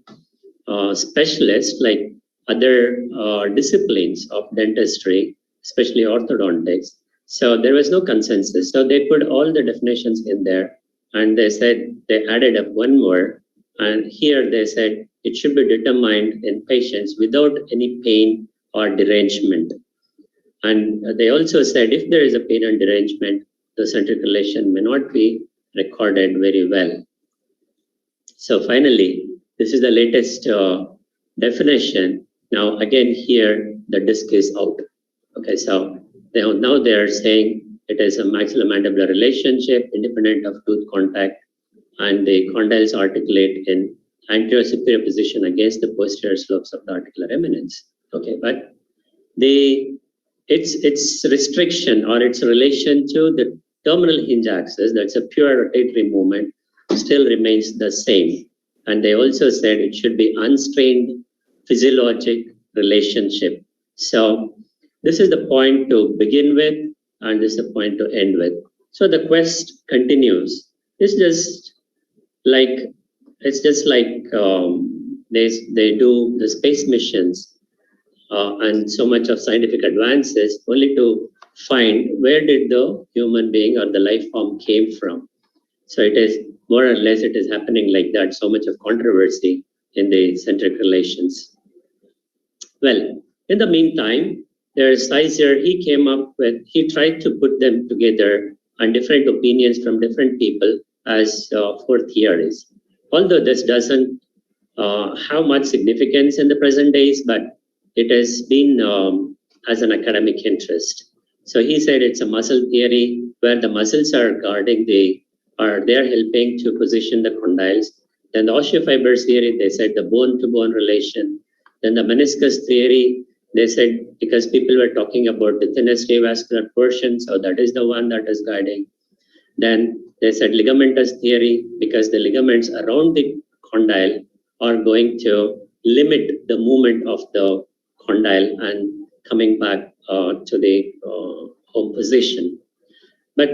Speaker 12: specialists, like other disciplines of dentistry, especially orthodontics. So there was no consensus. So they put all the definitions in there, and they said they added up one more. And here they said it should be determined in patients without any pain or derangement. And they also said if there is a pain and derangement, the centric relation may not be recorded very well. So finally, this is the latest definition. Now again here the disc is out. Okay, so now they are saying it is a maxillomandibular relationship independent of tooth contact, and the condyles articulate in anterior superior position against the posterior slopes of the articular eminence. Okay, but its restriction or its relation to the terminal hinge axis, that's a pure rotatory movement, still remains the same. And they also said it should be unstrained physiologic relationship. So this is the point to begin with, and this is the point to end with. So the quest continues. It's just like they do the space missions and so much of scientific advances only to find where did the human being or the life form came from. So it is more or less it is happening like that. So much of controversy in the centric relations. Well, in the meantime, there's Cecil. He tried to put them together and different opinions from different people as 4 theories. Although this doesn't have much significance in the present days, but it has been as an academic interest. So he said it's a muscle theory where the muscles are guarding they're helping to position the condyles. Then the osteofibers theory, they said the bone-to-bone relation. Then the meniscus theory, they said because people were talking about the thinnest avascular portion, so that is the one that is guiding. Then they said ligamentous theory because the ligaments around the condyle are going to limit the movement of the condyle and coming back to the home position. But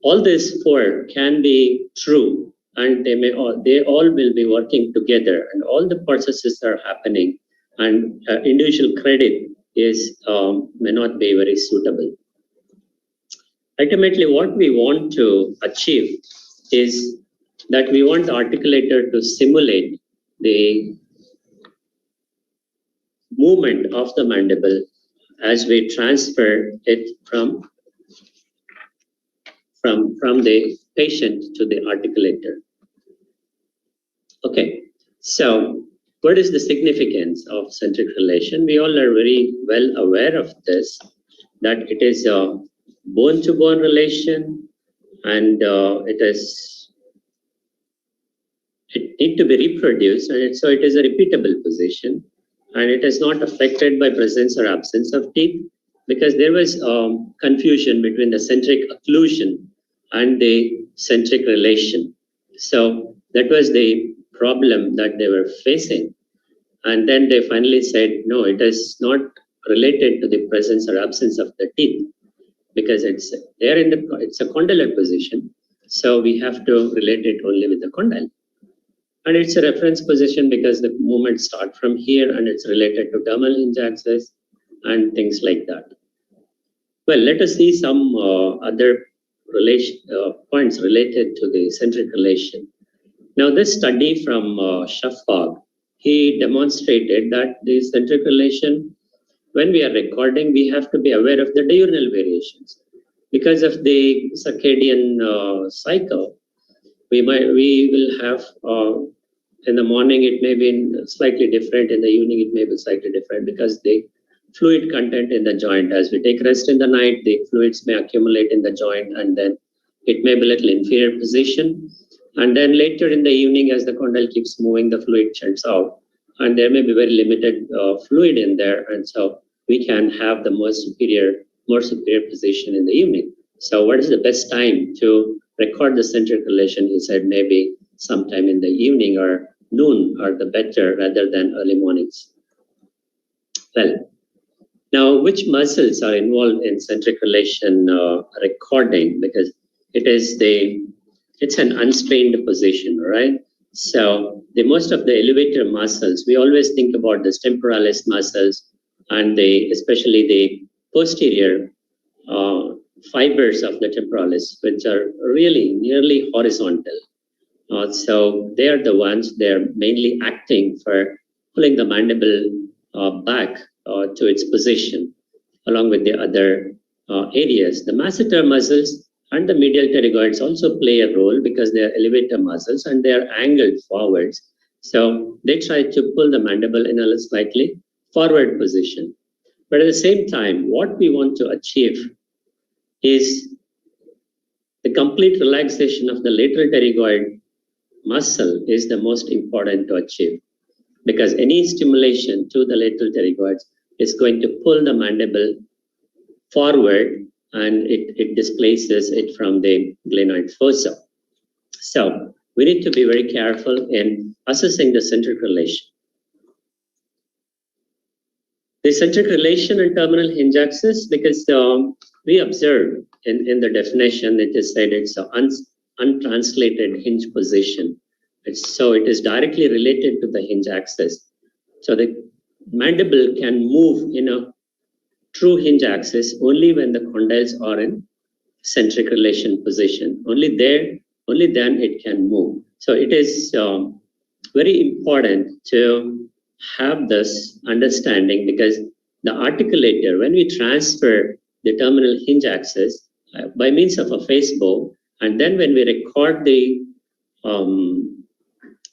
Speaker 12: all these 4 can be true, and they all will be working together, and all the processes are happening, and individual credit is may not be very suitable. Ultimately, what we want to achieve is that we want the articulator to simulate the movement of the mandible as we transfer it from the patient to the articulator. Okay, so what is the significance of centric relation? We all are very well aware of this, that it is a bone-to-bone relation, and it need to be reproduced, and so it is a repeatable position, and it is not affected by presence or absence of teeth, because there was confusion between the centric occlusion and the centric relation. So that was the problem that they were facing. And then they finally said, no, it is not related to the presence or absence of the teeth, because it's a condylar position. So we have to relate it only with the condyle. And it's a reference position because the movements start from here and it's related to terminal hinge axis and things like that. Well, let us see some other points related to the centric relation. Now, this study from Shafag, he demonstrated that the centric relation, when we are recording, we have to be aware of the diurnal variations. Because of the circadian cycle, we will have in the morning it may be slightly different, in the evening it may be slightly different, because the fluid content in the joint, as we take rest in the night, the fluids may accumulate in the joint, and then it may be a little inferior position, and then later in the evening, as the condyle keeps moving, the fluid churns out, and there may be very limited fluid in there, and so we can have the more superior position in the evening. So what is the best time to record the centric relation? He said maybe sometime in the evening or noon are the better rather than early mornings. Well, now which muscles are involved in centric relation recording? Because it's an unstrained position, right? So most of the elevator muscles, we always think about the temporalis muscles and especially the posterior fibers of the temporalis, which are really nearly horizontal. So they are the ones, they're mainly acting for pulling the mandible back to its position, along with the other areas. The masseter muscles and the medial pterygoids also play a role because they are elevator muscles and they are angled forwards. So they try to pull the mandible in a slightly forward position. But at the same time, what we want to achieve is the complete relaxation of the lateral pterygoid muscle is the most important to achieve, because any stimulation to the lateral pterygoids is going to pull the mandible forward and it displaces it from the glenoid fossa. So we need to be very careful in assessing the centric relation. The centric relation and terminal hinge axis, because we observe in the definition, it is said it's an untranslated hinge position. So it is directly related to the hinge axis. So the mandible can move in a true hinge axis only when the condyles are in centric relation position. Only then it can move. So it is very important to have this understanding, because the articulator, when we transfer the terminal hinge axis by means of a face bow, and then when we record the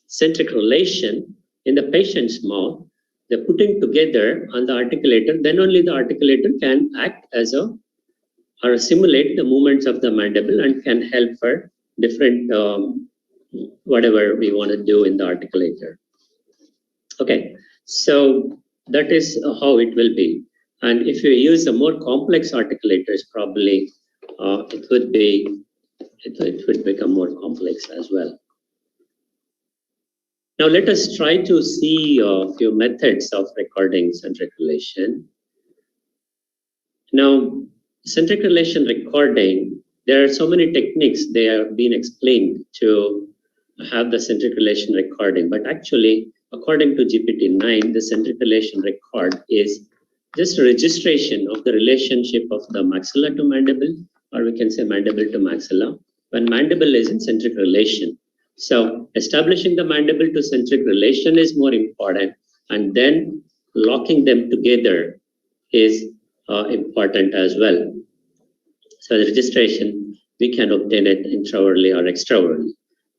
Speaker 12: centric relation in the patient's mouth, the putting together on the articulator, then only the articulator can act as or simulate the movements of the mandible and can help for different whatever we want to do in the articulator. Okay, so that is how it will be. And if you use a more complex articulators, probably it would become more complex as well. Now let us try to see a few methods of recording centric relation. Now, centric relation recording, there are so many techniques they have been explained to have the centric relation recording, but actually, according to GPT-9, the centric relation record is just a registration of the relationship of the maxilla to mandible, or we can say mandible to maxilla, when mandible is in centric relation. So establishing the mandible to centric relation is more important, and then locking them together is important as well. So the registration, we can obtain it intraorally or extraorally.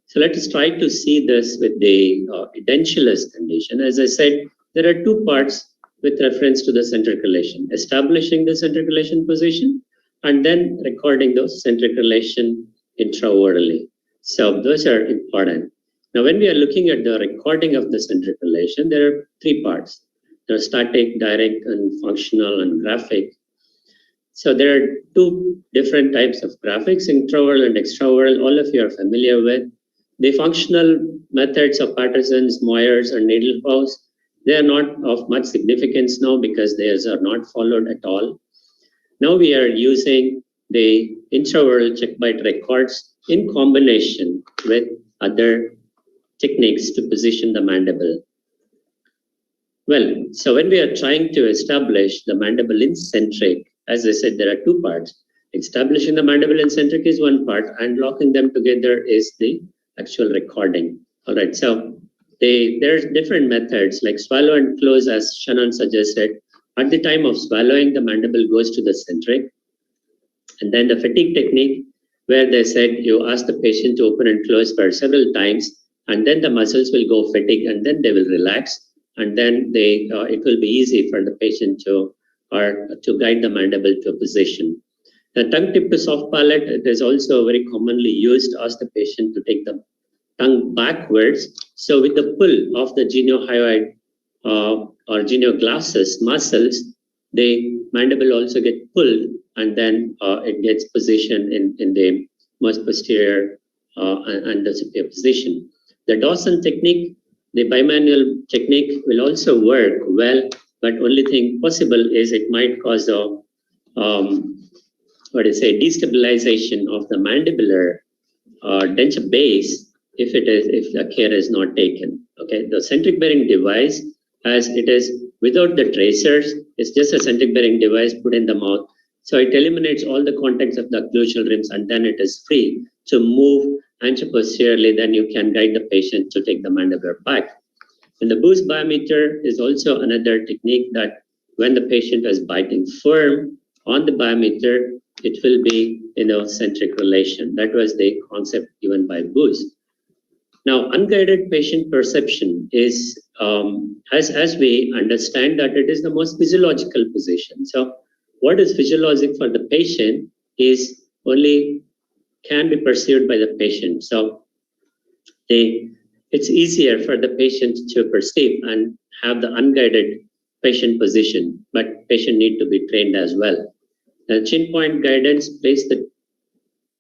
Speaker 12: So let us try to see this with the edentulous condition. As I said, there are two parts with reference to the centric relation: establishing the centric relation position and then recording those centric relation intraorally. So those are important. Now, when we are looking at the recording of the centric relation, there are three parts. There are static, direct, and functional and graphic. So there are two different types of graphics, intraoral and extraoral. All of you are familiar with. The functional methods of Patterson's, Moyers, and Nadelhaus, they are not of much significance now because theirs are not followed at all. Now we are using the intraoral check bite records in combination with other techniques to position the mandible. Well, so when we are trying to establish the mandible in centric, as I said, there are two parts. Establishing the mandible in centric is one part, and locking them together is the actual recording. All right, so there's different methods like swallow and close, as Shannon suggested. At the time of swallowing, the mandible goes to the centric. And then the fatigue technique, where they said you ask the patient to open and close for several times, and then the muscles will go fatigue, and then they will relax, and then it will be easy for the patient to guide the mandible to a position. The tongue tip to soft palate, it is also very commonly used to ask the patient to take the tongue backwards. So with the pull of the geniohyoid or genioglossus muscles, the mandible also gets pulled, and then it gets positioned in the most posterior and the superior position. The Dawson technique, the bimanual technique, will also work well, but only thing possible is it might cause a destabilization of the mandibular denture base if the care is not taken. Okay, the centric bearing device, as it is without the tracers, it's just a centric bearing device put in the mouth. So it eliminates all the contacts of the occlusal rims, and then it is free to move anteroposteriorly. Then you can guide the patient to take the mandibular back. And the boost biometer is also another technique that when the patient is biting firm on the biometer, it will be in a centric relation. That was the concept given by Boost. Now, unguided patient perception is, as we understand that it is the most physiological position. So what is physiologic for the patient is only can be perceived by the patient. So it's easier for the patient to perceive and have the unguided patient position, but patient need to be trained as well. The chin point guidance, place the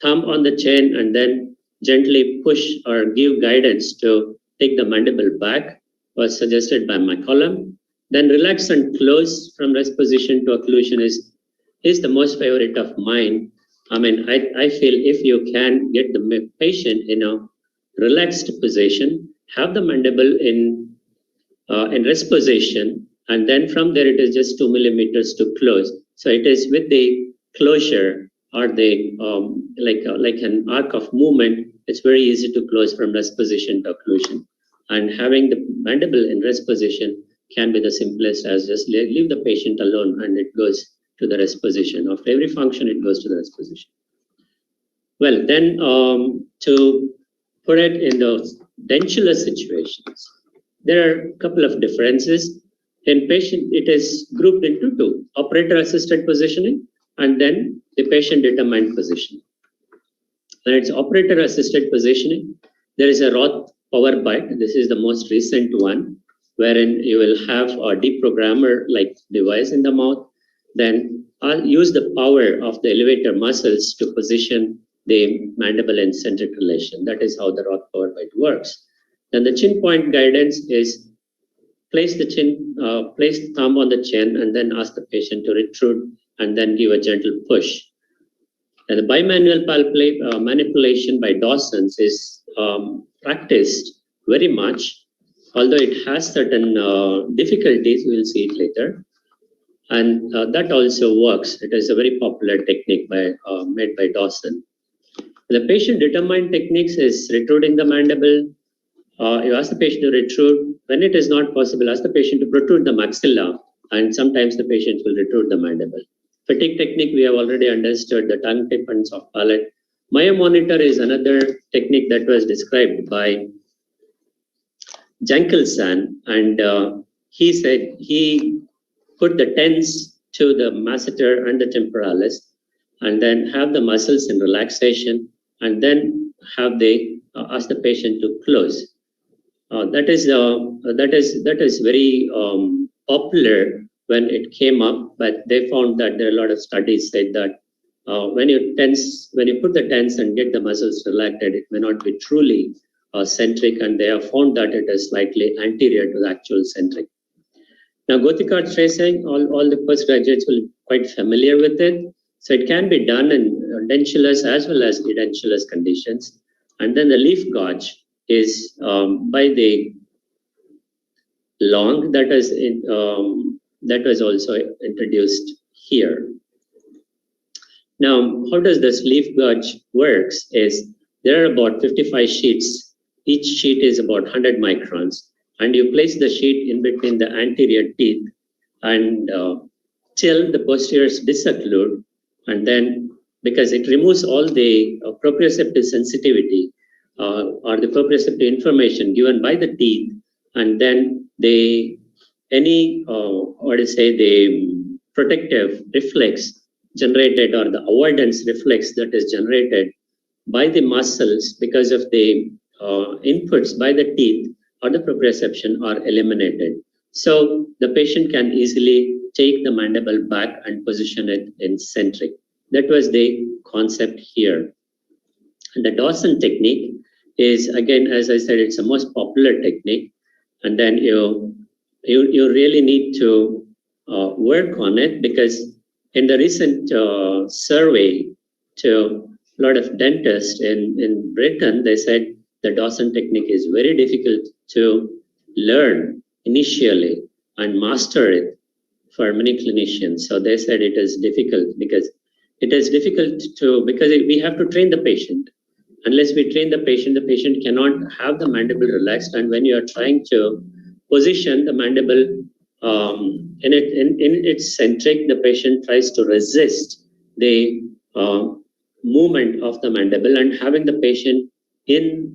Speaker 12: thumb on the chin and then gently push or give guidance to take the mandible back, was suggested by McCollum. Then relax and close from rest position to occlusion is the most favorite of mine. I mean, I feel if you can get the patient in a relaxed position, have the mandible in rest position, and then from there it is just 2 millimeters to close. So it is with the closure or the like an arc of movement, it's very easy to close from rest position to occlusion. And having the mandible in rest position can be the simplest as just leave the patient alone and it goes to the rest position. After every function, it goes to the rest position. Well, then to put it in the dentular situations, there are a couple of differences. In patient, it is grouped into two: operator-assisted positioning and then the patient-determined positioning. When it's operator-assisted positioning, there is a Roth power bite. This is the most recent one, wherein you will have a deprogrammer-like device in the mouth. Then I'll use the power of the elevator muscles to position the mandible in centric relation. That is how the Roth power bite works. Then the chin point guidance is place the thumb on the chin and then ask the patient to retrude and then give a gentle push. And the bimanual manipulation by Dawson's is practiced very much, although it has certain difficulties. We will see it later. And that also works. It is a very popular technique made by Dawson. The patient-determined techniques is retruding the mandible. You ask the patient to retrude. When it is not possible, ask the patient to protrude the maxilla, and sometimes the patient will retrude the mandible. Fatigue technique, we have already understood, the tongue tip and soft palate. Myomonitor is another technique that was described by Jankelson, and he said he put the tens to the masseter and the temporalis, and then have the muscles in relaxation, and then have they ask the patient to close. That is very popular when it came up, but they found that there are a lot of studies said that when you put the tense and get the muscles relaxed, it may not be truly centric, and they have found that it is slightly anterior to the actual centric. Now, Gotthard tracing, all the postgraduates will be quite familiar with it. So it can be done in dentulous as well as edentulous conditions. And then the leaf gauge is by the long that was also introduced here. Now, how does this leaf gauge works is there are about 55 sheets. Each sheet is about 100 microns. And you place the sheet in between the anterior teeth and till the posteriors disocclude, and then because it removes all the proprioceptive sensitivity or the proprioceptive information given by the teeth, and then the protective reflex generated or the avoidance reflex that is generated by the muscles because of the inputs by the teeth or the proprioception are eliminated. So the patient can easily take the mandible back and position it in centric. That was the concept here. And the Dawson technique is, again, as I said, it's the most popular technique. And then you really need to work on it, because in the recent survey to a lot of dentists in Britain, they said the Dawson technique is very difficult to learn initially and master it for many clinicians. So they said it is difficult because we have to train the patient. Unless we train the patient cannot have the mandible relaxed. And when you are trying to position the mandible in its centric, the patient tries to resist the movement of the mandible, and having the patient in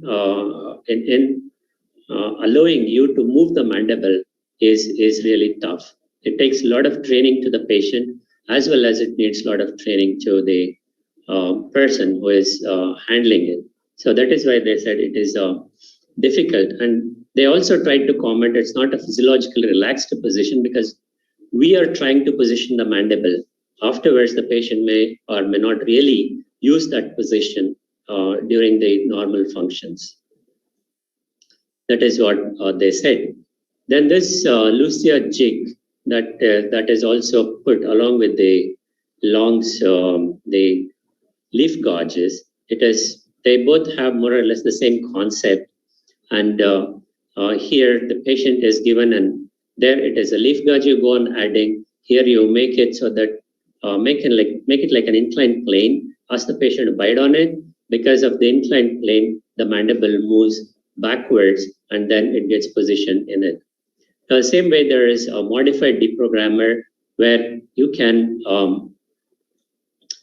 Speaker 12: allowing you to move the mandible is really tough. It takes a lot of training to the patient, as well as it needs a lot of training to the person who is handling it. So that is why they said it is difficult. And they also tried to comment it's not a physiologically relaxed position, because we are trying to position the mandible. Afterwards, the patient may or may not really use that position during the normal functions. That is what they said. Then this Lucia jig that is also put along with the longs, the leaf gauges. They both have more or less the same concept. And here the patient is given, and there it is a leaf gauge you go on adding. Here you make it so that make it like an inclined plane. Ask the patient to bite on it. Because of the inclined plane, the mandible moves backwards, and then it gets positioned in it. The same way, there is a modified deprogrammer where you can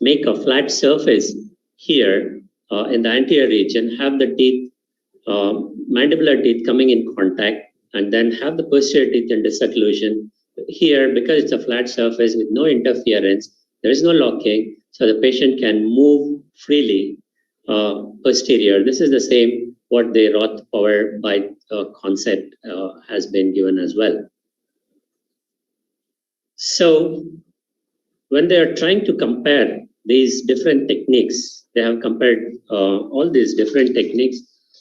Speaker 12: make a flat surface here in the anterior region, have the teeth, mandibular teeth coming in contact, and then have the posterior teeth in disocclusion. Here, because it's a flat surface with no interference, there is no locking, so the patient can move freely posterior. This is the same what the Roth power bite concept has been given as well. So when they are trying to compare these different techniques, they have compared all these different techniques.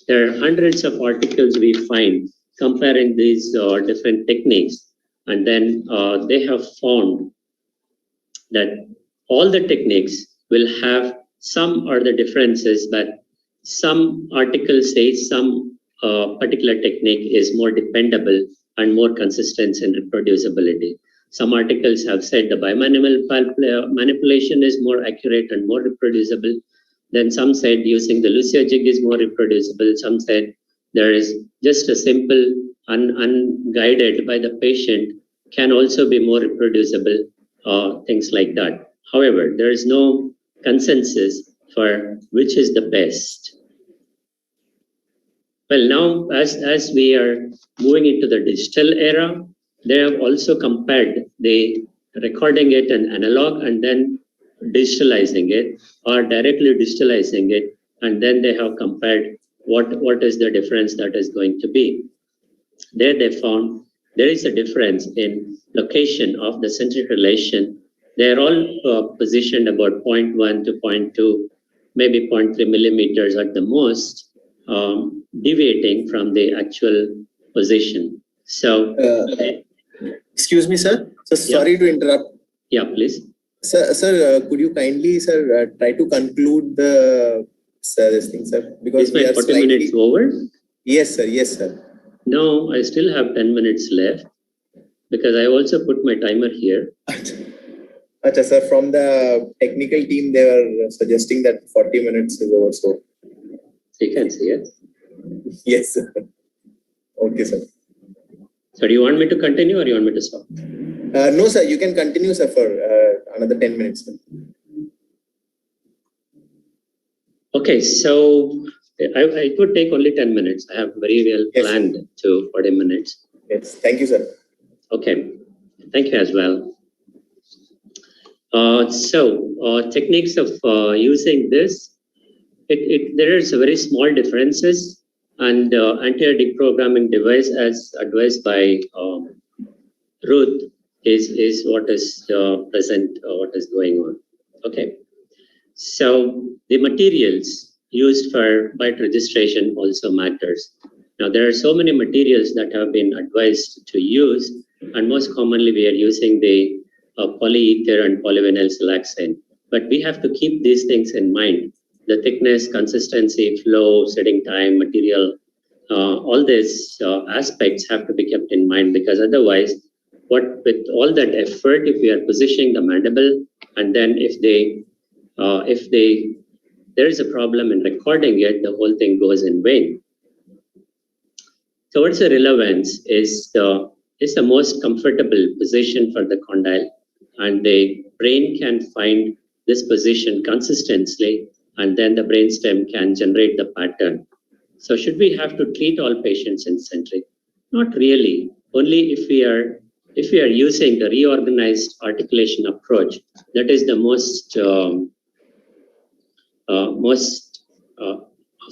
Speaker 12: There are hundreds of articles we find comparing these different techniques, and then they have found that all the techniques will have some or the differences, but some articles say some particular technique is more dependable and more consistent in reproducibility. Some articles have said the bimanual manipulation is more accurate and more reproducible. Then some said using the Lucia jig is more reproducible. Some said there is just a simple unguided by the patient can also be more reproducible, things like that. However, there is no consensus for which is the best. Well, now as we are moving into the digital era, they have also compared the recording it in analog and then digitalizing it, or directly digitalizing it and then they have compared what is the difference that is going to be. There they found there is a difference in location of the centric relation. They are all positioned about 0.1 to 0.2, maybe 0.3 millimeters at the most, deviating from the actual position. So,
Speaker 13: excuse me, sir. So sorry to interrupt.
Speaker 12: Yeah, please.
Speaker 13: Sir, could you kindly, sir, try to conclude this thing, sir? Because
Speaker 12: is my 40 minutes over?
Speaker 13: Yes, sir. Yes, sir.
Speaker 12: No, I still have 10 minutes left because I also put my timer here.
Speaker 13: Achha, sir, from the technical team, they were suggesting that 40 minutes is over. So
Speaker 12: you can see it.
Speaker 13: Yes, sir. Okay, sir.
Speaker 12: So do you want me to continue or you want me to stop?
Speaker 13: No, sir. You can continue, sir, for another 10 minutes. Sir.
Speaker 12: Okay, so it would take only 10 minutes. I have very well planned to 40 minutes.
Speaker 13: Yes, thank you, sir.
Speaker 12: Okay, thank you as well. Techniques of using this, there is a very small differences, and anti-deprogramming device as advised by Ruth is what is present, what is going on. Okay, so the materials used for byte registration also matters. Now there are so many materials that have been advised to use, and most commonly we are using the polyether and polyvinyl siloxane. But we have to keep these things in mind: the thickness, consistency, flow, setting time, material. All these aspects have to be kept in mind, because otherwise, with all that effort, if we are positioning the mandible, and then if there is a problem in recording it, the whole thing goes in vain. So what's the relevance is the most comfortable position for the condyle, and the brain can find this position consistently, and then the brainstem can generate the pattern. So should we have to treat all patients in centric? Not really. Only if we are using the reorganized articulation approach, that is the most of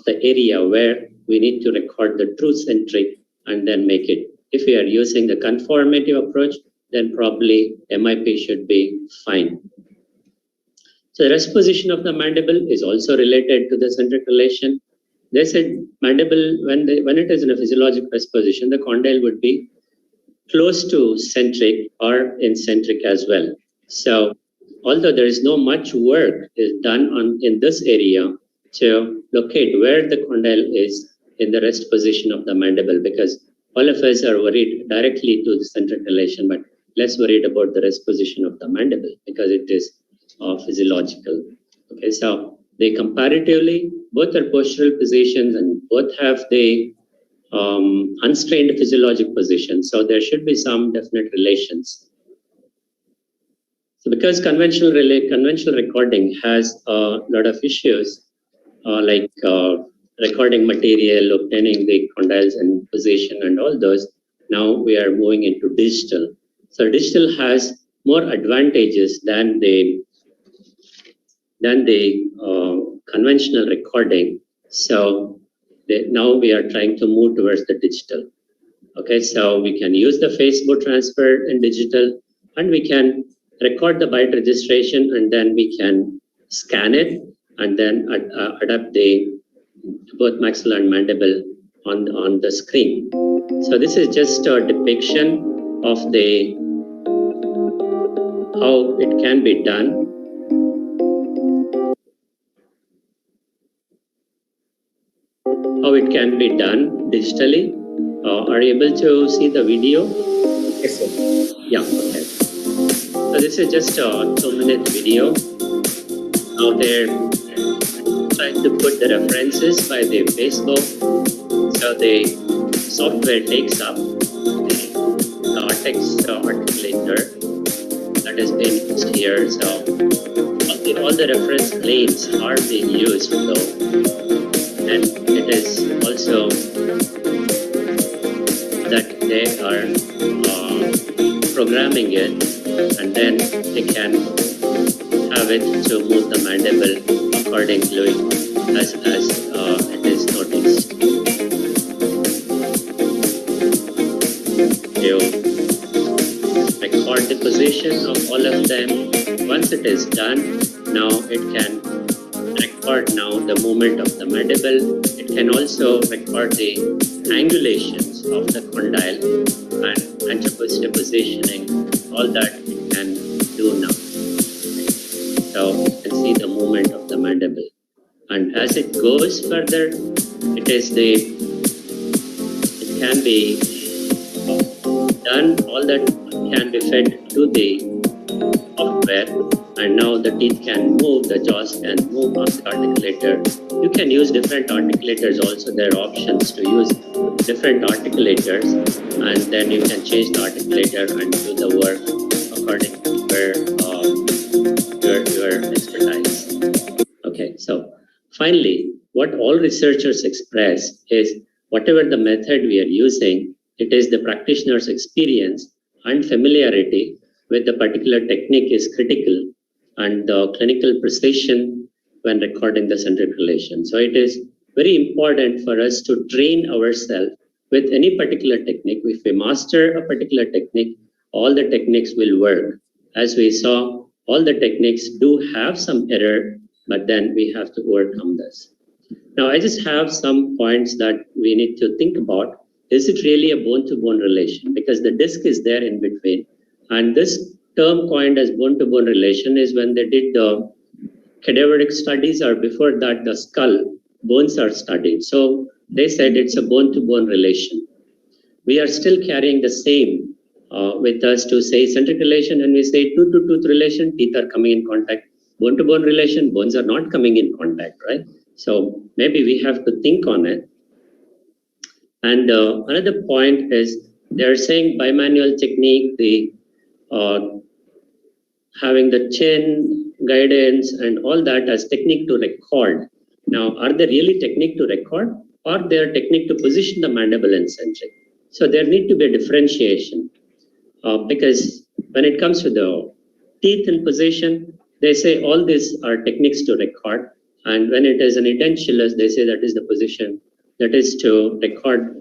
Speaker 12: the area where we need to record the true centric and then make it. If we are using the conformative approach, then probably MIP should be fine. So the rest position of the mandible is also related to the centric relation. They said mandible, when it is in a physiologic rest position, the condyle would be close to centric or in centric as well. So although there is no much work is done in this area to locate where the condyle is in the rest position of the mandible, because all of us are worried directly to the centric relation, but less worried about the rest position of the mandible because it is physiological. Okay, so they comparatively, both are postural positions and both have the unstrained physiologic position. So there should be some definite relations. So because conventional recording has a lot of issues, like recording material, obtaining the condyles and position and all those, now we are moving into digital. So digital has more advantages than the conventional recording. So now we are trying to move towards the digital. Okay, so we can use the Facebook transfer in digital, and we can record the byte registration, and then we can scan it and then adapt both maxilla and mandible on the screen. So this is just a depiction of how it can be done. How it can be done digitally. Are you able to see the video?
Speaker 13: Yes, sir.
Speaker 12: Yeah, okay. So this is just a 2-minute video. Now they're trying to put the references by the Facebook. So the software takes up the Artex articulator that has been used here. So all the reference claims are being used though. And it is also that they are programming it, and then they can have it to move the mandible accordingly as it is noticed. You record the position of all of them. Once it is done, now it can record now the movement of the mandible. It can also record the angulations of the condyle and anteposterior positioning. All that it can do now. So you can see the movement of the mandible. And as it goes further, it can be done, all that can be fed to the software, and now the teeth can move, the jaws can move on the articulator. You can use different articulators also. There are options to use different articulators, and then you can change the articulator and do the work according to your expertise. Okay, so finally, what all researchers express is whatever the method we are using, it is the practitioner's experience and familiarity with the particular technique is critical, and the clinical precision when recording the centric relation. So it is very important for us to train ourselves with any particular technique. If we master a particular technique, all the techniques will work. As we saw, all the techniques do have some error, but then we have to overcome this. Now, I just have some points that we need to think about. Is it really a bone-to-bone relation? Because the disc is there in between. And this term coined as bone-to-bone relation is when they did the cadaveric studies, or before that, the skull bones are studied. So they said it's a bone-to-bone relation. We are still carrying the same with us to say centric relation, and we say tooth-to-tooth relation, teeth are coming in contact. Bone-to-bone relation, bones are not coming in contact, right? So maybe we have to think on it. And another point is they're saying bimanual technique, the having the chin guidance and all that as technique to record. Now, are they really technique to record, or they are technique to position the mandible in centric? So there need to be a differentiation because when it comes to the teeth in position, they say all these are techniques to record, and when it is an edentulous, they say that is the position that is to record,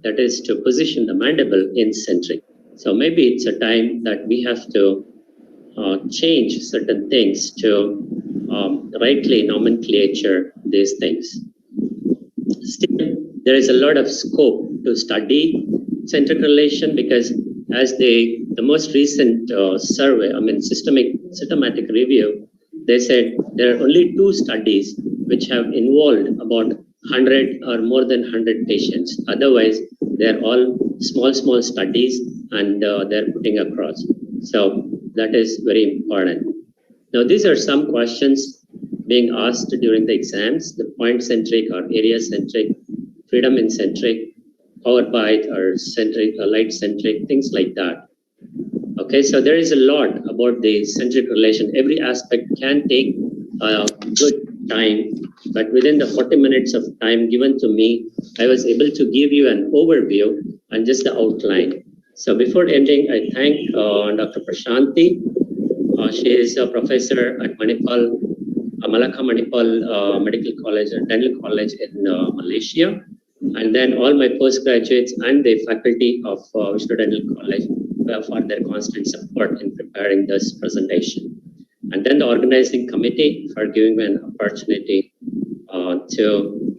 Speaker 12: that is to position the mandible in centric. So maybe it's a time that we have to change certain things to rightly nomenclature these things. Still, there is a lot of scope to study centric relation, because as the most recent survey, systematic review, they said there are only 2 studies which have involved about 100 or more than 100 patients. Otherwise, they're all small studies, and they're putting across. So that is very important. Now, these are some questions being asked during the exams: the point centric or area centric, freedom in centric, power bite or centric, light centric, things like that. Okay, so there is a lot about the centric relation. Every aspect can take a good time, but within the 40 minutes of time given to me, I was able to give you an overview and just the outline. So before ending, I thank Dr. Prashanti. She is a professor at Manipal, Malacca Manipal Medical College and Dental College in Malaysia. And then all my postgraduates and the faculty of Vishnu Dental College for their constant support in preparing this presentation. And then the organizing committee for giving me an opportunity to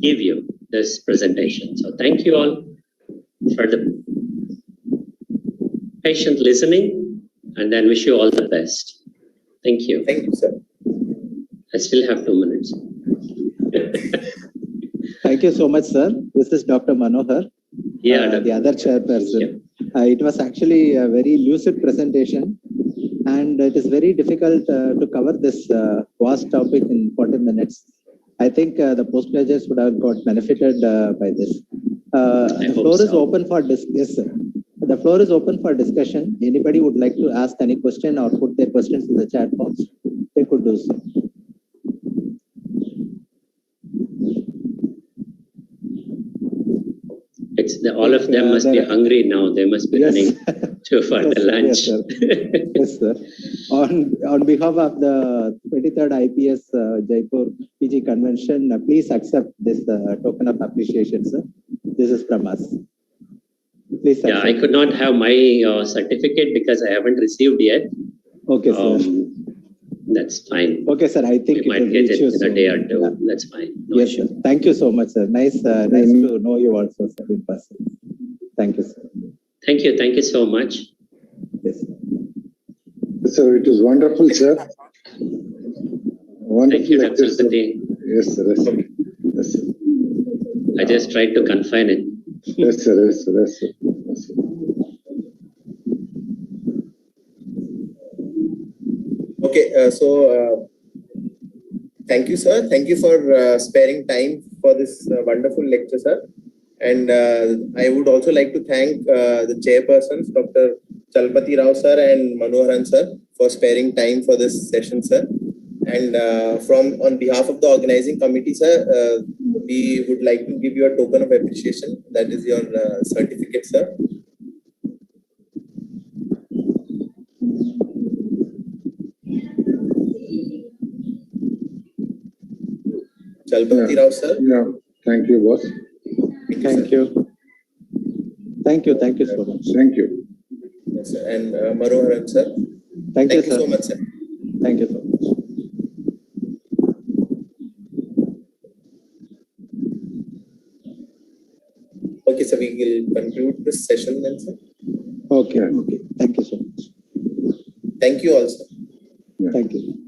Speaker 12: give you this presentation. So thank you all for the patient listening, and then wish you all the best. Thank you.
Speaker 13: Thank you, sir.
Speaker 12: I still have 2 minutes.
Speaker 14: Thank you so much, sir. This is Dr. Manohar, the other chairperson. It was actually a very lucid presentation, and it is very difficult to cover this vast topic in 40 minutes. I think the postgraduates would have got benefited by this. The floor is open for yes, sir. The floor is open for discussion. Anybody would like to ask any question or put their questions in the chat box, they could do so.
Speaker 12: It's all of them must be hungry now. They must be running. for the lunch.
Speaker 14: Yes, sir. Yes, sir. On behalf of the 23rd IPS Jaipur PG convention, please accept this token of appreciation, sir. This is from us. Please accept.
Speaker 12: Yeah, I could not have my certificate because I haven't received yet.
Speaker 14: Okay, sir.
Speaker 12: That's fine.
Speaker 14: Okay, sir. I think
Speaker 12: we might get it in a day or two. Yeah. That's fine. No
Speaker 14: yes,
Speaker 12: issue.
Speaker 14: sir. Thank you so much, sir. Nice to know you also, sir, in person. Thank you, sir.
Speaker 12: Thank you. Thank you so much.
Speaker 14: Yes.
Speaker 10: So it was wonderful, sir. Wonderful.
Speaker 12: Thank you, Dr. Sati.
Speaker 10: Yes, sir. Yes, sir. Yes, sir.
Speaker 12: I just tried to confine it.
Speaker 10: Yes, sir. Yes, sir. Yes, sir. Yes, sir.
Speaker 13: Okay, thank you, sir. Thank you for sparing time for this wonderful lecture, sir. And I would also like to thank the chairpersons, Dr. Chalpati Rao, sir, and Manoharan, sir, for sparing time for this session, sir. And on behalf of the organizing committee, sir, we would like to give you a token of appreciation. That is your certificate, sir. Chalpati Rao, sir.
Speaker 10: Yeah. Thank you, boss.
Speaker 14: Thank you. Thank you. Thank you so much.
Speaker 10: Thank you.
Speaker 13: Yes, sir. And Manoharan, sir.
Speaker 14: Thank you,
Speaker 13: so much, sir.
Speaker 14: Thank you so much.
Speaker 13: Okay, so we will conclude this session then, sir.
Speaker 14: Okay. Okay. Thank you so much.
Speaker 13: Thank you all, sir.
Speaker 10: Yeah.
Speaker 14: Thank you.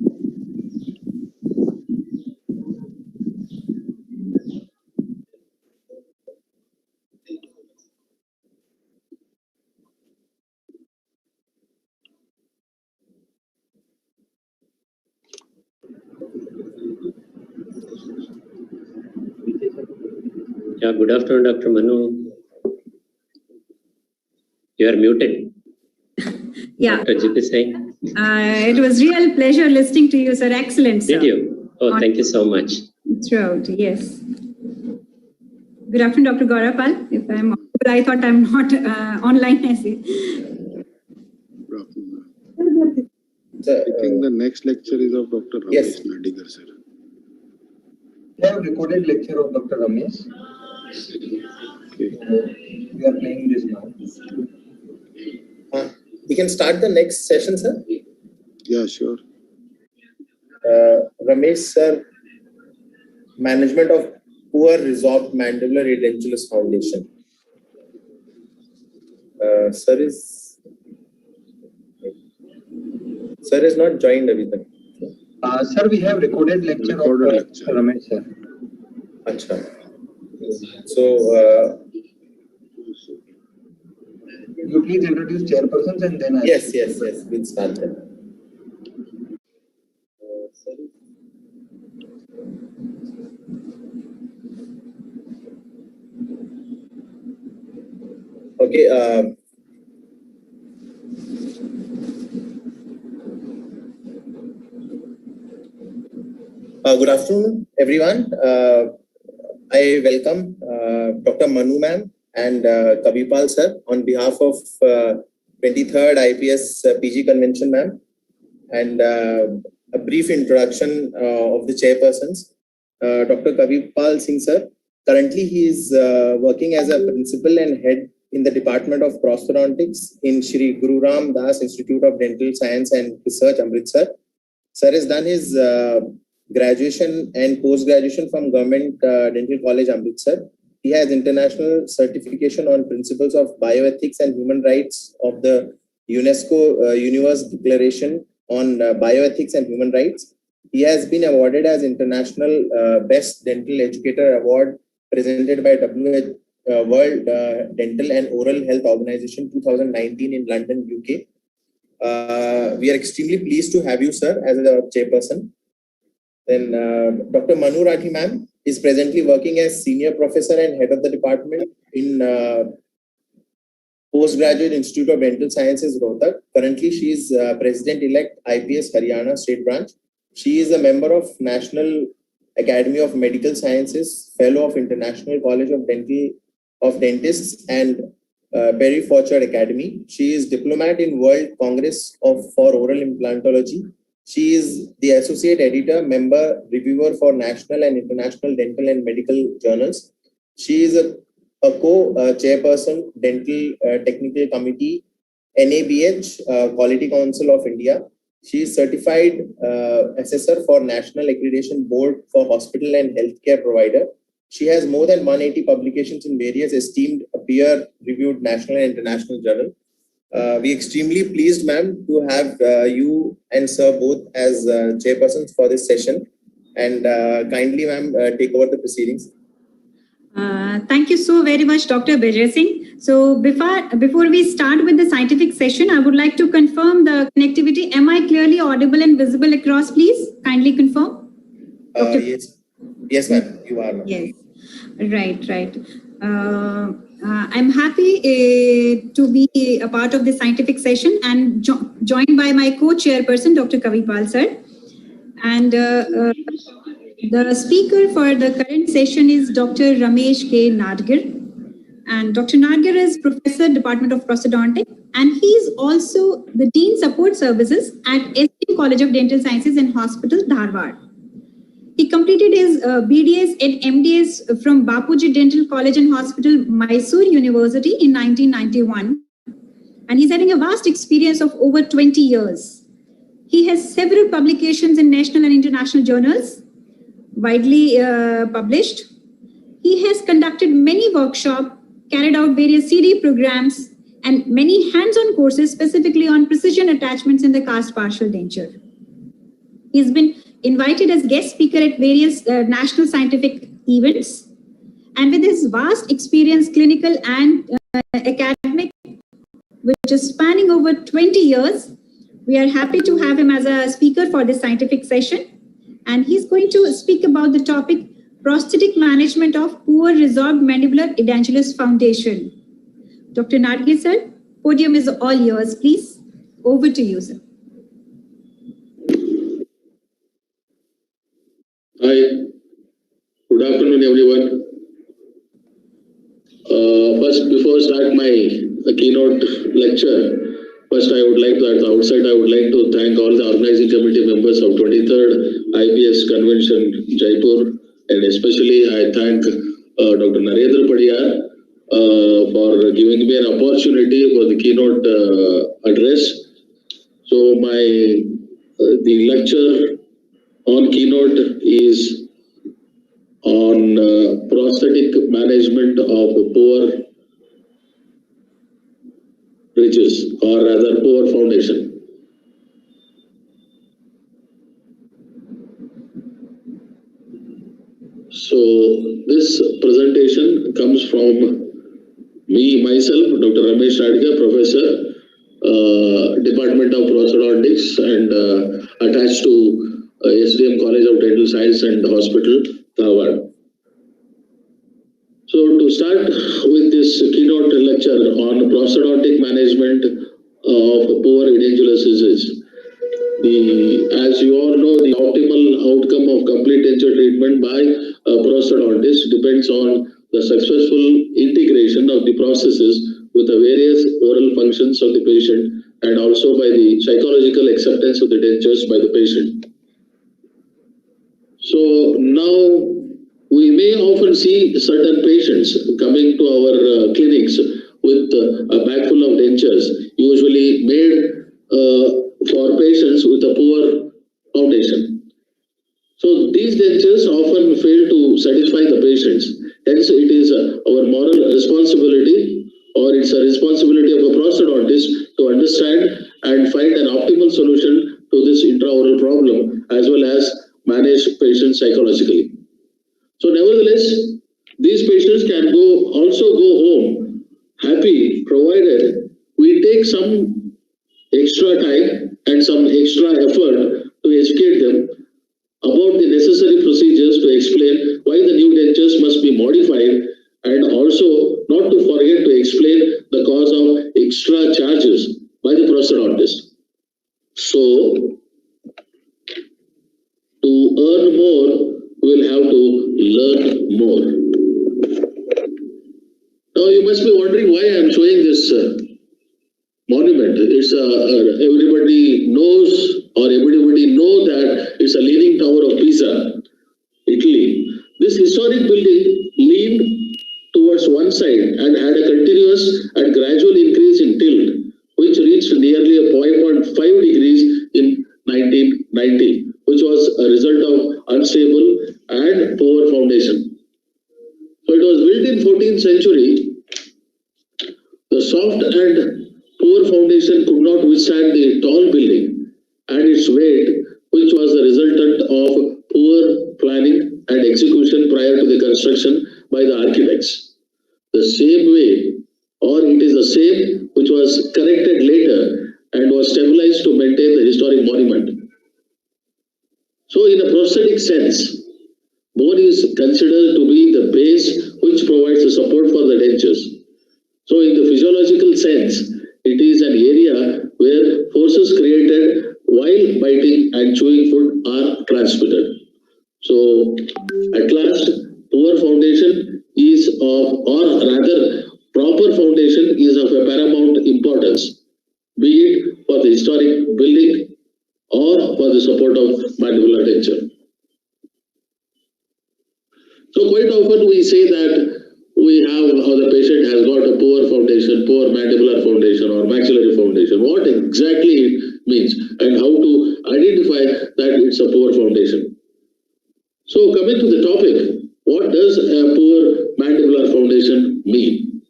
Speaker 12: Yeah, good afternoon, Dr. Manu. You are muted.
Speaker 15: Yeah.
Speaker 12: Dr. GP Singh.
Speaker 15: It was real pleasure listening to you, sir. Excellent, sir.
Speaker 12: Did you? Oh, thank you so much.
Speaker 15: Throughout, yes. Good afternoon, Dr. Gaurapal. If I'm audible, I thought I'm not online. I see.
Speaker 16: I think the next lecture is of Dr. Ramesh Nadigar, sir.
Speaker 11: We have recorded lecture of Dr. Ramesh.
Speaker 16: Okay.
Speaker 11: We are playing this now.
Speaker 13: We can start the next session, sir.
Speaker 16: Yeah, sure.
Speaker 13: Ramesh, sir, management of poor resolved mandibular edentulous foundation. Sir is not joined everything.
Speaker 11: Sir, we have recorded lecture of Ramesh, sir.
Speaker 13: Achha. So,
Speaker 11: you please introduce chairpersons and then
Speaker 13: yes, we'll start then. Okay. Good afternoon, everyone. I welcome Dr. Manu ma'am and Kavipal sir on behalf of 23rd IPS PG Convention ma'am, and a brief introduction of the chairpersons. Dr. Kavipal Singh sir, currently he is working as a principal and head in the Department of Prosthodontics in Shri Guru Ram Das Institute of Dental Science and Research, Amritsar. Sir has done his graduation and post-graduation from Government Dental College, Amritsar. He has international certification on principles of bioethics and human rights of the UNESCO Universal Declaration on Bioethics and Human Rights. He has been awarded as International Best Dental Educator Award presented by World Dental and Oral Health Organization 2019 in London, UK. We are extremely pleased to have you, sir, as a chairperson. Then Dr. Manu Rathi ma'am is presently working as Senior Professor and Head of the Department in Postgraduate Institute of Dental Sciences, Rohtak. Currently, she is President-elect IPS Haryana State Branch. She is a member of National Academy of Medical Sciences, Fellow of International College of Dentists, and Berry Fortune Academy. She is diplomat in World Congress for Oral Implantology. She is the associate editor, member, reviewer for national and international dental and medical journals. She is a co-chairperson, Dental Technical Committee, NABH, Quality Council of India. She is certified assessor for National Accreditation Board for Hospital and Healthcare Provider. She has more than 180 publications in various esteemed peer-reviewed national and international journals. We extremely pleased, ma'am, to have you and sir both as chairpersons for this session. And kindly, ma'am, take over the proceedings.
Speaker 15: Thank you so very much, Dr. Bijay Singh. So before we start with the scientific session, I would like to confirm the connectivity. Am I clearly audible and visible across, please? Kindly confirm.
Speaker 13: Yes. Yes, ma'am, you are.
Speaker 15: Yes. Right. I'm happy to be a part of this scientific session and joined by my co-chairperson, Dr. Kavipal sir. And the speaker for the current session is Dr. Ramesh K. Nadgar. And Dr. Nadgar is Professor, Department of Prosthodontics, and he is also the Dean Support Services at SDM College of Dental Sciences and Hospital, Dharwad. He completed his BDS and MDS from Bapuji Dental College and Hospital, Mysore University in 1991. And he's having a vast experience of over 20 years. He has several publications in national and international journals, widely published. He has conducted many workshops, carried out various CD programs, and many hands-on courses specifically on precision attachments in the cast partial denture. He's been invited as guest speaker at various national scientific events. And with his vast experience, clinical and academic, which is spanning over 20 years, we are happy to have him as a speaker for this scientific session. And he's going to speak about the topic, prosthetic management of poor resorbed mandibular edentulous foundation. Dr. Nadgar sir, podium is all yours, please. Over to you, sir.
Speaker 17: Hi, good afternoon, everyone. First, before start my keynote lecture, first I would like to, at the outset, I would like to thank all the organizing committee members of 23rd IPS Convention, Jaipur, and especially I thank Dr. Narendra Padiyar for giving me an opportunity for the keynote address. So the lecture on keynote is on prosthetic management of poor bridges, or rather poor foundation. So this presentation comes from me, myself, Dr. Ramesh Nadgar, Professor, Department of Prosthodontics, and attached to SDM College of Dental Science and Hospital, Dharwad. So to start with this keynote lecture on prosthodontic management of poor edentulous disease, as you all know, the optimal outcome of complete denture treatment by a prosthodontist depends on the successful integration of the processes with the various oral functions of the patient and also by the psychological acceptance of the dentures by the patient. So now we may often see certain patients coming to our clinics with a bag full of dentures, usually made for patients with a poor foundation. So these dentures often fail to satisfy the patients. Hence, it is our moral responsibility, or it's a responsibility of a prosthodontist to understand and find an optimal solution to this intraoral problem, as well as manage patients psychologically. So nevertheless, these patients can also go home happy, provided we take some extra time and some extra effort to educate them about the necessary procedures to explain why the new dentures must be modified, and also not to forget to explain the cause of extra charges by the prosthodontist. So, to earn more, we'll have to learn more. Now you must be wondering why I am showing this monument. It's everybody knows, or everybody know that it's a Leaning Tower of Pisa, Italy. This historic building leaned towards one side and had a continuous and gradual increase in tilt, which reached nearly a 5.5 degrees in 1990, which was a result of unstable and poor foundation. So it was built in 14th century. The soft and poor foundation could not withstand the tall building and its weight, which was the resultant of poor planning and execution prior to the construction by the architects. The same way, or it is the same which was corrected later and was stabilized to maintain the historic monument. So in a prosthetic sense, bone is considered to be the base which provides the support for the dentures. So in the physiological sense, it is an area where forces created while biting and chewing food are transmitted. So at last, poor foundation is of, or rather proper foundation is of a paramount importance, be it for the historic building or for the support of mandibular denture. So quite often we say that we have, or the patient has got a poor foundation, poor mandibular foundation or maxillary foundation. What exactly it means and how to identify that it's a poor foundation. So coming to the topic, what does a poor mandibular foundation mean?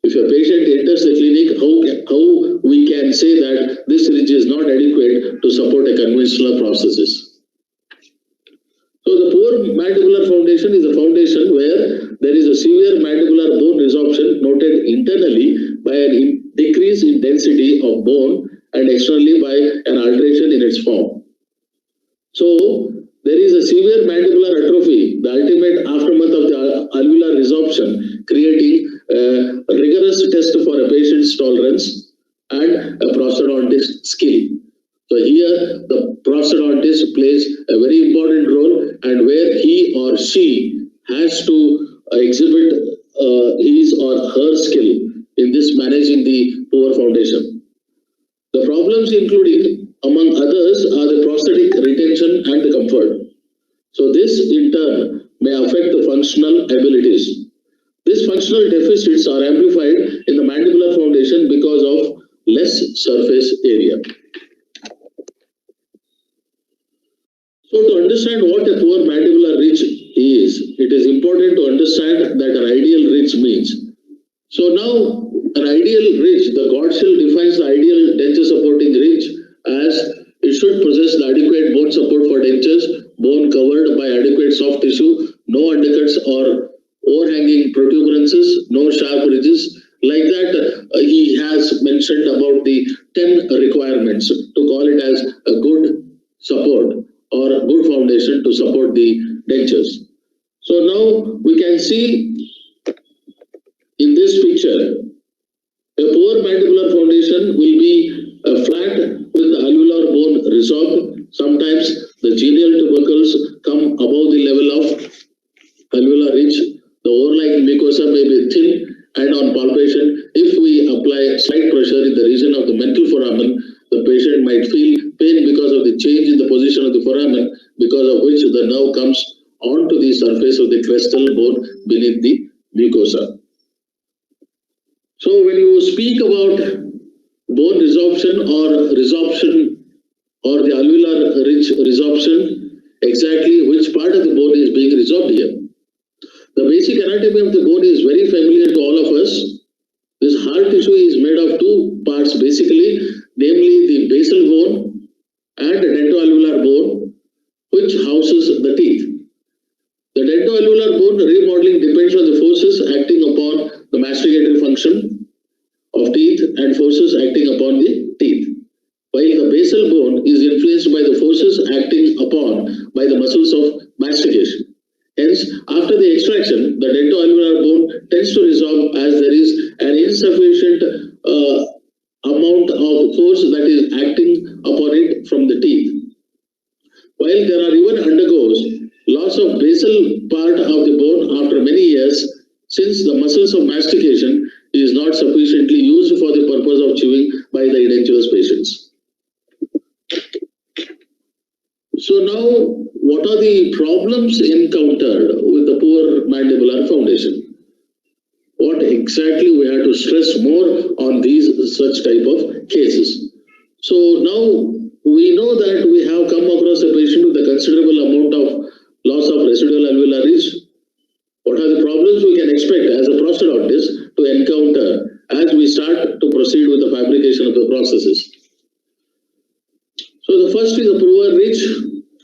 Speaker 17: If a patient enters the clinic, how we can say that this ridge is not adequate to support a conventional prosthesis? So the poor mandibular foundation is a foundation where there is a severe mandibular bone resorption noted internally by a decrease in density of bone and externally by an alteration in its form. So there is a severe mandibular atrophy, the ultimate aftermath of the alveolar resorption, creating a rigorous test for a patient's tolerance and a prosthodontist skill. So here the prosthodontist plays a very important role, and where he or she has to exhibit his or her skill in this managing the poor foundation. The problems including, among others, are the prosthetic retention and the comfort. So this in turn may affect the functional abilities. These functional deficits are amplified in the mandibular foundation because of less surface area. So to understand what a poor mandibular ridge is, it is important to understand that an ideal ridge means. So now an ideal ridge, the Godshell defines the ideal denture supporting ridge as it should possess the adequate bone support for dentures, bone covered by adequate soft tissue, no undercuts or overhanging protuberances, no sharp ridges. Like that, he has mentioned about the 10 requirements to call it as a good support or a good foundation to support the dentures. So now we can see in this picture, a poor mandibular foundation will be flat with the alveolar bone resorbed. Sometimes the genial tubercles come above the level of alveolar ridge. The overlying mucosa may be thin, and on palpation, if we apply slight pressure in the region of the mental foramen, the patient might feel pain because of the change in the position of the foramen, because of which the nerve comes onto the surface of the crestal bone beneath the mucosa. So when you speak about bone resorption or the alveolar ridge resorption, exactly which part of the bone is being resorbed here? The basic anatomy of the bone is very familiar to all of us. This hard tissue is made of two parts basically, namely the basal bone and the dentoalveolar bone, which houses the teeth. The dentoalveolar bone remodeling depends on the forces acting upon the masticatory function of teeth and forces acting upon the teeth, while the basal bone is influenced by the forces acting upon by the muscles of mastication. Hence, after the extraction, the dentoalveolar bone tends to resorb as there is an insufficient amount of force that is acting upon it from the teeth. While there are even undergoes loss of basal part of the bone after many years, since the muscles of mastication is not sufficiently used for the purpose of chewing now, what are the problems encountered with the poor mandibular foundation? What exactly we have to stress more on these such type of cases? So now we know that we have come across a patient with a considerable amount of loss of residual alveolar ridge. What are the problems we can expect as a prosthodontist to encounter as we start to proceed with the fabrication of the processes? So the first is a poor ridge.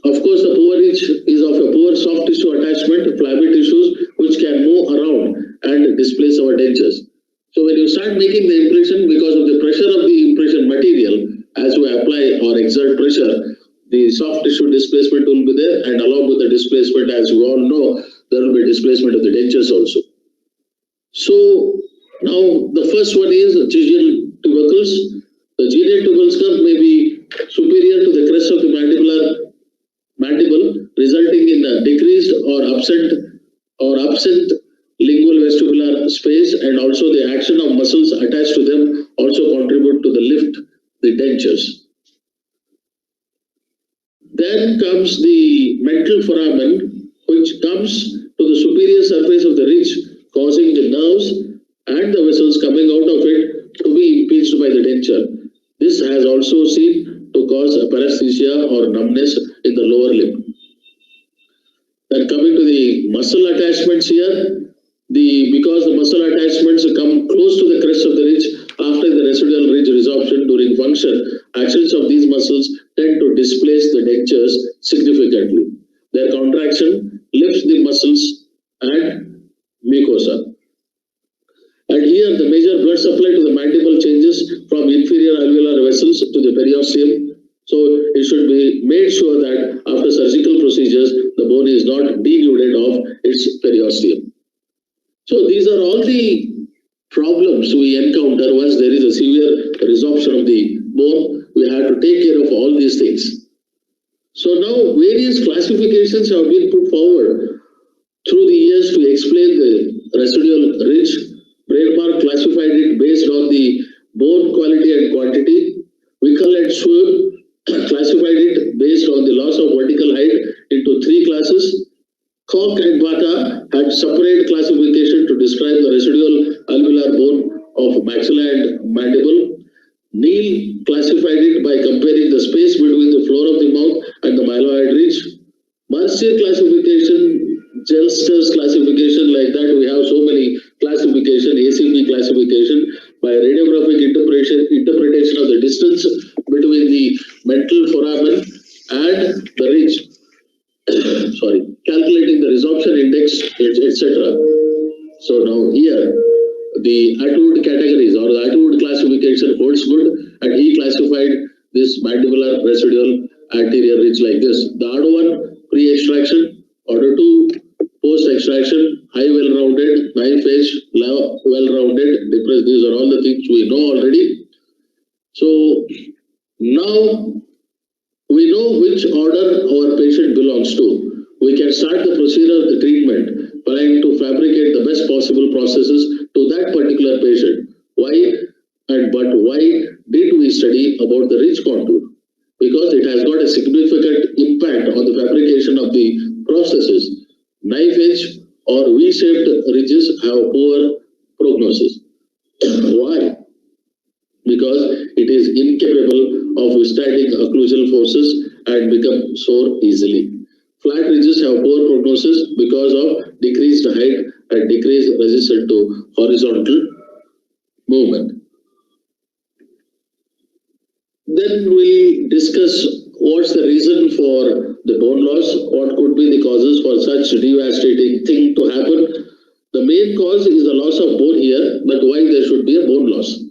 Speaker 17: Of course, the poor ridge is of a poor soft tissue attachment, flabby tissues which can move around and displace our dentures. So when you start making the impression, because of the pressure of the impression material, as we apply or exert pressure, the soft tissue displacement will be there, and along with the displacement, as we all know, there will be displacement of the dentures also. So now the first one is genial tubercles. The genial tubercle may be superior to the crest of the mandible, resulting in a decreased or absent lingual vestibular space, and also the action of muscles attached to them also contribute to the lift the dentures. Then comes the mental foramen, which comes to the superior surface of the ridge, causing the nerves and the vessels coming out of it to be impinged by the denture. This has also seen to cause a paresthesia or numbness in the lower lip. Then coming to the muscle attachments here, because the muscle attachments come close to the crest of the ridge after the residual ridge resorption during function, actions of these muscles tend to displace the dentures significantly. Their contraction lifts the muscles and mucosa. And here the major blood supply to the mandible changes from inferior alveolar vessels to the periosteum. So it should be made sure that after surgical procedures, the bone is not denuded of its periosteum. So these are all the problems we encounter once there is a severe resorption of the bone. We have to take care of all these things. So now various classifications have been put forward through the years to explain the residual ridge. Braidmark classified it based on the bone quality and quantity. Wickel and Schwab classified it based on the loss of vertical height into 3 classes. Koch and Bata had separate classification to describe the residual alveolar bone of maxilla and mandible. Neal classified it by comparing the space between the floor of the mouth and the myloid ridge. Mercier classification, Jelster's classification, like that we have so many classification, ACP classification by radiographic interpretation of the distance between the mental foramen and the ridge. Sorry, calculating the resorption index, etc. So now here, the Atwood categories or the Atwood classification holds good, and he classified this mandibular residual anterior ridge like this. The other one, pre-extraction, order 2, post-extraction, high well-rounded, knife edge, low well-rounded, depressed. These are all the things we know already. So now we know which order our patient belongs to. We can start the procedure of the treatment, trying to fabricate the best possible processes to that particular patient. But why did we study about the ridge contour? Because it has got a significant impact on the fabrication of the processes. Knife edge or V-shaped ridges have poor prognosis. Why? Because it is incapable of withstanding occlusal forces and become sore easily. Flat ridges have poor prognosis because of decreased height and decreased resistance to horizontal movement. Then we'll discuss what's the reason for the bone loss, what could be the causes for such devastating thing to happen. The main cause is the loss of bone here, but why there should be a bone loss?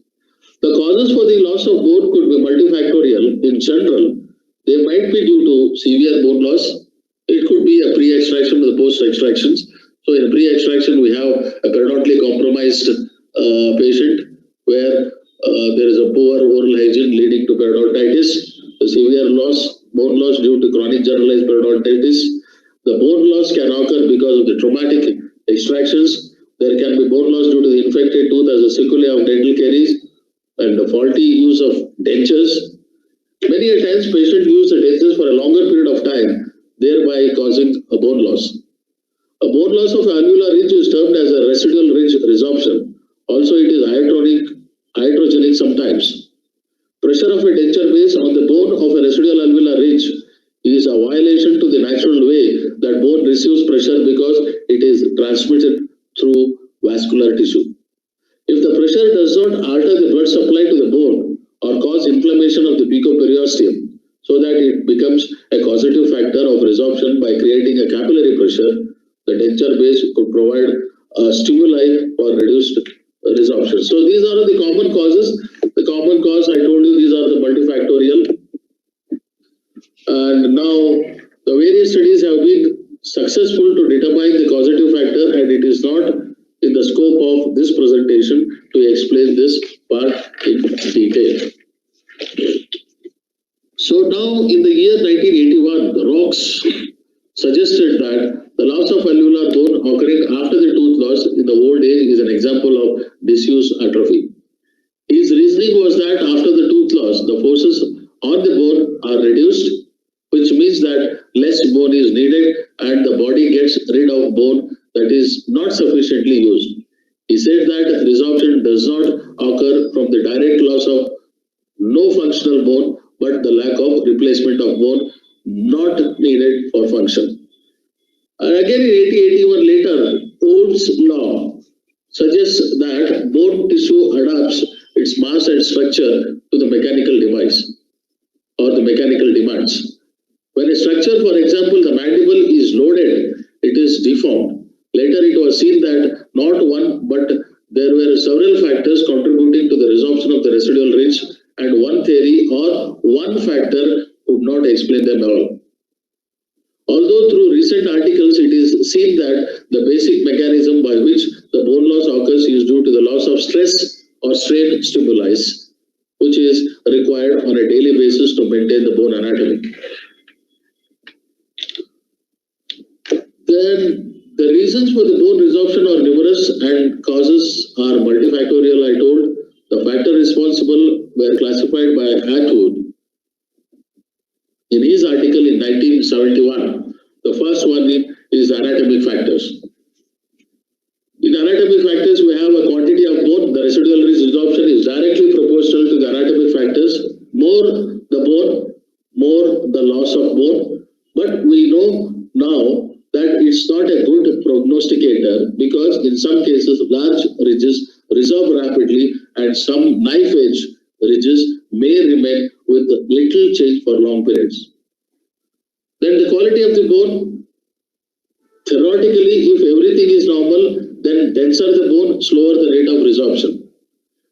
Speaker 17: The causes for the loss of bone could be multifactorial. In general, they might be due to severe bone loss. It could be a pre-extraction or the post-extractions. So in pre-extraction, we have a periodontally compromised patient where there is a poor oral hygiene leading to periodontitis, a severe loss, bone loss due to chronic generalized periodontitis. The bone loss can occur because of the traumatic extractions. There can be bone loss due to the infected tooth as a sequelae of dental caries and the faulty use of dentures. Many a times patients use the dentures for a longer period of time, thereby causing a bone loss. A bone loss of alveolar ridge is termed as a residual ridge resorption. Also, it is iatrogenic sometimes. Pressure of a denture base on the bone of a residual alveolar ridge is a violation to the natural way that bone receives pressure because it is transmitted through vascular tissue. If the pressure does not alter the blood supply to the bone or cause inflammation of the picoperiosteum, so that it becomes a causative factor of resorption by creating a capillary pressure, the denture base could provide a stimuli for reduced resorption. So these are the common causes. The common cause, I told you, these are the multifactorial. And now the various studies have been successful to determine the causative factor, and it is not in the scope of this presentation to explain this part in detail. So now in the year 1981, the Rocks suggested that the loss of alveolar bone occurring after the tooth loss in the old age is an example of disuse atrophy. His reasoning was that after the tooth loss, the forces on the bone are reduced, which means that less bone is needed and the body gets rid of bone that is not sufficiently used. He said that resorption does not occur from the direct loss of no functional bone, but the lack of replacement of bone not needed for function. And again in 1881 later, Old's law suggests that bone tissue adapts its mass and structure to the mechanical device or the mechanical demands. When a structure, for example, the mandible is loaded, it is deformed. Later it was seen that not one, but there were several factors contributing to the resorption of the residual ridge, and one theory or one factor could not explain them all. Although through recent articles it is seen that the basic mechanism by which the bone loss occurs is due to the loss of stress or strain stimuli, which is required on a daily basis to maintain the bone anatomy. Then the reasons for the bone resorption are numerous and causes are multifactorial, I told. The factors responsible were classified by Atwood in his article in 1971. The first one is anatomic factors. In anatomic factors, we have a quantity of bone. The residual ridge resorption is directly proportional to the anatomic factors. More the bone, more the loss of bone. But we know now that it's not a good prognosticator because in some cases large ridges resorb rapidly and some knife edge ridges may remain with little change for long periods. Then the quality of the bone, theoretically if everything is normal, then denser the bone, slower the rate of resorption.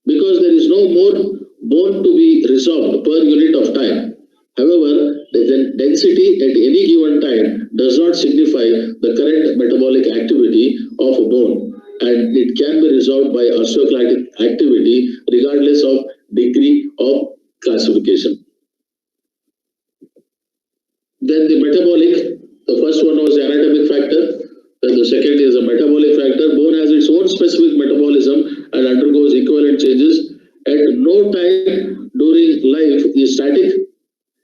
Speaker 17: Because there is no more bone to be resorbed per unit of time. However, the density at any given time does not signify the current metabolic activity of a bone, and it can be resolved by osteoclastic activity regardless of degree of classification. Then the metabolic, the first one was the anatomic factor, then the second is a metabolic factor. Bone has its own specific metabolism and undergoes equivalent changes. At no time during life is static.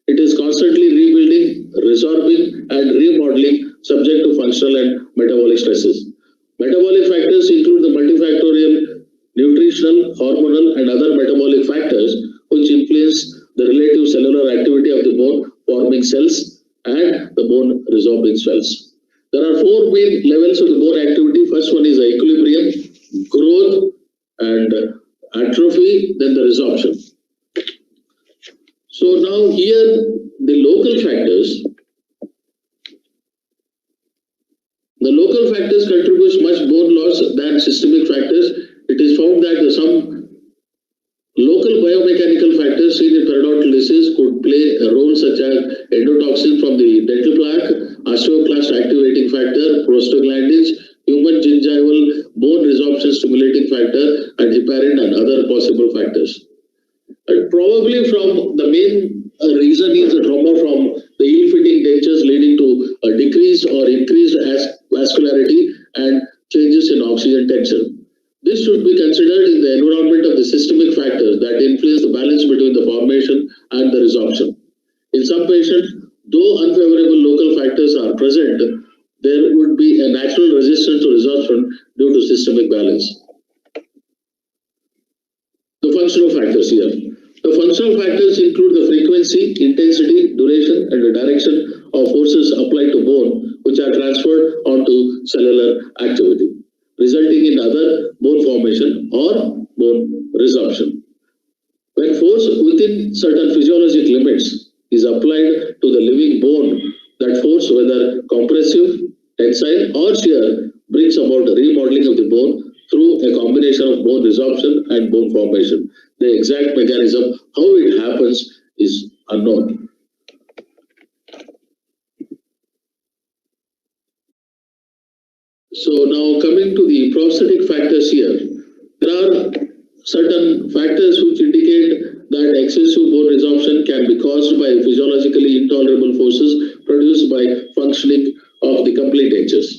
Speaker 17: It is constantly rebuilding, resorbing, and remodeling subject to functional and metabolic stresses. Metabolic factors include the multifactorial, nutritional, hormonal, and other metabolic factors which influence the relative cellular activity of the bone forming cells and the bone resorbing cells. There are four main levels of the bone activity. First one is the equilibrium, growth, and atrophy, then the resorption. So now here the local factors contribute much bone loss than systemic factors. It is found that some local biomechanical factors seen in periodontal disease could play a role such as endotoxin from the dental plaque, osteoclast activating factor, prostaglandins, human gingival bone resorption stimulating factor, and heparin and other possible factors. And probably from the main reason is the trauma from the ill-fitting dentures leading to a decrease or increased vascularity and changes in oxygen tension. This should be considered in the environment of the systemic factors that influence the balance between the formation and the resorption. functional factors here. The functional factors include the frequency, intensity, duration, and the direction of forces applied to bone, which are transferred onto cellular activity, resulting in either bone formation or bone resorption. When force within certain physiologic limits is applied to the living bone, that force, whether compressive, tensile, or shear, brings about remodeling of the bone through a combination of bone resorption and bone formation. The exact mechanism, how it happens, is unknown. So now coming to the prosthetic factors here, there are certain factors which indicate that excessive bone resorption can be caused by physiologically intolerable forces produced by functioning of the complete dentures.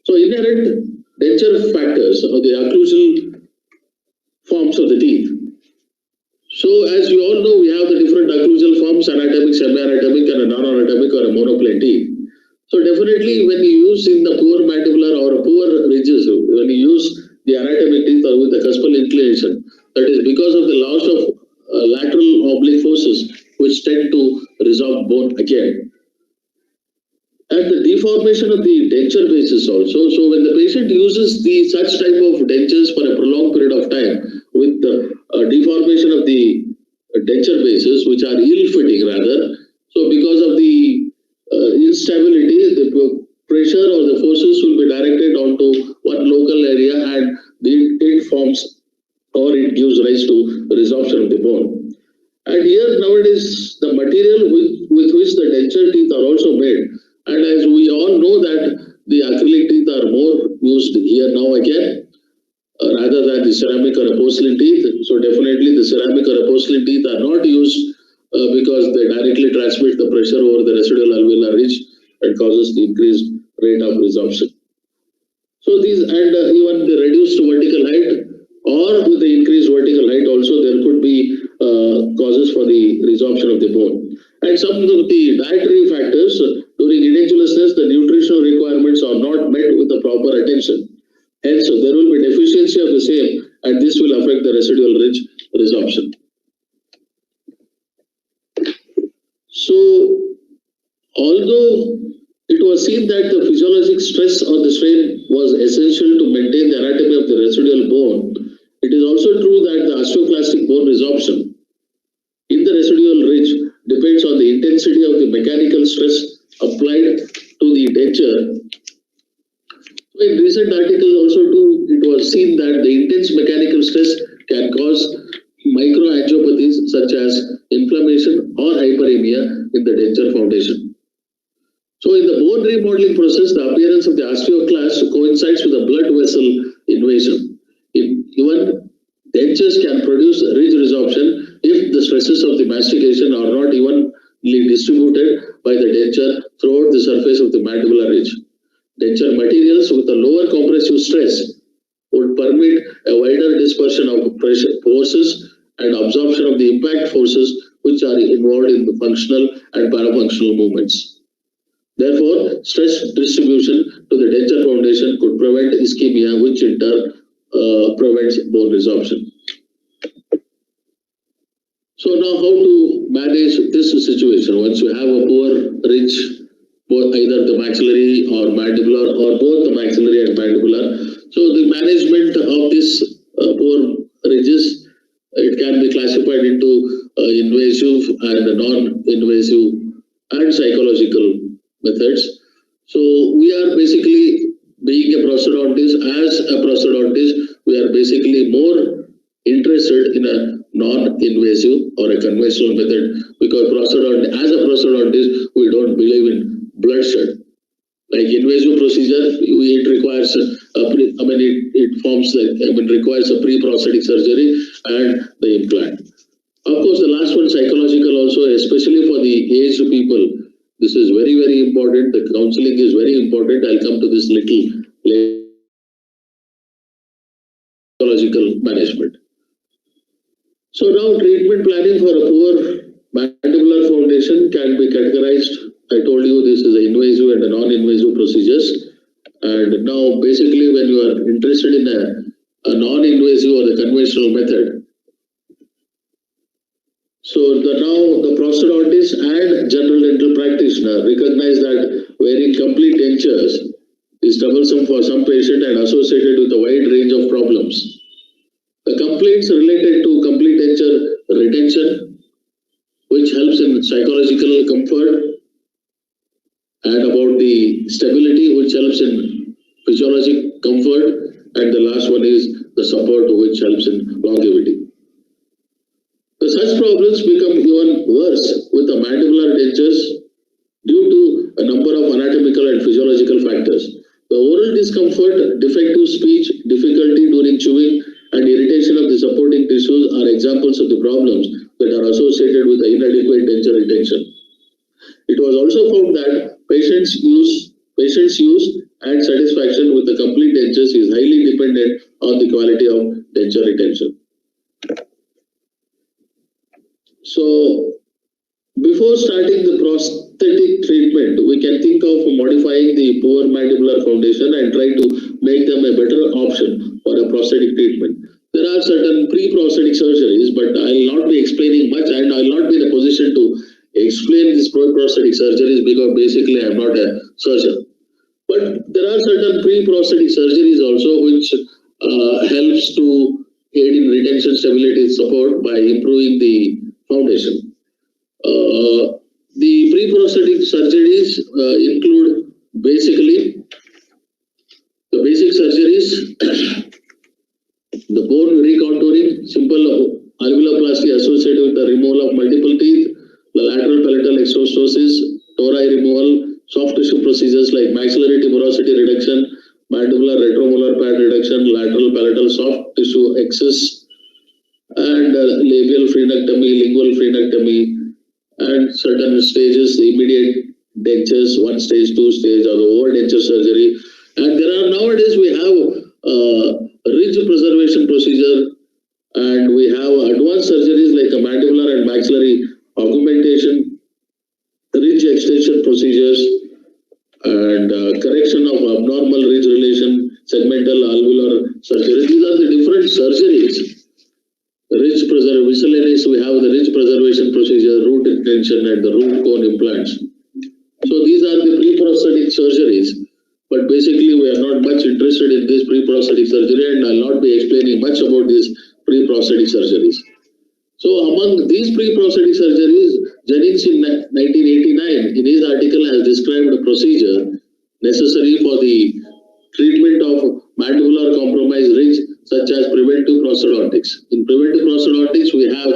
Speaker 17: So inherent denture factors or the occlusal forms of the teeth. So as we all know, we have the different occlusal forms, anatomic, semi-anatomic, and a non-anatomic or a monoplane teeth. So definitely when you use in the poor mandibular or a poor ridges, when you use the anatomic teeth or with the cuspal inclination, that is because of the loss of lateral oblique forces which tend to resorb bone again. And the deformation of the denture bases also. So when the patient uses the such type of dentures for a prolonged period of time with the deformation of the denture bases, which are ill-fitting rather, so because of the instability, the pressure or the forces will be directed onto one local area and it forms or it gives rise to resorption of the bone. And here nowadays the material with which the denture teeth are also made, and as we all know that the acrylic teeth are more used here now again rather than the ceramic or a porcelain teeth. So definitely the ceramic or a porcelain teeth are not used because they directly transmit the pressure over the residual alveolar ridge and causes the increased rate of resorption. So these and even the reduced vertical height or with the increased vertical height also there could be causes for the resorption of the bone. And some of the dietary factors during edentulousness, the nutritional requirements are not met with the proper attention. Hence, there will be deficiency of the same, and this will affect the residual ridge resorption. So, although it was seen that the physiologic stress or the strain was essential to maintain the anatomy of the residual bone, it is also true that the osteoclastic bone resorption in the residual ridge depends on the intensity of the mechanical stress applied to the denture. In recent articles also too, it was seen that the intense mechanical stress can cause microangiopathies such as inflammation or hyperemia in the denture foundation. So in the bone remodeling process, the appearance of the osteoclast coincides with the blood vessel invasion. Even dentures can produce ridge resorption if the stresses of the mastication are not evenly distributed by the denture throughout the surface of the mandibular ridge. Denture materials with a lower compressive stress would permit a wider dispersion of pressure forces and absorption of the impact forces which are involved in the functional and parafunctional movements. Therefore, stress distribution to the denture foundation could prevent ischemia, which in turn prevents bone resorption. So now how to manage this situation once you have a poor ridge, either the maxillary or mandibular or both the maxillary and mandibular. So the management of this poor ridges, it can be classified into invasive and non-invasive and psychological methods. So we are basically, being a prosthodontist, as a prosthodontist, we are basically more interested in a non-invasive or a conventional method because as a prosthodontist, we don't believe in bloodshed. Like invasive procedure, it requires requires a pre-prosthetic surgery and the implant. Of course, the last one, psychological also, especially for the aged people. This is very, very important. The counseling is very important. I'll come to this little later. Psychological management. So now treatment planning for a poor mandibular foundation can be categorized. I told you this is an invasive and a non-invasive procedures. And now basically when you are interested in a non-invasive or the conventional method, So now the prosthodontist and general dental practitioner recognize that wearing complete dentures is troublesome for some patient and associated with a wide range of problems. The complaints related to complete denture retention, which helps in psychological comfort, and about the stability, which helps in physiologic comfort, and the last one is the support, which helps in longevity. Such problems become even worse with the mandibular dentures due to a number of anatomical and physiological factors. The oral discomfort, defective speech, difficulty during chewing, and irritation of the supporting tissues are examples of the problems that are associated with the inadequate denture retention. It was also found that patients' use and satisfaction with the complete dentures is highly dependent on the quality of denture retention. So, before starting the prosthetic treatment, we can think of modifying the poor mandibular foundation and try to make them a better option for a prosthetic treatment. There are certain pre-prosthetic surgeries, but I'll not be explaining much, and I'll not be in a position to explain these prosthetic surgeries because basically I'm not a surgeon. But there are certain pre-prosthetic surgeries also which helps to aid in retention, stability, support by improving the foundation. The pre-prosthetic surgeries include basically the basic surgeries, the bone recontouring, simple alveoloplasty associated with the removal of multiple teeth, the lateral palatal exostosis, tori removal, soft tissue procedures like maxillary tuberosity reduction, mandibular retromolar pad reduction, lateral palatal soft tissue excess, and labial frenectomy, lingual frenectomy, and certain stages, the immediate dentures, 1 stage, 2 stage, or the over denture surgery. And there are nowadays we have ridge preservation procedure, and we have advanced surgeries like a mandibular and maxillary augmentation, ridge extension procedures, and correction of abnormal ridge relation, segmental alveolar surgery. These are the different surgeries. Ridge preservation, miscellaneous, we have the ridge preservation procedure, root extension, and the root cone implants. So these are the pre-prosthetic surgeries, but basically we are not much interested in this pre-prosthetic surgery, and I'll not be explaining much about these pre-prosthetic surgeries. So among these pre-prosthetic surgeries, Jennings in 1989 in his article has described a procedure necessary for the treatment of mandibular compromised ridge, such as preventive prosthodontics. In preventive prosthodontics, we have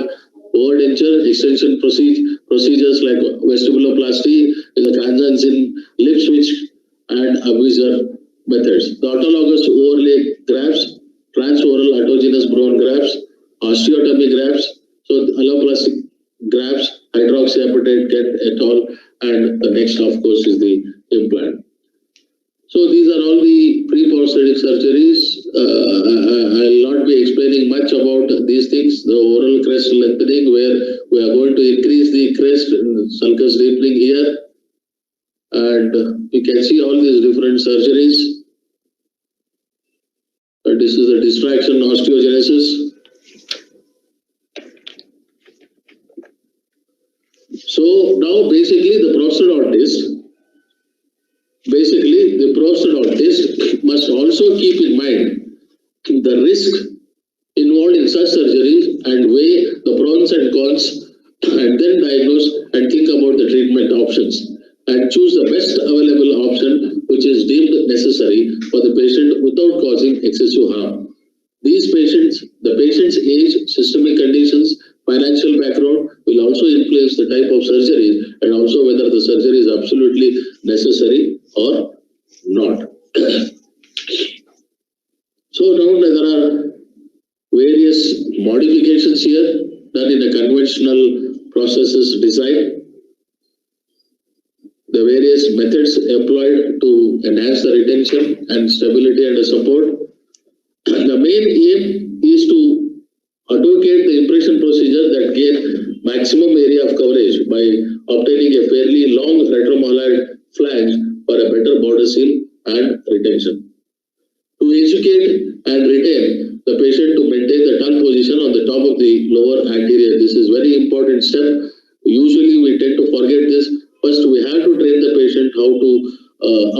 Speaker 17: overdenture extension procedures like vestibuloplasty, the Kanzanzin lip switch, and Abuser methods. The autologous overlay grafts, transoral autogenous bone grafts, osteotomy grafts, so alloplastic grafts, hydroxyapatite et al., and the next, of course, is the implant. So these are all the pre-prosthetic surgeries. I'll not be explaining much about these things. The oral crest lengthening, where we are going to increase the crest and sulcus deepening here. And you can see all these different surgeries. And this is the distraction osteogenesis. So now basically the prosthodontist must also keep in mind the risk involved in such surgeries and weigh the pros and cons, and then diagnose and think about the treatment options and choose the best available option which is deemed necessary for the patient without causing excessive harm. The patient's age, systemic conditions, financial background will also influence the type of surgery and also whether the surgery is absolutely necessary or not. So now there are various modifications here done in a conventional processes design. The various methods employed to enhance the retention and stability and support. The main aim is to advocate the impression procedure that gain maximum area of coverage by obtaining a fairly long retromolar flange for a better border seal and retention. To educate and retain the patient to maintain the tongue position on the top of the lower anterior. This is very important step. Usually we tend to forget this. First, we have to train the patient how to,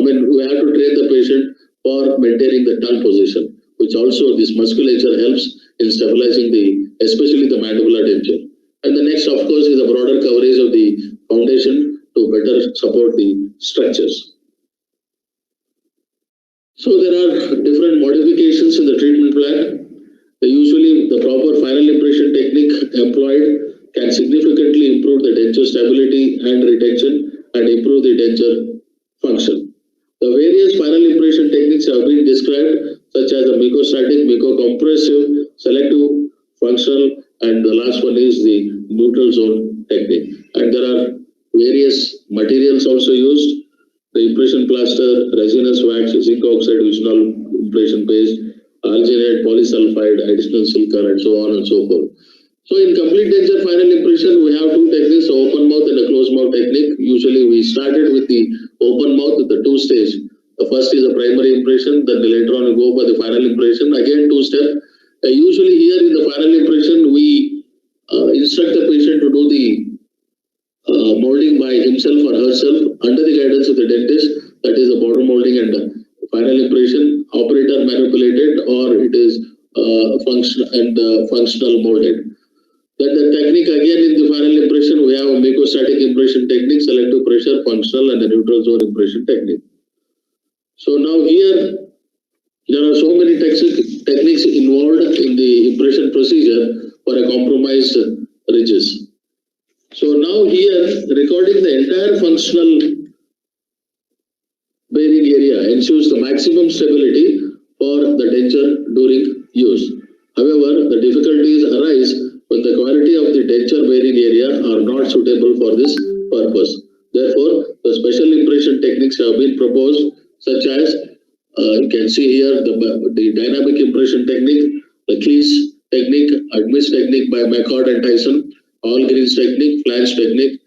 Speaker 17: we have to train the patient for maintaining the tongue position, which also this musculature helps in stabilizing especially the mandibular denture. And the next, of course, is a broader coverage of the foundation to better support the structures. So there are different modifications in the treatment plan. Usually the proper final impression technique employed can significantly improve the denture stability and retention and improve the denture function. The various final impression techniques have been described, such as the mucostatic, mucocompressive, selective, functional, and the last one is the neutral zone technique. And there are various materials also used: the impression plaster, resinous wax, zinc oxide, visional impression paste, alginate, polysulfide, additional silicon, and so on and so forth. So in complete denture final impression, we have two techniques: open mouth and a closed mouth technique. Usually we started with the open mouth with the two stage. The first is the primary impression, then later on we go for the final impression. Again, two step. Usually here in the final impression, we instruct the patient to do the molding by himself or herself under the guidance of the dentist. That is the border molding and final impression, operator manipulated, or it is functional molded. Then the technique again in the final impression, we have a mucostatic impression technique, selective pressure, functional, and the neutral zone impression technique. So now here there are so many techniques involved in the impression procedure for a compromised ridges. So now here recording the entire functional bearing area ensures the maximum stability for the denture during use. However, the difficulties arise when the quality of the denture bearing area are not suitable for this purpose. Therefore, the special impression techniques have been proposed, such as you can see here the dynamic impression technique, the keys technique, admits technique by McCord and Tyson, all greens technique, flange technique,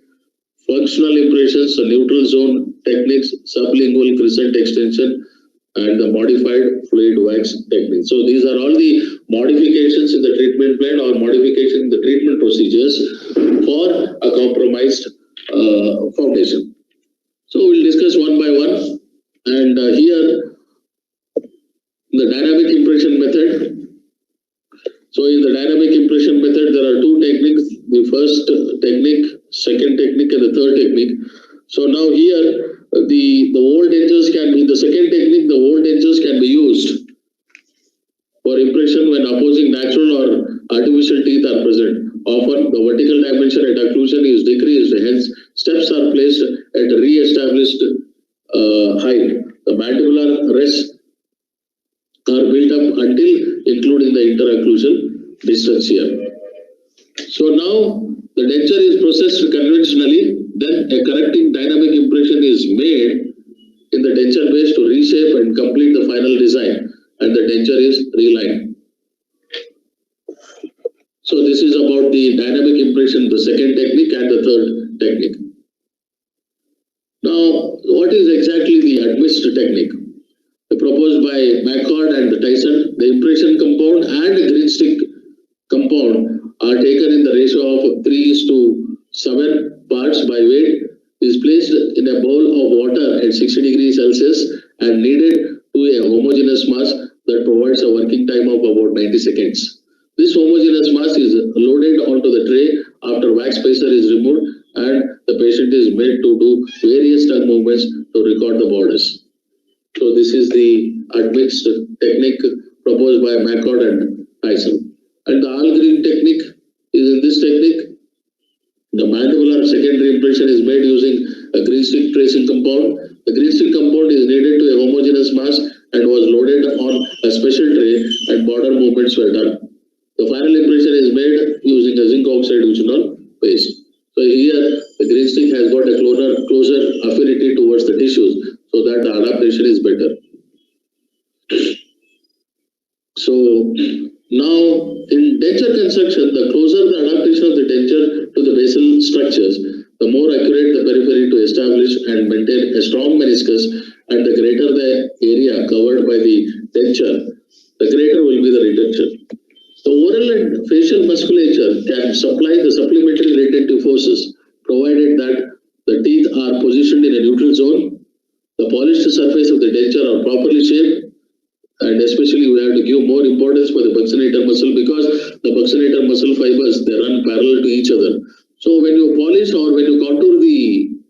Speaker 17: functional impressions, the neutral zone techniques, sublingual crescent extension, and the modified fluid wax technique. So these are all the modifications in the treatment plan or modification in the treatment procedures for a compromised foundation. So we'll discuss one by one. And here, the dynamic impression method. So in the dynamic impression method, there are two techniques: the first technique, second technique, and the third technique. So now here, the old dentures can be, the second technique, the old dentures can be used for impression when opposing natural or artificial teeth are present. Often the vertical dimension at occlusion is decreased, hence steps are placed at a re-established height. The mandibular rests are built up until including the interocclusal distance here. So now the denture is processed conventionally, then a correcting dynamic impression is made in the denture base to reshape and complete the final design, and the denture is relined. So this is about the dynamic impression, the second technique and the third technique. Now, what is exactly the admits technique? Proposed by McCord and Tyson, the impression compound and the green stick compound are taken in the ratio of 3:7 parts by weight, is placed in a bowl of water at 60 degrees Celsius and kneaded to a homogeneous mass that provides a working time of about 90 seconds. This homogeneous mass is loaded onto the tray after wax spacer is removed, and the patient is made to do various tongue movements to record the borders. So this is the admits technique proposed by McCord and Tyson. And the all-green technique is in this technique. The mandibular secondary impression is made using a green stick tracing compound. The green stick compound is kneaded to a homogeneous mass and was loaded on a special tray, and border movements were done. The final impression is made using a zinc oxide visional paste. So here the green stick has got a closer affinity towards the tissues, so that the adaptation is better. So now in denture construction, the closer the adaptation of the denture to the basal structures, the more accurate the periphery to establish and maintain a strong meniscus, and the greater the area covered by the denture, the greater will be the retention. The oral and facial musculature apply the supplementary retentive forces, provided that the teeth are positioned in a neutral zone, the polished surface of the denture are properly shaped, and especially we have to give more importance for the buccinator muscle, because the buccinator muscle fibers, they run parallel to each other. So when you polish or when you contour the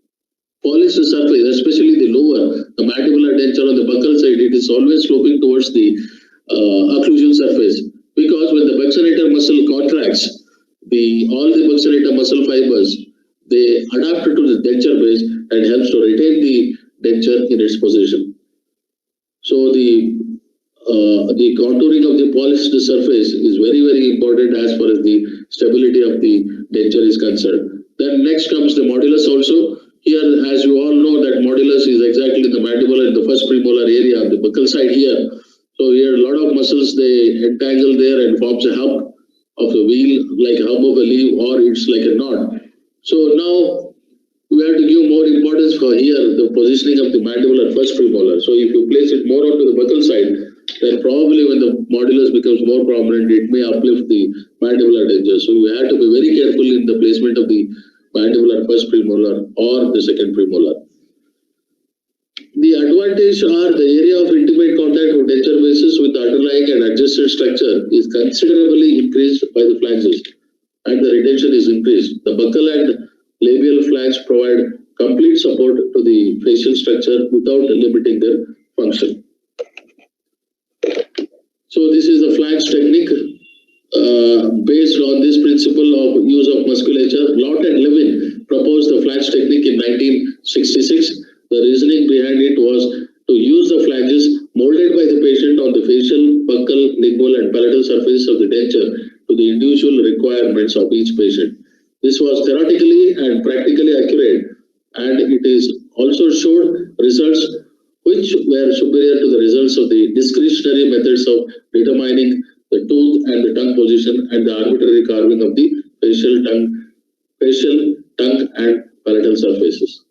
Speaker 17: polished surface, especially the lower, the mandibular denture on the buccal side, it is always sloping towards the occlusal surface, because when the buccinator muscle contracts, all the buccinator muscle fibers, they adapt to the denture base and helps to retain the denture in its position. So the contouring of the polished surface is very, very important as far as the stability of the denture is concerned. Then next comes the modulus also. Here, as you all know, that modulus is exactly the mandibular and the first premolar area on the buccal side here. So here a lot of muscles, they entangle there and forms a hub of a wheel, like a hub of a leaf, or it's like a knot. So now we have to give more importance for here, the positioning of the mandibular first premolar. So if you place it more onto the buccal side, then probably when the modulus becomes more prominent, it may uplift the mandibular denture. So we have to be very careful in the placement of the mandibular first premolar or the second premolar. The advantage are the area of intimate contact of denture bases with the underlying and adjusted structure is considerably increased by the flanges, and the retention is increased. The buccal and labial flange provide complete support to the facial structure without limiting their function. So this is the flange technique. Based on this principle of use of musculature, Lott and Levin proposed the flange technique in 1966. The reasoning behind it was to use the flanges molded by the patient on the facial, buccal, lingual and palatal surface of the denture to the individual requirements of each patient. This was theoretically and practically accurate, and it is also showed results which were superior to the results of the discretionary methods of determining the tooth and the tongue position and the arbitrary carving of the facial, tongue and palatal surfaces.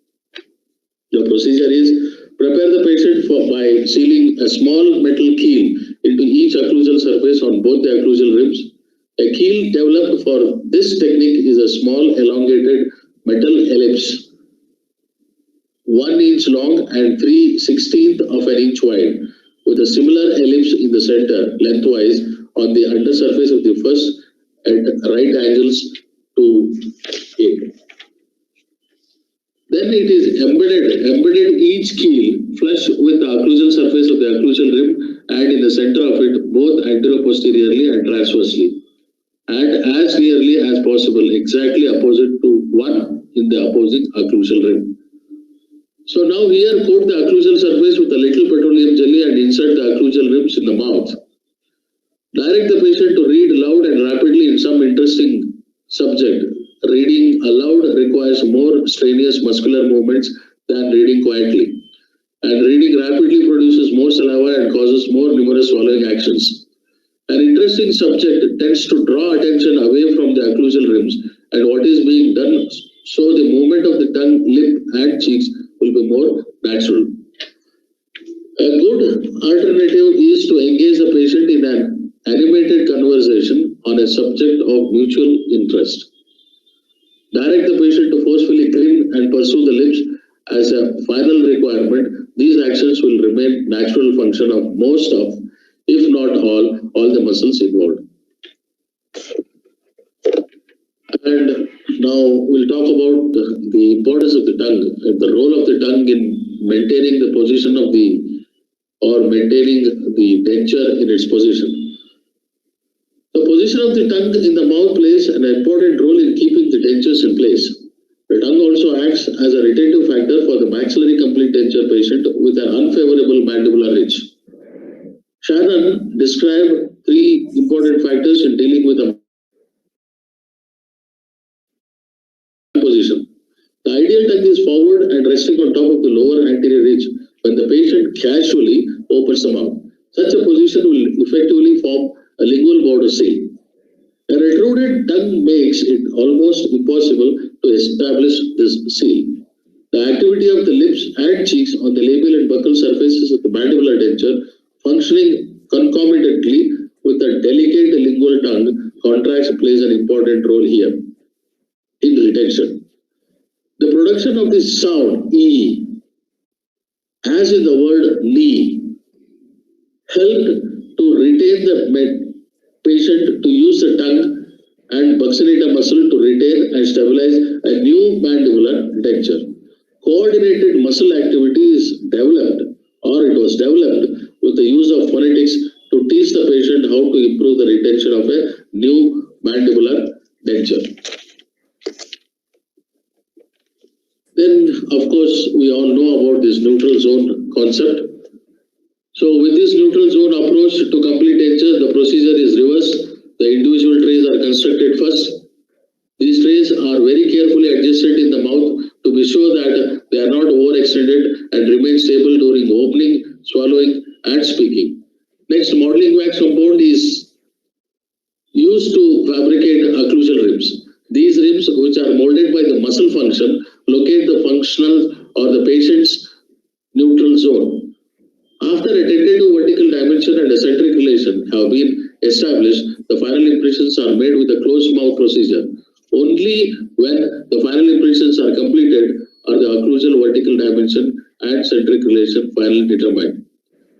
Speaker 17: The procedure is prepare the patient by sealing a small metal keel into each occlusal surface on both the occlusal ribs. A keel developed for this technique is a small elongated metal ellipse, 1 inch long and 3/16 of an inch wide, with a similar ellipse in the center lengthwise on the undersurface of the first at right angles to it. Then it is embedded each keel flush with the occlusal surface of the occlusal rib and in the center of it, both anteroposteriorly and transversely, and as nearly as possible exactly opposite to one in the opposing occlusal rib. So now here coat the occlusal surface with a little petroleum jelly and insert the occlusal ribs in the mouth. Direct the patient to read loud and rapidly in some interesting subject. Reading aloud requires more strenuous muscular movements than reading quietly. And reading rapidly produces more saliva and causes more numerous swallowing actions. An interesting subject tends to draw attention away from the occlusal rims and what is being done, so the movement of the tongue, lip and cheeks will be more natural. A good alternative is to engage the patient in an animated conversation on a subject of mutual interest. Direct the patient to forcefully grin and pursue the lips as a final requirement. These actions will remain natural function of most of, if not all the muscles involved. And now we'll talk about the importance of the tongue, the role of the tongue in maintaining the position of maintaining the denture in its position. The position of the tongue in the mouth plays an important role in keeping the dentures in place. The tongue also acts as a retentive factor for the maxillary complete denture patient with an unfavorable mandibular ridge. Shannon described 3 important factors in dealing with a position. The ideal tongue is forward and resting on top of the lower anterior ridge when the patient casually opens the mouth. Such a position will effectively form a lingual border seal. A retruded tongue makes it almost impossible to establish this seal. The activity of the lips and cheeks on the labial and buccal surfaces of the mandibular denture, functioning concomitantly with a delicate lingual tongue, contracts plays an important role here. in retention. The production of this sound, E, as in the word knee, helped to retain the patient to use the tongue and buccinata muscle to retain and stabilize a new mandibular denture. Coordinated muscle activity is developed, or it was developed with the use of phonetics to teach the patient how to improve the retention of a new mandibular denture. Then, of course, we all know about this neutral zone concept. So with this neutral zone approach to complete denture, the procedure is reversed. The individual trays are constructed first. These trays are very carefully adjusted in the mouth to be sure that they are not overextended and remain stable during opening, swallowing, and speaking. Next, modeling wax compound is used to fabricate occlusal rims. These rims, which are molded by the muscle function, locate the functional or the patient's neutral zone. After a tentative vertical dimension and a centric relation have been established, the final impressions are made with a closed mouth procedure. Only when the final impressions are completed are the occlusal vertical dimension and centric relation finally determined.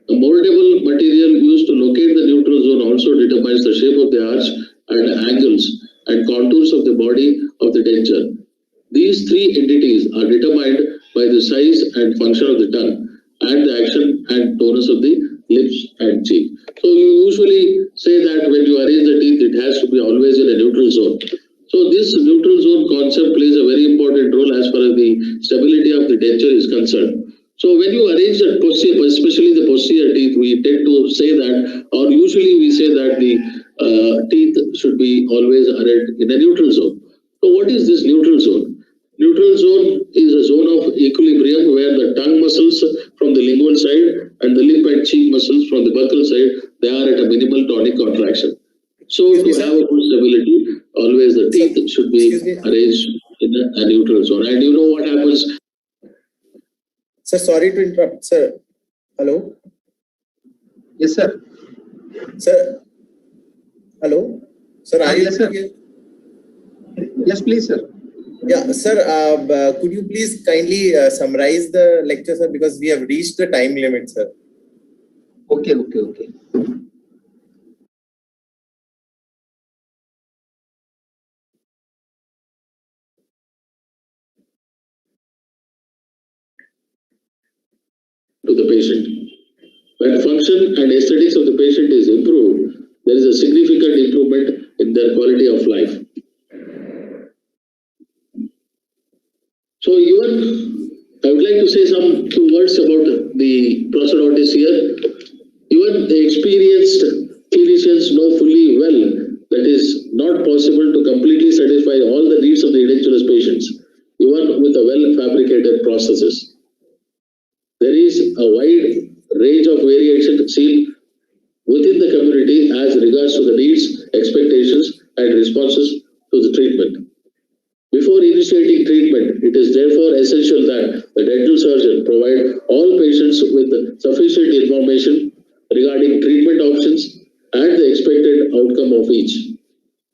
Speaker 17: The moldable material used to locate the neutral zone also determines the shape of the arch and angles and contours of the body of the denture. These three entities are determined by the size and function of the tongue and the action and tonus of the lips and cheek. So you usually say that when you arrange the teeth, it has to be always in a neutral zone. So this neutral zone concept plays a very important role as far as the stability of the denture is concerned. So when you arrange the posterior, especially the posterior teeth, we tend to say that, or usually we say that the teeth should be always arranged in a neutral zone. So what is this neutral zone? Neutral zone is a zone of equilibrium where the tongue muscles from the lingual side and the lip and cheek muscles from the buccal side, they are at a minimal tonic contraction. So to have a good stability, always the teeth should be arranged in a neutral zone. And you know what happens?
Speaker 13: Sir, sorry to interrupt, sir. Hello?
Speaker 11: Yes, sir.
Speaker 13: Sir? Hello? Sir, are you
Speaker 11: yes, sir.
Speaker 13: here?
Speaker 11: Yes, please, sir.
Speaker 13: Yeah, sir, could you please kindly summarize the lecture, sir, because we have reached the time limit, sir.
Speaker 11: Okay.
Speaker 17: To the patient. When function and aesthetics of the patient is improved, there is a significant improvement in their quality of life. So even I would like to say some few words about the prosthodontists here. Even the experienced clinicians know fully well that it is not possible to completely satisfy all the needs of the edentulous patients, even with a well-fabricated prosthesis. There is a wide range of variation seen within the community as regards to the needs, expectations, and responses to the treatment. Before initiating treatment, it is therefore essential that the dental surgeon provide all patients with sufficient information regarding treatment options and the expected outcome of each.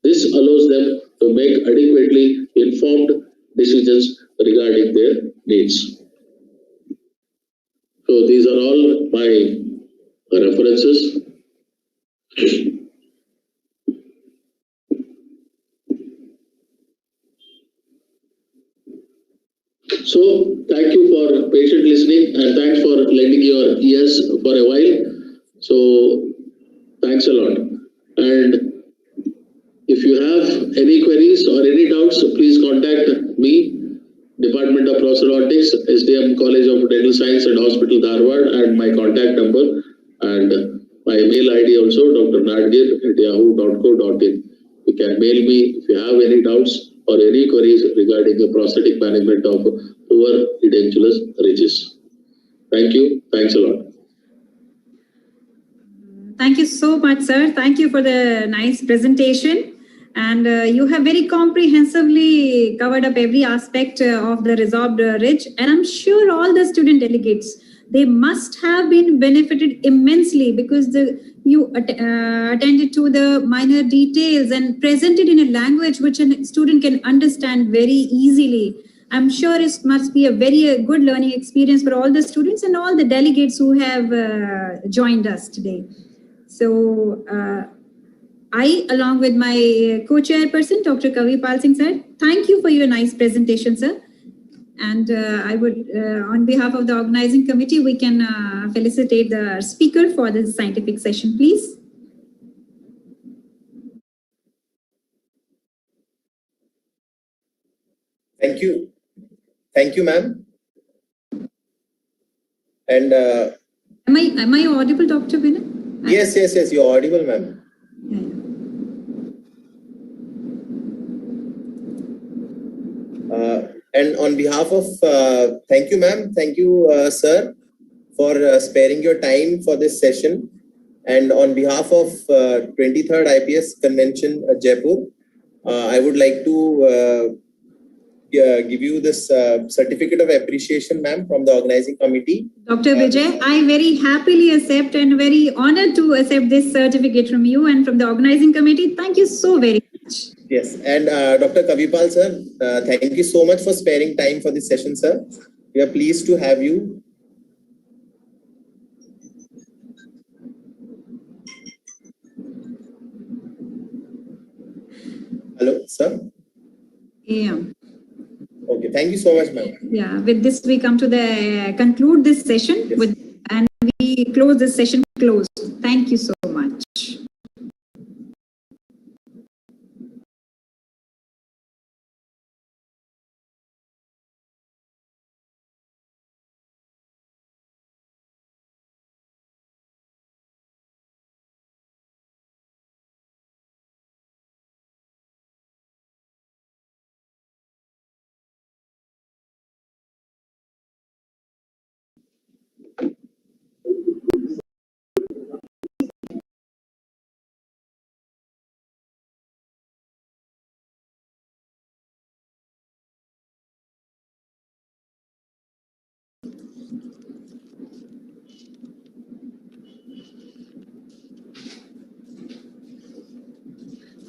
Speaker 17: This allows them to make adequately informed decisions regarding their needs. So these are all my references. So thank you for patient listening and thanks for lending your ears for a while. So thanks a lot. And if you have any queries or any doubts, please contact me, Department of Prosthodontics, SDM College of Dental Science and Hospital, Dharwad, and my contact number and my mail ID also, dr.nadgir@yahoo.co.in. You can mail me if you have any doubts or any queries regarding the prosthetic management of poor edentulous ridges. Thank you. Thanks a lot.
Speaker 15: Thank you so much, sir. Thank you for the nice presentation. And you have very comprehensively covered up every aspect of the resorbed ridge. And I'm sure all the student delegates, they must have been benefited immensely because You attended to the minor details and presented in a language which a student can understand very easily. I'm sure it must be a very good learning experience for all the students and all the delegates who have joined us today. So I, along with my co-chairperson, Dr. Kavipal Singh sir, thank you for your nice presentation, sir. And I would, on behalf of the organizing committee, we can felicitate the speaker for this scientific session, please.
Speaker 13: Thank you. Thank you, ma'am. And
Speaker 15: am I audible, Dr. Vinay?
Speaker 13: Yes, you're audible, ma'am. And on behalf of, thank you, ma'am. Thank you, sir, for sparing your time for this session. And on behalf of 23rd IPS Convention, Jaipur, I would like to give you this certificate of appreciation, ma'am, from the organizing committee.
Speaker 15: Dr. Vijay, I very happily accept and very honored to accept this certificate from you and from the organizing committee. Thank you so very much.
Speaker 13: Yes, and Dr. Kavipal sir, thank you so much for sparing time for this session, sir. We are pleased to have you. Hello, sir.
Speaker 15: Yeah.
Speaker 13: Okay, thank you so much, ma'am.
Speaker 15: Yeah, with this we come to the conclude this session. Yes. And we close this session closed. Thank you so much.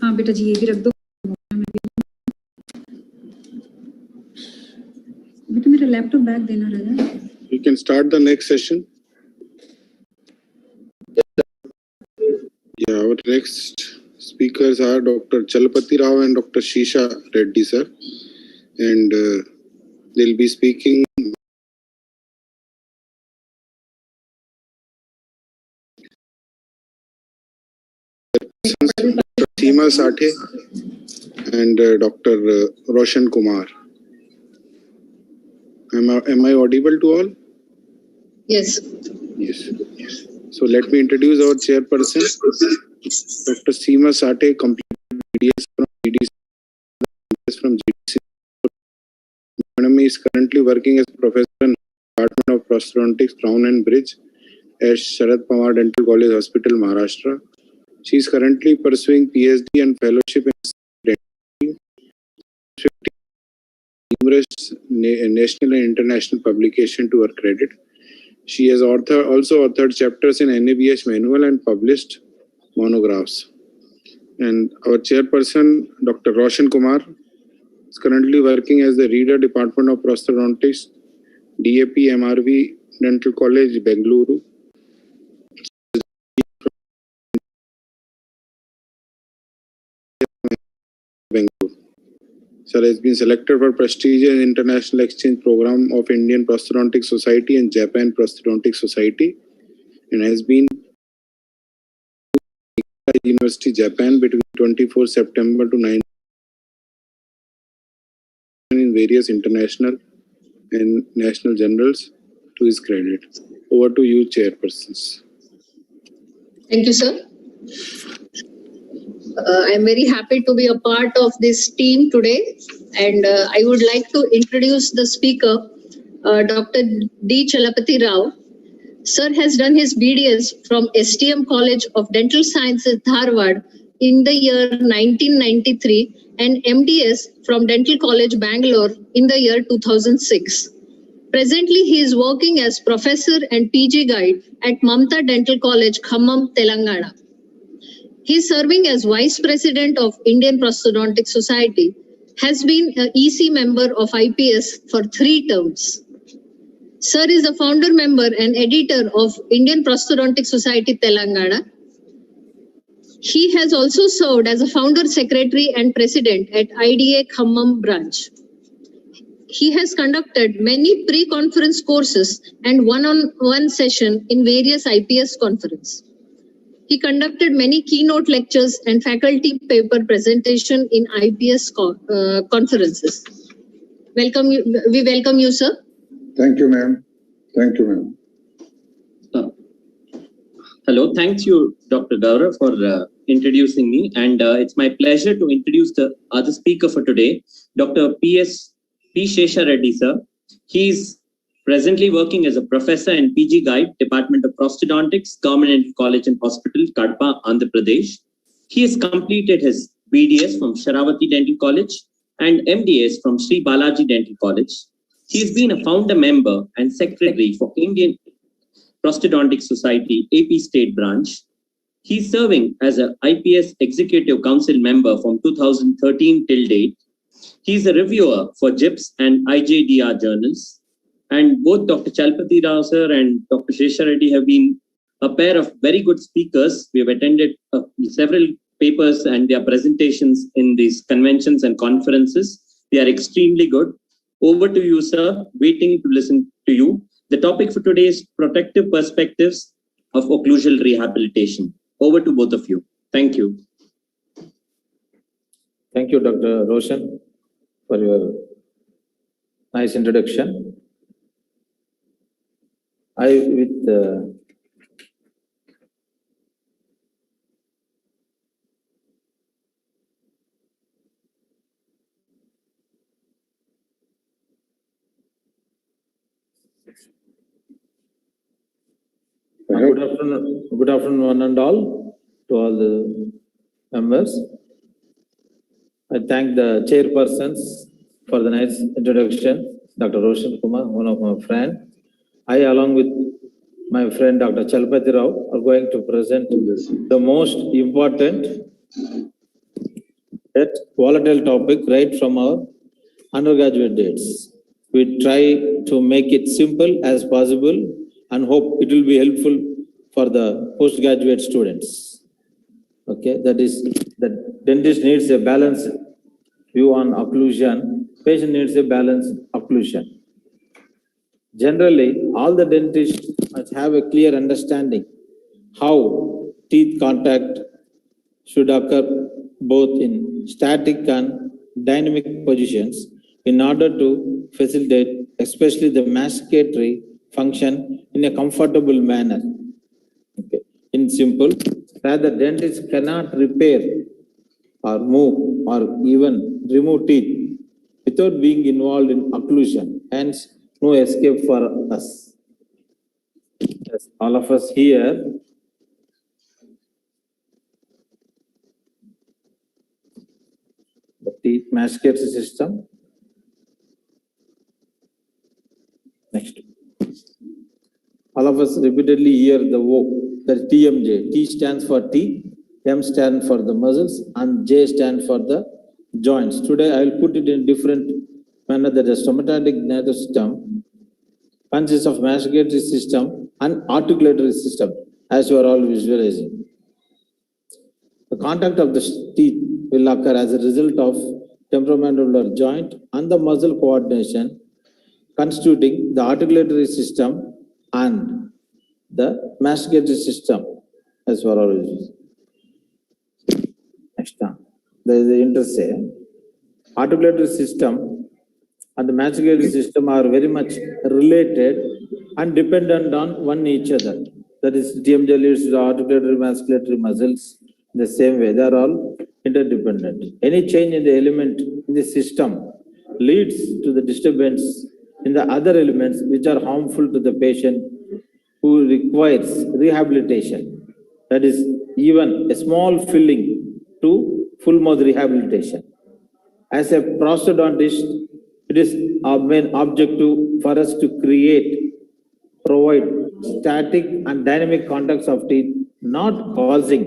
Speaker 15: हाँ बेटा जी ये भी रख दो बेटा मेरा laptop bag देना रहेगा.
Speaker 16: You can start the next session. Yeah, our next speakers are Dr. Chalapati Rao and Dr. Shisha Reddy sir, and they'll be speaking. Dr. Seema Sathe and Dr. Roshan Kumar. Am I audible to all?
Speaker 7: Yes.
Speaker 16: Yes. So let me introduce our chairperson, Dr. Seema Sathe, completed BDS from GDC. Madam is currently working as professor in the Department of Prosthodontics, Crown and Bridge at Sharad Pawar Dental College Hospital, Maharashtra. She is currently pursuing PhD and fellowship in dentistry. Numerous national and international publications to her credit. She has also authored chapters in NABH manual and published monographs. And our chairperson, Dr. Roshan Kumar, is currently working as the Reader Department of Prosthodontics, DAP MRV Dental College, Bengaluru. Sir has been selected for prestigious international exchange program of Indian Prosthodontic Society and Japan Prosthodontic Society, and has been at University, Japan between 24 September to 9 in various international and national journals to his credit. Over to you, chairpersons.
Speaker 7: Thank you, sir. I'm very happy to be a part of this team today, and I would like to introduce the speaker, Dr. D. Chalapati Rao. Sir has done his BDS from STM College of Dental Sciences, Dharwad in the year 1993 and MDS from Dental College, Bangalore in the year 2006.
Speaker 18: Presently, he is working as professor and PG guide at Mamta Dental College, Khammam, Telangana. He is serving as Vice President of Indian Prosthodontic Society, has been an EC member of IPS for 3 terms. Sir is the founder member and editor of Indian Prosthodontic Society, Telangana. He has also served as a founder secretary and president at IDA Khammam branch. He has conducted many pre-conference courses and one-on-one session in various IPS conferences. He conducted many keynote lectures and faculty paper presentation in IPS conferences. We welcome you, sir.
Speaker 10: Thank you, ma'am. Thank you, ma'am.
Speaker 19: Hello, thank you, Dr. Gaurav, for introducing me. And it's my pleasure to introduce the other speaker for today, Dr. P. Shesha Reddy, sir. He is presently working as a professor and PG guide, Department of Prosthodontics, Government College and Hospital, Kadpa, Andhra Pradesh. He has completed his BDS from Sharavati Dental College and MDS from Sri Balaji Dental College. He has been a founder member and secretary for Indian Prosthodontic Society, AP State Branch. He is serving as an IPS Executive Council member from 2013 till date. He is a reviewer for JIPS and IJDR journals. And both Dr. Chalpati Rao sir and Dr. Shesha Reddy have been a pair of very good speakers. We have attended several papers and their presentations in these conventions and conferences. They are extremely good. Over to you, sir. Waiting to listen to you. The topic for today is protective perspectives of occlusal rehabilitation. Over to both of you. Thank you.
Speaker 20: Thank you, Dr. Roshan, for your nice introduction. Good afternoon, one and all, to all the members. I thank the chairpersons for the nice introduction, Dr. Roshan Kumar, one of my friends. I, along with my friend Dr. Chalpati Rao, are going to present the most important yet volatile topic right from our undergraduate days. We try to make it simple as possible and hope it will be helpful for the postgraduate students. Okay, that is, the dentist needs a balanced view on occlusion, patient needs a balanced occlusion. Generally, all the dentists must have a clear understanding how teeth contact should occur both in static and dynamic positions in order to facilitate especially the masticatory function in a comfortable manner. Okay. In simple, rather dentists cannot repair or move or even remove teeth without being involved in occlusion. Hence, no escape for us. Yes, all of us here the teeth masticatory system. Next. All of us repeatedly hear the O, that TMJ. T stands for teeth, M stands for the muscles, and J stands for the joints. Today I will put it in different manner that the stomatodic nervous system consists of masticatory system and articulatory system, as you are all visualizing. The contact of the teeth will occur as a result of temporomandibular joint and the muscle coordination constituting the articulatory system and the masticatory system, as for our users. Next time, there is the interse. Articulatory system and the masticatory system are very much related and dependent on one each other. That is, TMJ leads to the articulatory masticatory muscles. In the same way, they are all interdependent. Any change in the element in the system leads to the disturbance in the other elements which are harmful to the patient who requires rehabilitation. That is, even a small filling to full mouth rehabilitation. As a prosthodontist, It is our main objective for us to provide static and dynamic context of teeth, not causing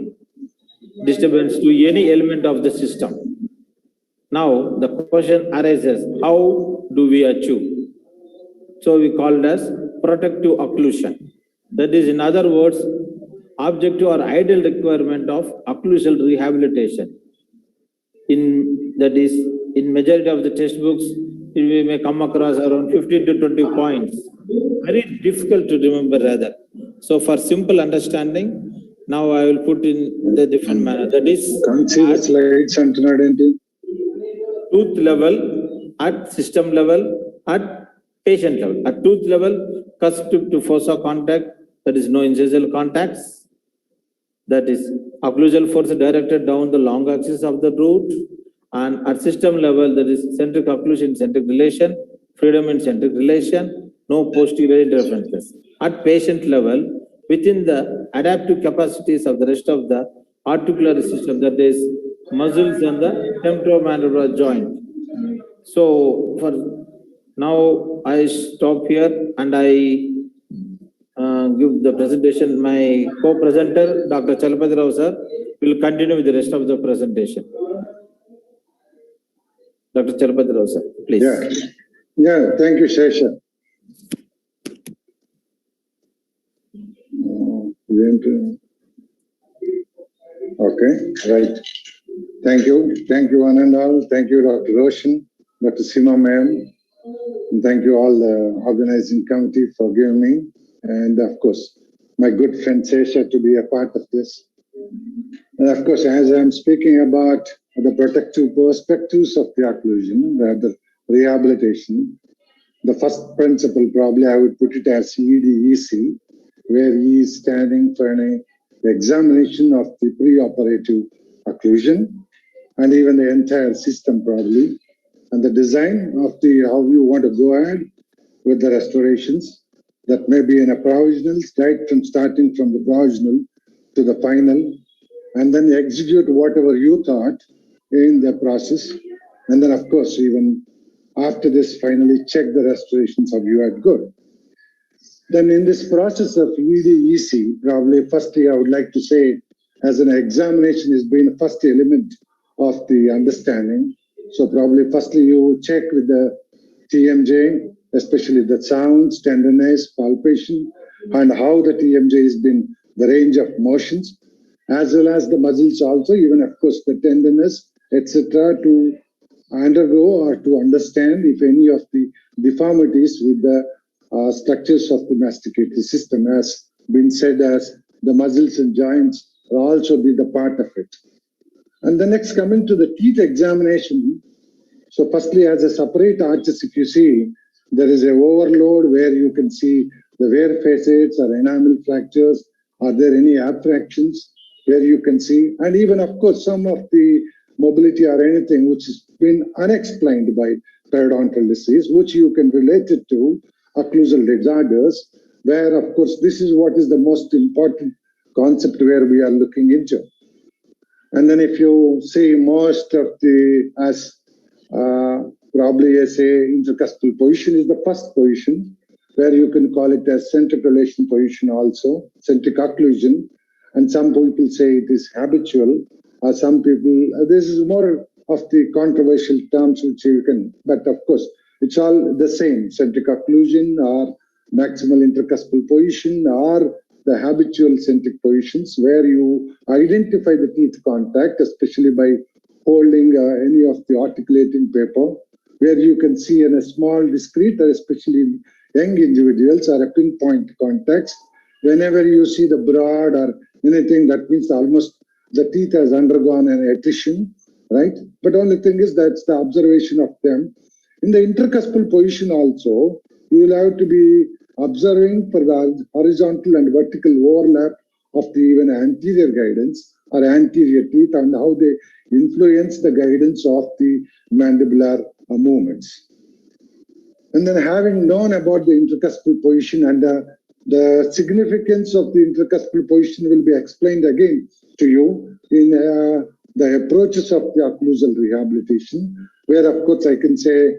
Speaker 20: disturbance to any element of the system. Now, the question arises, how do we achieve? So we call it as protective occlusion. That is, in other words, objective or ideal requirement of occlusal rehabilitation. In majority of the textbooks, we may come across around 15 to 20 points. Very difficult to remember rather. So for simple understanding, now I will put in the different manner. That is,
Speaker 10: can't see the slides,
Speaker 20: tooth level, at system level, at patient level. At tooth level, cusp to fossa contact, that is no incisal contacts. That is occlusal force directed down the long axis of the root. And at system level, that is centric occlusion, centric relation, freedom in centric relation, no posterior interferences. At patient level, within the adaptive capacities of the rest of the articular system, that is muscles and the temporomandibular joint. So for now, I stop here and I give the presentation. My co-presenter, Dr. Chalapati Rao sir, will continue with the rest of the presentation. Dr. Chalapati Rao sir, please.
Speaker 10: Yeah, thank you, Shesha. Okay, right. Thank you, one and all. Thank you, Dr. Roshan, Dr. Sima ma'am, and thank you all the organizing committee for giving me, and of course, my good friend Sesha to be a part of this. And of course, as I'm speaking about the protective perspectives of the occlusion, the rehabilitation, the first principle probably I would put it as EDEC, where he is standing for an examination of the preoperative occlusion and even the entire system probably, and the design of how you want to go ahead with the restorations that may be in a provisional, starting from the provisional to the final, and then execute whatever you thought in the process. And then of course, even after this, finally check the restorations of you had good. Then in this process of EDEC, probably firstly I would like to say, as an examination has been the first element of the understanding. So probably firstly you check with the TMJ, especially the sounds, tenderness, palpation, and how the TMJ has been the range of motions, as well as the muscles also, even of course the tenderness, etc., to undergo or to understand if any of the deformities with the structures of the masticating system has been said as the muscles and joints will also be the part of it. And the next, coming to the teeth examination. So firstly, as a separate arches, if you see, there is an overload where you can see the wear facets or enamel fractures. Are there any abfractions where you can see? And even, of course, some of the mobility or anything which has been unexplained by periodontal disease, which you can relate it to occlusal disorders, where, of course, this is what is the most important concept where we are looking into. And then if you see most of the, as probably I say, intercuspal position is the first position, where you can call it as centric relation position also, centric occlusion. And some people say it is habitual, or some people, this is more of the controversial terms which you can, but of course, it's all the same, centric occlusion or maximal intercuspal position or the habitual centric positions where you identify the teeth contact, especially by holding any of the articulating paper, where you can see in a small discrete, or especially in young individuals, or a pinpoint context. Whenever you see the broad or anything, that means almost the teeth has undergone an attrition, right? But only thing is that's the observation of them. In the intercuspal position also, you will have to be observing for the horizontal and vertical overlap of the even anterior guidance or anterior teeth and how they influence the guidance of the mandibular movements. And then having known about the intercuspal position and the significance of the intercuspal position will be explained again to you in the approaches of the occlusal rehabilitation, where of course I can say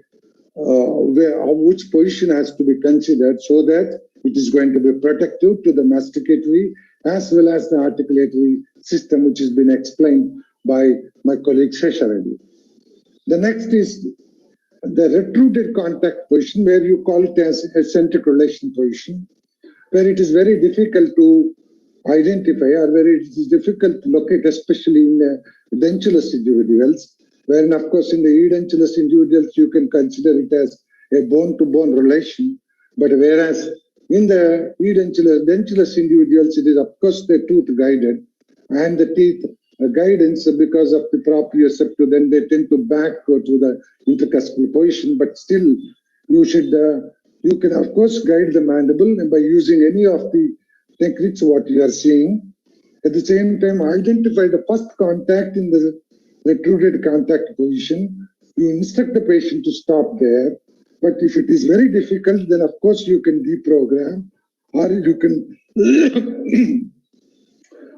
Speaker 10: which position has to be considered so that it is going to be protective to the masticatory as well as the articulatory system, which has been explained by my colleague Cecil. The next is the retruded contact position, where you call it as a centric relation position, where it is very difficult to identify or where it is difficult to locate, especially in the dentulous individuals, wherein of course in the edentulous individuals you can consider it as a bone-to-bone relation, but whereas in the dentulous individuals it is of course the tooth guided, and the teeth guidance because of the proprioceptor, then they tend to back go to the intercuscal position, but still you can of course guide the mandible by using any of the techniques what you are seeing. At the same time, identify the first contact in the retruded contact position. You instruct the patient to stop there. But if it is very difficult, then of course you can deprogram, or you can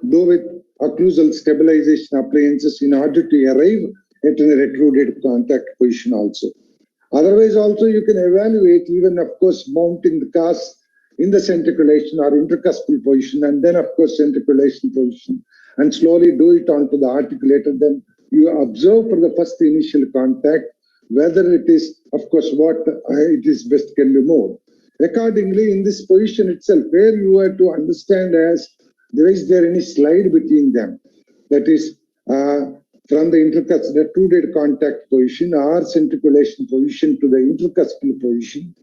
Speaker 10: do with occlusal stabilization appliances in order to arrive at a retruded contact position also. Otherwise also you can evaluate even of course mounting the cast in the centriculation or intercuspal position, and then of course centriculation position, and slowly do it onto the articulator. Then you observe for the first initial contact whether it is of course what it is best can be moved. Accordingly, in this position itself, where you have to understand as is there any slide between them, that is from the retruded contact position or centriculation position to the intercuspal position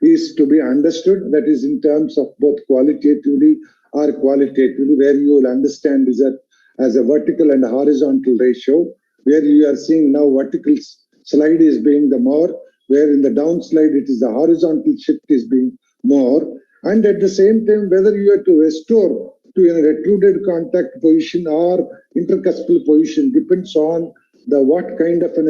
Speaker 10: is to be understood. That is in terms of both qualitatively or qualitatively, where you will understand is that as a vertical and horizontal ratio, where you are seeing now vertical slide is being the more, where in the down slide it is the horizontal shift is being more, and at the same time whether you have to restore to a retruded contact position or intercuspal position depends on the what kind of an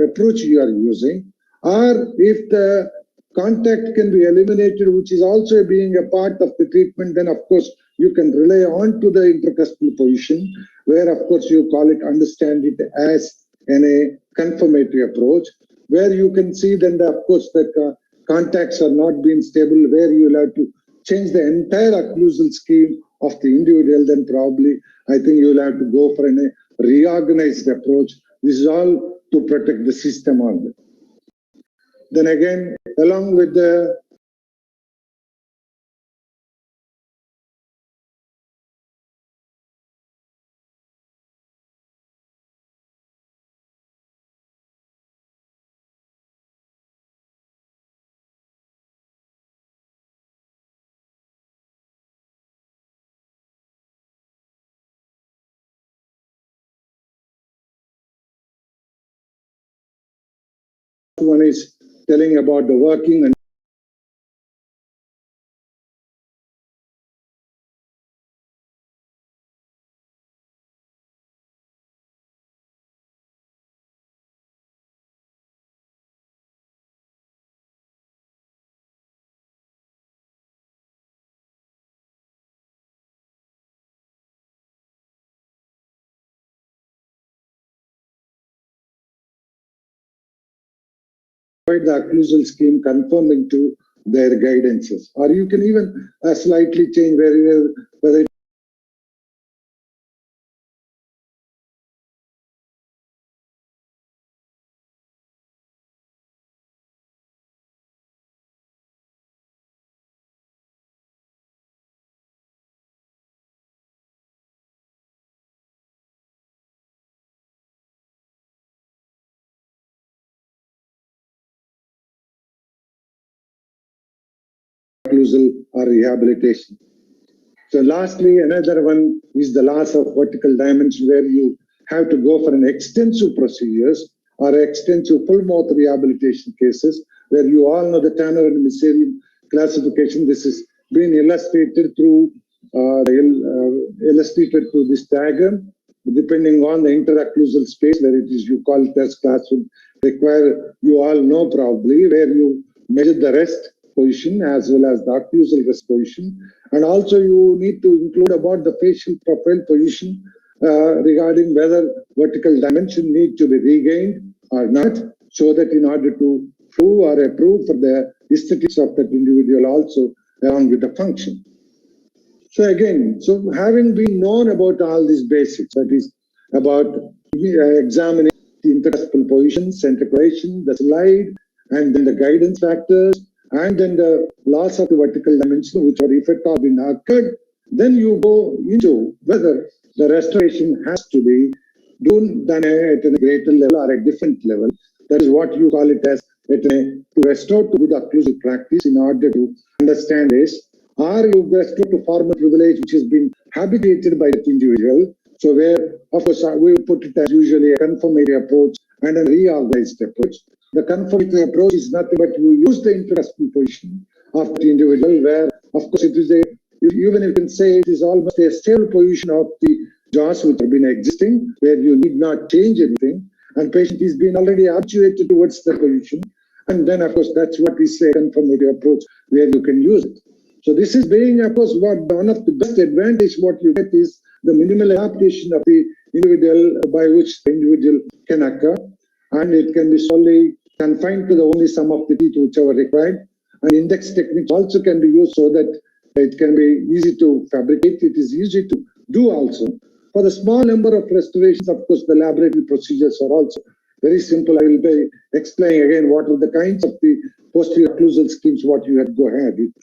Speaker 10: approach you are using, or if the contact can be eliminated, which is also being a part of the treatment, then of course you can rely on to the intercuspal position, where of course you call it, understand it as a confirmatory approach, where you can see then of course that contacts are not being stable, where you will have to change the entire occlusal scheme of the individual. Then probably I think you will have to go for a reorganized approach. This is all to protect the system only. Then again, along with the one is telling about the working and the occlusal scheme conforming to their guidances, or you can even slightly change whether it occlusal or rehabilitation. So lastly, another one is the loss of vertical dimension, where you have to go for an extensive procedures or extensive full mouth rehabilitation cases, where you all know the Tanner and Misserian classification. This is being illustrated through this diagram, depending on the interocclusal space, where it is you call it as class would require, you all know probably, where you measure the rest position as well as the occlusal rest position, and also you need to include about the facial profile position regarding whether vertical dimension need to be regained or not, so that in order to approve for the aesthetics of that individual also along with the function. So again, so having been known about all these basics, that is about examining the intercostal position, centralization, the slide, and then the guidance factors, and then the loss of the vertical dimension, which are effect have been occurred, then you go into whether the restoration has to be done at a greater level or a different level. That is what you call it as to restore to good occlusal practice in order to understand this. Or you restore to formal privilege which has been habituated by the individual. So where, of course, we put it as usually a confirmatory approach and a reorganized approach. The confirmatory approach is nothing but you use the intercostal position of the individual where, of course, it is even you can say it is almost a stable position of the jaws which have been existing, where you need not change anything, and patient is being already habituated towards the position. And then, of course, that's what we say confirmatory approach, where you can use it. So this is being, of course, one of the best advantage what you get is the minimal adaptation of the individual by which the individual can occur, and it can be solely confined to the only sum of the teeth which are required. And index techniques also can be used so that it can be easy to fabricate. It is easy to do also. For the small number of restorations, of course, the laboratory procedures are also very simple. I will be explaining again what are the kinds of the posterior occlusal schemes what you have to go ahead with.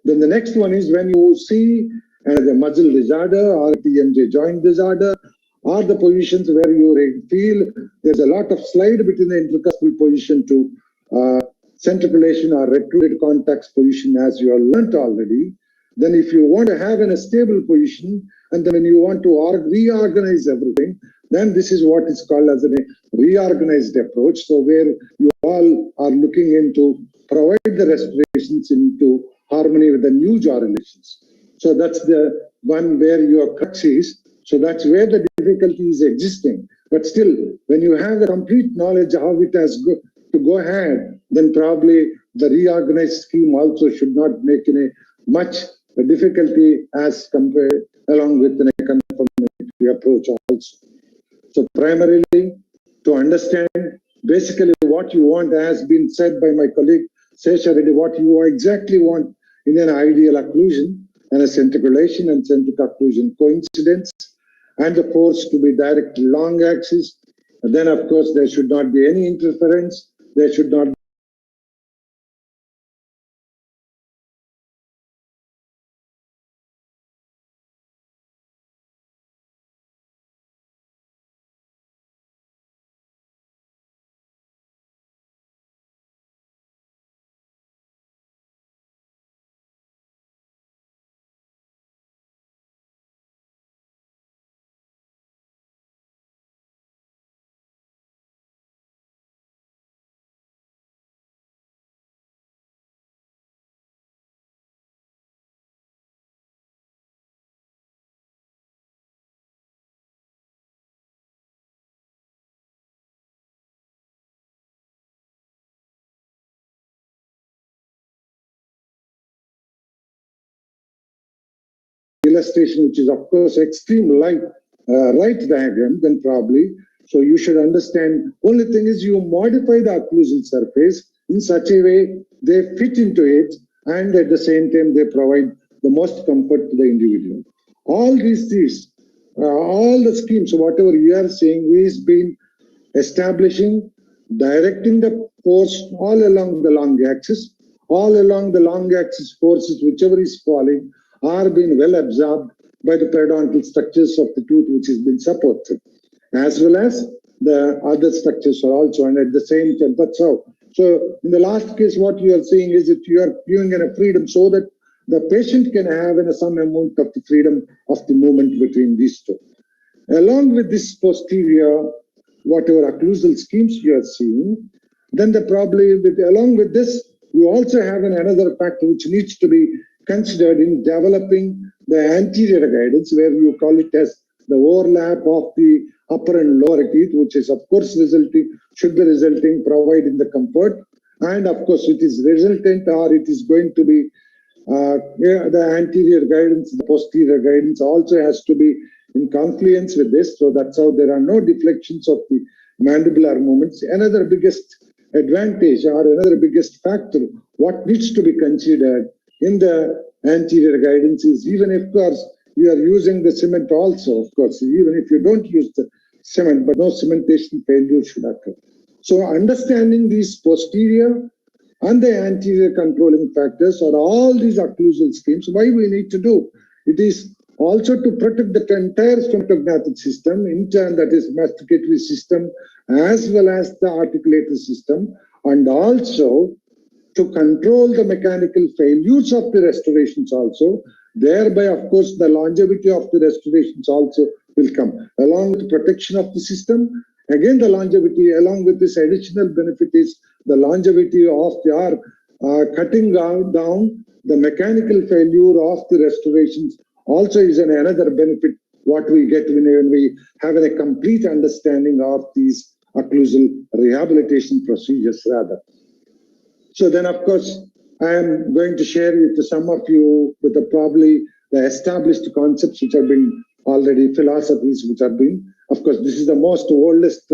Speaker 10: Then the next one is when you see the muscle disorder or TMJ joint disorder or the positions where you feel there's a lot of slide between the intercostal position to centralization or recruited contacts position as you have learnt already. Then if you want to have a stable position and then when you want to reorganize everything, then this is what is called as a reorganized approach. So where you all are looking into provide the restorations into harmony with the new jaw relations. So that's the one where your crux is. So that's where the difficulty is existing. But still, when you have the complete knowledge of how it has to go ahead, then probably the reorganized scheme also should not make any much difficulty as compared along with the confirmatory approach also. So primarily to understand basically what you want has been said by my colleague Cecil already, what you exactly want in an ideal occlusion and a centralization and centric occlusion coincidence, and the force to be direct long axis. And then of course there should not be any interference. There should not illustration, which is of course extreme light right diagram, then probably. So you should understand, only thing is you modify the occlusal surface in such a way they fit into it and at the same time they provide the most comfort to the individual. All these things, all the schemes, whatever you are saying is been establishing, directing the force all along the long axis, all along the long axis forces, whichever is falling, are being well absorbed by the periodontal structures of the tooth which has been supported, as well as the other structures are also, and at the same time, that's how. So in the last case, what you are saying is that you are giving a freedom so that the patient can have some amount of the freedom of the movement between these two. Along with this posterior, whatever occlusal schemes you are seeing, then the problem with, along with this, you also have another factor which needs to be considered in developing the anterior guidance, where you call it as the overlap of the upper and lower teeth, which is of course should be resulting, providing the comfort. And of course, it is resultant or it is going to be the anterior guidance, the posterior guidance also has to be in confluence with this. So that's how there are no deflections of the mandibular movements. Another biggest advantage or another biggest factor, what needs to be considered in the anterior guidance is, even if, of course, you are using the cement also, of course, even if you don't use the cement, but no cementation failure should occur. So understanding these posterior and the anterior controlling factors or all these occlusal schemes, why we need to do? It is also to protect the entire stomatognathid system, in turn that is masticatory system, as well as the articulatory system, and also to control the mechanical failures of the restorations also. Thereby, of course, the longevity of the restorations also will come. Along with the protection of the system, again the longevity, along with this additional benefit is the longevity of the cutting down the mechanical failure of the restorations also is another benefit what we get when we have a complete understanding of these occlusal rehabilitation procedures rather. So then, of course, I am going to share with some of you with probably the established concepts which have been already philosophies which have been. Of course, this is the most oldest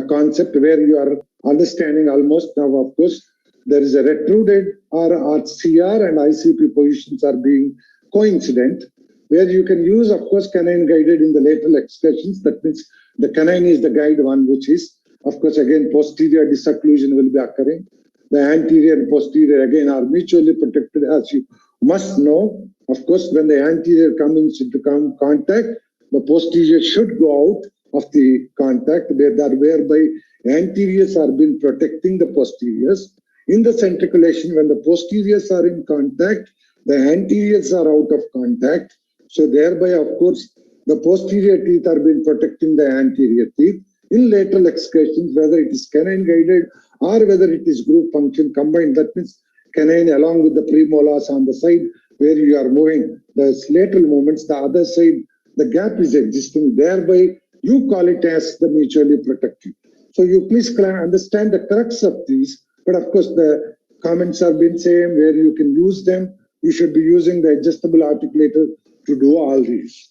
Speaker 10: concept where you are understanding almost now. Of course, there is a retruded or CR and ICP positions are being coincident, where you can use, of course, canine guided in the lateral excursions. That means the canine is the guide one, which is, of course, again, posterior disocclusion will be occurring. The anterior and posterior, again, are mutually protected, as you must know. Of course, when the anterior comes into contact, the posterior should go out of the contact, whereby anteriors are been protecting the posteriors. In the centriculation, when the posteriors are in contact, the anteriors are out of contact. So thereby, of course, the posterior teeth are been protecting the anterior teeth. In lateral excursions, whether it is canine guided or whether it is group function combined, that means canine along with the premolars on the side where you are moving the lateral movements, the other side, the gap is existing, thereby you call it as the mutually protective. So you please understand the crux of these, but of course the comments have been same where you can use them. You should be using the adjustable articulator to do all these.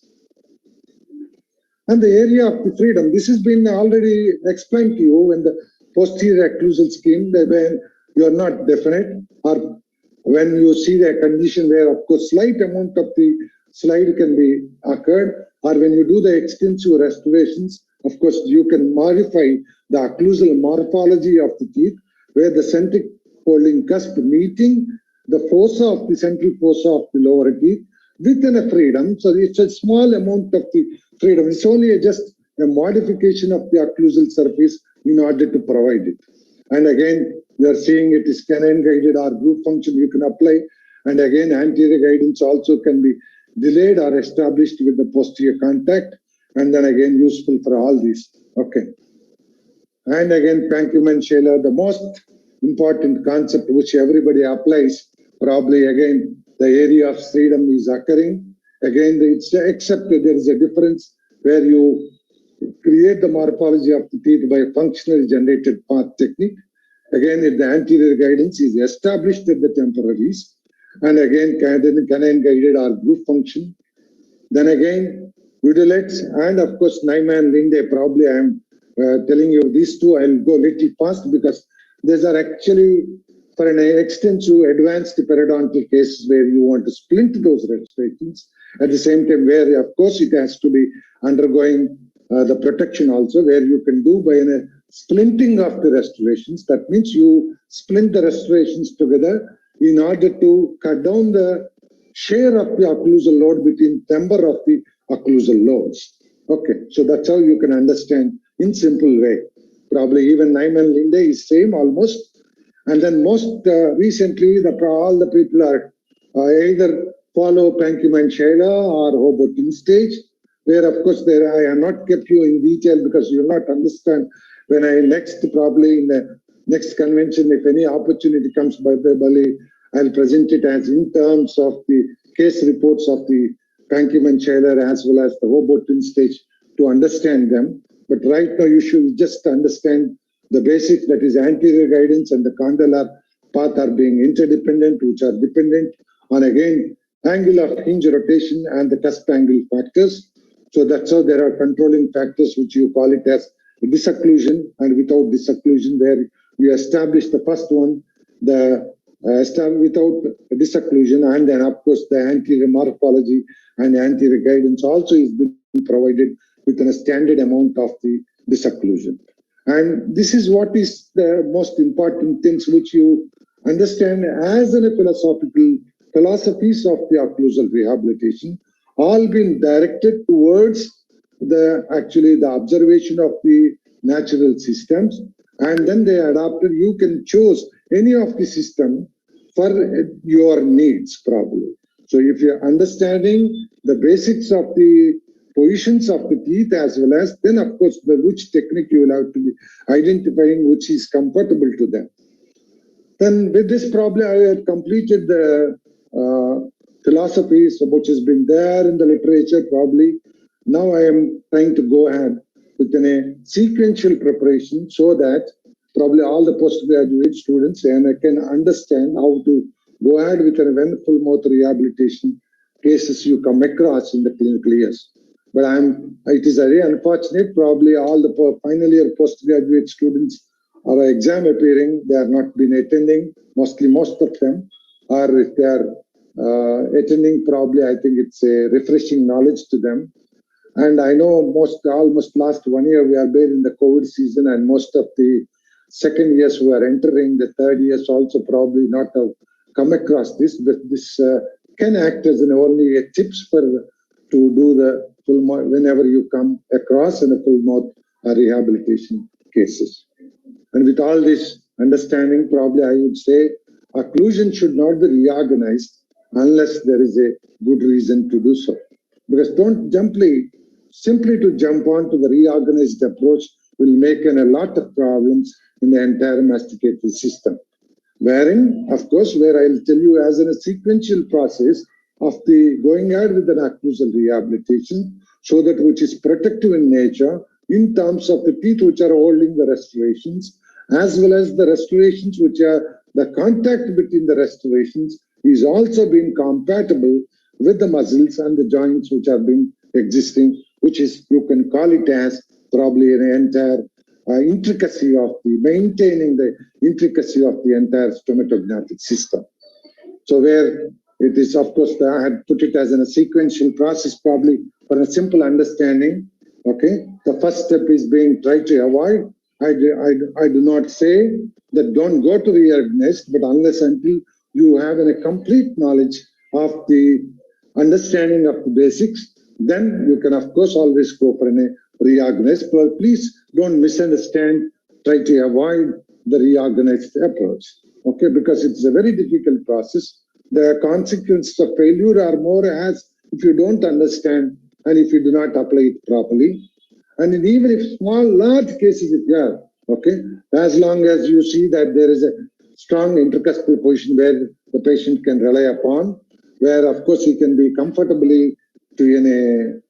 Speaker 10: And the area of the freedom, this has been already explained to you in the posterior occlusal scheme, that when you are not definite or when you see the condition where, of course, slight amount of the slide can be occurred, or when you do the extensive restorations, of course, you can modify the occlusal morphology of the teeth, where the centric holding cusp meeting the fossa of the central fossa of the lower teeth within a freedom. So it's a small amount of the freedom. It's only just a modification of the occlusal surface in order to provide it. And again, you are seeing it is canine guided or group function you can apply. And again, anterior guidance also can be delayed or established with the posterior contact. And then again, useful for all these. Okay. And again, Pankman Shaler, the most important concept which everybody applies, probably again, the area of freedom is occurring. Again, it's except that there is a difference where you create the morphology of the teeth by a functionally generated path technique. Again, if the anterior guidance is established at the temporaries, and again, canine guided or group function. Then again, Udelex and of course, Nyman Linde, probably I am telling you these two, I'll go a little fast because these are actually for an extensive advanced periodontal cases where you want to splint those restorations. At the same time, where of course it has to be undergoing the protection also, where you can do by a splinting of the restorations. That means you splint the restorations together in order to cut down the share of the occlusal load between number of the occlusal loads. Okay, so that's how you can understand in simple way. Probably even Nyman Linde is same almost. And then most recently, all the people are either follow Pankman Shaler or Hobotin stage, where of course I have not kept you in detail because you will not understand when I probably in the next convention, if any opportunity comes by the Bali, I'll present it as in terms of the case reports of the Pankman Shaler as well as the Hobotin stage to understand them. But right now you should just understand the basics, that is anterior guidance and the condylar path are being interdependent, which are dependent on again angle of hinge rotation and the cusp angle factors. So that's how there are controlling factors which you call it as disocclusion, and without disocclusion where we established the first one, the without disocclusion, and then of course the anterior morphology and anterior guidance also is being provided within a standard amount of the disocclusion. And this is what is the most important things which you understand as in a philosophies of the occlusal rehabilitation, all been directed towards the observation of the natural systems, and then they adapted. You can choose any of the system for your needs probably. So if you're understanding the basics of the positions of the teeth as well as, then of course which technique you will have to be identifying which is comfortable to them. Then with this probably I have completed the philosophies which has been there in the literature probably. Now I am trying to go ahead with a sequential preparation so that probably all the postgraduate students and I can understand how to go ahead with a full mouth rehabilitation cases you come across in the clinical years. But it is very unfortunate, probably all the final year postgraduate students are exam appearing, they are not been attending, most of them, or if they are attending, probably I think it's a refreshing knowledge to them. And I know almost last 1 year we have been in the COVID season, and most of the second years who are entering the third years also probably not have come across this, but this can act as only a tips for to do the full mouth whenever you come across in a full mouth rehabilitation cases. And with all this understanding, probably I would say occlusion should not be reorganized unless there is a good reason to do so. Because don't simply to jump onto the reorganized approach will make a lot of problems in the entire masticative system. Wherein, of course, where I'll tell you as in a sequential process of the going ahead with an occlusal rehabilitation, so that which is protective in nature in terms of the teeth which are holding the restorations, as well as the restorations which are the contact between the restorations is also being compatible with the muscles and the joints which have been existing, which is, you can call it as probably an entire intricacy of the maintaining the intricacy of the entire stomatognathic system. So where it is, of course, I had put it as in a sequential process probably for a simple understanding. Okay, the first step is being tried to avoid. I do not say that don't go to reorganize, but unless until you have a complete knowledge of the understanding of the basics, then you can of course always go for a reorganized. But please don't misunderstand, try to avoid the reorganized approach. Okay, because it's a very difficult process. The consequences of failure are more as if you don't understand and if you do not apply it properly. And even if large cases if you have, okay, as long as you see that there is a strong intercuspal position where the patient can rely upon, where of course he can be comfortably to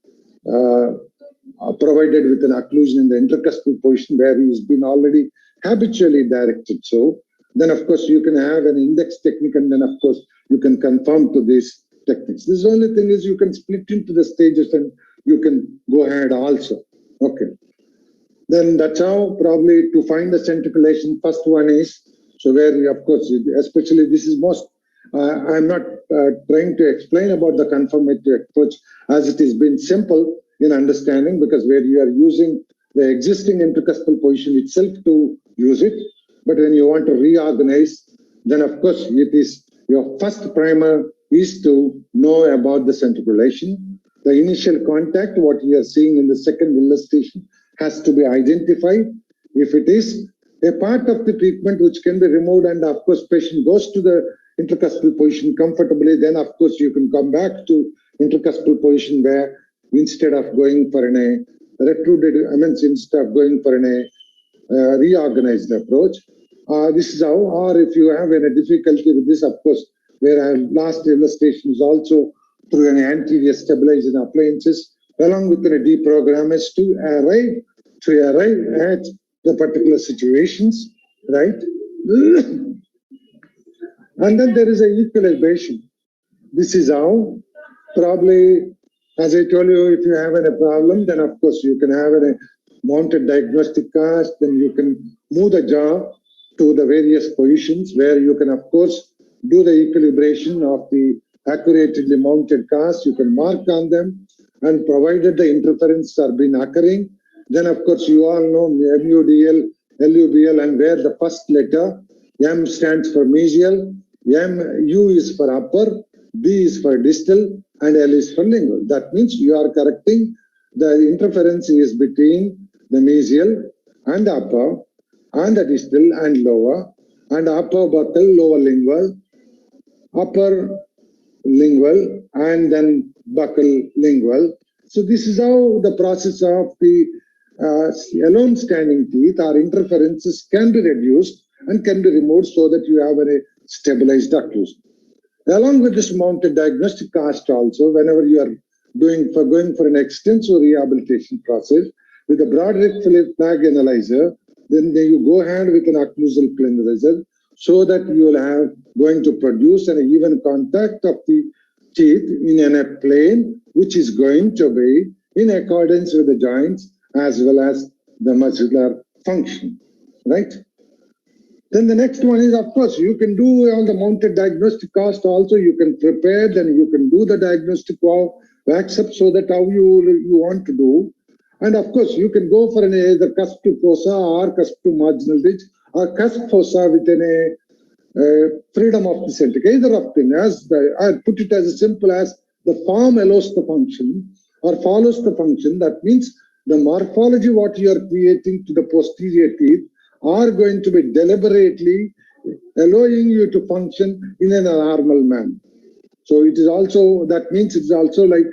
Speaker 10: provided with an occlusion in the intercuspal position where he has been already habitually directed. So then of course you can have an index technique, and then of course you can conform to these techniques. This only thing is you can split into the stages and you can go ahead also. Okay. Then that's how probably to find the centriculation, first one is, so where you, of course, especially this is most, I'm not trying to explain about the conformative approach as it has been simple in understanding, because where you are using the existing intercuspal position itself to use it. But when you want to reorganize, then of course it is your first primer is to know about the centriculation. The initial contact, what you are seeing in the second illustration, has to be identified. If it is a part of the treatment which can be removed, and of course patient goes to the intercuspal position comfortably, then of course you can come back to intercuspal position where instead of going for an instead of going for an reorganized approach. This is how, or if you have any difficulty with this, of course, where last illustration is also through an anterior stabilizing appliances, along with the deprogrammers to arrive at the particular situations, right? And then there is an equilibration. This is how probably, as I told you, if you have a problem, then of course you can have a mounted diagnostic cast, then you can move the jaw to the various positions where you can, of course, do the equilibration of the accurately mounted cast. You can mark on them, and provided the interference are been occurring, then of course you all know MUDL, LUBL, and where the first letter M stands for mesial, U is for upper, B is for distal, and L is for lingual. That means you are correcting the interference is between the mesial and upper, and the distal and lower, and upper buccal, lower lingual, upper lingual, and then buccal lingual. So this is how the process of the alone standing teeth or interferences can be reduced and can be removed so that you have a stabilized occlusion. Along with this mounted diagnostic cast also, whenever you are going for an extensive rehabilitation process with a Broderick-Phillips flag analyzer, then you go ahead with an occlusal planizer so that you will have going to produce an even contact of the teeth in a plane which is going to be in accordance with the joints as well as the muscular function, right? Then the next one is, of course, you can do all the mounted diagnostic cast also. You can prepare, then you can do the diagnostic wax up so that how you want to do. And of course, you can go for an either cusp to fossa or cusp to marginal ridge or cusp fossa within a freedom of the centric. Either of them, I put it as simple as the form allows the function or follows the function. That means the morphology what you are creating to the posterior teeth are going to be deliberately allowing you to function in a normal manner. So it is also, that means it's also like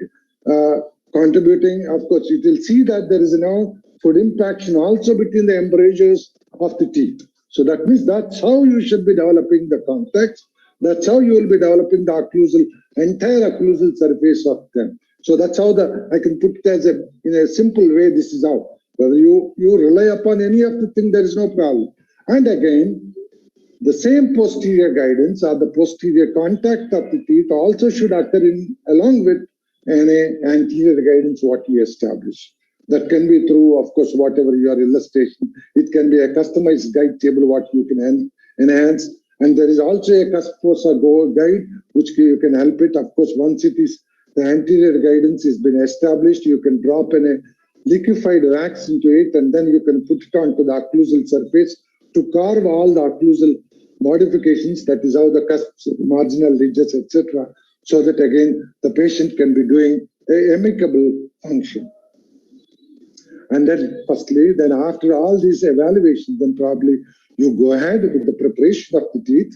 Speaker 10: contributing. Of course, you will see that there is now food impaction also between the embrasures of the teeth. So that means that's how you should be developing the context. That's how you will be developing the occlusal, entire occlusal surface of them. So that's how I can put it as in a simple way, this is how. Whether you rely upon any of the thing, there is no problem. And again, the same posterior guidance or the posterior contact of the teeth also should occur along with an anterior guidance what you establish. That can be through, of course, whatever your illustration. It can be a customized guide table what you can enhance. And there is also a cusp fossa guide which you can help it. Of course, once it is the anterior guidance has been established, you can drop in a liquefied wax into it, and then you can put it onto the occlusal surface to carve all the occlusal modifications. That is how the cusps, marginal ridges, etc. So that again, the patient can be doing an amicable function. And then firstly, then after all these evaluations, then probably you go ahead with the preparation of the teeth,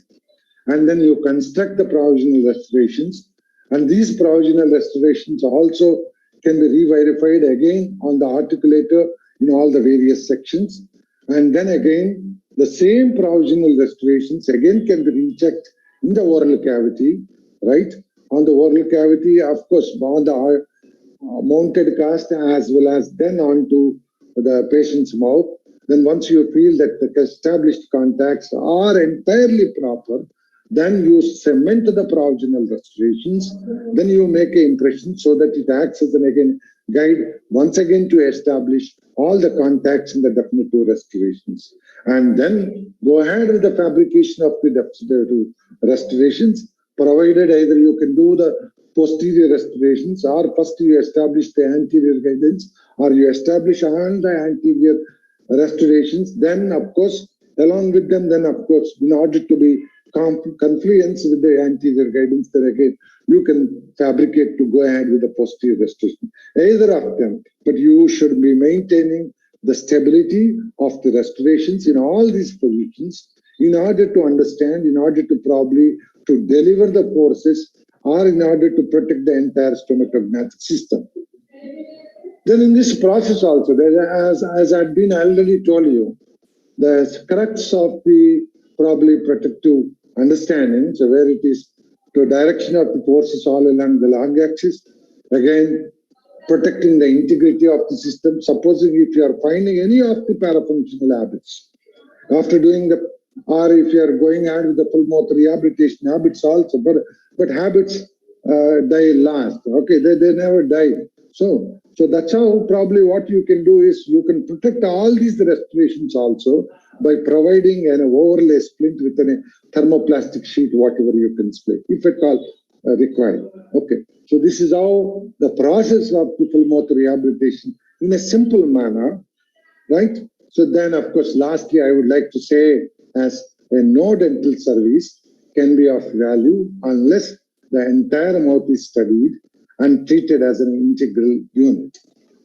Speaker 10: and then you construct the provisional restorations. And these provisional restorations also can be re-verified again on the articulator in all the various sections. And then again, the same provisional restorations again can be rechecked in the oral cavity, right? On the oral cavity, of course, on the mounted cast as well as then onto the patient's mouth. Then once you feel that the established contacts are entirely proper, then you cement the provisional restorations, then you make an impression so that it acts as an again guide once again to establish all the contacts in the definitive restorations. And then go ahead with the fabrication of the definitive restorations, provided either you can do the posterior restorations or first you establish the anterior guidance or you establish all the anterior restorations. Then of course, along with them, then of course, in order to be confluence with the anterior guidance, then again, you can fabricate to go ahead with the posterior restoration. Either of them, but you should be maintaining the stability of the restorations in all these positions in order to understand, in order to probably to deliver the forces or in order to protect the entire stomatognathous system. Then in this process also, as I've been already told you, the crux of the probably protective understanding, so where it is to direction of the forces all along the long axis, again, protecting the integrity of the system. Supposing if you are finding any of the parafunctional habits, after doing the, or if you are going on with the full motor rehabilitation habits also, but habits die last, okay, they never die. So that's how probably what you can do is you can protect all these restorations also by providing an overlay splint with a thermoplastic sheet, whatever you can split, if at all required. Okay, so this is how the process of the full mouth rehabilitation in a simple manner, right? So then, of course, lastly, I would like to say, as a no dental service can be of value unless the entire mouth is studied and treated as an integral unit.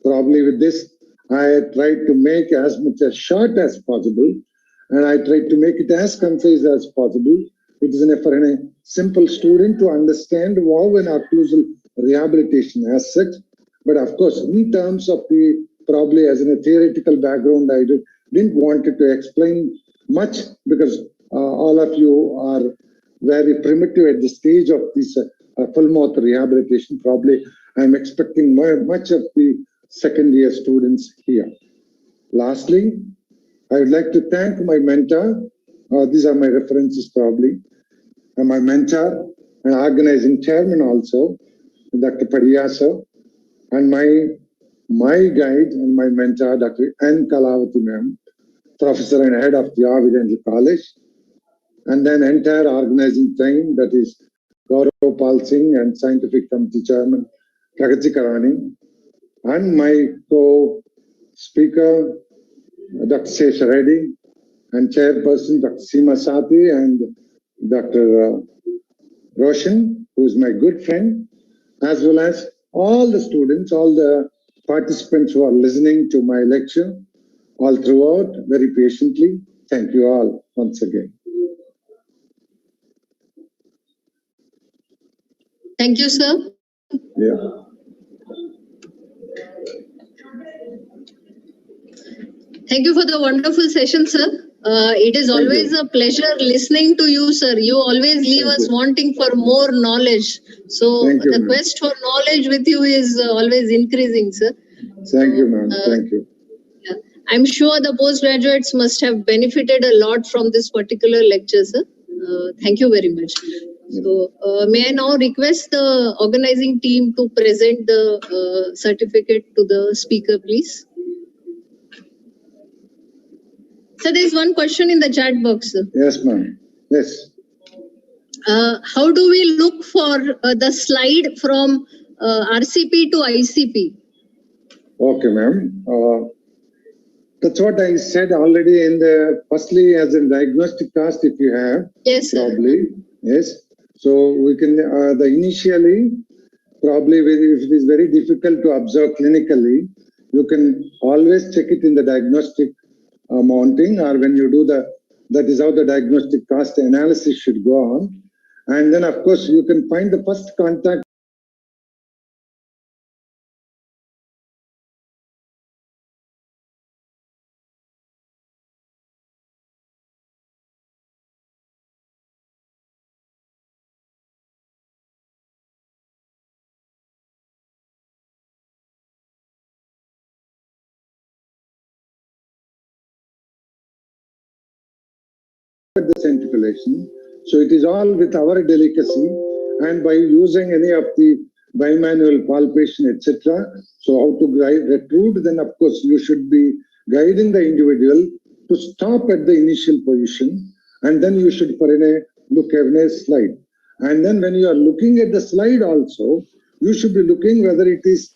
Speaker 10: Probably with this, I tried to make as much as short as possible, and I tried to make it as concise as possible. It is for a simple student to understand how an occlusal rehabilitation as such. But of course, in terms of the probably as in a theoretical background, I didn't want to explain much because all of you are very primitive at the stage of this full mouth rehabilitation. Probably I'm expecting much of the second year students here. Lastly, I would like to thank my mentor. These are my references probably. And my mentor and organizing chairman also, Dr. Padiyasa, and my guide and my mentor, Dr. N. Kalavati ma'am, professor and head of the Dental College, and then entire organizing team, that is Gaurav Pal Singh and scientific committee chairman, Pragati Karani, and my co-speaker, Dr. Cecil Reddy, and chairperson, Dr. Seema Sati, and Dr. Roshan, who is my good friend, as well as all the students, all the participants who are listening to my lecture all throughout very patiently. Thank you all once again.
Speaker 18: Thank you, sir.
Speaker 10: Yeah.
Speaker 18: Thank you for the wonderful session, sir. It is always a pleasure listening to you, sir. You always leave us wanting for more knowledge. So the quest for knowledge with you is always increasing, sir.
Speaker 10: Thank you, ma'am. Thank you.
Speaker 18: Yeah. I'm sure the postgraduates must have benefited a lot from this particular lecture, sir. Thank you very much. So may I now request the organizing team to present the certificate to the speaker, please? So there is one question in the chat box, sir.
Speaker 10: Yes, ma'am. Yes.
Speaker 18: How do we look for the slide from RCP to ICP?
Speaker 10: Okay, ma'am. That's what I said already in the, firstly, as a diagnostic cost, if you have.
Speaker 18: Yes, sir.
Speaker 10: Probably, yes. So we can, initially, probably if it is very difficult to observe clinically, you can always check it in the diagnostic mounting, or when you do that is how the diagnostic cost analysis should go on. And then, of course, you can find the first contact. The centiculation. So it is all with our delicacy, and by using any of the bimanual palpation, etc. So how to retrude, then of course you should be guiding the individual to stop at the initial position, and then you should look at a slide. And then when you are looking at the slide also, you should be looking whether it is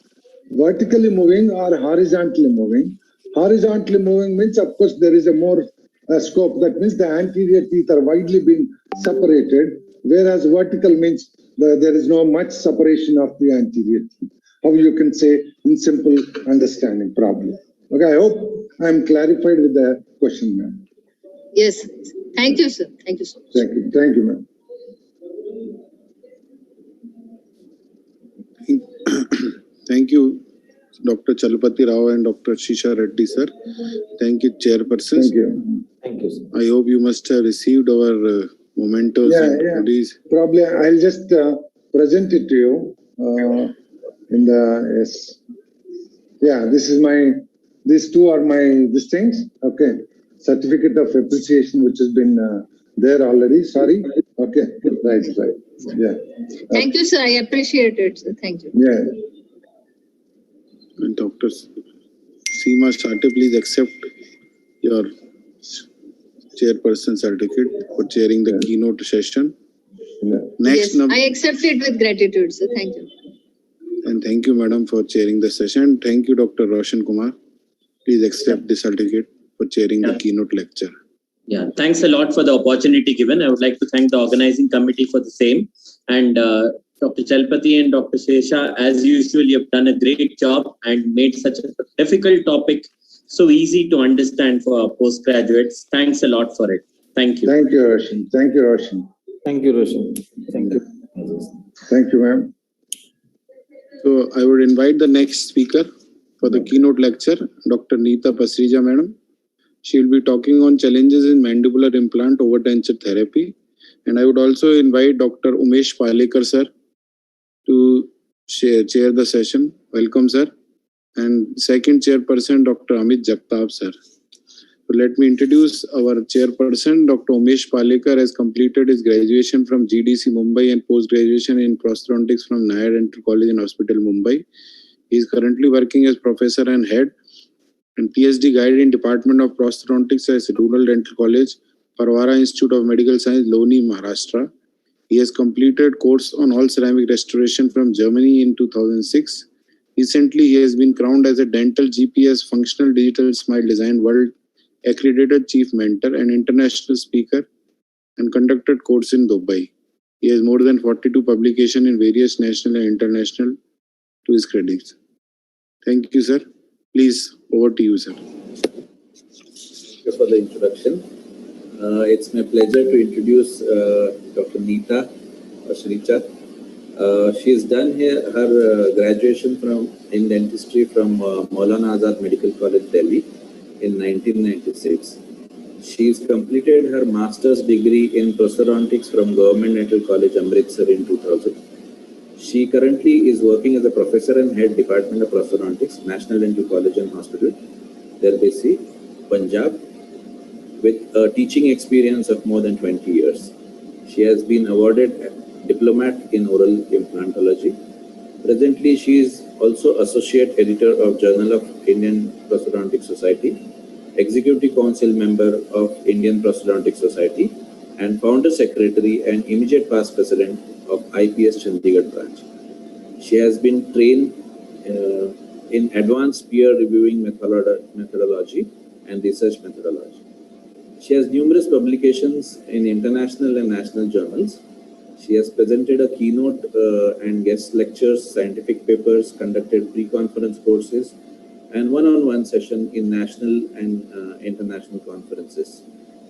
Speaker 10: vertically moving or horizontally moving. Horizontally moving means, of course, there is a more scope. That means the anterior teeth are widely being separated, whereas vertical means there is no much separation of the anterior teeth. How you can say in simple understanding, probably. Okay, I hope I am clarified with the question, ma'am.
Speaker 18: Yes. Thank you, sir. Thank you so much.
Speaker 10: Thank you. Thank you, ma'am.
Speaker 16: Thank you, Dr. Chalapati Rao and Dr. Shisha Reddy, sir. Thank you, chairpersons.
Speaker 10: Thank you.
Speaker 20: Thank you, sir.
Speaker 16: I hope you must have received our mementos and goodies.
Speaker 10: Probably I'll just present it to you in the, yes. Yeah, these two are my things. Okay. Certificate of appreciation, which has been there already. Sorry. Okay. Right. Yeah.
Speaker 18: Thank you, sir. I appreciate it, sir. Thank you.
Speaker 10: Yeah.
Speaker 16: And Dr. Seema Sate, please accept your chairperson certificate for chairing the keynote session. Next,
Speaker 18: Yes, I accept it with gratitude, sir. Thank you.
Speaker 16: and thank you, madam, for chairing the session. Thank you, Dr. Roshan Kumar. Please accept the certificate for chairing the keynote lecture.
Speaker 19: Yeah, thanks a lot for the opportunity given. I would like to thank the organizing committee for the same. And Dr. Chalpati and Dr. Shesha, as usual, you have done a great job and made such a difficult topic so easy to understand for our postgraduates. Thanks a lot for it. Thank you.
Speaker 10: Thank you, Roshan. Thank you, Roshan.
Speaker 20: Thank you, Roshan. Thank you.
Speaker 10: Thank you, ma'am.
Speaker 16: So I would invite the next speaker for the keynote lecture, Dr. Neeta Pasrija, madam. She will be talking on challenges in mandibular implant overdenture therapy. And I would also invite Dr. Umesh Palekar, sir, to chair the session. Welcome, sir. And second chairperson, Dr. Amit Jagtap, sir. So let me introduce our chairperson. Dr. Umesh Palekar has completed his graduation from GDC Mumbai and post-graduation in prosthodontics from Nair Dental College and Hospital, Mumbai. He is currently working as professor and head and PhD guide in Department of Prosthodontics at Rural Dental College, Parvara Institute of Medical Science, Loni, Maharashtra. He has completed course on all ceramic restoration from Germany in 2006. Recently, he has been crowned as a Dental GPS Functional Digital Smile Design World Accredited Chief Mentor and International Speaker and conducted course in Dubai. He has more than 42 publications in various national and international to his credits. Thank you, sir. Please, over to you, sir.
Speaker 21: Thank you for the introduction. It's my pleasure to introduce Dr. Neeta Pasrija. She has done her graduation in dentistry from Maulana Azad Medical College, Delhi in 1996. She has completed her master's degree in prosthodontics from Government Dental College, Amritsar in 2000. She currently is working as a professor and head Department of Prosthodontics, National Dental College and Hospital, Delhi, Punjab, with a teaching experience of more than 20 years. She has been awarded a Diplomat in Oral Implantology. Presently, she is also Associate Editor of Journal of Indian Prosthodontic Society, Executive Council Member of Indian Prosthodontic Society, and Founder Secretary and immediate past President of IPS Chandigarh branch. She has been trained in advanced peer reviewing methodology and research methodology. She has numerous publications in international and national journals. She has presented a keynote and guest lectures, scientific papers, conducted pre-conference courses, and one-on-one session in national and international conferences.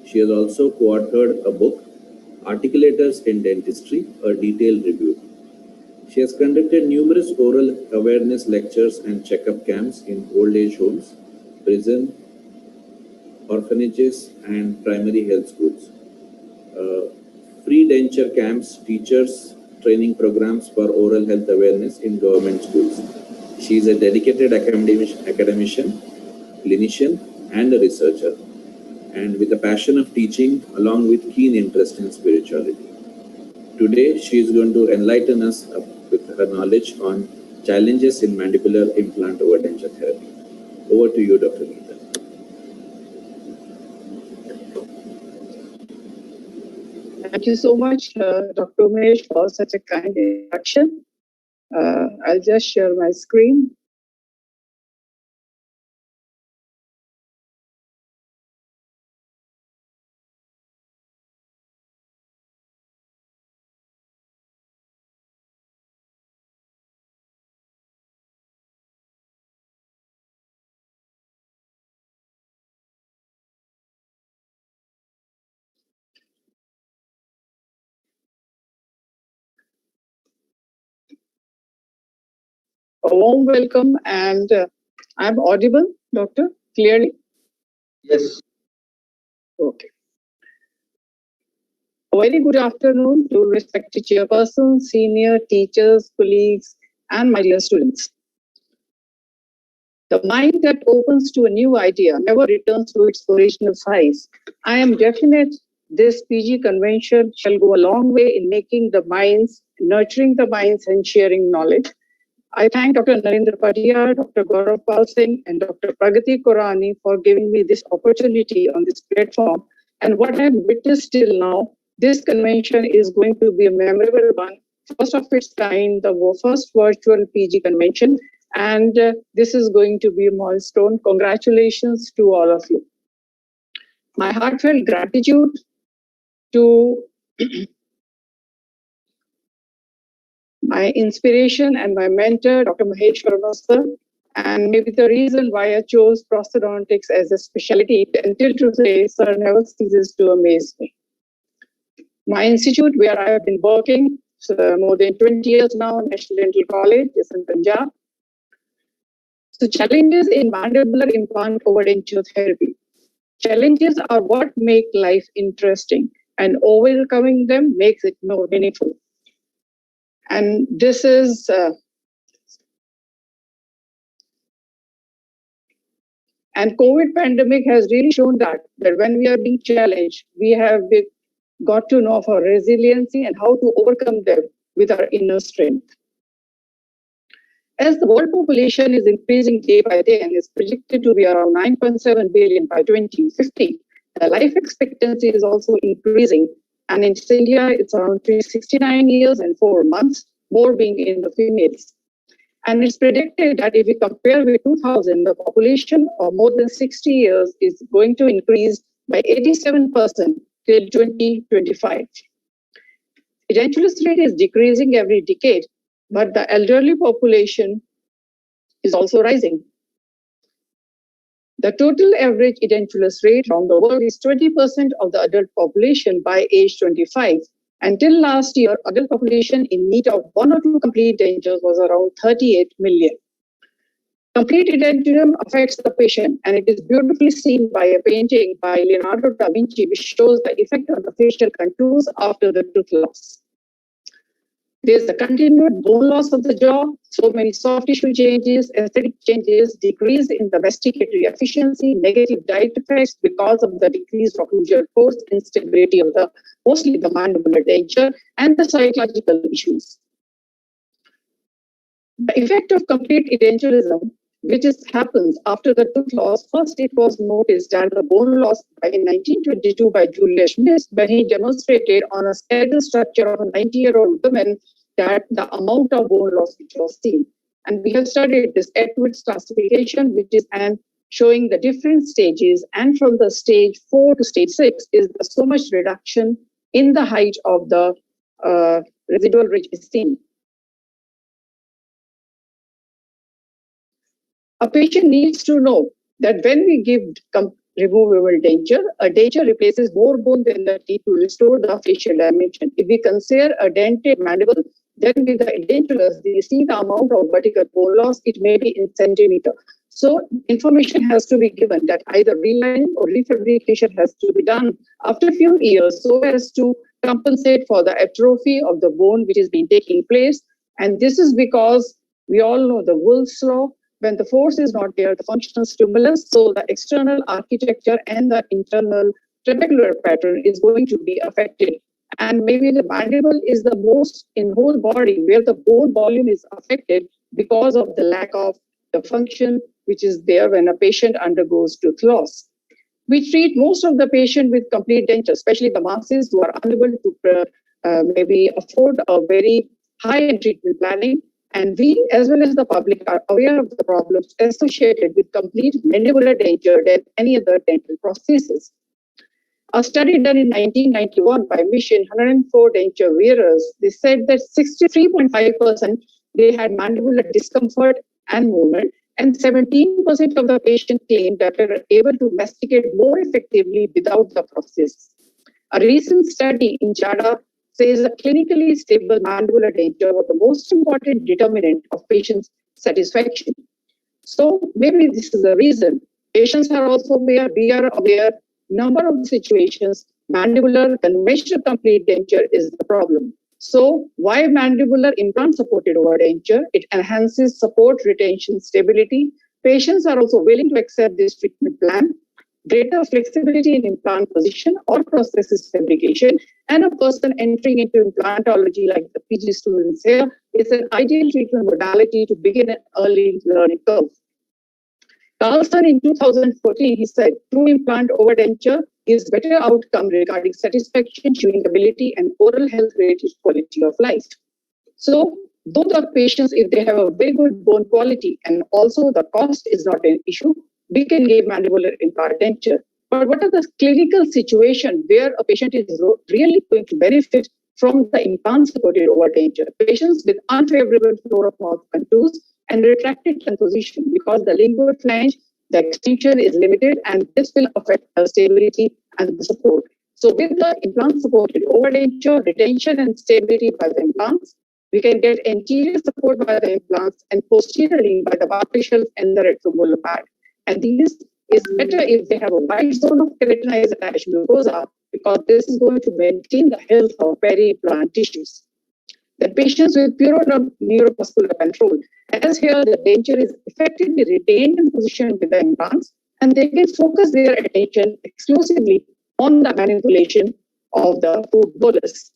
Speaker 21: She has also co-authored a book, Articulators in Dentistry, a detailed review. She has conducted numerous oral awareness lectures and checkup camps in old age homes, prison, orphanages, and primary health schools. Free denture camps, teachers, training programs for oral health awareness in government schools. She is a dedicated academician, clinician, and a researcher, and with a passion of teaching along with keen interest in spirituality. Today, she is going to enlighten us with her knowledge on challenges in mandibular implant overdenture therapy. Over to you, Dr. Neeta.
Speaker 22: Thank you so much, Dr. Umesh, for such a kind introduction. I'll just share my screen. A warm welcome, and I'm audible, Doctor, clearly?
Speaker 21: Yes.
Speaker 22: Okay. A very good afternoon to respected chairpersons, senior teachers, colleagues, and my dear students. The mind that opens to a new idea never returns to its original size. I am definite this PG convention shall go a long way in making the minds, nurturing the minds, and sharing knowledge. I thank Dr. Narendra Padia, Dr. Gaurav Pal Singh, and Dr. Pragati Korani for giving me this opportunity on this platform And what I've witnessed till now, this convention is going to be a memorable one, first of its kind, the first virtual PG convention, and this is going to be a milestone. Congratulations to all of you. My heartfelt gratitude to my inspiration and my mentor, Dr. Mahesh Sharma sir, and maybe the reason why I chose prosthodontics as a specialty until today, sir, never ceases to amaze me. My institute, where I have been working more than 20 years now, National Dental College, is in Punjab. So challenges in mandibular implant overdenture therapy. Challenges are what make life interesting, and overcoming them makes it more meaningful. And this is and COVID pandemic has really shown that when we are being challenged, we have got to know of our resiliency and how to overcome them with our inner strength. As the world population is increasing day by day and is projected to be around 9.7 billion by 2050, the life expectancy is also increasing. And in India, it's around 69 years and 4 months, more being in the females. And it's predicted that if we compare with 2000, the population of more than 60 years is going to increase by 87% till 2025. Edentulous rate is decreasing every decade, but the elderly population is also rising. The total average edentulous rate around the world is 20% of the adult population by age 25. Until last year, adult population in need of 1 or 2 complete dentures was around 38 million. Complete edenturism affects the patient, and it is beautifully seen by a painting by Leonardo da Vinci, which shows the effect of the facial contours after the tooth loss. There's a continued bone loss of the jaw, so many soft tissue changes, aesthetic changes, decrease in the masticatory efficiency, negative diet effects because of the decreased occlusal force, instability of the mostly the mandibular denture, and the psychological issues. The effect of complete edenturism, which happens after the tooth loss, first it was noticed that the bone loss in 1922 by Julius Schmidt, when he demonstrated on a skeletal structure of a 90-year-old woman that the amount of bone loss which was seen. And we have studied this Edwards classification, which is showing the different stages, and from the stage 4 to stage 6 is so much reduction in the height of the residual ridge is seen. A patient needs to know that when we give removable denture, a denture replaces more bone than the teeth to restore the facial dimension. If we consider a dentate mandible, then with the edentulous, we see the amount of vertical bone loss, it may be in centimeter. So information has to be given that either relining or refabrication has to be done after a few years so as to compensate for the atrophy of the bone which has been taking place. And this is because we all know the Wolff's law. When the force is not there, the functional stimulus, so the external architecture and the internal trabecular pattern is going to be affected. And maybe the mandible is the most in whole body where the bone volume is affected because of the lack of the function which is there when a patient undergoes tooth loss. We treat most of the patient with complete denture, especially the masses who are unable to maybe afford a very high-end treatment planning. And we, as well as the public, are aware of the problems associated with complete mandibular denture than any other dental prosthesis. A study done in 1991 by Mission 104 denture wearers, they said that 63.5% they had mandibular discomfort and movement, and 17% of the patients claimed that they were able to masticate more effectively without the prosthesis. A recent study in JADA says a clinically stable mandibular denture was the most important determinant of patients' satisfaction. So maybe this is the reason. Patients are also aware, we are aware, number of situations, mandibular conventional complete denture is the problem. So why mandibular implant supported overdenture? It enhances support, retention, stability. Patients are also willing to accept this treatment plan. Greater flexibility in implant position or prosthesis fabrication, and a person entering into implantology like the PG students here is an ideal treatment modality to begin an early learning curve. Carlson in 2014, he said, true implant overdenture gives better outcome regarding satisfaction, chewing ability, and oral health-related quality of life. So, though the patients, if they have a very good bone quality and also the cost is not an issue, we can give mandibular implant denture. But what are the clinical situations where a patient is really going to benefit from the implant-supported overdenture? Patients with unfavorable floor of mouth contours and retracted composition, because the lingual flange, the extension is limited, and this will affect the stability and the support. So with the implant-supported overdenture, retention and stability by the implants, we can get anterior support by the implants and posteriorly by the barclay shelf and the retromolar pad. And these is better if they have a wide zone of keratinized attached mucosa, because this is going to maintain the health of peri-implant tissues. The patients with pure neuromuscular control, as here the denture is effectively retained in position with the implants, and they can focus their attention exclusively on the manipulation of the food bolus.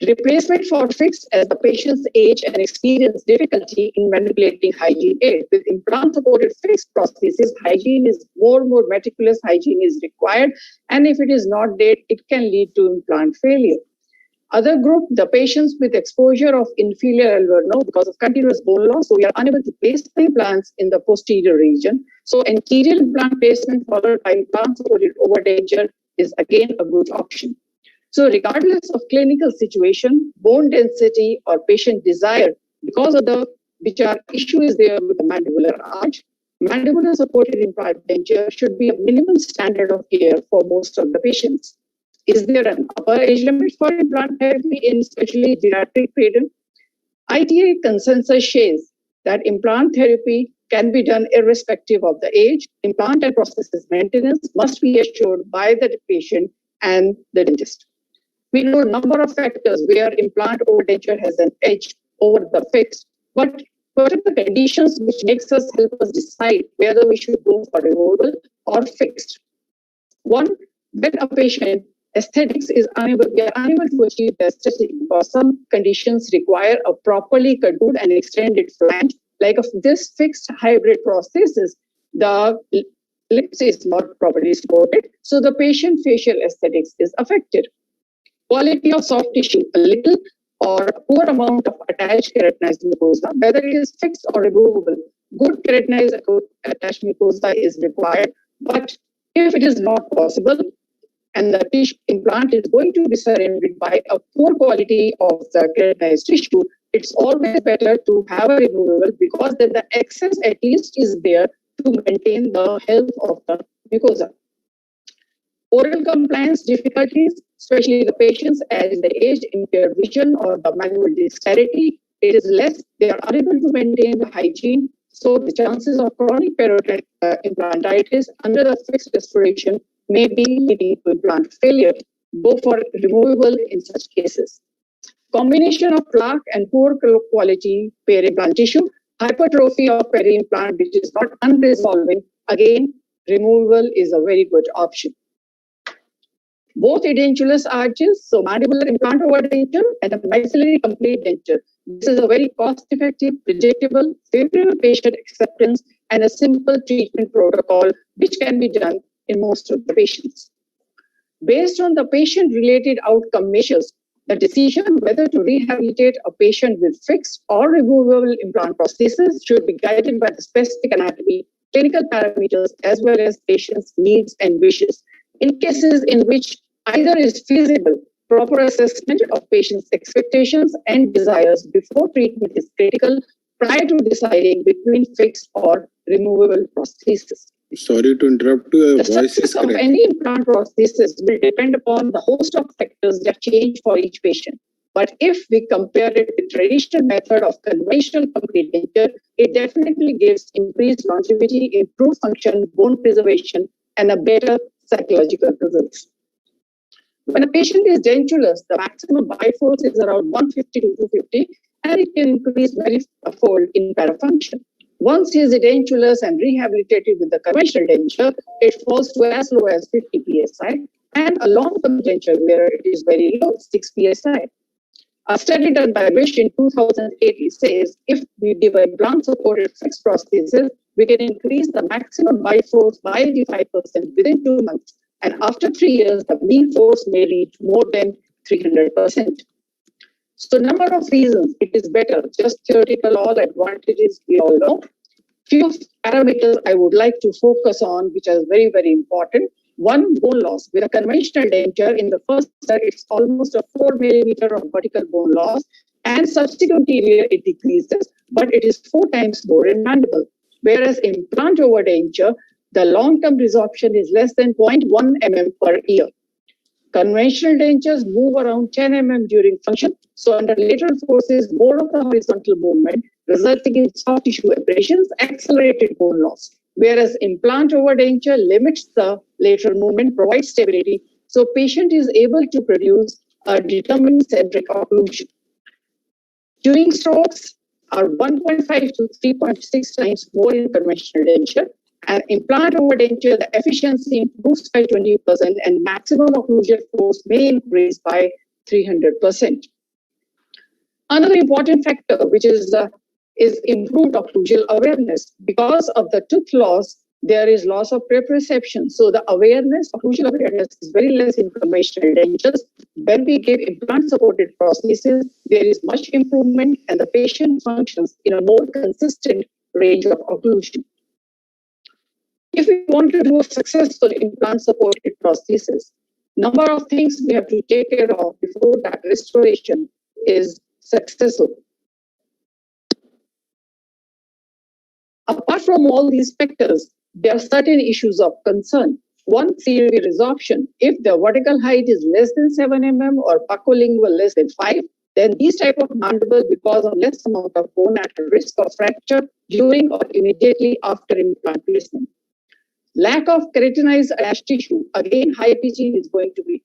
Speaker 22: Replacement for fixed as the patient's age and experience difficulty in manipulating hygiene aid. With implant-supported fixed prosthesis, hygiene is more meticulous hygiene is required, and if it is not there, it can lead to implant failure. Other group, the patients with exposure of inferior alveolar nerve because of continuous bone loss, so we are unable to place the implants in the posterior region. So anterior implant placement followed by implant-supported overdenture is again a good option. So regardless of clinical situation, bone density or patient desire, because of the which are issues there with the mandibular arch, mandibular supported implant denture should be a minimum standard of care for most of the patients. Is there an upper age limit for implant therapy in especially geriatric patients? ITA consensus shares that implant therapy can be done irrespective of the age. Implant and prosthesis maintenance must be assured by the patient and the dentist. We know a number of factors where implant overdenture has an edge over the fixed, but what are the conditions which makes us help us decide whether we should go for removable or fixed? One, when a patient aesthetics is unable, we are unable to achieve the aesthetic because some conditions require a properly contoured and extended flange. Like of this fixed hybrid prosthesis, the lips is not properly supported, so the patient facial aesthetics is affected. Quality of soft tissue, a little or a poor amount of attached keratinized mucosa, whether it is fixed or removable. Good keratinized attached mucosa is required, but if it is not possible and the tissue implant is going to be surrounded by a poor quality of the keratinized tissue, it's always better to have a removable, because then the excess at least is there to maintain the health of the mucosa. Oral compliance difficulties, especially the patients as the age, impaired vision, or the manual dexterity, it is less. They are unable to maintain the hygiene. So the chances of chronic periodontal implantitis under the fixed restoration may be leading to implant failure. Go for removable in such cases. Combination of plaque and poor quality peri-implant tissue, hypertrophy of peri-implant which is not unresolving, again, removal is a very good option. Both edentulous arches, so mandibular implant overdenture and a maxillary complete denture. This is a very cost-effective, predictable, favorable patient acceptance and a simple treatment protocol which can be done in most of the patients. Based on the patient-related outcome measures, the decision whether to rehabilitate a patient with fixed or removable implant prosthesis should be guided by the specific anatomy, clinical parameters, as well as patient's needs and wishes. In cases in which either is feasible, proper assessment of patient's expectations and desires before treatment is critical prior to deciding between fixed or removable prosthesis.
Speaker 16: Sorry to interrupt you.
Speaker 22: The success of any implant prosthesis will depend upon the host of factors that change for each patient. But if we compare it with traditional method of conventional complete denture, it definitely gives increased longevity, improved function, bone preservation, and a better psychological results. When a patient is dentulous, the maximum biforce is around 150 to 250, and it can increase very fold in parafunction. Once he is edentulous and rehabilitated with the conventional denture, it falls to as low as 50 psi, and a long-term denture where it is very low, 6 psi. A study done by Wish in 2008 says if we give a implant-supported fixed prosthesis, we can increase the maximum bite force by 85% within 2 months. And after 3 years, the mean force may reach more than 300%. So number of reasons it is better, just theoretical, all advantages we all know. Few parameters I would like to focus on, which are very, very important. One, bone loss. With a conventional denture, in the first set, it's almost a 4 millimeter of vertical bone loss, and subsequent year it decreases, but it is 4 times more in mandible. Whereas implant over denture, the long-term resorption is less than 0.1 mm per year. Conventional dentures move around 10 mm during function, so under lateral forces, more of the horizontal movement, resulting in soft tissue abrasions, accelerated bone loss. Whereas implant over denture limits the lateral movement, provides stability, so patient is able to produce a determined centric occlusion. During strokes are 1.5 to 3.6 times more in conventional denture, and implant over denture, the efficiency improves by 20% and maximum occlusion force may increase by 300%. Another important factor, which is improved occlusal awareness. Because of the tooth loss, there is loss of proprioception. So the awareness, occlusal awareness is very less in conventional dentures. When we give implant-supported prosthesis, there is much improvement and the patient functions in a more consistent range of occlusion. If we want to do a successful implant-supported prosthesis, number of things we have to take care of before that restoration is successful. Apart from all these factors, there are certain issues of concern. One, CV resorption. If the vertical height is less than 7 mm or buccolingual less than 5, then these type of mandible, because of less amount of bone, at risk of fracture during or immediately after implant placement. Lack of keratinized ash tissue. Again, high PG is going to be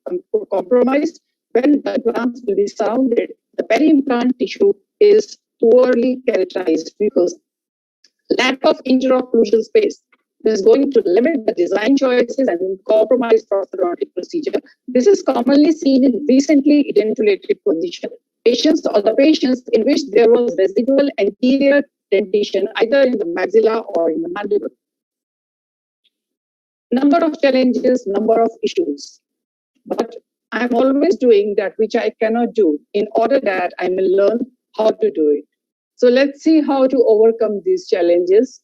Speaker 22: compromised when the implants will be surrounded. The peri-implant tissue is poorly keratinized because lack of interocclusal space is going to limit the design choices and compromise prosthodontic procedure. This is commonly seen in recently dentulated position. Patients or the patients in which there was residual anterior dentation either in the maxilla or in the mandible. Number of challenges, number of issues. But I'm always doing that which I cannot do in order that I may learn how to do it. So let's see how to overcome these challenges.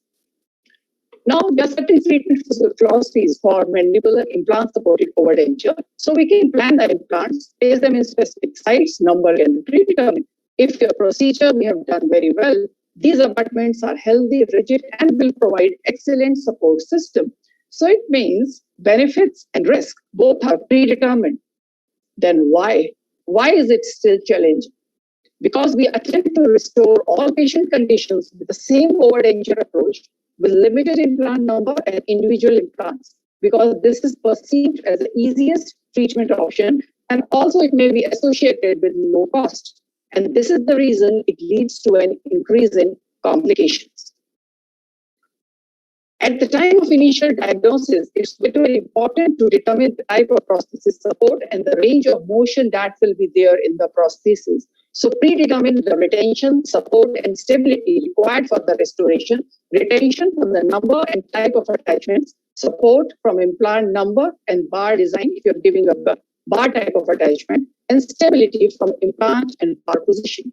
Speaker 22: Now, there are certain treatment philosophies for mandibular implant supported overdenture. So we can plan the implants, place them in specific sites, number can be predetermined. If your procedure we have done very well, these abutments are healthy, rigid, and will provide excellent support system. So it means benefits and risk both are predetermined. Then why? Why is it still challenging? Because we attempt to restore all patient conditions with the same overdenture approach with limited implant number and individual implants, because this is perceived as the easiest treatment option, and also it may be associated with low cost. And this is the reason it leads to an increase in complications. At the time of initial diagnosis, it's very important to determine the type of prosthesis support and the range of motion that will be there in the prosthesis. So predetermine the retention, support, and stability required for the restoration, retention from the number and type of attachments, support from implant number and bar design if you're giving a bar type of attachment, and stability from implant and bar position.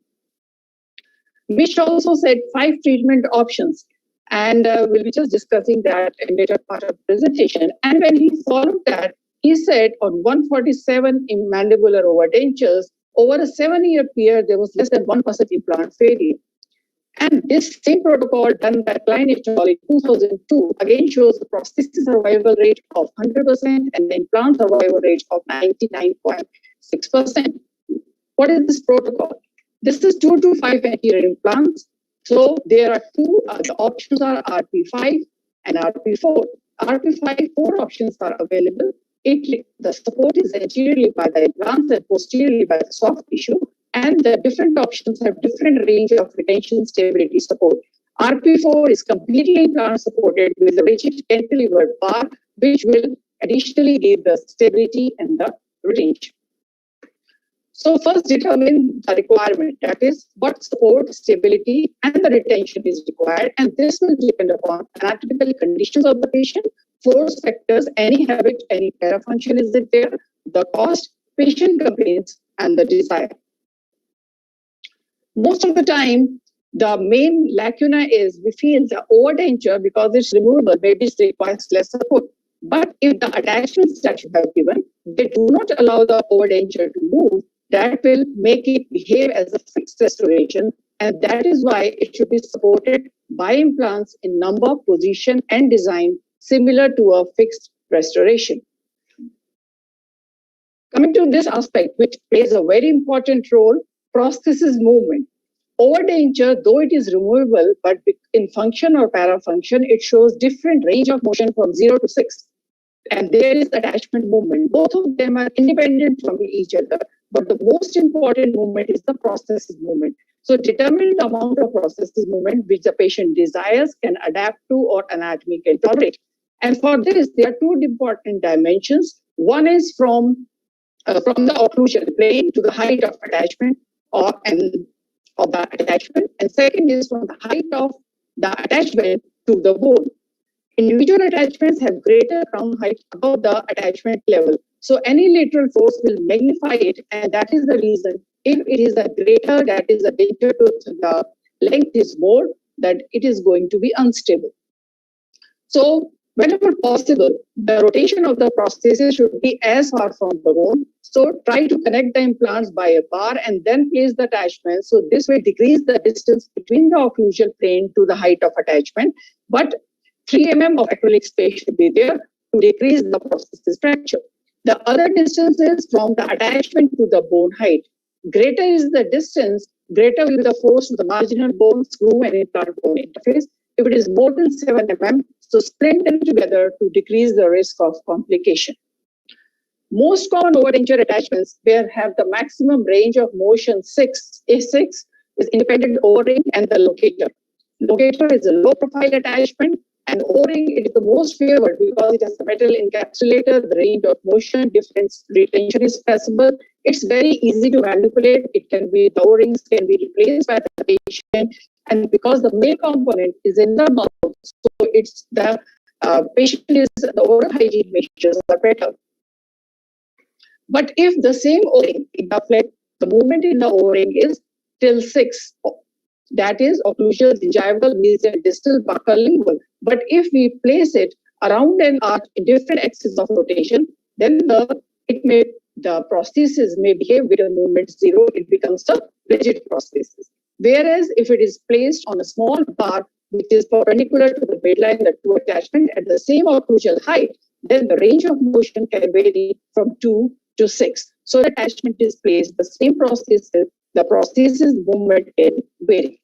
Speaker 22: Mish also said 5 treatment options. And we'll be just discussing that in later part of the presentation. And when he followed that, he said on 147 in mandibular overdentures, over a 7-year period, there was less than 1% implant failure. And this same protocol done by Klein et al. In 2002 again shows the prosthesis survival rate of 100% and the implant survival rate of 99.6%. What is this protocol? This is 2 to 5 anterior implants. So there are two, the options are RP5 and RP4. RP5, 4 options are available. The support is anteriorly by the implants and posteriorly by the soft tissue. And the different options have different range of retention stability support. RP4 is completely implant supported with a rigid cantilever bar, which will additionally give the stability and the retention. So first determine the requirement, that is what support, stability and the retention is required, and this will depend upon anatomical conditions of the patient, force factors, any habit, any parafunction is it there, the cost, patient complaints and the desire. Most of the time, the main lacuna is we feel the overdenture because it's removable, maybe it requires less support. But if the attachments that you have given, they do not allow the overdenture to move, that will make it behave as a fixed restoration. And that is why it should be supported by implants in number, position, and design similar to a fixed restoration. Coming to this aspect, which plays a very important role, prosthesis movement. Overdenture, though it is removable, but in function or parafunction, it shows different range of motion from 0 to 6. And there is attachment movement. Both of them are independent from each other, but the most important movement is the prosthesis movement. So determine the amount of prosthesis movement which the patient desires, can adapt to, or anatomy can tolerate. And for this, there are two important dimensions. One is from the occlusal plane to the height of attachment of the attachment, and second is from the height of the attachment to the bone. Individual attachments have greater crown height above the attachment level. So any lateral force will magnify it, and that is the reason if it is a greater, that is a danger to the length is more, that it is going to be unstable. So whenever possible, the rotation of the prosthesis should be as far from the bone. So try to connect the implants by a bar and then place the attachment. So this will decrease the distance between the occlusal plane to the height of attachment. But 3 mm of acrylic space should be there to decrease the prosthesis fracture. The other distance is from the attachment to the bone height. Greater is the distance, greater will be the force to the marginal bone, screw, and implant bone interface. If it is more than 7 mm, so splint them together to decrease the risk of complication. Most common overdenture attachments where have the maximum range of motion 6, A6 is independent O-ring and the locator. Locator is a low profile attachment, and O-ring it is the most favored because it has a metal encapsulator, the range of motion, difference, retention is possible. It's very easy to manipulate. It can be, the O-rings can be replaced by the patient, and because the male component is in the mouth, so it's the patient is, the oral hygiene measures are better. But if the same O-ring, the movement in the O-ring is till 6, that is occlusal, gingival, mesial, distal, buccal, lingual. But if we place it around an arch in different axes of rotation, then the prosthesis may behave with a movement 0. It becomes a rigid prosthesis. Whereas if it is placed on a small bar, which is perpendicular to the midline, the two attachment at the same occlusal height, then the range of motion can vary from 2 to 6. So the attachment is placed the same prosthesis, the prosthesis movement can vary.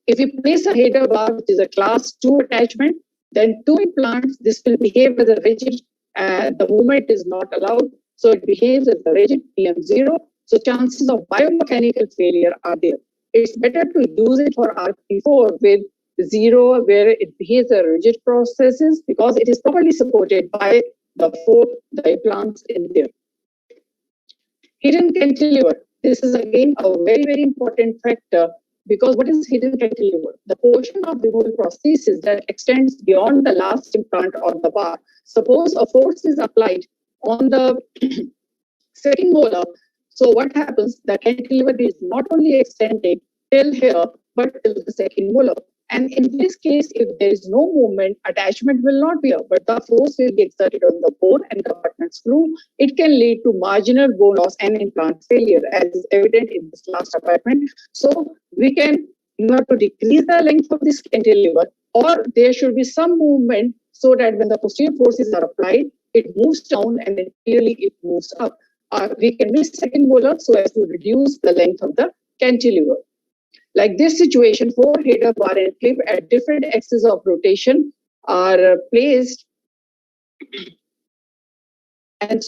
Speaker 22: If we place a header bar, which is a class 2 attachment, then 2 implants, this will behave as a rigid, the movement is not allowed, so it behaves as a rigid PM0. So chances of biomechanical failure are there. It's better to use it for RP4 with 0, where it behaves as a rigid prosthesis because it is properly supported by the implants in there. Hidden cantilever. This is again a very, very important factor, because what is hidden cantilever? The portion of the whole prosthesis that extends beyond the last implant or the bar. Suppose a force is applied on the second molar. So what happens? The cantilever is not only extending till here, but till the second molar. And in this case, if there is no movement, attachment will not be here, but the force will be exerted on the bone and the abutment screw. It can lead to marginal bone loss and implant failure, as is evident in this last apartment. So we can, in order to decrease the length of this cantilever, or there should be some movement so that when the posterior forces are applied, it moves down and then clearly it moves up. We can miss second molar so as to reduce the length of the cantilever. Like this situation, 4 header bar and clip at different axes of rotation are placed, and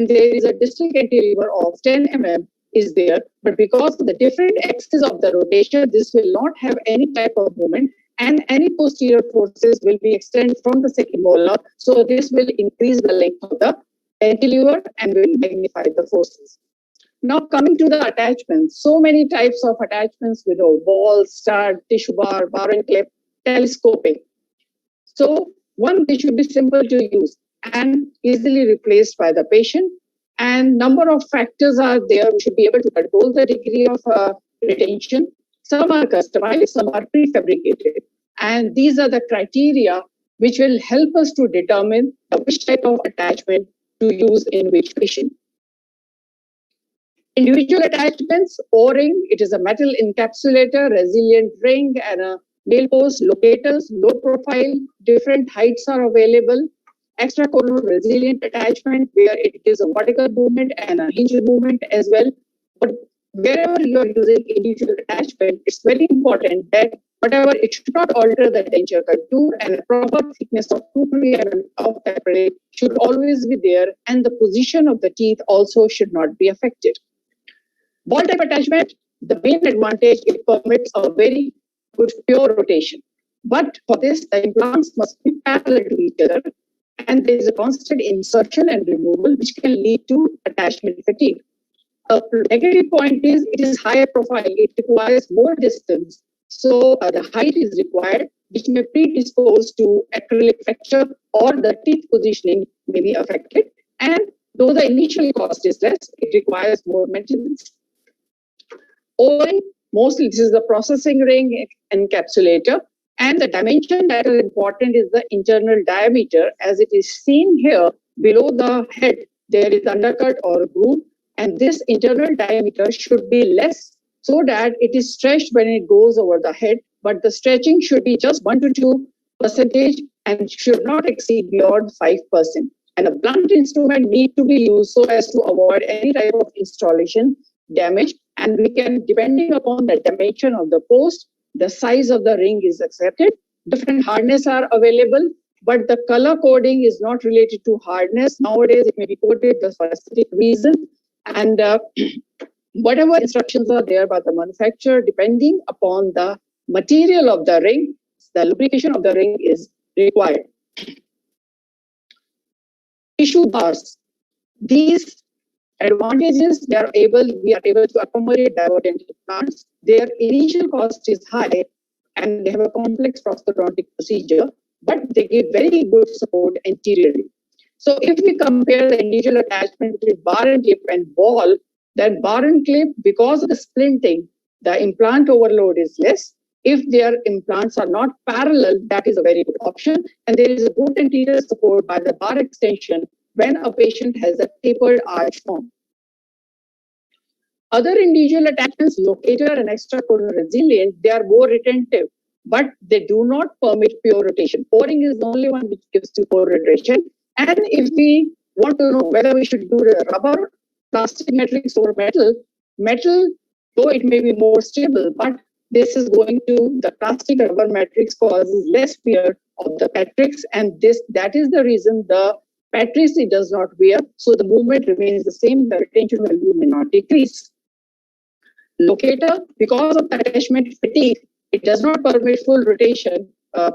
Speaker 22: there is a distal cantilever of 10 mm is there, but because of the different axes of the rotation, this will not have any type of movement, and any posterior forces will be extended from the second molar, so this will increase the length of the cantilever and will magnify the forces. Now coming to the attachments, so many types of attachments with a ball, stud, tissue bar, bar and clip, telescoping. So one, they should be simple to use and easily replaced by the patient. And number of factors are there. We should be able to control the degree of retention. Some are customized, some are prefabricated. And these are the criteria which will help us to determine which type of attachment to use in which patient. Individual attachments, O-ring, it is a metal encapsulator, resilient ring, and a nail post, locators, low profile, different heights are available. Extracorporeal resilient attachment, where it is a vertical movement and a hinge movement as well. But wherever you are using individual attachment, it's very important that whatever, it should not alter the denture contour, and a proper thickness of 2-3 mm of fabric should always be there, and the position of the teeth also should not be affected. Ball type attachment, the main advantage, it permits a very good pure rotation. But for this, the implants must be parallel to each other, and there is a constant insertion and removal, which can lead to attachment fatigue. A negative point is it is higher profile. It requires more distance. So the height is required, which may predispose to acrylic fracture, or the teeth positioning may be affected. And though the initial cost is less, it requires more maintenance. O-ring, mostly this is the processing ring encapsulator, and the dimension that is important is the internal diameter. As it is seen here, below the head, there is undercut or groove, and this internal diameter should be less so that it is stretched when it goes over the head, but the stretching should be just 1 to 2% and should not exceed beyond 5%. And a blunt instrument need to be used so as to avoid any type of installation damage. And we can, depending upon the dimension of the post, the size of the ring is accepted. Different hardness are available, but the color coding is not related to hardness. Nowadays, it may be coded for a specific reason. And whatever instructions are there by the manufacturer, depending upon the material of the ring, the lubrication of the ring is required. Tissue bars. These advantages, we are able to accommodate divergent implants. Their initial cost is high, and they have a complex prosthodontic procedure, but they give very good support anteriorly. So if we compare the individual attachment with bar and clip and ball, then bar and clip, because of the splinting, the implant overload is less. If their implants are not parallel, that is a very good option. And there is a good anterior support by the bar extension when a patient has a tapered arch form. Other individual attachments, locator and extracorporeal resilient, they are more retentive, but they do not permit pure rotation. O-ring is the only one which gives you pure rotation. And if we want to know whether we should do the rubber, plastic matrix or metal, though it may be more stable, but this is going to, the plastic rubber matrix causes less wear of the matrix, and that is the reason the matrix it does not wear, so the movement remains the same, the retention value may not decrease. Locator, because of the attachment fatigue, it does not permit full rotation,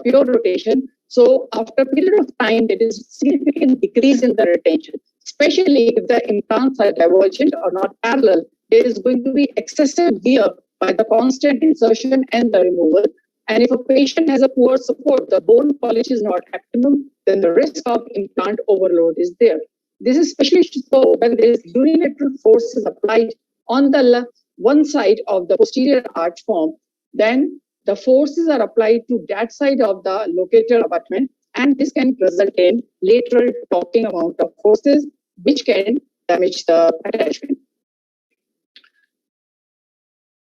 Speaker 22: pure rotation. So after a period of time, there is significant decrease in the retention, especially if the implants are divergent or not parallel. There is going to be excessive wear by the constant insertion and the removal. And if a patient has a poor support, the bone polish is not optimum, then the risk of implant overload is there. This is especially so when there is unilateral forces applied on the one side of the posterior arch form, then the forces are applied to that side of the locator abutment, and this can result in lateral talking amount of forces, which can damage the attachment.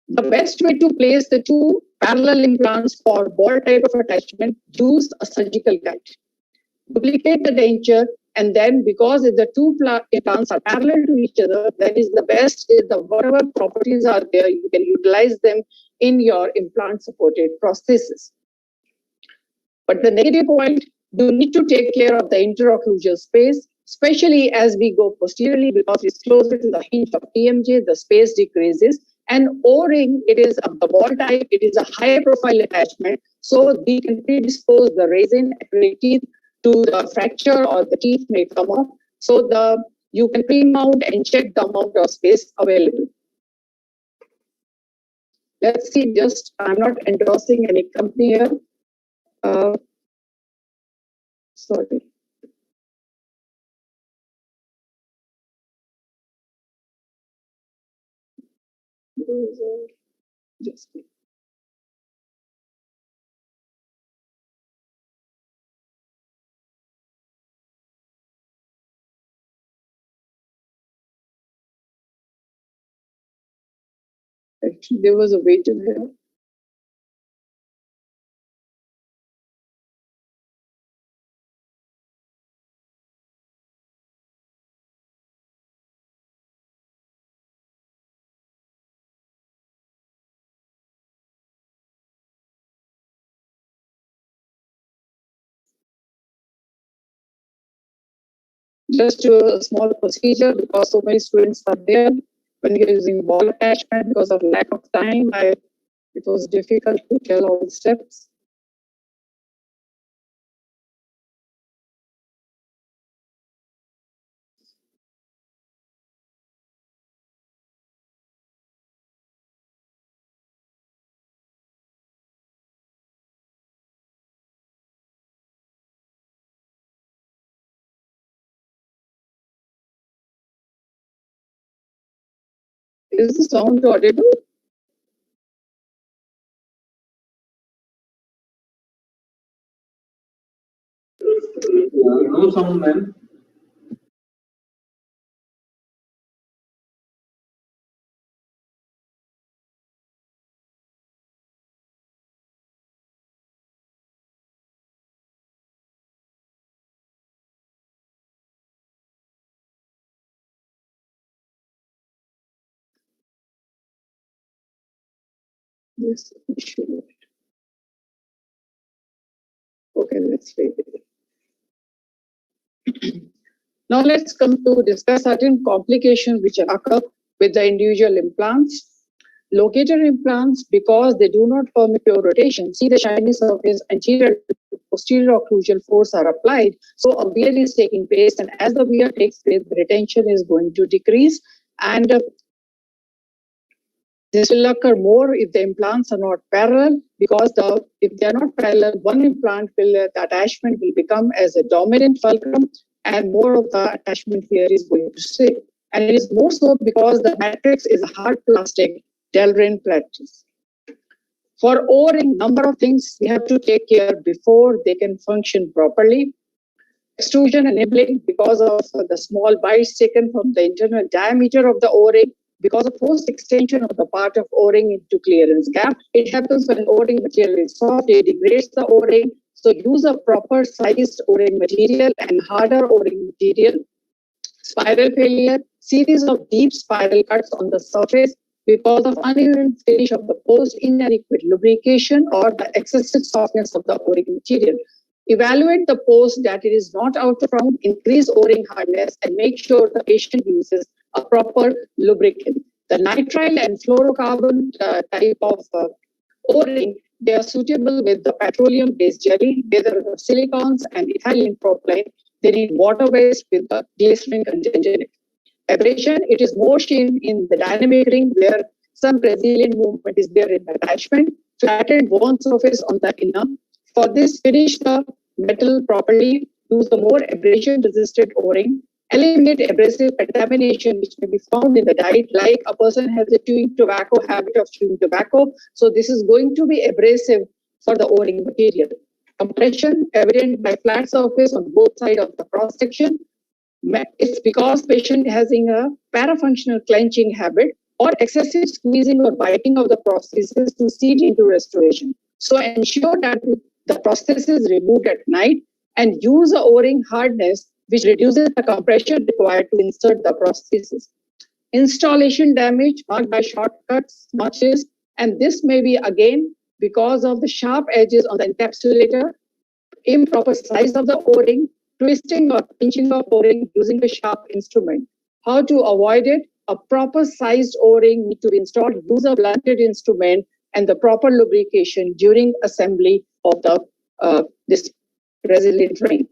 Speaker 22: The best way to place the two parallel implants for ball type of attachment, use a surgical guide. Duplicate the denture, and then because if the two implants are parallel to each other, that is the best. Is the whatever properties are there, you can utilize them in your implant supported prosthesis. But the negative point, you need to take care of the interocclusal space, especially as we go posteriorly, because it's closer to the hinge of TMJ, the space decreases. And O-ring, it is of the ball type, it is a higher profile attachment, so we can predispose the resin acrylic teeth to the fracture, or the teeth may come off. So the You can pre-mount and check the amount of space available. Let's see, I'm not endorsing any company here. Sorry. Just actually, there was a waiter here. Just a small procedure because so many students are there. When you're using ball attachment, because of lack of time, it was difficult to tell all the steps. Is the sound audible?
Speaker 11: No sound, ma'am.
Speaker 22: Yes, sure. Okay, let's wait. Now let's come to discuss certain complications which occur with the individual implants. Locator implants, because they do not permit pure rotation, see the shiny surface, anterior to posterior occlusal force are applied, so a wear is taking place, and as the wear takes place, the retention is going to decrease, and this will occur more if the implants are not parallel, because if they are not parallel, one implant the attachment will become as a dominant fulcrum, and more of the attachment here is going to stay. And it is more so because the matrix is a hard plastic Delrin practice. For O-ring, number of things we have to take care before they can function properly. Extrusion enabling, because of the small bites taken from the internal diameter of the O-ring, because of forced extension of the part of O-ring into clearance gap. It happens when O-ring material is soft, it degrades the O-ring. So use a proper sized O-ring material and harder O-ring material. Spiral failure, series of deep spiral cuts on the surface because of uneven finish of the post, inadequate lubrication, or the excessive softness of the O-ring material. Evaluate the post that it is not out of round, increase O-ring hardness, and make sure the patient uses a proper lubricant. The nitrile and fluorocarbon type of O-ring, they are suitable with the petroleum-based jelly, whether the silicons and ethylene propylene. They need water-based with the glycerin contingent. Abrasion, it is more seen in the dynamic ring where some Brazilian movement is there in the attachment. Flattened bone surface on the inner. For this, finish the metal properly. Use the more abrasion-resistant O-ring. Eliminate abrasive contamination which may be found in the diet, like a person has a habit of chewing tobacco. So this is going to be abrasive for the O-ring material. Compression evident by flat surface on both sides of the cross section. It's because patient having a parafunctional clenching habit or excessive squeezing or biting of the prosthesis to seed into restoration. So ensure that the prosthesis is removed at night and use a O-ring hardness which reduces the compression required to insert the prosthesis. Installation damage marked by shortcuts, smudges, and this may be again because of the sharp edges on the encapsulator, improper size of the O-ring, twisting or pinching of O-ring using a sharp instrument. How to avoid it? A proper sized O-ring need to be installed, use a blunted instrument, and the proper lubrication during assembly of the this resilient ring.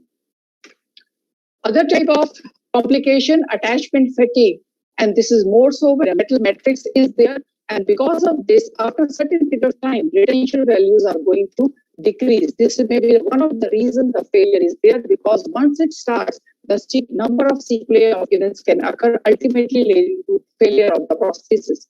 Speaker 22: Other type of complication, attachment fatigue. And this is more so when a metal matrix is there. And because of this, after a certain period of time, retention values are going to decrease. This may be one of the reasons the failure is there, because once it starts, the number of sequelae of events can occur, ultimately leading to failure of the prosthesis.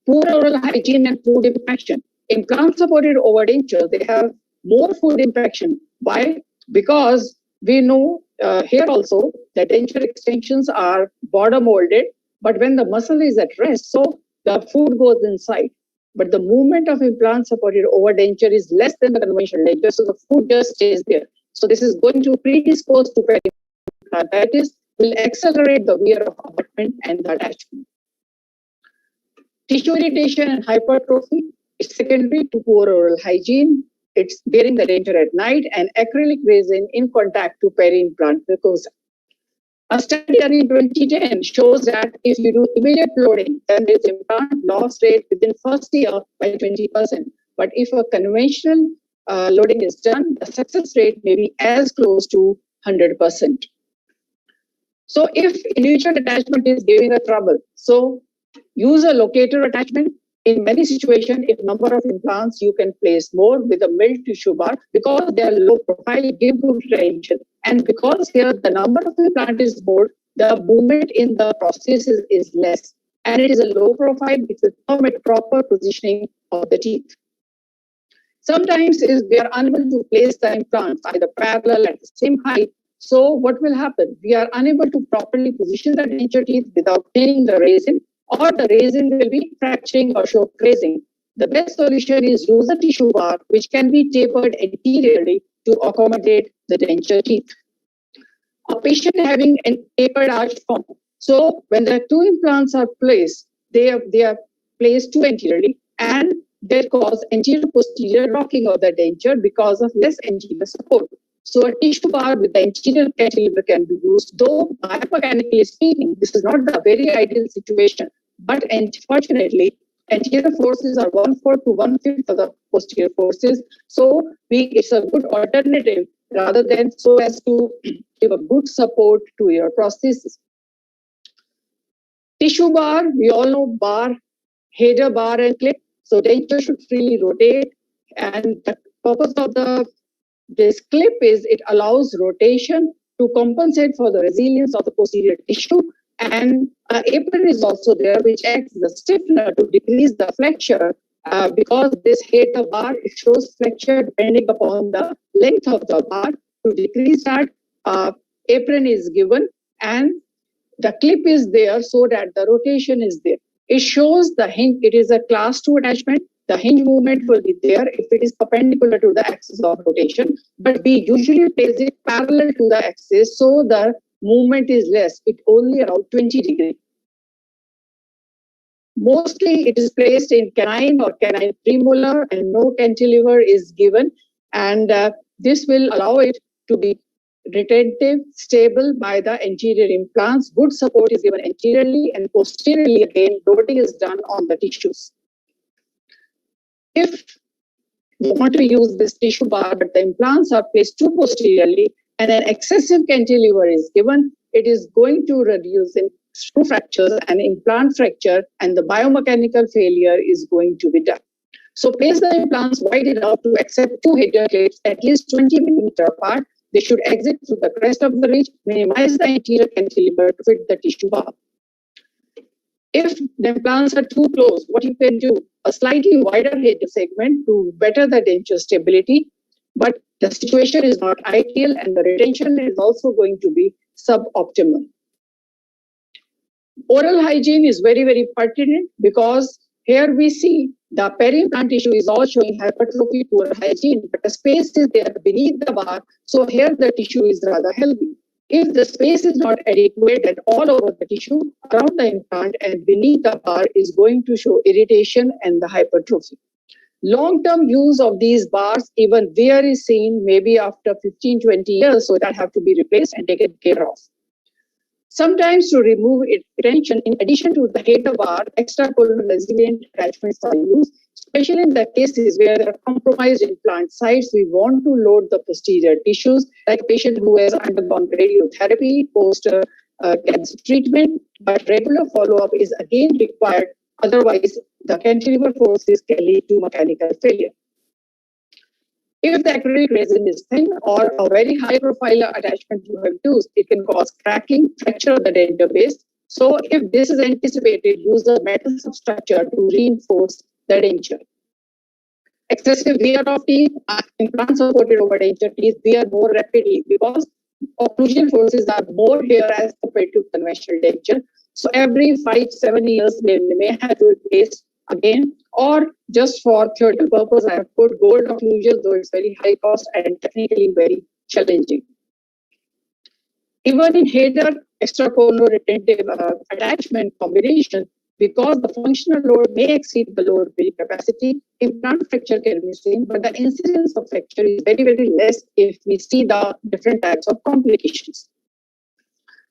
Speaker 22: Poor oral hygiene and food impaction. Implant-supported overdenture, they have more food impaction. Why? Because we know here also that denture extensions are border molded, but when the muscle is at rest, so the food goes inside. But the movement of implant-supported overdenture is less than the conventional denture, so the food just stays there. So this is going to predispose to periimplantitis, will accelerate the wear of abutment and the attachment. Tissue irritation and hypertrophy is secondary to poor oral hygiene. It's bearing the denture at night and acrylic resin in contact to peri-implant mucosa. A study done in 2010 shows that if you do immediate loading, then there's implant loss rate within first year by 20%. But if a conventional loading is done, the success rate may be as close to 100%. So if individual attachment is giving a trouble, so use a locator attachment. In many situations, if number of implants, you can place more with a milled tissue bar because they are low profile, give good retention. And because here the number of implant is more, the movement in the prosthesis is less. And it is a low profile, it will come at proper positioning of the teeth. Sometimes we are unable to place the implants either parallel at the same height. So what will happen? We are unable to properly position the denture teeth without cleaning the resin, or the resin will be fracturing or show crazing. The best solution is use a tissue bar which can be tapered anteriorly to accommodate the denture teeth. A patient having a tapered arch form. So when the two implants are placed, they are placed too anteriorly, and they cause anterior-posterior rocking of the denture because of less anterior support. So a tissue bar with the anterior cantilever can be used, though biomechanically speaking, this is not the very ideal situation. But unfortunately, anterior forces are 1/4 to 1/5 of the posterior forces. So it's a good alternative rather than so as to give a good support to your prosthesis. Tissue bar, we all know bar, header bar and clip. So denture should freely rotate. And the purpose of this clip is it allows rotation to compensate for the resilience of the posterior tissue. And an apron is also there, which acts as a stiffener to decrease the flexure. Because this header bar, it shows flexure depending upon the length of the bar. To decrease that, apron is given, and the clip is there so that the rotation is there. It shows the hinge, it is a class 2 attachment. The hinge movement will be there if it is perpendicular to the axis of rotation, but we usually place it parallel to the axis, so the movement is less. It only around 20 degrees. Mostly it is placed in canine or canine premolar, and no cantilever is given, and this will allow it to be retentive, stable by the anterior implants. Good support is given anteriorly, and posteriorly again, loading is done on the tissues. If you want to use this tissue bar, but the implants are placed too posteriorly and an excessive cantilever is given, it is going to reduce in screw fractures and implant fracture, and the biomechanical failure is going to be done. So place the implants wide enough to accept two header clips at least 20 millimeters apart. They should exit through the crest of the ridge, minimize the anterior cantilever to fit the tissue bar. If the implants are too close, what you can do, a slightly wider head segment to better the denture stability, but the situation is not ideal and the retention is also going to be suboptimal. Oral hygiene is very, very pertinent because here we see the peri-implant tissue is all showing hypertrophy, poor hygiene, but the space is there beneath the bar, so here the tissue is rather healthy. If the space is not adequate, then all over the tissue around the implant and beneath the bar is going to show irritation and the hypertrophy. Long-term use of these bars, even wear is seen maybe after 15, 20 years, so that have to be replaced and taken care of. Sometimes to remove retention, in addition to the header bar, extracolon resilient attachments are used, especially in the cases where there are compromised implant sites. We want to load the posterior tissues, like a patient who has undergone radiotherapy post cancer treatment, but regular follow-up is again required. Otherwise, the cantilever forces can lead to mechanical failure. If the acrylic resin is thin or a very high profile attachment you have used, it can cause cracking, fracture of the denture base. So if this is anticipated, use a metal substructure to reinforce the denture. Excessive wear of teeth, implant supported over denture teeth wear more rapidly because occlusion forces are more here as compared to conventional denture. So every 5-7 years, they may have to replace again, or just for theoretical purpose, I have put gold occlusion, though it's very high cost and technically very challenging. Even in header extracorneal retentive attachment combination, because the functional load may exceed the load building capacity, implant fracture can be seen, but the incidence of fracture is very, very less if we see the different types of complications.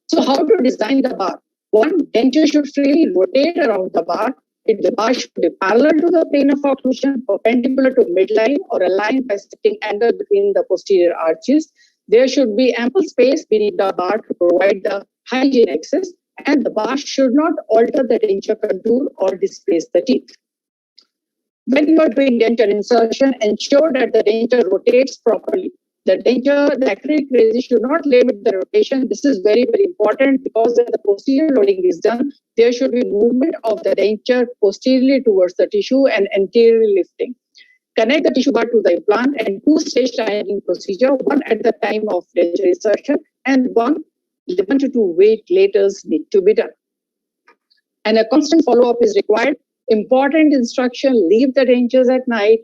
Speaker 22: So how to design the bar? One, denture should freely rotate around the bar. The bar should be parallel to the plane of occlusion, perpendicular to midline, or aligned by sitting angle between the posterior arches. There should be ample space beneath the bar to provide the hygiene access, and the bar should not alter the denture contour or displace the teeth. When you are doing denture insertion, ensure that the denture rotates properly. The acrylic resin should not limit the rotation. This is very, very important because when the posterior loading is done, there should be movement of the denture posteriorly towards the tissue and anteriorly lifting. Connect the tissue bar to the implant and two-stage lining procedure, one at the time of denture insertion and 1 to 2 weeks later need to be done. And a constant follow-up is required. Important instruction, leave the dentures at night,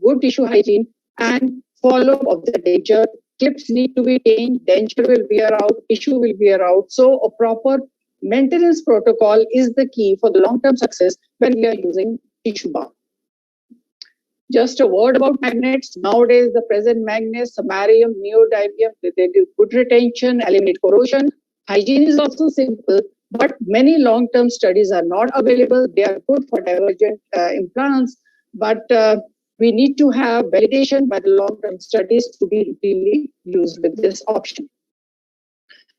Speaker 22: good tissue hygiene, and follow-up of the denture. Clips need to be changed, denture will wear out, tissue will wear out. So a proper maintenance protocol is the key for the long-term success when we are using tissue bar. Just a word about magnets. Nowadays, the present magnets, samarium, neodymium, they do good retention, eliminate corrosion. Hygiene is also simple, but many long-term studies are not available. They are good for divergent implants, but we need to have validation by the long-term studies to be routinely used with this option.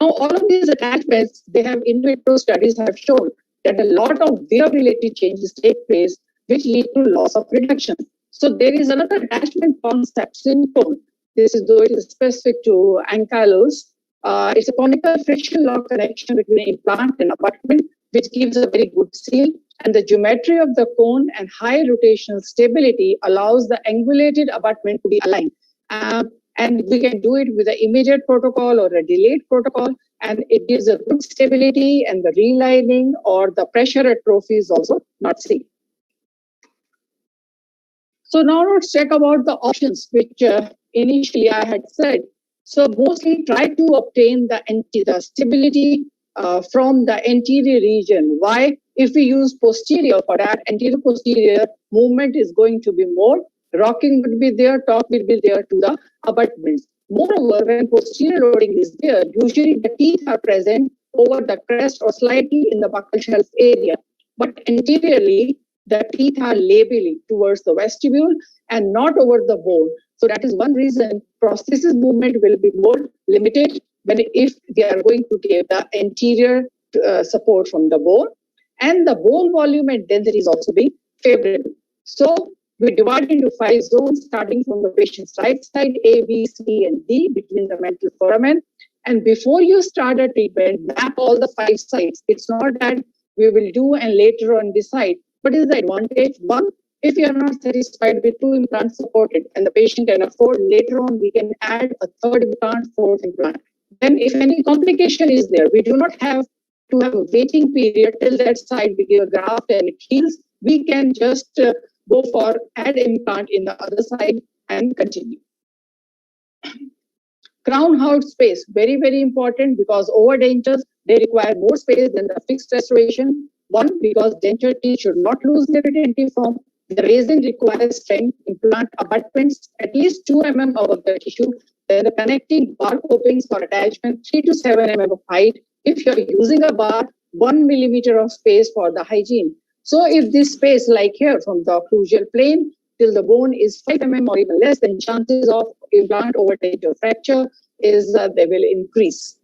Speaker 22: Now, all of these attachments, they have in vitro studies have shown that a lot of wear-related changes take place, which lead to loss of reduction. So there is another attachment concept, synchrone. This is though it is specific to ankylose. It's a conical friction lock connection between implant and abutment, which gives a very good seal. And the geometry of the cone and high rotational stability allows the angulated abutment to be aligned. And we can do it with an immediate protocol or a delayed protocol, and it gives a good stability, and the relining or the pressure atrophy is also not seen. So now let's check about the options, which initially I had said. So mostly try to obtain the stability from the anterior region. Why? If we use posterior for that, anterior-posterior movement is going to be more. Rocking will be there, torque will be there to the abutments. Moreover, when posterior loading is there, usually the teeth are present over the crest or slightly in the buccal shelf area. But anteriorly, the teeth are labially towards the vestibule and not over the bone. So that is one reason prosthesis movement will be more limited if they are going to give the anterior support from the bone. And the bone volume and density is also being favorable. So we divide into 5 zones starting from the patient's right side, A, B, C, and D between the mental foramen. And before you start a treatment, map all the 5 sites. It's not that we will do and later on decide. What is the advantage? One, if you are not satisfied with 2 implants supported and the patient can afford, later on we can add a 3rd implant, 4th implant. Then if any complication is there, we do not have to have a waiting period till that side we give a graft and it heals. We can just go for add implant in the other side and continue. Crown heart space, very, very important because over dentures, they require more space than the fixed restoration. One, because denture teeth should not lose their retentive form. The resin requires strength, implant abutments at least 2 mm above the tissue. Then the connecting bar copings for attachment 3 to 7 mm of height. If you're using a bar, 1 millimeter of space for the hygiene. So if this space like here from the occlusal plane till the bone is 5 mm or even less, then chances of implant over denture fracture is they will increase.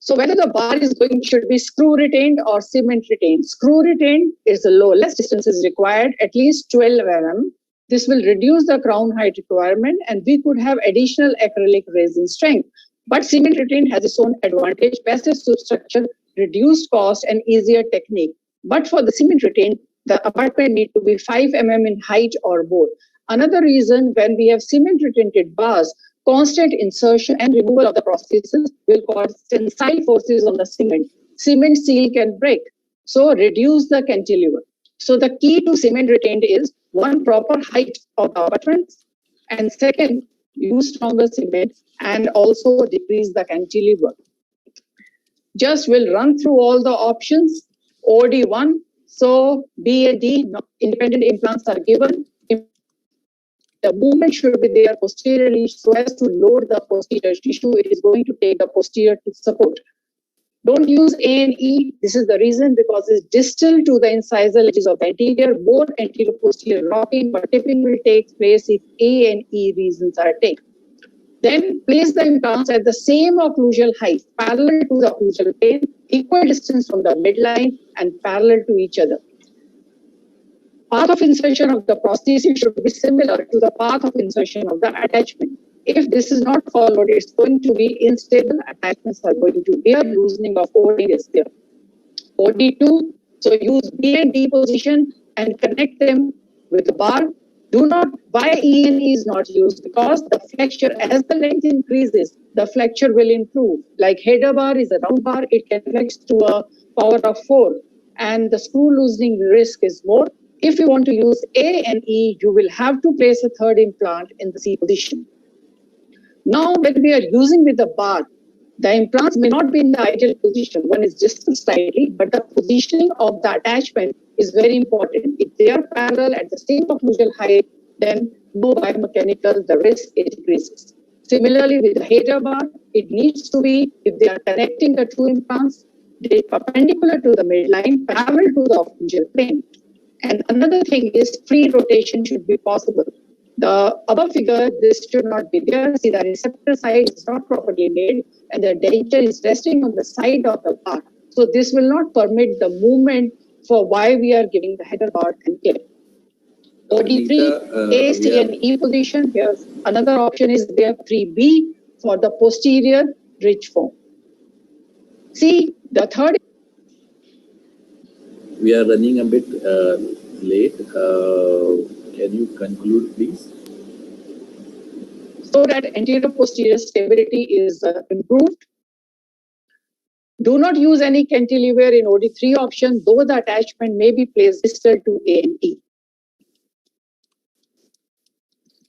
Speaker 22: So whether the bar is should be screw retained or cement retained. Screw retained is low, less distance is required, at least 12 mm. This will reduce the crown height requirement and we could have additional acrylic resin strength. But cement retained has its own advantage, passive substructure, reduced cost and easier technique. But for the cement retained, the apartment need to be 5 mm in height or more. Another reason, when we have cement retained bars, constant insertion and removal of the prosthesis will cause tensile forces on the cement. Cement seal can break, so reduce the cantilever. So the key to cement retained is one, proper height of the abutments, and second, use stronger cement and also decrease the cantilever. Just will run through all the options. OD1, so B and D independent implants are given. The movement should be there posteriorly so as to load the posterior tissue. It is going to take the posterior to support. Don't use A and E. This is the reason, because it's distal to the incisal edges of the anterior. More anterior posterior rocking, but tipping will take place if A and E reasons are taken. Then place the implants at the same occlusal height, parallel to the occlusal plane, equal distance from the midline, and parallel to each other. Path of insertion of the prosthesis should be similar to the path of insertion of the attachment. If this is not followed, it's going to be unstable. Attachments are going to be a loosening of OD is there. OD2, so use B and D position and connect them with the bar. Do not, why E and E is not used? Because the flexure, as the length increases, the flexure will improve. Like header bar is a round bar, it can flex to a power of 4, and the screw loosening risk is more. If you want to use A and E, you will have to place a third implant in the C position. Now, when we are using with the bar, the implants may not be in the ideal position. One is distal slightly, but the positioning of the attachment is very important. If they are parallel at the same occlusal height, then no biomechanical, the risk decreases. Similarly, with the header bar, it needs to be, if they are connecting the two implants, they are perpendicular to the midline, parallel to the occlusal plane. And another thing is free rotation should be possible. The above figure, this should not be there. See, the receptor side is not properly made and the denture is resting on the side of the bar. So this will not permit the movement for why we are giving the header bar and clip. OD3, A, C and E position. Here's another option is there, 3B for the posterior ridge form. See, the third.
Speaker 21: We are running a bit late. Can you conclude, please?
Speaker 22: So that anterior posterior stability is improved. Do not use any cantilever in OD3 option, though the attachment may be placed distal to A and E.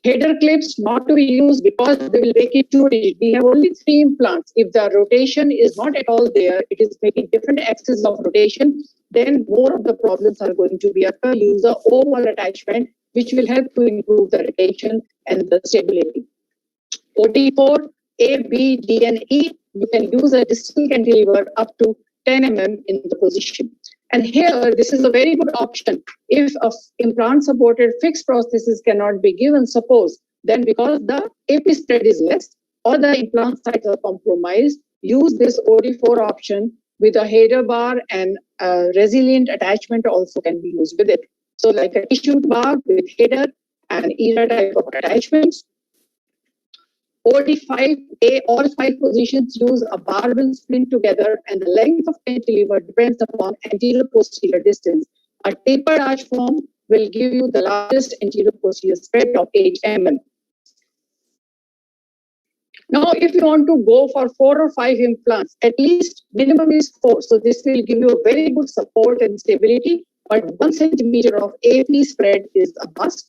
Speaker 22: Header clips not to be used because they will make it too rigid. We have only 3 implants. If the rotation is not at all there, it is making different axes of rotation, then more of the problems are going to be occur. Use the overall attachment, which will help to improve the rotation and the stability. OD4, A, B, D, and E, you can use a distal cantilever up to 10 mm in the position. And here, this is a very good option. If a implant-supported fixed prosthesis cannot be given, suppose, then because the AP spread is less or the implant sites are compromised, use this OD4 option with a header bar, and resilient attachment also can be used with it. So like a tissue bar with header and either type of attachments. OD5A, all 5 positions use a barbell splint together, and the length of cantilever depends upon anterior posterior distance. A tapered arch form will give you the largest anterior posterior spread of 8 mm. Now, if you want to go for 4 or 5 implants, at least minimum is 4. So this will give you a very good support and stability, but 1 centimeter of AP spread is a must.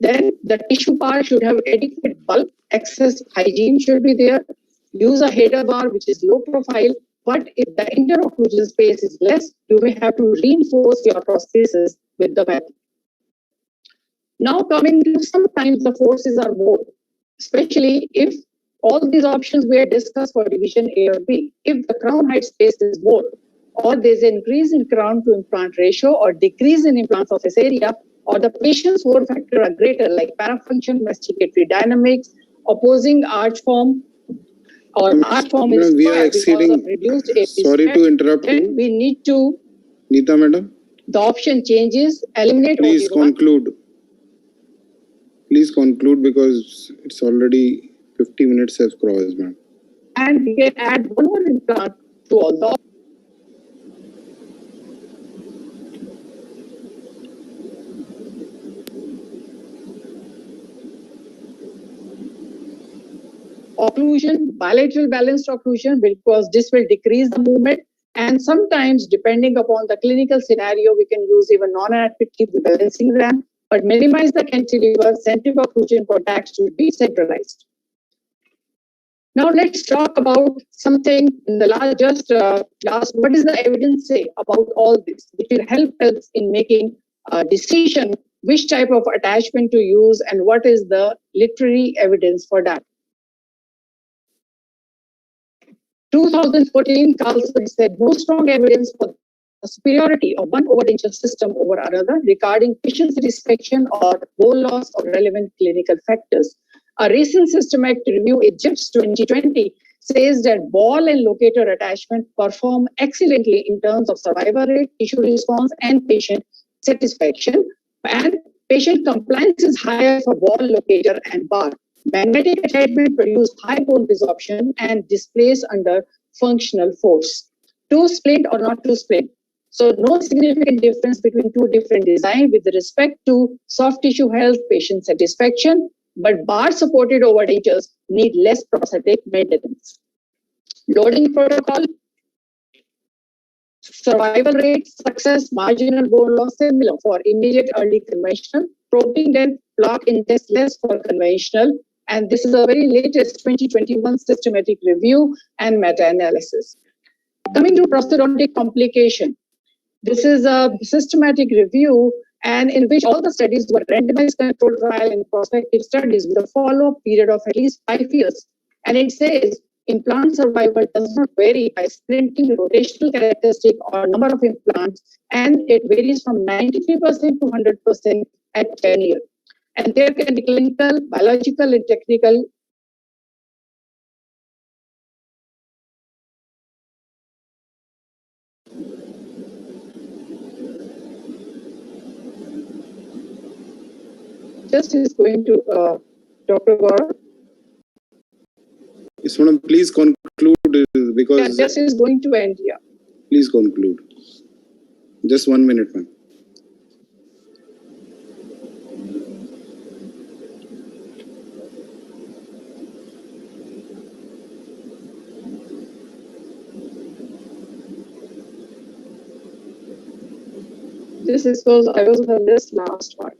Speaker 22: Then the tissue bar should have adequate bulk, excess hygiene should be there. Use a header bar which is low profile, but if the interocclusal space is less, you may have to reinforce your prosthesis with the method. Now coming to, sometimes the forces are more, especially if all these options were discussed for division A or B. If the crown height space is more, or there's an increase in crown to implant ratio or decrease in implant surface area, or the patient's form factor are greater, like parafunction, masticatory dynamics, opposing arch form, or art form is
Speaker 16: we are
Speaker 22: required because
Speaker 16: exceeding.
Speaker 22: of reduced AP
Speaker 16: Sorry
Speaker 22: spread,
Speaker 16: to interrupt
Speaker 22: then
Speaker 16: you.
Speaker 22: we need to,
Speaker 16: Neeta madam,
Speaker 22: the option changes, eliminate
Speaker 16: please
Speaker 22: only one.
Speaker 16: conclude. Please conclude because it's already 50 minutes have crossed, ma'am.
Speaker 22: And we can add one more implant to all the occlusion, bilateral balanced occlusion, because this will decrease the movement. And sometimes, depending upon the clinical scenario, we can use even non-adaptive balancing ramp, but minimize the cantilever, centric occlusion contacts should be centralized. Now let's talk about something in the last, what does the evidence say about all this? It will help us in making a decision which type of attachment to use and what is the literary evidence for that. 2014, Carlson said no strong evidence for the superiority of one overdenture system over another regarding patient satisfaction or bone loss or relevant clinical factors. A recent systematic review in JIPS 2020 says that ball and locator attachment perform excellently in terms of survival rate, tissue response, and patient satisfaction. And patient compliance is higher for ball, locator, and bar. Magnetic attachment produce high bone resorption and displace under functional force. Two splint or not two splint. So no significant difference between two different designs with respect to soft tissue health, patient satisfaction, but bar supported overdentures need less prosthetic maintenance. Loading protocol, survival rate, success, marginal bone loss similar for immediate early conventional, probing then block index less for conventional. And this is a very latest 2021 systematic review and meta-analysis. Coming to prosthodontic complication, this is a systematic review and in which all the studies were randomized controlled trial and prospective studies with a follow-up period of at least 5 years. And it says implant survival does not vary by splinting, rotational characteristic or number of implants, and it varies from 93% to 100% at 10 years. And there can be clinical, biological, and technical just is going to Dr. Gaurav.
Speaker 16: Yes, madam, please conclude because
Speaker 22: Just is going to end here.
Speaker 16: Please conclude. Just 1 minute, ma'am.
Speaker 22: This is because I was on this last one.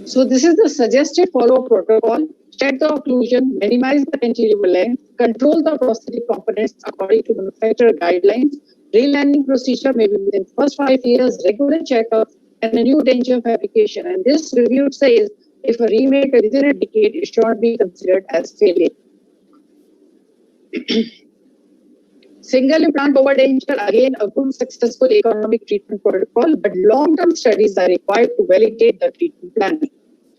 Speaker 22: So this is the suggested follow protocol. Check the occlusion, minimize the cantilever length, control the prosthetic components according to manufacturer guidelines. Relining procedure may be within first 5 years, regular checkup, and a new denture fabrication. And this review says if a remake within a decade, it should not be considered as failure. Single implant overdenture, again, a good successful economic treatment protocol, but long-term studies are required to validate the treatment planning.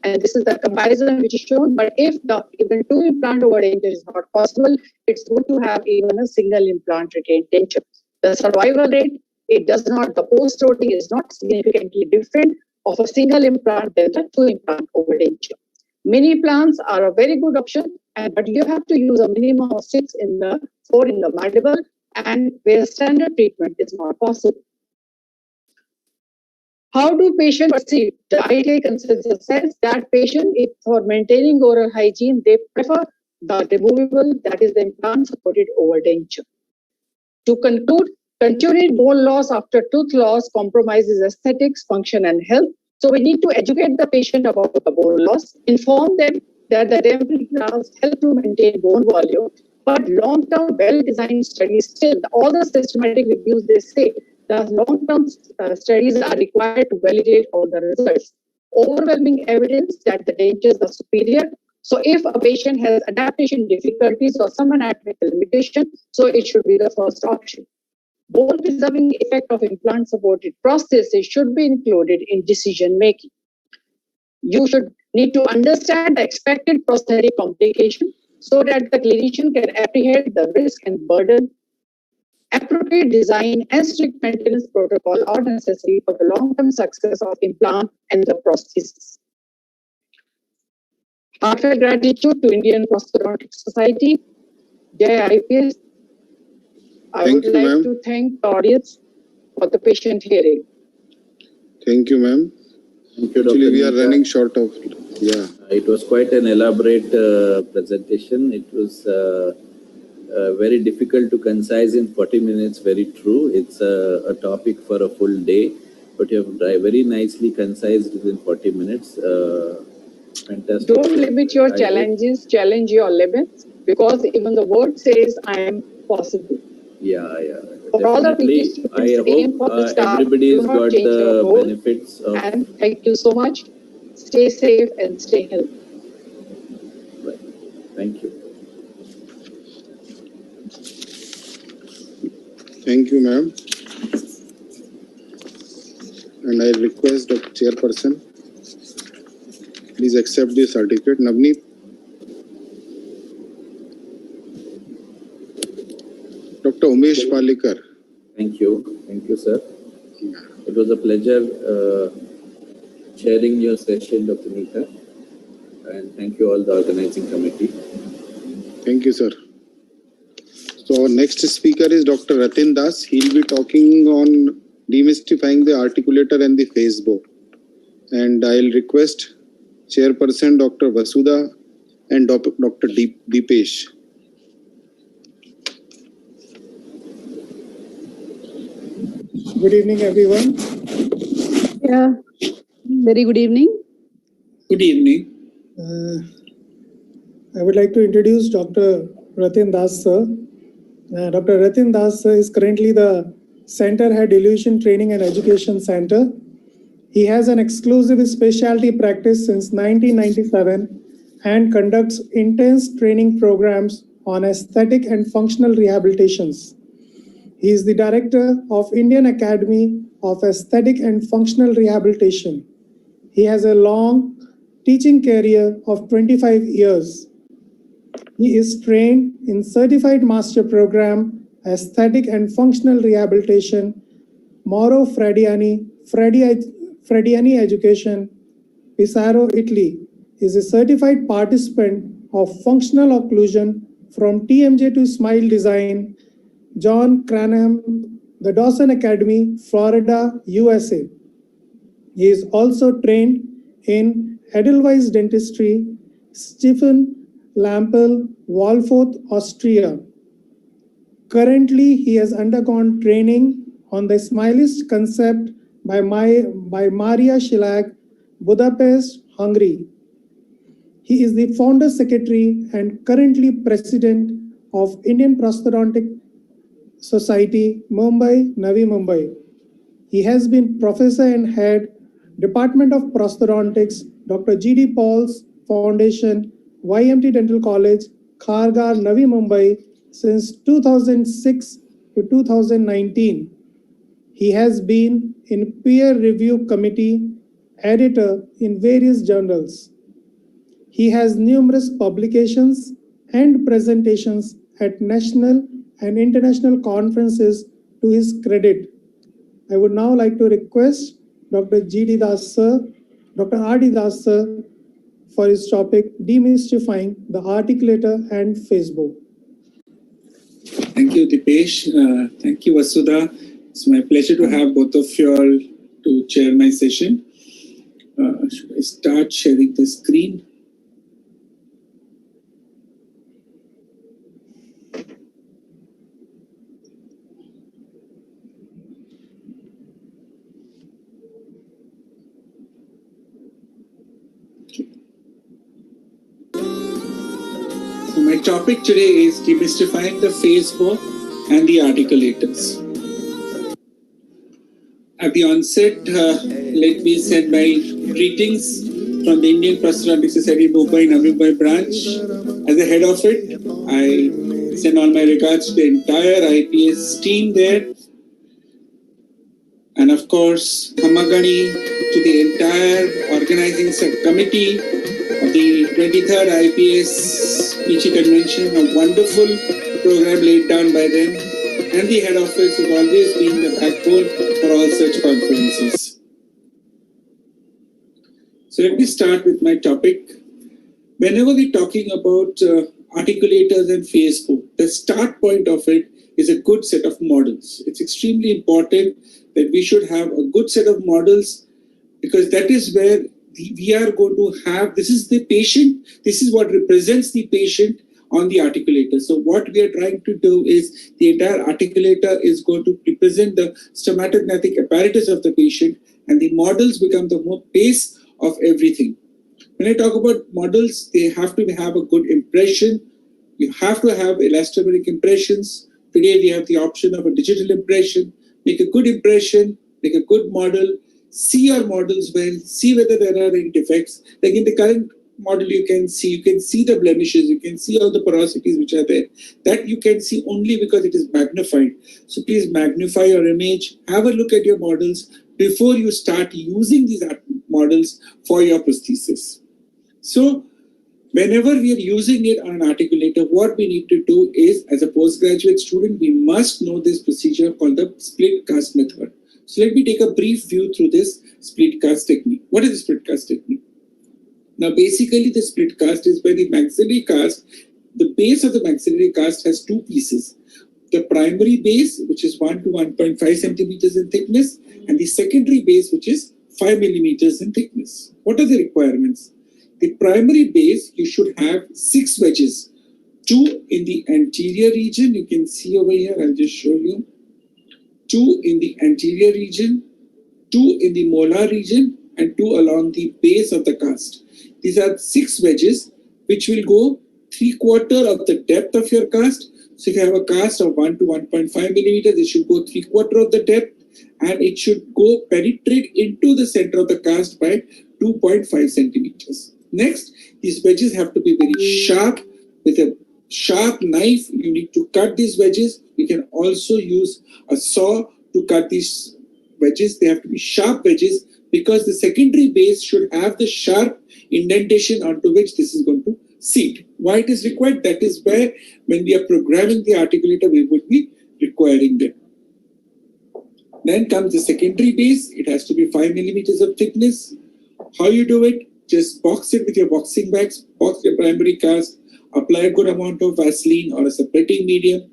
Speaker 22: And this is the comparison which is shown, but if even two implant overdenture is not possible, it's good to have even a single implant retained denture. The survival rate, it does not, the post-rotating is not significantly different of a single implant than the two implant overdenture. Mini implants are a very good option, but you have to use a minimum of 4 in the mandible, and where standard treatment is not possible. How do patients perceive? The ITA consensus says that patient, if for maintaining oral hygiene, they prefer the removable, that is the implant supported overdenture. To conclude, continued bone loss after tooth loss compromises aesthetics, function, and health. So we need to educate the patient about the bone loss, inform them that the dental implants help to maintain bone volume, but long-term, well-designed studies still, all the systematic reviews, they say The long-term studies are required to validate all the results. Overwhelming evidence that the dentures are superior. So if a patient has adaptation difficulties or some anatomical limitation, so it should be the first option. Bone-preserving effect of implant-supported prosthesis should be included in decision-making. You should need to understand the expected prosthetic complication so that the clinician can apprehend the risk and burden. Appropriate design and strict maintenance protocol are necessary for the long-term success of implant and the prosthesis. Heartfelt gratitude to Indian Prosthodontic Society, IPS. I would like to thank the audience for the patient hearing.
Speaker 16: Thank you, ma'am.
Speaker 21: Thank you,
Speaker 16: Actually,
Speaker 21: Dr.
Speaker 16: we are
Speaker 21: Nita.
Speaker 16: running short of, yeah.
Speaker 21: It was quite an elaborate presentation. It was very difficult to concise in 40 minutes, very true. It's a topic for a full day, but you have very nicely concised within 40 minutes. Fantastic.
Speaker 22: Don't limit your challenges, challenge your limits, because even the word says, I am possible.
Speaker 21: Yeah.
Speaker 22: For all the
Speaker 21: Definitely.
Speaker 22: students,
Speaker 21: I hope everybody's got the benefits of.
Speaker 22: And thank you so much. Stay safe and stay healthy.
Speaker 21: Right. Thank you.
Speaker 16: Thank you, ma'am. And I request Dr. Chairperson, please accept the certificate. Navneet. Dr. Umesh Palikar.
Speaker 21: Thank you, sir. It was a pleasure chairing your session, Dr. Nita. And thank you all the organizing committee.
Speaker 16: Thank you, sir. So our next speaker is Dr. Ratin Das. He'll be talking on demystifying the articulator and the face bow. And I'll request Chairperson Dr. Vasudha and Dr. Deepesh.
Speaker 1: Good evening, everyone.
Speaker 8: Yeah, very good evening.
Speaker 1: Good evening. I would like to introduce Dr. Ratin Das, sir. Dr. Ratin Das is currently the Center Head Illusion Training and Education Center. He has an exclusive specialty practice since 1997 and conducts intense training programs on aesthetic and functional rehabilitations. He is the director of Indian Academy of Aesthetic and Functional Rehabilitation. He has a long teaching career of 25 years. He is trained in Certified Master Program, Aesthetic and Functional Rehabilitation, Mauro Frediani Education, Pesaro, Italy. He is a certified participant of Functional Occlusion from TMJ to Smile Design, John Cranham, the Dawson Academy, Florida, USA. He is also trained in Edelweiss Dentistry, Stephen Lampel, Walforth, Austria. Currently, he has undergone training on the Smilist concept by Maria Schillag, Budapest, Hungary. He is the founder secretary and currently president of Indian Prosthodontic Society, Mumbai, Navi Mumbai. He has been professor and head Department of Prosthodontics, Dr. G.D. Paul's Foundation, YMT Dental College, Kharghar, Navi Mumbai since 2006 to 2019. He has been in peer review committee, editor in various journals. He has numerous publications and presentations at national and international conferences to his credit. I would now like to request Dr. G.D. Das sir, Dr. R.D. Das sir, for his topic, Demystifying the Articulator and Face bow.
Speaker 5: Thank you, Deepesh. Thank you, Vasudha. It's my pleasure to have both of you all to chair my session. Should I start sharing the screen? So my topic today is demystifying the face bow and the articulators. At the onset, let me send my greetings from the Indian Prosthodontic Society Mumbai Navi Mumbai branch. As the head of it, I send all my regards to the entire IPS team there. And of course, Hamagani, to the entire organizing subcommittee of the 23rd IPS PG Convention, a wonderful program laid down by them. And the head office has always been the backbone for all such conferences. So let me start with my topic. Whenever we're talking about articulators and phase 4, the start point of it is a good set of models. It's extremely important that we should have a good set of models, because that is where we are going to have, this is the patient, this is what represents the patient on the articulator. So what we are trying to do is the entire articulator is going to represent the stomatognathing apparatus of the patient, and the models become the base of everything. When I talk about models, they have to have a good impression. You have to have elastomeric impressions. Today we have the option of a digital impression. Make a good impression, make a good model, see your models well, see whether there are any defects. Like in the current model, you can see the blemishes, you can see all the porosities which are there. That you can see only because it is magnified. So please magnify your image, have a look at your models before you start using these models for your prosthesis. So whenever we are using it on an articulator, what we need to do is, as a postgraduate student, we must know this procedure called the split cast method. So let me take a brief view through this split cast technique. What is the split cast technique? Now, basically, the split cast is where the maxillary cast, the base of the maxillary cast has two pieces. The primary base, which is 1 to 1.5 centimeters in thickness, and the secondary base, which is 5 millimeters in thickness. What are the requirements? The primary base, you should have 6 wedges. 2 in the anterior region, you can see over here, I'll just show you. 2 in the anterior region, 2 in the molar region, and 2 along the base of the cast. These are 6 wedges, which will go 3/4 of the depth of your cast. So if you have a cast of 1 to 1.5 millimeters, it should go 3/4 of the depth, and it should go penetrate into the center of the cast by 2.5 centimeters. Next, these wedges have to be very sharp. With a sharp knife, you need to cut these wedges. You can also use a saw to cut these wedges. They have to be sharp wedges, because the secondary base should have the sharp indentation onto which this is going to seat. Why it is required? That is where, when we are programming the articulator, we would be requiring them. Then comes the secondary base. It has to be 5 millimeters of thickness. How you do it? Just box it with your boxing bags, box your primary cast, apply a good amount of Vaseline or a separating medium,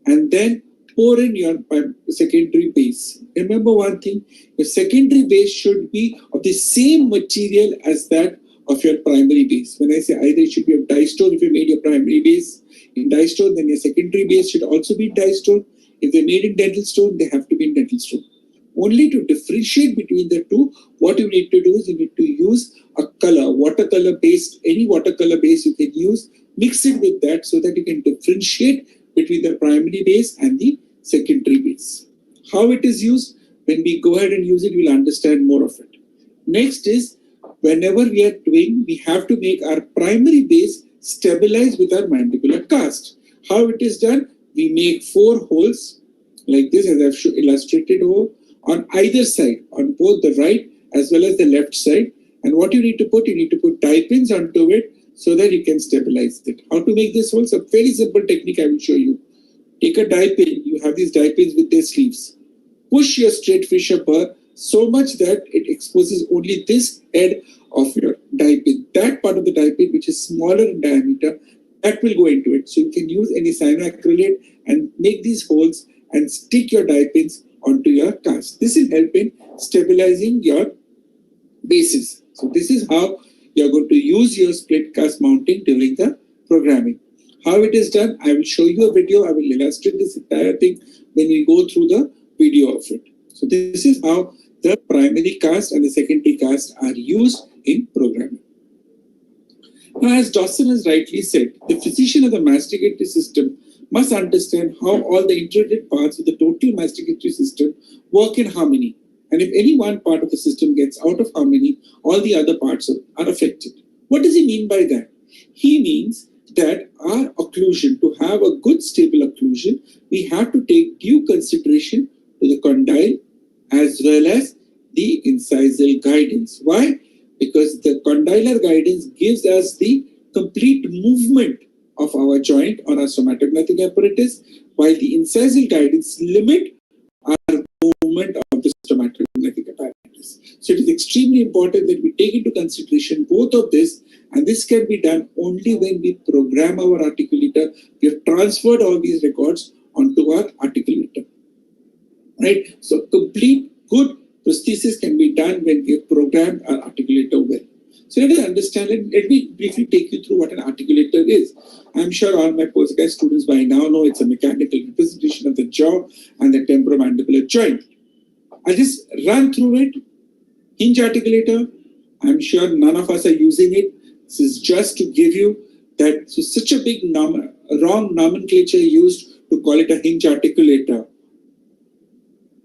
Speaker 5: and then pour in your secondary base. Remember one thing, your secondary base should be of the same material as that of your primary base. When I say either, it should be of die-stone if you made your primary base in die-stone, then your secondary base should also be die-stone. If they're made in dental stone, they have to be in dental stone. Only to differentiate between the two, what you need to do is you need to use a color, watercolor based, any watercolor base you can use, mix it with that so that you can differentiate between the primary base and the secondary base. How it is used, when we go ahead and use it, we'll understand more of it. Next is, whenever we are doing, we have to make our primary base stabilize with our mandibular cast. How it is done? We make 4 holes like this, as I've illustrated over, on either side, on both the right as well as the left side. And what you need to put tie pins onto it so that you can stabilize it. How to make this holes? A very simple technique I will show you. Take a die pin. You have these die pins with their sleeves. Push your straight fissure burr so much that it exposes only this head of your die pin. That part of the die pin, which is smaller in diameter, that will go into it. So you can use any cyanoacrylate and make these holes and stick your die pins onto your cast. This will help in stabilizing your bases. So this is how you're going to use your split cast mounting during the programming. How it is done, I will show you a video. I will illustrate this entire thing when we go through the video of it. So this is how the primary cast and the secondary cast are used in programming. Now, as Dawson has rightly said, the physician of the masticatory system must understand how all the integrated parts of the total masticatory system work in harmony. And if any one part of the system gets out of harmony, all the other parts are affected. What does he mean by that? He means that our occlusion, to have a good stable occlusion, we have to take due consideration to the condyle as well as the incisal guidance. Why? Because the condylar guidance gives us the complete movement of our joint or our somatognathing apparatus, while the incisal guidance limit our movement of the somatognathing apparatus. So it is extremely important that we take into consideration both of this, and this can be done only when we program our articulator. We have transferred all these records onto our articulator. Right? So complete good prosthesis can be done when we have programmed our articulator well. So let us understand it. Let me briefly take you through what an articulator is. I'm sure all my postgrad students by now know it's a mechanical representation of the jaw and the temporomandibular joint. I'll just run through it. Hinge articulator, I'm sure none of us are using it. This is just to give you that such a big wrong nomenclature used to call it a hinge articulator.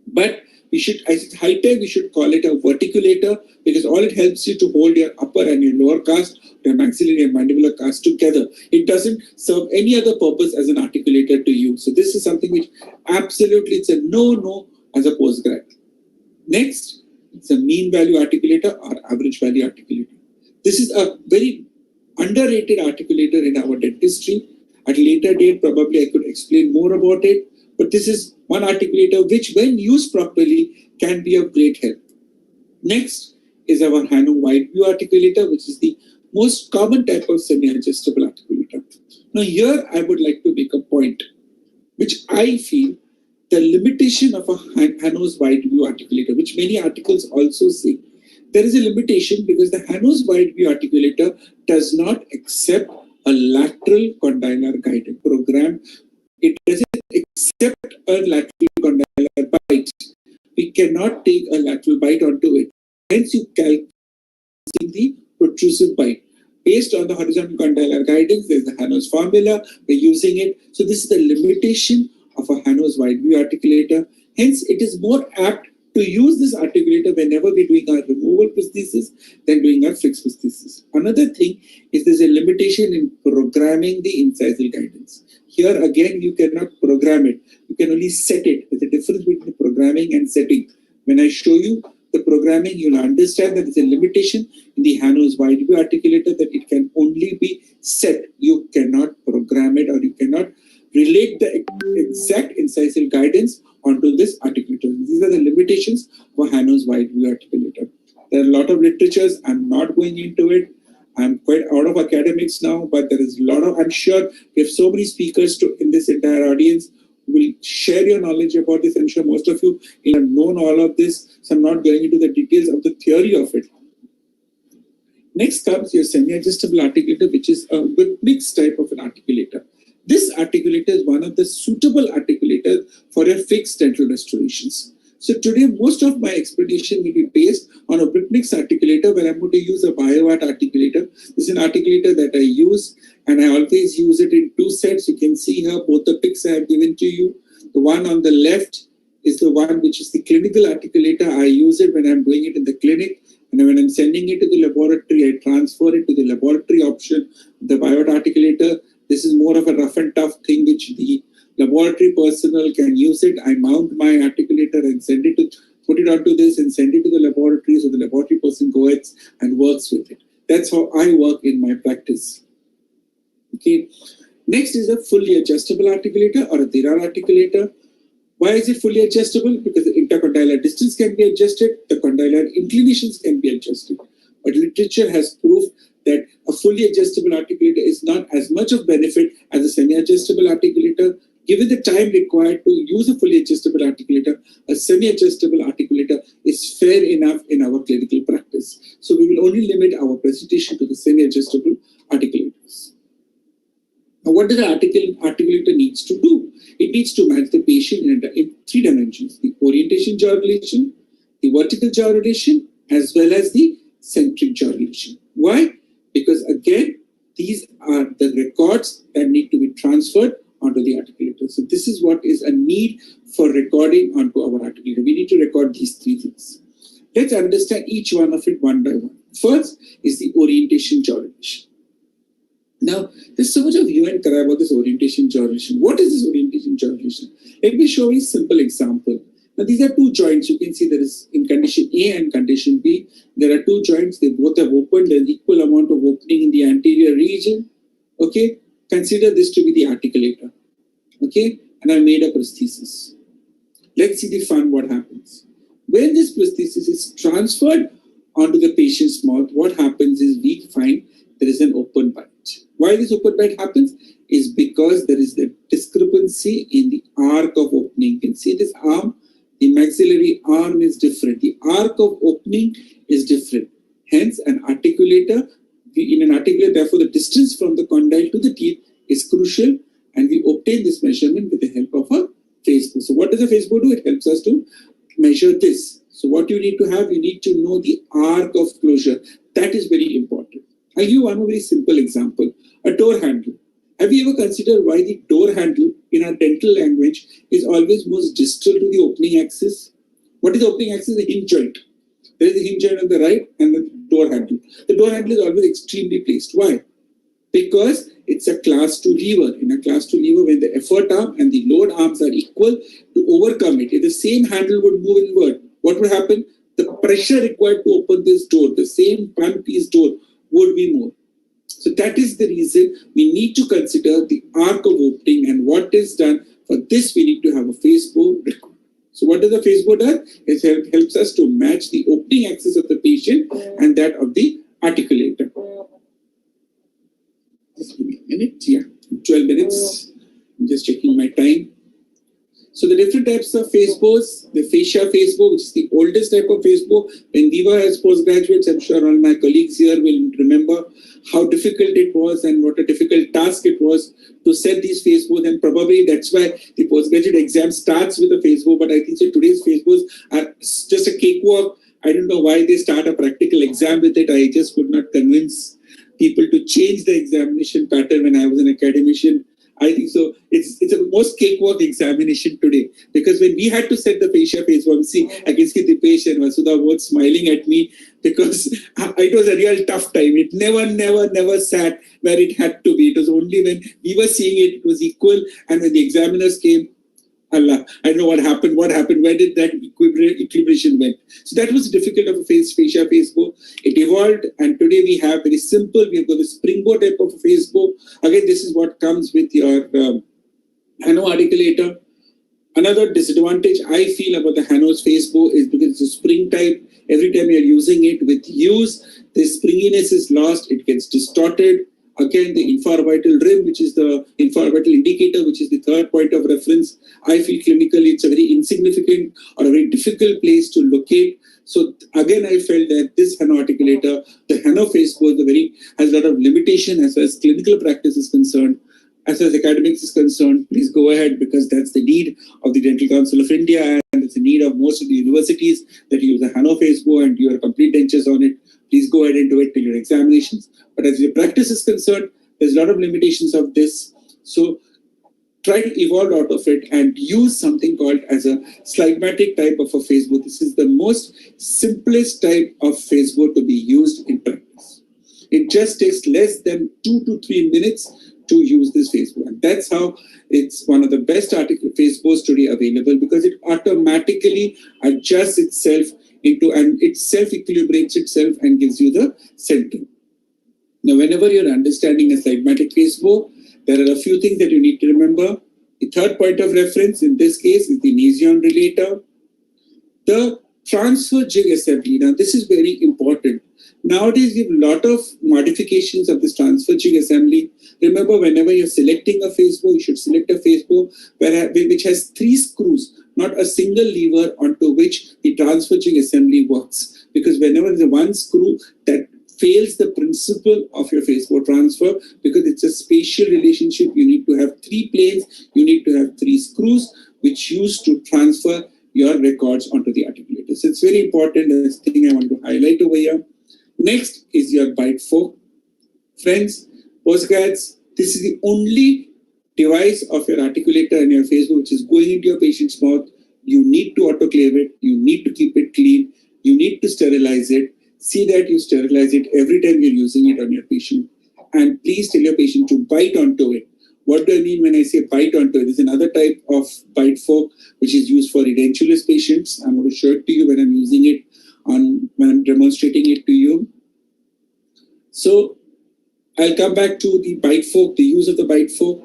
Speaker 5: But we should, as it's high tech, we should call it a verticulator, because all it helps you to hold your upper and your lower cast, your maxillary and mandibular cast together. It doesn't serve any other purpose as an articulator to you. So this is something which absolutely, it's a no-no as a postgrad. Next, it's a mean value articulator or average value articulator. This is a very underrated articulator in our dentistry. At a later date, probably I could explain more about it. But this is one articulator which, when used properly, can be of great help. Next is our Hanno wide view articulator, which is the most common type of semi-adjustable articulator. Now here I would like to make a point, which I feel the limitation of a Hanno's wide view articulator, which many articles also say. There is a limitation because the Hanno's wide view articulator does not accept a lateral condylar guided program. It doesn't accept a lateral condylar bite. We cannot take a lateral bite onto it. Hence, you calculate the protrusive bite. Based on the horizontal condylar guidance, there's the Hanno's formula. We're using it. So this is the limitation of a Hanno's wide view articulator. Hence, it is more apt to use this articulator whenever we're doing our removal prosthesis than doing our fixed prosthesis. Another thing is there's a limitation in programming the incisal guidance. Here again, you cannot program it. You can only set it. There's a difference between programming and setting. When I show you the programming, you'll understand that there's a limitation in the Hanno's wide view articulator, that it can only be set. You cannot program it, or you cannot relate the exact incisal guidance onto this articulator. These are the limitations for Hanno's wide view articulator. There are a lot of literatures. I'm not going into it. I'm quite out of academics now, but there is a lot of, I'm sure we have so many speakers in this entire audience who will share your knowledge about this. I'm sure most of you have known all of this, so I'm not going into the details of the theory of it. Next comes your semi-adjustable articulator, which is a mixed type of an articulator. This articulator is one of the suitable articulators for your fixed dental restorations. So today, most of my explanation will be based on a Bricknix articulator, where I'm going to use a BioArt articulator. This is an articulator that I use, and I always use it in two sets. You can see here both the pics I have given to you. The one on the left is the one which is the clinical articulator. I use it when I'm doing it in the clinic, and when I'm sending it to the laboratory, I transfer it to the laboratory option, the BioArt articulator. This is more of a rough and tough thing which the laboratory personnel can use it. I mount my articulator and put it onto this and send it to the laboratory, so the laboratory person goes and works with it. That's how I work in my practice. Okay. Next is a fully adjustable articulator or a Dirar articulator. Why is it fully adjustable? Because the intercondylar distance can be adjusted, the condylar inclinations can be adjusted. But literature has proved that a fully adjustable articulator is not as much of benefit as a semi-adjustable articulator. Given the time required to use a fully adjustable articulator, a semi-adjustable articulator is fair enough in our clinical practice. So we will only limit our presentation to the semi-adjustable articulators. Now, what does the articulator needs to do? It needs to match the patient in three dimensions: the orientation jaw relation, the vertical jaw relation, as well as the centric jaw relation. Why? Because again, these are the records that need to be transferred onto the articulator. articulator. So this is what is a need for recording onto our articulator. We need to record these three things. Let's understand each one of it one by one. First is the orientation gyration. Now, there's so much of hue and cry about this orientation gyration. What is this orientation gyration? Let me show you a simple example. Now, these are two joints. You can see there is in condition A and condition B. There are two joints. They both have opened. There's equal amount of opening in the anterior region. Okay. Consider this to be the articulator. Okay. And I made a prosthesis. Let's see the fun what happens. When this prosthesis is transferred onto the patient's mouth, what happens is we find there is an open bite. Why this open bite happens is because there is the discrepancy in the arc of opening. You can see this arm, the maxillary arm is different. The arc of opening is different. Hence, an articulator, in an articulator, therefore, the distance from the condyle to the teeth is crucial, and we obtain this measurement with the help of a Facebook. So what does a Facebook do? It helps us to measure this. So what you need to have, you need to know the arc of closure. That is very important. I'll give you one very simple example. A door handle. Have you ever considered why the door handle in our dental language is always most distal to the opening axis? What is the opening axis? The hinge joint. There is a hinge joint on the right and the door handle. The door handle is always extremely placed. Why? Because it's a class 2 lever. In a class 2 lever, when the effort arm and the load arms are equal, to overcome it, if the same handle would move inward, what would happen? The pressure required to open this door, the same one-piece door, would be more. So that is the reason we need to consider the arc of opening, and what is done for this, we need to have a Facebook record. So what does the Facebook do? It helps us to match the opening axis of the patient and that of the articulator. Just give me a minute. Yeah, 12 minutes. I'm just checking my time. So the different types of Facebook, the fascia Facebook, which is the oldest type of Facebook. When we were as postgraduates, I'm sure all my colleagues here will remember how difficult it was and what a difficult task it was to set these Facebook. And probably that's why the postgraduate exam starts with a Facebook. But I think so today's Facebooks are just a cakewalk. I don't know why they start a practical exam with it. I just could not convince people to change the examination pattern when I was an academician. I think so. It's a most cakewalk examination today, because when we had to set the fascia Facebook, I can see the patient Vasudha both smiling at me, because it was a real tough time. It never sat where it had to be. It was only when we were seeing it, it was equal, and when the examiners came, Allah, I know what happened. Where did that equilibration went? So that was difficult of a fascia Facebook. It evolved, and today we have very simple. We have got the springboard type of a Facebook. Again, this is what comes with your Hano articulator. Another disadvantage I feel about the Hano's Facebook is because it's a spring type. Every time you're using it with use, the springiness is lost. It gets distorted. Again, the infraorbital rim, which is the infraorbital indicator, which is the third point of reference, I feel clinically it's a very insignificant or a very difficult place to locate. So again, I felt that this Hano articulator, the Hano Facebook, has a lot of limitation as far as clinical practice is concerned. As far as academics is concerned, please go ahead, because that's the need of the Dental Council of India, and it's the need of most of the universities that use the Hano Facebook and your complete dentures on it. Please go ahead and do it till your examinations. But as your practice is concerned, there's a lot of limitations of this. So try to evolve out of it and use something called as a slidematic type of a Facebook. This is the most simplest type of Facebook to be used in practice. It just takes less than 2 to 3 minutes to use this Facebook. And that's how it's one of the best Facebooks today available, because it automatically adjusts itself into, and it self-equilibrates itself and gives you the center. Now, whenever you're understanding a slidematic Facebook, there are a few things that you need to remember. The third point of reference in this case is the Nasion relator. The transfer jig assembly. Now, this is very important. Nowadays, we have a lot of modifications of this transfer jig assembly. Remember, whenever you're selecting a Facebook, you should select a Facebook which has 3 screws, not a single lever onto which the transfer jig assembly works. Because whenever there's one screw, that fails the principle of your Facebook transfer, because it's a spatial relationship. You need to have 3 planes, you need to have 3 screws, which used to transfer your records onto the articulator. So it's very important. That's the thing I want to highlight over here. Next is your bite fork. Friends, postgrads, this is the only device of your articulator and your Facebook, which is going into your patient's mouth, you need to autoclave it, you need to keep it clean, you need to sterilize it. See that you sterilize it every time you're using it on your patient. And please tell your patient to bite onto it. What do I mean when I say bite onto it? There's another type of bite fork which is used for edentulous patients. I'm going to show it to you when I'm using it when I'm demonstrating it to you. So I'll come back to the bite fork, the use of the bite fork.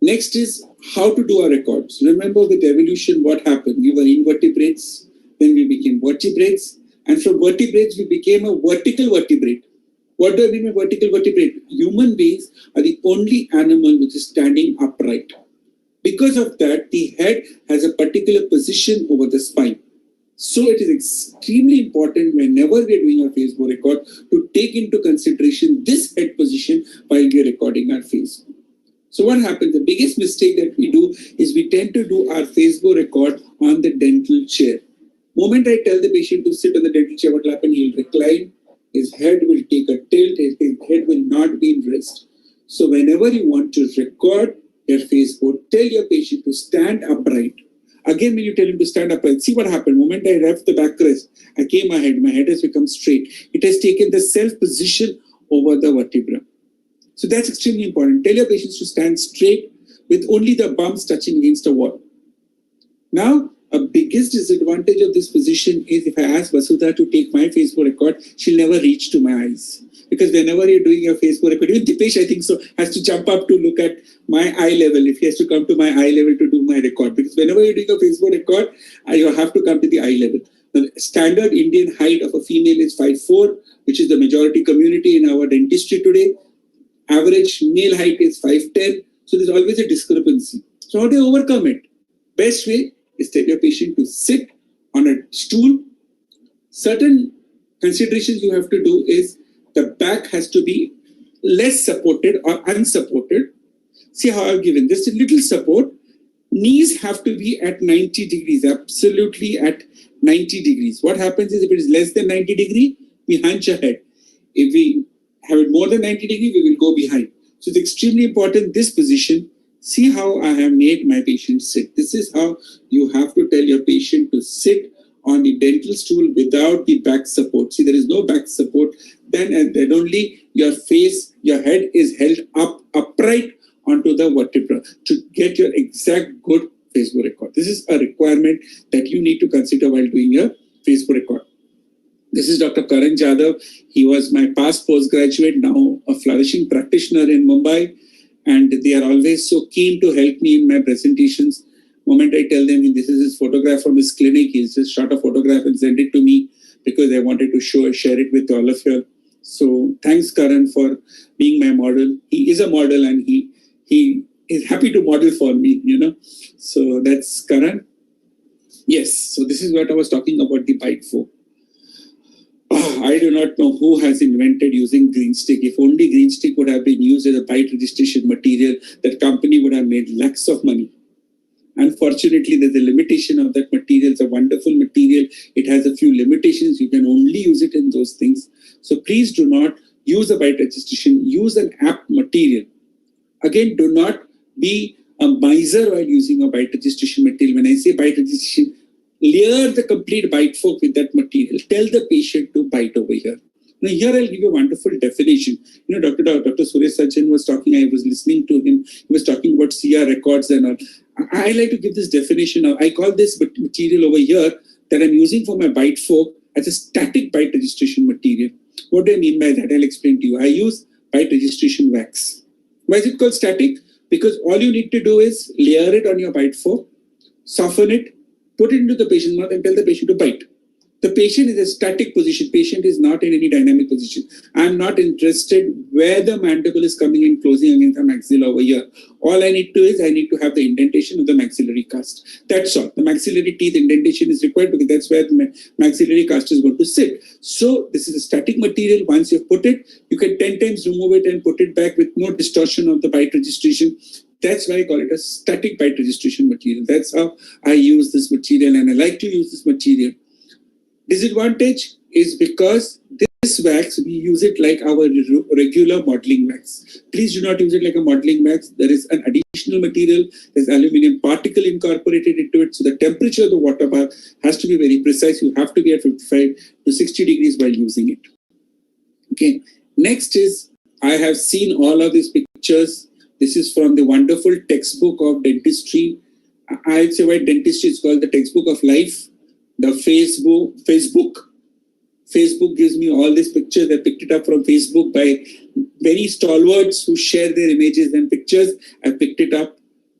Speaker 5: Next is how to do our records. Remember with evolution, what happened? We were invertebrates, then we became vertebrates, and from vertebrates, we became a vertical vertebrate. What do I mean by vertical vertebrate? Human beings are the only animal which is standing upright. Because of that, the head has a particular position over the spine. So it is extremely important whenever we are doing a Facebook record to take into consideration this head position while we are recording our Facebook. So what happens? The biggest mistake that we do is we tend to do our Facebook record on the dental chair. Moment I tell the patient to sit on the dental chair, what will happen? He'll recline, his head will take a tilt, his head will not be in rest. So whenever you want to record your Facebook, tell your patient to stand upright. Again, when you tell him to stand upright, see what happened. Moment I left the backrest, I came ahead, my head has become straight. It has taken the self position over the vertebra. So that's extremely important. Tell your patients to stand straight with only the bumps touching against the wall. Now, a biggest disadvantage of this position is if I ask Vasudha to take my Facebook record, she'll never reach to my eyes. Because whenever you're doing your Facebook record, even Dipesh, I think so, has to jump up to look at my eye level, if he has to come to my eye level to do my record. Because whenever you're doing a Facebook record, you have to come to the eye level. The standard Indian height of a female is 5'4", which is the majority community in our dentistry today. Average male height is 5'10", so there's always a discrepancy. So how do you overcome it? Best way is tell your patient to sit on a stool. Certain considerations you have to do is the back has to be less supported or unsupported. See how I've given just a little support. Knees have to be at 90 degrees, absolutely at 90 degrees. What happens is if it is less than 90 degrees, we hunch ahead. If we have it more than 90 degrees, we will go behind. So it's extremely important, this position. See how I have made my patient sit. This is how you have to tell your patient to sit on the dental stool without the back support. See, there is no back support. Then and then only your face, your head is held upright onto the vertebra to get your exact good Facebook record. This is a requirement that you need to consider while doing your Facebook record. This is Dr. Karan Jadhav. He was my past postgraduate, now a flourishing practitioner in Mumbai. And they are always so keen to help me in my presentations. Moment I tell them this is his photograph from his clinic, he's just shot a photograph and sent it to me because I wanted to share it with all of you. So thanks, Karan, for being my model. He is a model and he is happy to model for me, you know. So that's Karan. Yes, so this is what I was talking about, the bite fork. I do not know who has invented using green stick. If only green stick would have been used as a bite registration material, that company would have made lakhs of money. Unfortunately, there's a limitation of that material. It's a wonderful material. It has a few limitations. You can only use it in those things. So please do not use a bite registration. Use an apt material. Again, do not be a miser while using a bite registration material. When I say bite registration, layer the complete bite fork with that material. Tell the patient to bite over here. Now here I'll give you a wonderful definition. You know, Dr. Suresh Sajjan was talking, I was listening to him, he was talking about CR records and all. I like to give this definition. I call this material over here that I'm using for my bite fork as a static bite registration material. What do I mean by that? I'll explain to you. I use bite registration wax. Why is it called static? Because all you need to do is layer it on your bite fork, soften it, put it into the patient's mouth and tell the patient to bite. The patient is a static position. Patient is not in any dynamic position. I'm not interested where the mandible is coming and closing against the maxilla over here. All I need to is I need to have the indentation of the maxillary cast. That's all. The maxillary teeth indentation is required because that's where the maxillary cast is going to sit. So this is a static material. Once you've put it, you can 10 times remove it and put it back with no distortion of the bite registration. That's why I call it a static bite registration material. That's how I use this material and I like to use this material. Disadvantage is because this this wax, we use it like our regular modeling wax. Please do not use it like a modeling wax. There is an additional material. There's aluminum particle incorporated into it. So the temperature of the water bath has to be very precise. You have to be at 55 to 60 degrees while using it. Okay. Next is, I have seen all of these pictures. This is from the wonderful textbook of dentistry. I'd say why dentistry is called the textbook of life. The Facebook gives me all these pictures. I picked it up from Facebook by very stalwarts who share their images and pictures. I picked it up.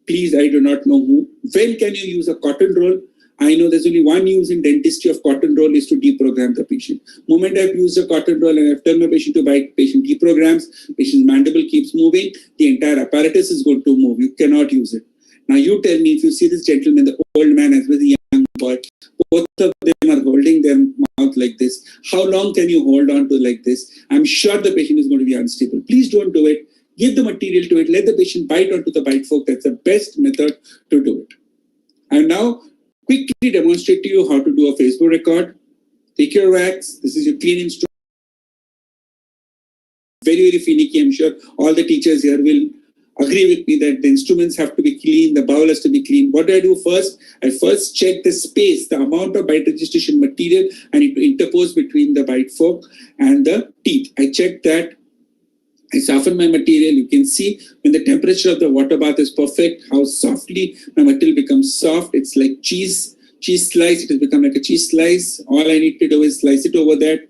Speaker 5: Please, I do not know who. When can you use a cotton roll? I know there's only one use in dentistry of cotton roll is to deprogram the patient. Moment I've used a cotton roll and I've told my patient to bite, patient deprograms, patient's mandible keeps moving, the entire apparatus is going to move. You cannot use it. Now you tell me, if you see this gentleman, the old man as well as the young boy, both of them are holding their mouth like this. How long can you hold on to like this? I'm sure the patient is going to be unstable. Please don't do it. Give the material to it. Let the patient bite onto the bite fork. That's the best method to do it. And now quickly demonstrate to you how to do a Facebook record. Take your wax. This is your clean instrument. Very, very finicky. I'm sure all the teachers here will agree with me that the instruments have to be clean, the bowl has to be clean. What do I do first? I first check the space, the amount of bite registration material I need to interpose between the bite fork and the teeth. I check that. I soften my material. You can see when the temperature of the water bath is perfect, how softly my material becomes soft. It's like cheese slice. It has become like a cheese slice. All I need to do is slice it over that.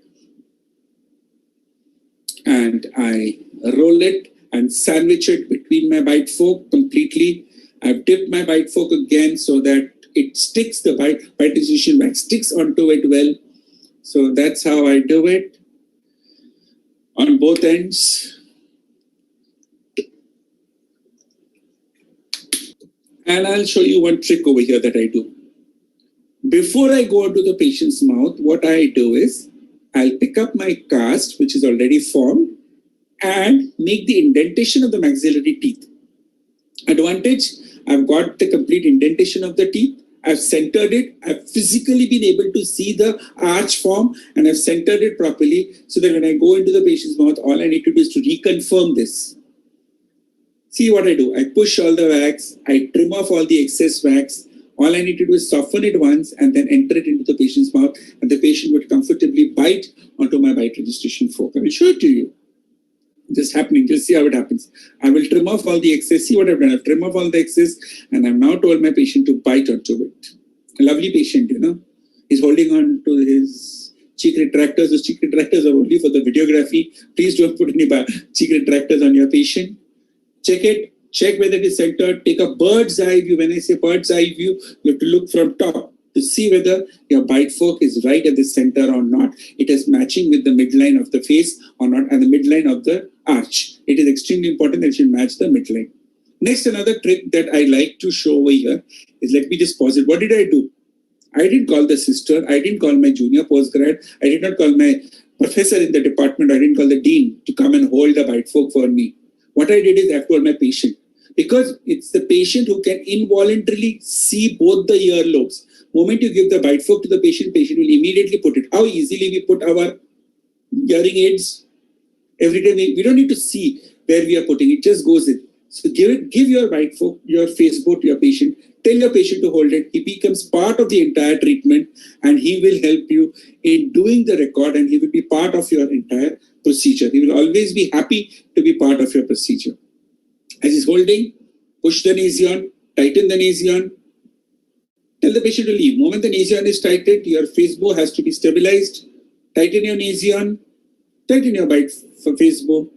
Speaker 5: And I roll it and sandwich it between my bite fork completely. I've dipped my bite fork again so that it sticks, the bite registration wax sticks onto it well. So that's how I do it on both ends. And I'll show you one trick over here that I do. Before I go into the patient's mouth, what I do is I'll pick up my cast, which is already formed, and make the indentation of the maxillary teeth. Advantage, I've got the complete indentation of the teeth. I've centered it. I've physically been able to see the arch form, and I've centered it properly so that when I go into the patient's mouth, all I need to do is to reconfirm this. See what I do. I push all the wax. I trim off all the excess wax. All I need to do is soften it once and then enter it into the patient's mouth, and the patient would comfortably bite onto my bite registration fork. I will show it to you. Just happening. Just see how it happens. I will trim off all the excess. See what I've done. I've trimmed off all the excess, and I've now told my patient to bite onto it. A lovely patient, you know. He's holding on to his cheek retractors. Those cheek retractors are only for the videography. Please don't put any cheek retractors on your patient. Check it. Check whether it is centered. Take a bird's eye view. When I say bird's eye view, you have to look from top to see whether your bite fork is right at the center or not. It is matching with the midline of the face or not, and the midline of the arch. It is extremely important that it should match the midline. Next, another trick that I like to show over here is, let me just pause it. What did I do? I didn't call the sister. I didn't call my junior postgrad. I did not call my professor in the department. I didn't call the dean to come and hold the bite fork for me. What I did is I told my patient, because it's the patient who can involuntarily see both the earlobes. Moment you give the bite fork to the patient, patient will immediately put it. How easily we put our hearing aids? Every time we don't need to see where we are putting it, just goes in. So give your bite fork, your Facebook to your patient. Tell your patient to hold it. He becomes part of the entire treatment, and he will help you in doing the record, and he will be part of your entire procedure. He will always be happy to be part of your procedure. As he's holding, push the nasion, tighten the nasion. Tell the patient to leave. Moment the nasion is tightened, your Facebook has to be stabilized. Tighten your nasion. Tighten your bite for Facebook.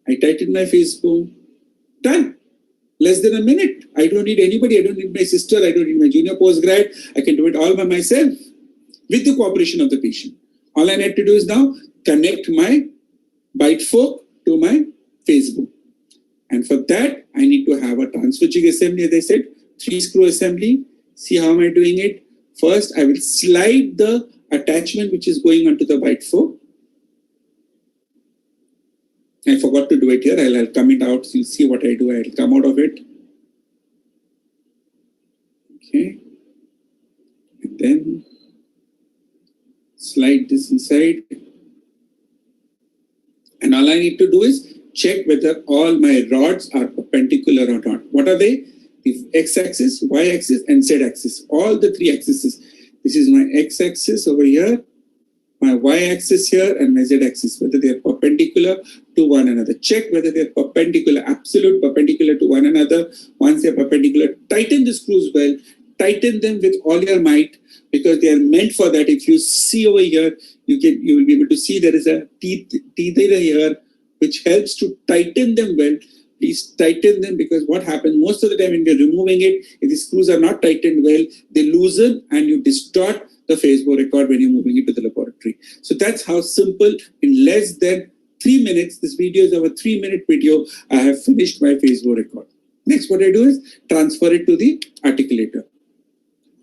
Speaker 5: I tighten my Facebook. Done. Less than a minute. I don't need anybody. I don't need my sister. I don't need my junior postgrad. I can do it all by myself with the cooperation of the patient. All I need to do is now connect my bite fork to my Facebook. And for that, I need to have a transfer jig assembly, as I said, 3-screw assembly. See how am I doing it? First, I will slide the attachment which is going onto the bite fork. I forgot to do it here. I'll come it out. So you'll see what I do. I'll come out of it. Okay. And then slide this inside. And all I need to do is check whether all my rods are perpendicular or not. What are they? The x-axis, y-axis, and z-axis. All the three axes. This is my x-axis over here, my y-axis here, and my z-axis, whether they are perpendicular to one another. Check whether they are perpendicular, absolute perpendicular to one another. Once they are perpendicular, tighten the screws well, tighten them with all your might, because they are meant for that. If you see over here, you will be able to see there is a teeth here, which helps to tighten them well. Please tighten them, because what happens most of the time when you're removing it, if the screws are not tightened well, they loosen and you distort the Facebook record when you're moving it to the laboratory. So that's how simple, in less than 3 minutes, this video is our 3-minute video, I have finished my Facebook record. Next, what I do is transfer it to the articulator.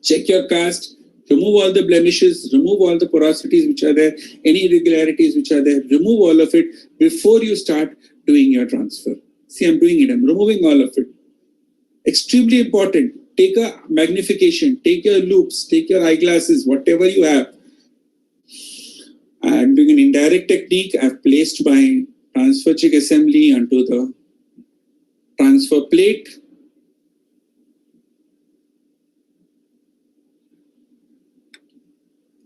Speaker 5: Check your cast, remove all the blemishes, remove all the porosities which are there, any irregularities which are there, remove all of it before you start doing your transfer. See, I'm doing it, I'm removing all of it. Extremely important, take a magnification, take your loupes, take your eyeglasses, whatever you have. I'm doing an indirect technique. I've placed my transfer jig assembly onto the transfer plate.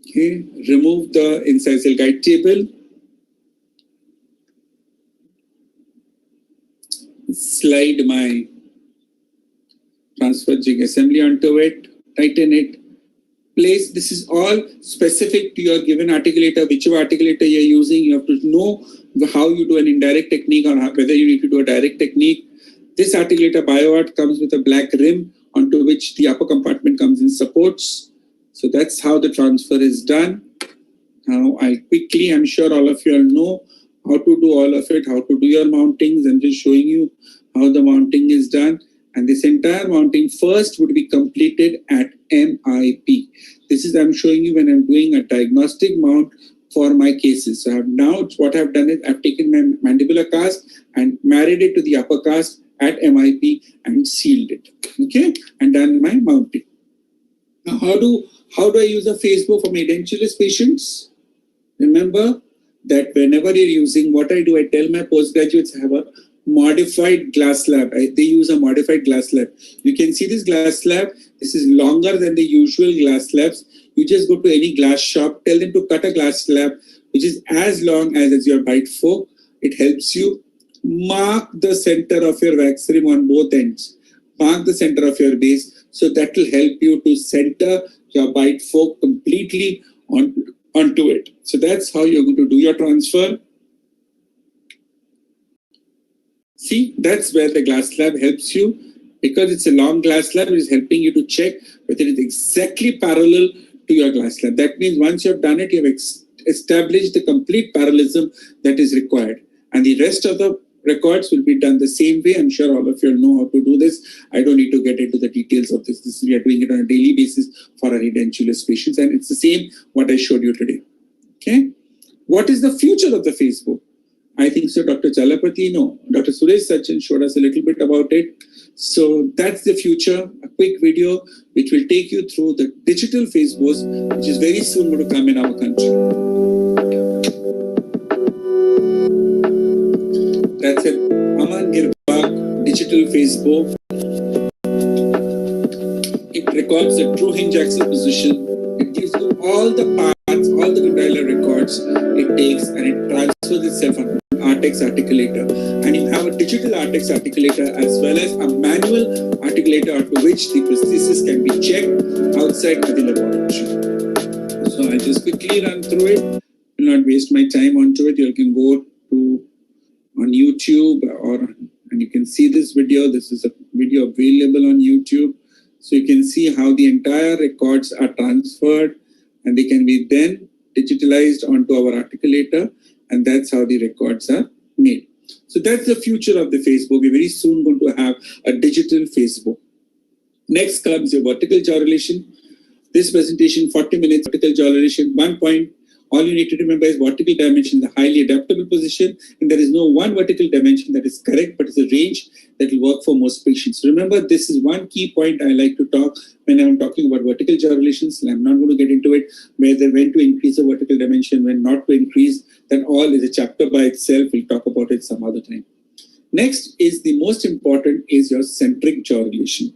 Speaker 5: Okay, remove the incisal guide table. Slide my transfer jig assembly onto it, tighten it, place. This is all specific to your given articulator, whichever articulator you're using. You have to know how you do an indirect technique or whether you need to do a direct technique. This articulator BioArt comes with a black rim onto which the upper compartment comes in supports. So that's how the transfer is done. Now I'm sure all of you all know how to do all of it, how to do your mountings. I'm just showing you how the mounting is done. And this entire mounting first would be completed at MIP. This is I'm showing you when I'm doing a diagnostic mount for my cases. So what I've done is I've taken my mandibular cast and married it to the upper cast at MIP and sealed it. Okay, and done my mounting. Now, how do I use a Facebook for my edentulous patients? Remember that whenever you're using, what I do, I tell my postgraduates I have a modified glass slab. They use a modified glass slab. You can see this glass slab. This is longer than the usual glass slabs. You just go to any glass shop, tell them to cut a glass slab which is as long as your bite fork. It helps you mark the center of your wax rim on both ends. Mark the center of your base. So that will help you to center your bite fork completely onto it. So that's how you're going to do your transfer. See, that's where the glass slab helps you. Because it's a long glass slab, it is helping you to check whether it is exactly parallel to your glass slab. That means once you have done it, you have established the complete parallelism that is required. And the rest of the records will be done the same way. I'm sure all of you know how to do this. I don't need to get into the details of this. We are doing it on a daily basis for our edentulous patients. And it's the same what I showed you today. Okay. What is the future of the Facebook? I think so. Dr. Chalapati, no. Dr. Suresh Sachin showed us a little bit about it. So that's the future. A quick video which will take you through the digital Facebook, which is very soon going to come in our country. That's it. Aman Girbach digital Facebook. It records the true hinge axis position. It gives you all the parts, all the condylar records it takes, and it transfers itself on Artex articulator. And you have a digital Artex articulator as well as a manual articulator onto which the prosthesis can be checked outside of the laboratory. So I'll just quickly run through it. Will not waste my time onto it. You can go on YouTube and you can see this video. This is a video available on YouTube. So you can see how the entire records are transferred and they can be then digitalized onto our articulator, and that's how the records are made. So that's the future of the Facebook. We're very soon going to have a digital Facebook. Next comes your vertical jaw relation. This presentation, 40 minutes, vertical jaw relation. 1 point, all you need to remember is vertical dimension, the highly adaptable position, and there is no one vertical dimension that is correct, but it's a range that will work for most patients. Remember, this is one key point I like to talk when I'm talking about vertical jaw relations. I'm not going to get into it, when to increase the vertical dimension, when not to increase. That all is a chapter by itself. We'll talk about it some other time. Next is the most important is your centric jaw relation.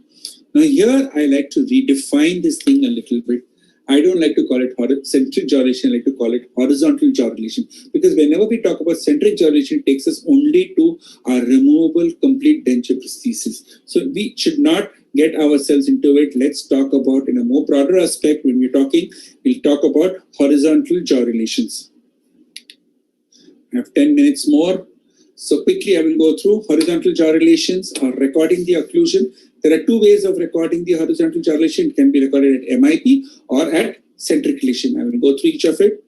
Speaker 5: Now here I like to redefine this thing a little bit. I don't like to call it centric jaw relation, I like to call it horizontal jaw relation. Because whenever we talk about centric jaw relation, it takes us only to our removable complete denture prosthesis. So we should not get ourselves into it. Let's talk about in a more broader aspect when we're talking, we'll talk about horizontal jaw relations. I have 10 minutes more. So quickly I will go through horizontal jaw relations or recording the occlusion. There are two ways of recording the horizontal jaw relation. It can be recorded at MIP or at centric relation. I will go through each of it.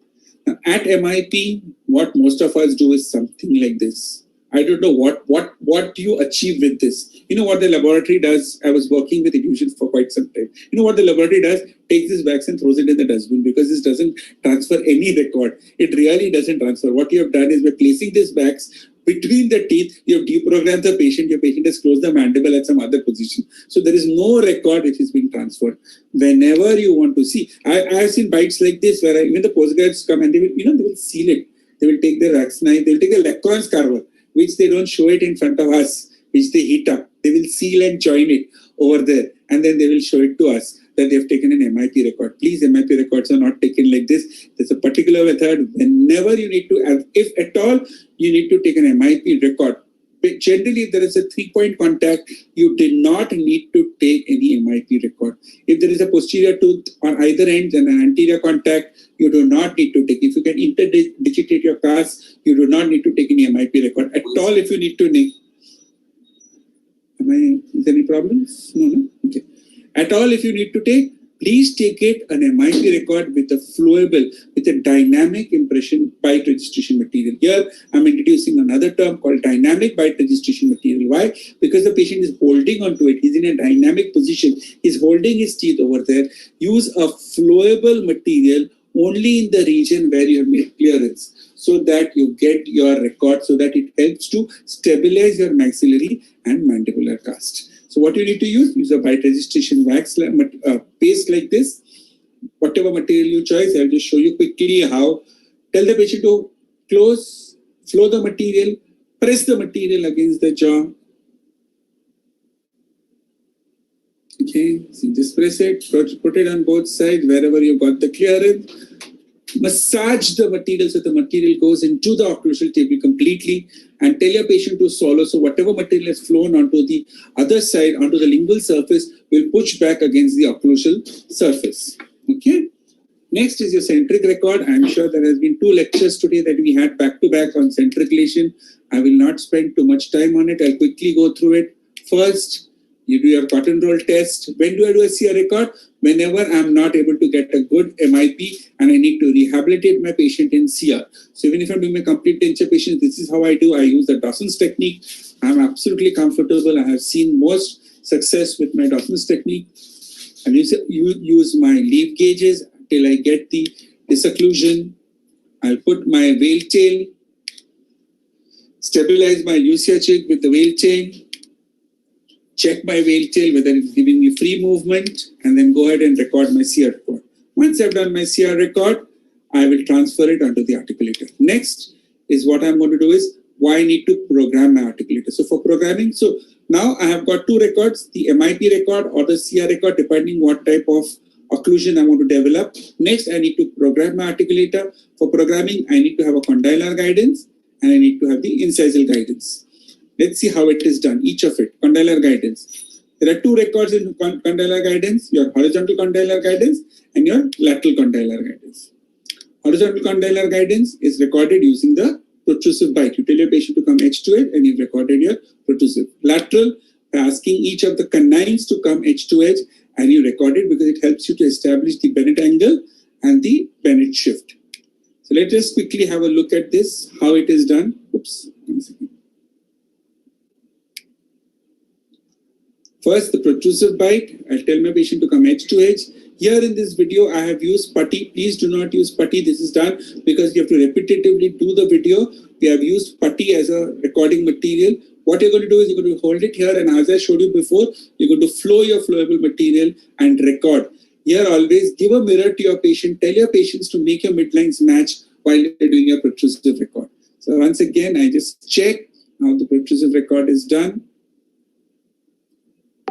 Speaker 5: Now, at MIP, what most of us do is something like this. I don't know what do you achieve with this. You know what the laboratory does? I was working with Illusion for quite some time. You know what the laboratory does? Takes this wax and throws it in the dustbin because this doesn't transfer any record. It really doesn't transfer. What you have done is by placing this wax between the teeth, you have deprogrammed the patient. Your patient has closed the mandible at some other position. So there is no record which is being transferred. Whenever you want to see, I have seen bites like this where even the postgrads come and they will seal it. They will take the wax knife, they will take a Lacroix carver, which they don't show it in front of us, which they heat up. They will seal and join it over there, and then they will show it to us that they have taken an MIP record. Please, MIP records are not taken like this. There's a particular method. Whenever you need to, if at all, you need to take an MIP record. But generally, if there is a 3-point contact, you did not need to take any MIP record. If there is a posterior tooth on either end and an anterior contact, you do not need to take. If you can interdigitate your cast, you do not need to take any MIP record at all. If you need to make, is there any problems? No. Okay. At all, if you need to take, please take it an MIP record with a flowable, with a dynamic impression bite registration material. Here, I'm introducing another term called dynamic bite registration material. Why? Because the patient is holding onto it. He's in a dynamic position. He's holding his teeth over there. Use a flowable material only in the region where you have made clearance, so that you get your record, so that it helps to stabilize your maxillary and mandibular cast. So what you need to use a bite registration wax paste like this. Whatever material you choose, I'll just show you quickly how. Tell the patient to close, flow the material, press the material against the jaw. Okay, so just press it, put it on both sides wherever you got the clearance. Massage the material so the material goes into the occlusal table completely, and tell your patient to swallow. So whatever material has flown onto the other side, onto the lingual surface, will push back against the occlusal surface. Okay. Next is your centric record. I'm sure there has been 2 lectures today that we had back to back on centric relation. I will not spend too much time on it. I'll quickly go through it. First, you do your cotton roll test. When do I do a CR record? Whenever I'm not able to get a good MIP and I need to rehabilitate my patient in CR. So even if I'm doing my complete denture patient, this is how I do. I use the Dawson's technique. I'm absolutely comfortable. I have seen most success with my Dawson's technique. I use my leaf gauges till I get the disocclusion. I'll put my whale tail, stabilize my UCR cheek with the whale chain, check my whale tail whether it's giving me free movement, and then go ahead and record my CR record. Once I've done my CR record, I will transfer it onto the articulator. Next is what I'm going to do is why I need to program my articulator. So for programming, so now I have got 2 records, the MIP record or the CR record, depending what type of occlusion I want to develop. Next, I need to program my articulator. For programming, I need to have a condylar guidance and I need to have the incisal guidance. Let's see how it is done, each of it. Condylar guidance. There are 2 records in condylar guidance, your horizontal condylar guidance and your lateral condylar guidance. Horizontal condylar guidance is recorded using the protrusive bite. You tell your patient to come edge to edge and you've recorded your protrusive. Lateral, by asking each of the canines to come edge to edge and you record it because it helps you to establish the Bennett angle and the Bennett shift. So let us quickly have a look at this, how it is done. Oops, 1 second. First, the protrusive bite. I'll tell my patient to come edge to edge. Here in this video, I have used putty. Please do not use putty. This is done because you have to repetitively do the video. We have used putty as a recording material. What you're going to do is you're going to hold it here, and as I showed you before, you're going to flow your flowable material and record. Here, always give a mirror to your patient. Tell your patients to make your midlines match while you're doing your protrusive record. So once again, I just check how the protrusive record is done.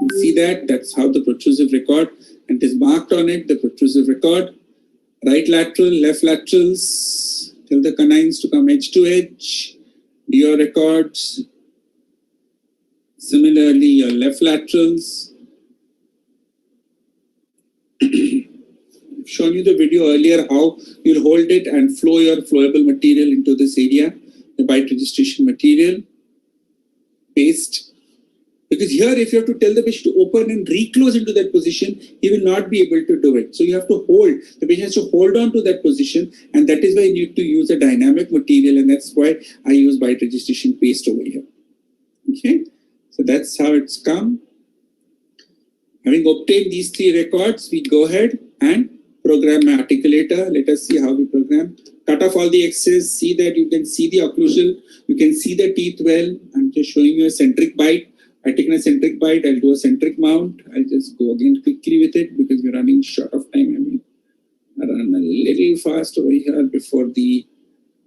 Speaker 5: You see that? That's how the protrusive record, and it is marked on it, the protrusive record. Right lateral, left laterals, tell the canines to come edge to edge. Do your records. Similarly, your left laterals. I've shown you the video earlier how you'll hold it and flow your flowable material into this area, the bite registration material, paste. Because here, if you have to tell the patient to open and reclose into that position, he will not be able to do it. So you have to hold, the patient has to hold on to that position, and that is why you need to use a dynamic material, and that's why I use bite registration paste over here. Okay, so that's how it's come. Having obtained these 3 records, we go ahead and program my articulator. Let us see how we program. Cut off all the excess, see that you can see the occlusal, you can see the teeth well. I'm just showing you a centric bite. I take a centric bite, I'll do a centric mount. I'll just go again quickly with it because we're running short of time. I mean, I run a little fast over here before the,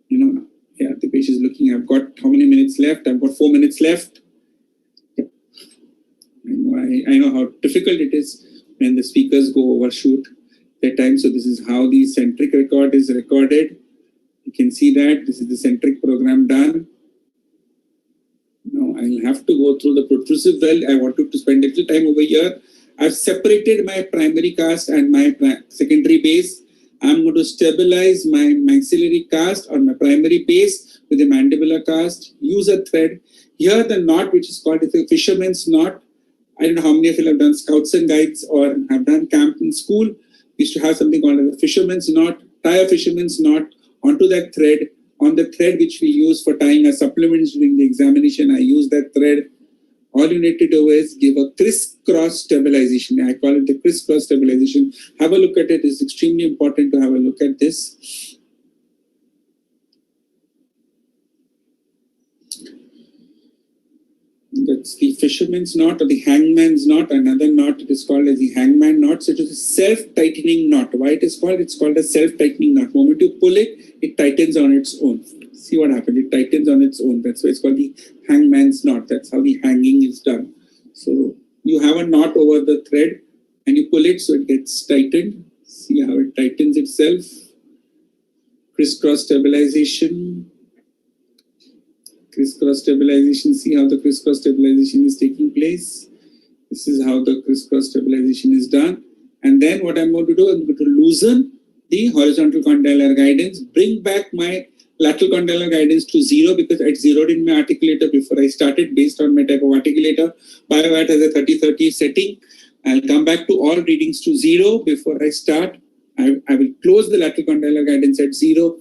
Speaker 5: the patient is looking. I've got how many minutes left? I've got 4 minutes left. I know how difficult it is when the speakers go overshoot their time. So this is how the centric record is recorded. You can see that this is the centric program done. Now I'll have to go through the protrusive well. I wanted to spend a little time over here. I've separated my primary cast and my secondary base. I'm going to stabilize my maxillary cast or my primary base with a mandibular cast. Use a thread. Here the knot, which is called a fisherman's knot. I don't know how many of you have done scouts and guides or have done camp in school. We used to have something called a fisherman's knot. Tie a fisherman's knot onto that thread. On the thread which we use for tying our supplements during the examination, I use that thread. All you need to do is give a crisscross stabilization. I call it the crisscross stabilization. Have a look at it. It's extremely important to have a look at this. That's the fisherman's knot or the hangman's knot. Another knot, it is called as the hangman knot. So it is a self-tightening knot. Why it is called? It's called a self-tightening knot. The moment you pull it, it tightens on its own. See what happened? It tightens on its own. That's why it's called the hangman's knot. That's how the hanging is done. So you have a knot over the thread and you pull it so it gets tightened. See how it tightens itself. Crisscross stabilization. Crisscross stabilization. See how the crisscross stabilization is taking place. This is how the crisscross stabilization is done. And then what I'm going to do, I'm going to loosen the horizontal condylar guidance, bring back my lateral condylar guidance to 0 because I zeroed in my articulator before I started based on my type of articulator. BioVat has a 30-30 setting. I'll come back to all readings to 0 before I start. I will close the lateral condylar guidance at 0.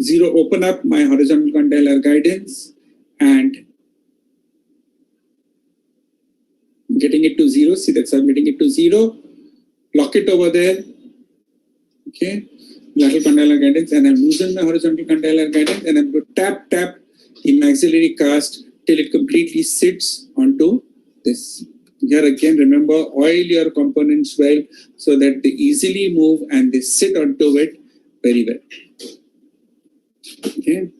Speaker 5: 0, open up my horizontal condylar guidance and getting it to 0. See, that's how I'm getting it to 0. Lock it over there. Okay. Lateral condylar guidance, and I've loosened my horizontal condylar guidance, and I'm going to tap the maxillary cast till it completely sits onto this. Here again, remember, oil your components well so that they easily move and they sit onto it very well. Okay,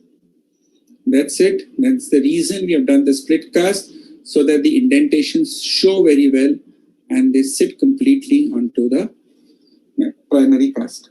Speaker 5: that's it. That's the reason we have done the split cast so that the indentations show very well and they sit completely onto the primary cast.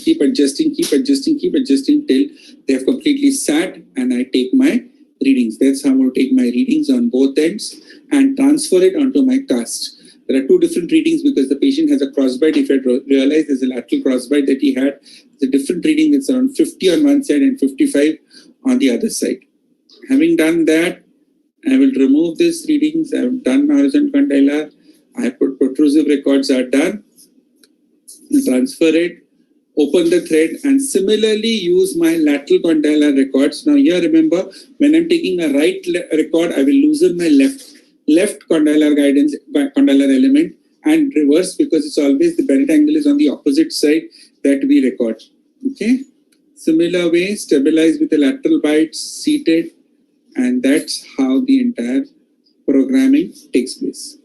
Speaker 5: Keep adjusting till they have completely sat and I take my readings. That's how I'm going to take my readings on both ends and transfer it onto my cast. There are 2 different readings because the patient has a crossbite. If you realize there's a lateral crossbite that he had, it's a different reading. It's around 50 on one side and 55 on the other side. Having done that, I will remove these readings. I've done my horizontal condylar. I put protrusive records are done. Transfer it. Open the thread and similarly use my lateral condylar records. Now here remember, when I'm taking a right record, I will loosen my left condylar guidance, condylar element and reverse because it's always the bent angle is on the opposite side that we record. Okay. Similar way, stabilize with the lateral bites, seated, And that's how the entire programming takes place.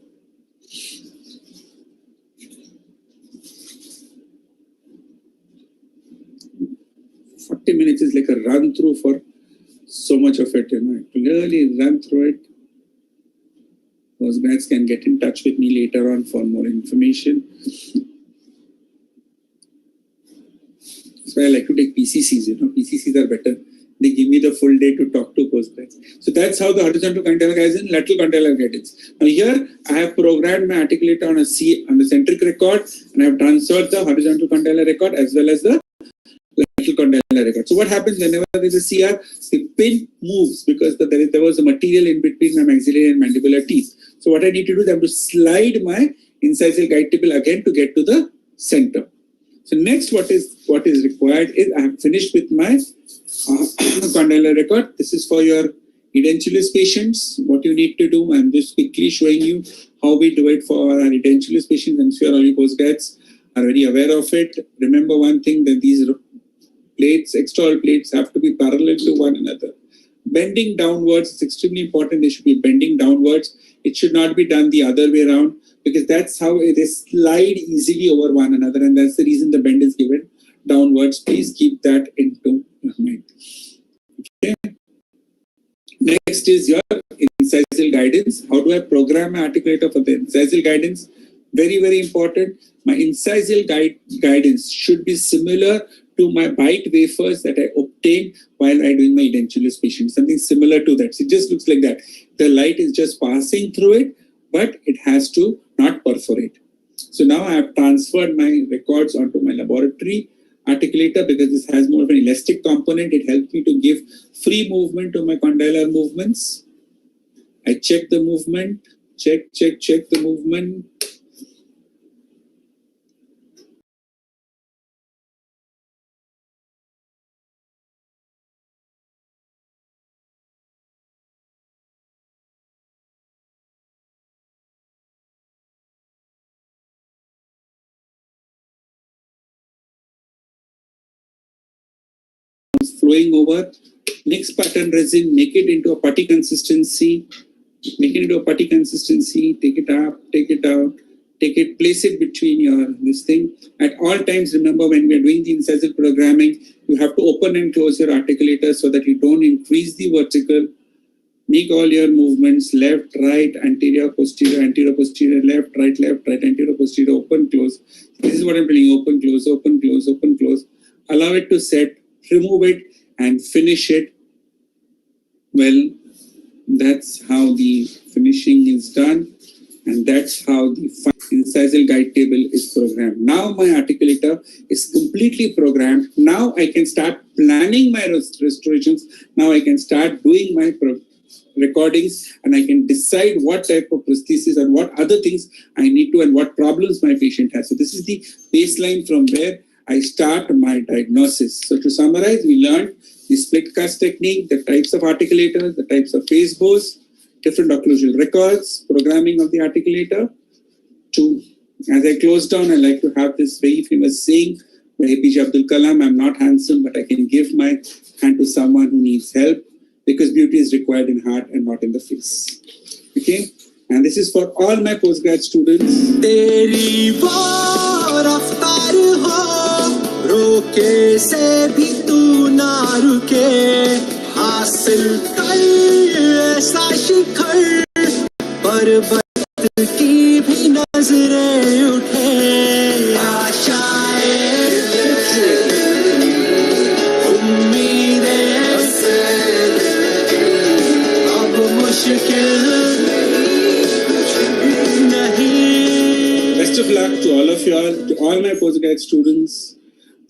Speaker 5: Minutes is like a run through for so much of it, Clearly run through it. Postgrads can get in touch with me later on for more information. That's why I like to take PCCs, PCCs are better. They give me the full day to talk to postgrads. So that's how the horizontal container guidance and lateral container guidance. Now here I have programmed my articulator on the centric record, and I have transferred the horizontal container record as well as the lateral condylar record. So what happens whenever there is a CR? The pin moves because there was a material in between my maxillary and mandibular teeth. So what I need to do is I have to slide my incisal guide table again to get to the center. So next what is required is I have finished with my condylar record. This is for your edentulous patients. What you need to do, I'm just quickly showing you how we do it for our edentulous patients. I'm sure all you postgrads are very aware of it. Remember one thing, that these plates, external plates, have to be parallel to one another. Bending downwards is extremely important. They should be bending downwards. It should not be done the other way around, because that's how they slide easily over one another, and that's the reason the bend is given downwards. Please keep that into your mind. Okay. Next is your incisal guidance. How do I program my articulator for the incisal guidance? Very, very important. My incisal guidance should be similar to my bite wafers that I obtain while I'm doing my edentulous patient. Something similar to that. So it just looks like that. The light is just passing through it, but it has to not perforate. So now I have transferred my records onto my laboratory articulator because this has more of an elastic component. It helps me to give free movement to my condylar movements. I check the movement, check the movement. Flowing over, next pattern resin, make it into a putty consistency, take it up, take it out, place it between your this thing. At all times, remember, when we are doing the incisal programming, you have to open and close your articulator so that you don't increase the vertical. Make all your movements left, right, anterior, posterior, left, right, anterior, posterior, open, close. This is what I'm doing: open, close, open, close, open, close. Allow it to set, remove it, and finish it. Well, that's how the finishing is done, and that's how the incisal guide table is programmed. Now my articulator is completely programmed. Now I can start planning my restorations. Now I can start doing my recordings, and I can decide what type of prosthesis and what other things I need to and what problems my patient has. So this is the baseline from where I start my diagnosis. So to summarize, we learned the split cast technique, the types of articulators, the types of face bows, different occlusal records, programming of the articulator. As I close down, I like to have this very famous saying by APJ Abdul Kalam: I'm not handsome, but I can give my hand to someone who needs help, because beauty is required in heart and not in the face. Okay? And this is for all my postgrad students. रोके से भी तू ना रुके, हासिल कर ऐसा शिखर, पर्वत की भी नजरें उठे, आशाएं उम्मीदें से अब मुश्किल नहीं. Best of luck to all of you all, to all my postgrad students.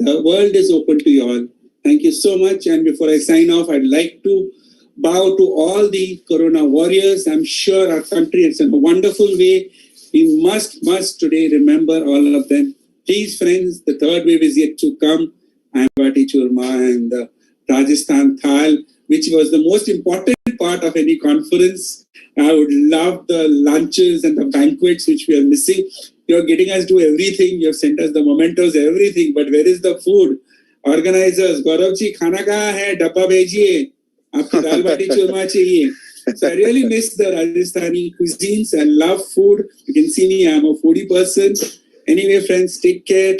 Speaker 5: The world is open to you all. Thank you so much. And before I sign off, I'd like to bow to all the Corona warriors. I'm sure our country is in a wonderful way. We must today remember all of them. Please, friends, the third wave is yet to come. Ambati Churma and the Rajasthan Thal, which was the most important part of any conference. I would love the lunches and the banquets which we are missing. You're getting us to everything. You have sent us the mementos, everything. But where is the food? Organizers, Gauravji, khana kahan hai? Dabba bhejiye. आपको दाल बाटी चूरमा चाहिए. So I really miss the Rajasthani cuisines and love food. You can see me, I'm a foodie person. Anyway, friends, take care,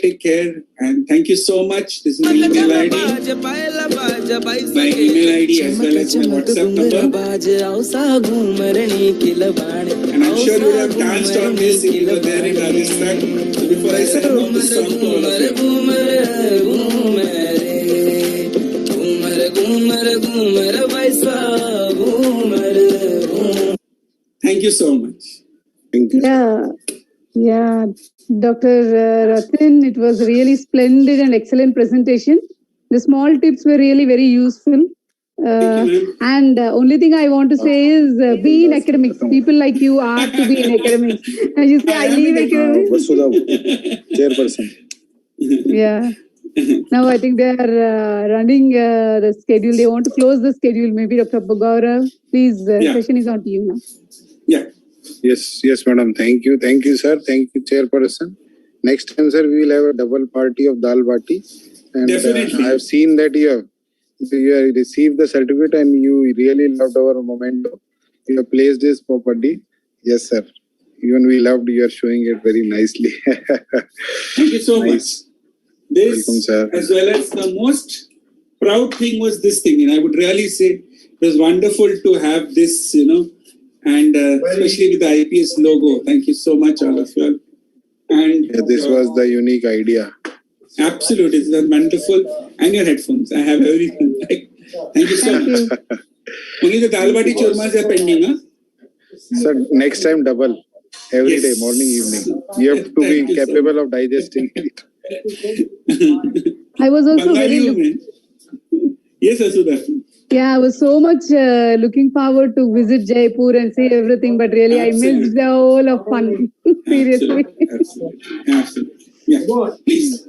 Speaker 5: and thank you so much. This is my email ID. My email ID as well as my WhatsApp number. And I'm sure you would have danced on this if you were there in Rajasthan. So before I send off this song to all of you. Thank you so much.
Speaker 16: Thank you.
Speaker 8: Yeah, Dr. Ratin, it was really splendid and excellent presentation. The small tips were really very useful. And only thing I want to say is be in academics. People like you are to be in academics. As you say, I leave academics.
Speaker 16: Vasudha, chairperson.
Speaker 8: Yeah. Now I think they are running the schedule. They want to close the schedule. Maybe Dr. Gaurav, please, session is on to you now.
Speaker 5: Yeah.
Speaker 16: Yes, madam. Thank you, sir. Thank you, chairperson. Next time, sir, we will have a double party of dal bati. And
Speaker 5: Definitely.
Speaker 16: I have seen that you have received the certificate and you really loved our memento. You have placed this properly. Yes, sir. Even we loved you are showing it very nicely.
Speaker 5: Thank you so much. This,
Speaker 16: welcome, sir.
Speaker 5: As well as the most proud thing was this thing, and I would really say it was wonderful to have this, and especially with the IPS logo. Thank you so much, all of you. And
Speaker 16: this was the unique idea.
Speaker 5: Absolutely, it's wonderful. And your headphones, I have everything. Thank you so much. Only the dal bati churmas are pending, huh?
Speaker 16: Sir, next time double. Every day, morning, evening. You have to be capable of digesting it.
Speaker 8: I was also
Speaker 5: Yes, Asudha.
Speaker 8: Yeah, I was so much looking forward to visit Jaipur and see everything, but really I missed the whole of fun. Seriously.
Speaker 5: Absolutely. Yeah, please.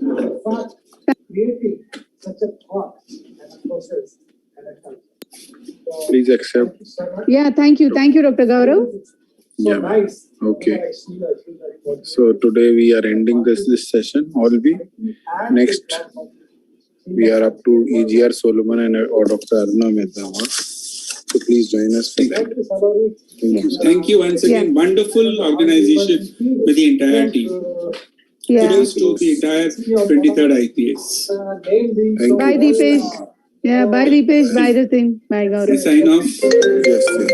Speaker 3: Creating such a thought and a process and a culture.
Speaker 16: Please accept.
Speaker 8: Yeah, thank you. Thank you, Dr. Gaurav.
Speaker 16: Yeah. Okay. So today we are ending this session. All we next we are up to EGR Solomon and or Dr. Aruna Mehta. So please join us for that. Thank you, sir.
Speaker 5: Thank you once again. Wonderful organization with the entire team. Kudos to the entire 23rd IPS.
Speaker 8: Bye, Deepesh. Yeah, bye, Deepesh. Bye, the thing. Bye, Gaurav.
Speaker 5: Sign off.
Speaker 16: Yes, please.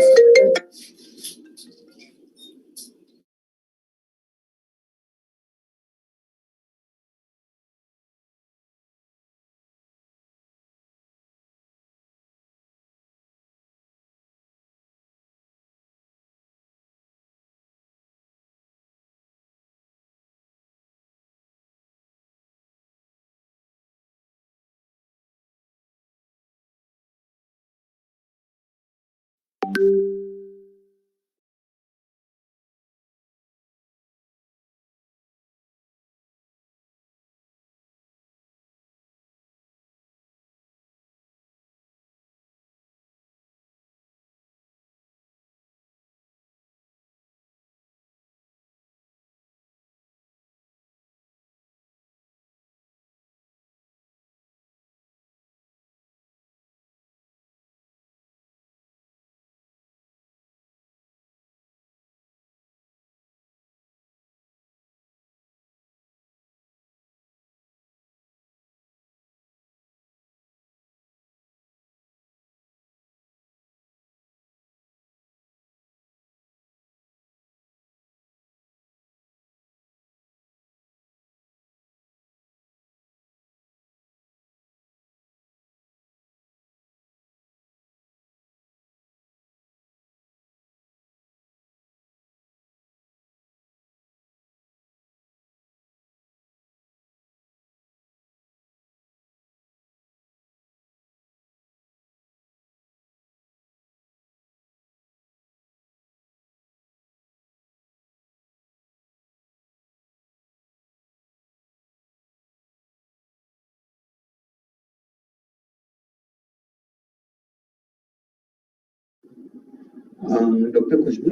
Speaker 11: Doctor Khushboo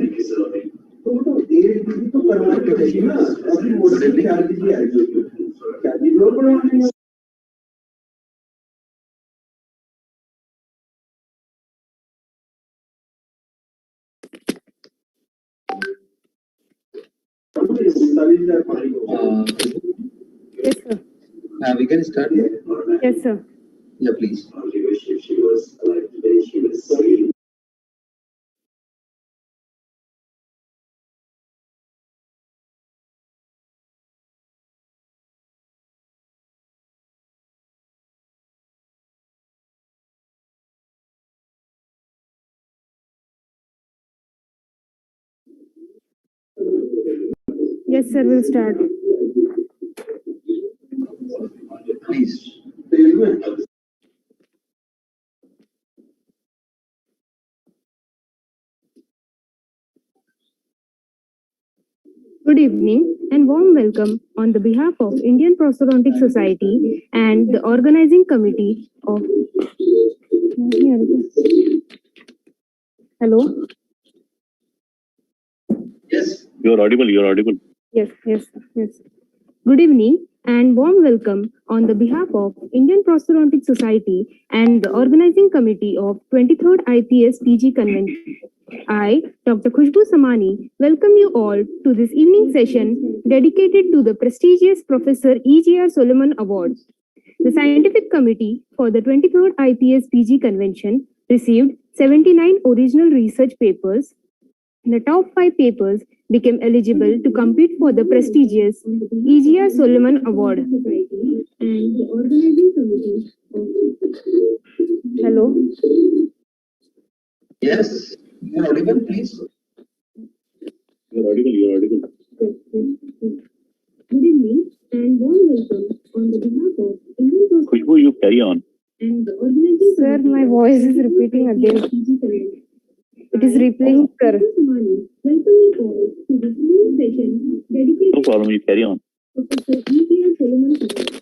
Speaker 4: Yes, sir.
Speaker 6: We can start.
Speaker 4: Yes, sir.
Speaker 6: Yeah, please.
Speaker 4: Yes, sir. We'll start.
Speaker 6: Please.
Speaker 4: Good evening and warm welcome on the behalf of Indian Prosthodontic Society and the organizing committee of. Hello.
Speaker 6: Yes.
Speaker 2: You're audible. You're audible.
Speaker 4: Yes, yes, yes. Good evening and warm welcome on the behalf of Indian Prosthodontic Society and the organizing committee of 23rd IPS PG Convention. I, Dr. Khushbu Samani, welcome you all to this evening session dedicated to the prestigious Professor E.G.R. Solomon Award. The scientific committee for the 23rd IPS PG Convention received 79 original research papers. The top 5 papers became eligible to compete for the prestigious E.G.R. Solomon Award. And the organizing committee. Hello.
Speaker 6: Yes. You're audible, please.
Speaker 2: You're audible. You're audible.
Speaker 4: Good evening and warm welcome on the behalf of Indian.
Speaker 2: Khushbu, you carry on.
Speaker 4: And the organizing. Sir, my voice is repeating again. It is replaying, sir. Welcome you all to this new session dedicated.
Speaker 2: No problem. You carry on.
Speaker 4: Professor E.G.R. Solomon.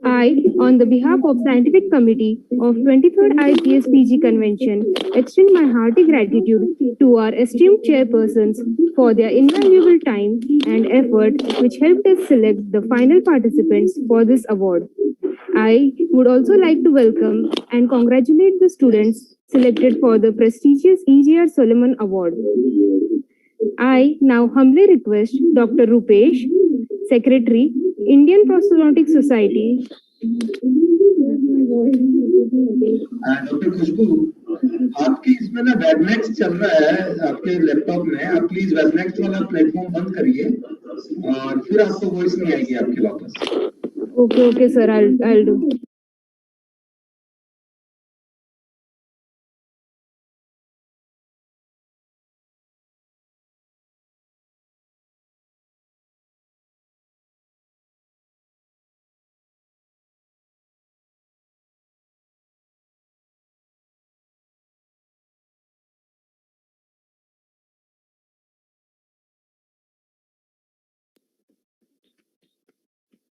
Speaker 4: I, on the behalf of Scientific Committee of 23rd IPS PG Convention, extend my hearty gratitude to our esteemed chairpersons for their invaluable time and effort which helped us select the final participants for this award. I would also like to welcome and congratulate the students selected for the prestigious E.G.R. Solomon Award. I now humbly request Dr. Rupesh, Secretary, Indian Prosthodontic Society.
Speaker 6: Doctor Khushboo आपकी इसमें ना वेबनेक्स चल रहा है आपके laptop में आप please वेबनेक्स वाला प्लेटफॉर्म बंद करिए और फिर आपको वॉइस नहीं आएगी आपके वापस
Speaker 4: Okay, sir, I'll do.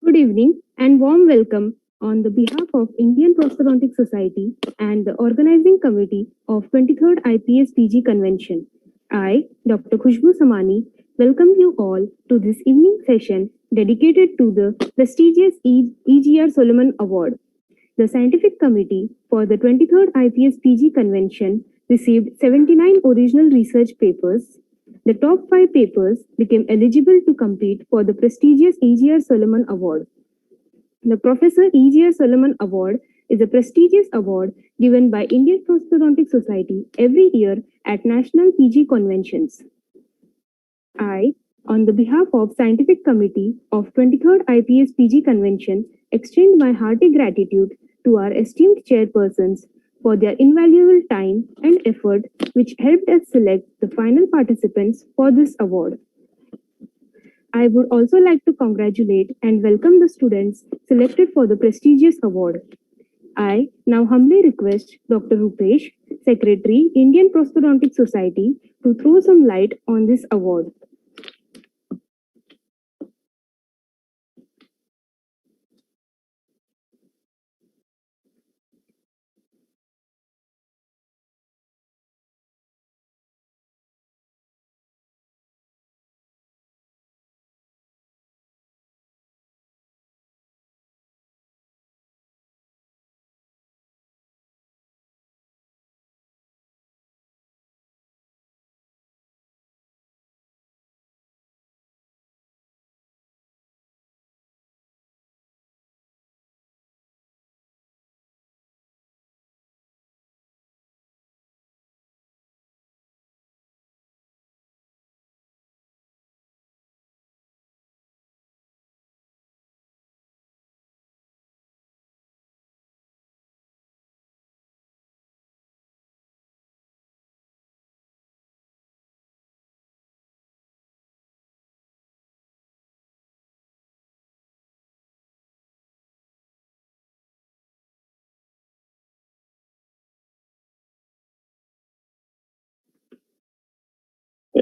Speaker 4: Good evening and warm welcome on the behalf of Indian Prosthodontic Society and the organizing committee of 23rd IPS PG Convention. I, Dr. Khushbu Samani, welcome you all to this evening session dedicated to the prestigious E.G.R. Solomon Award. The scientific committee for the 23rd IPS PG Convention received 79 original research papers. The top 5 papers became eligible to compete for the prestigious E.G.R. Solomon Award. The Professor E.G.R. Solomon Award is a prestigious award given by Indian Prosthodontic Society every year at national PG conventions. I, on the behalf of Scientific Committee of 23rd IPS PG Convention, extend my hearty gratitude to our esteemed chairpersons for their invaluable time and effort which helped us select the final participants for this award. I would also like to congratulate and welcome the students selected for the prestigious award. I now humbly request Dr. Rupesh, Secretary, Indian Prosthodontic Society, to throw some light on this award.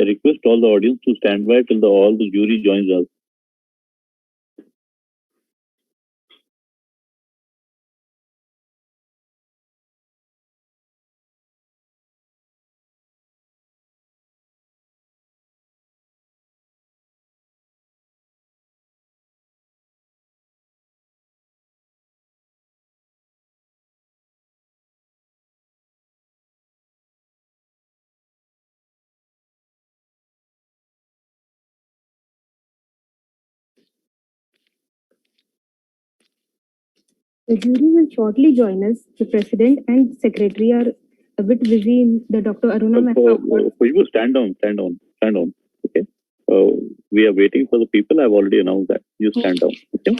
Speaker 2: I request all the audience to stand by till all the jury joins us.
Speaker 4: The jury will shortly join us. The president and secretary are a bit busy in the Dr. Aruna Mehta.
Speaker 2: Khushbu, stand down. Okay. We are waiting for the people. I've already announced that. You stand down. Okay.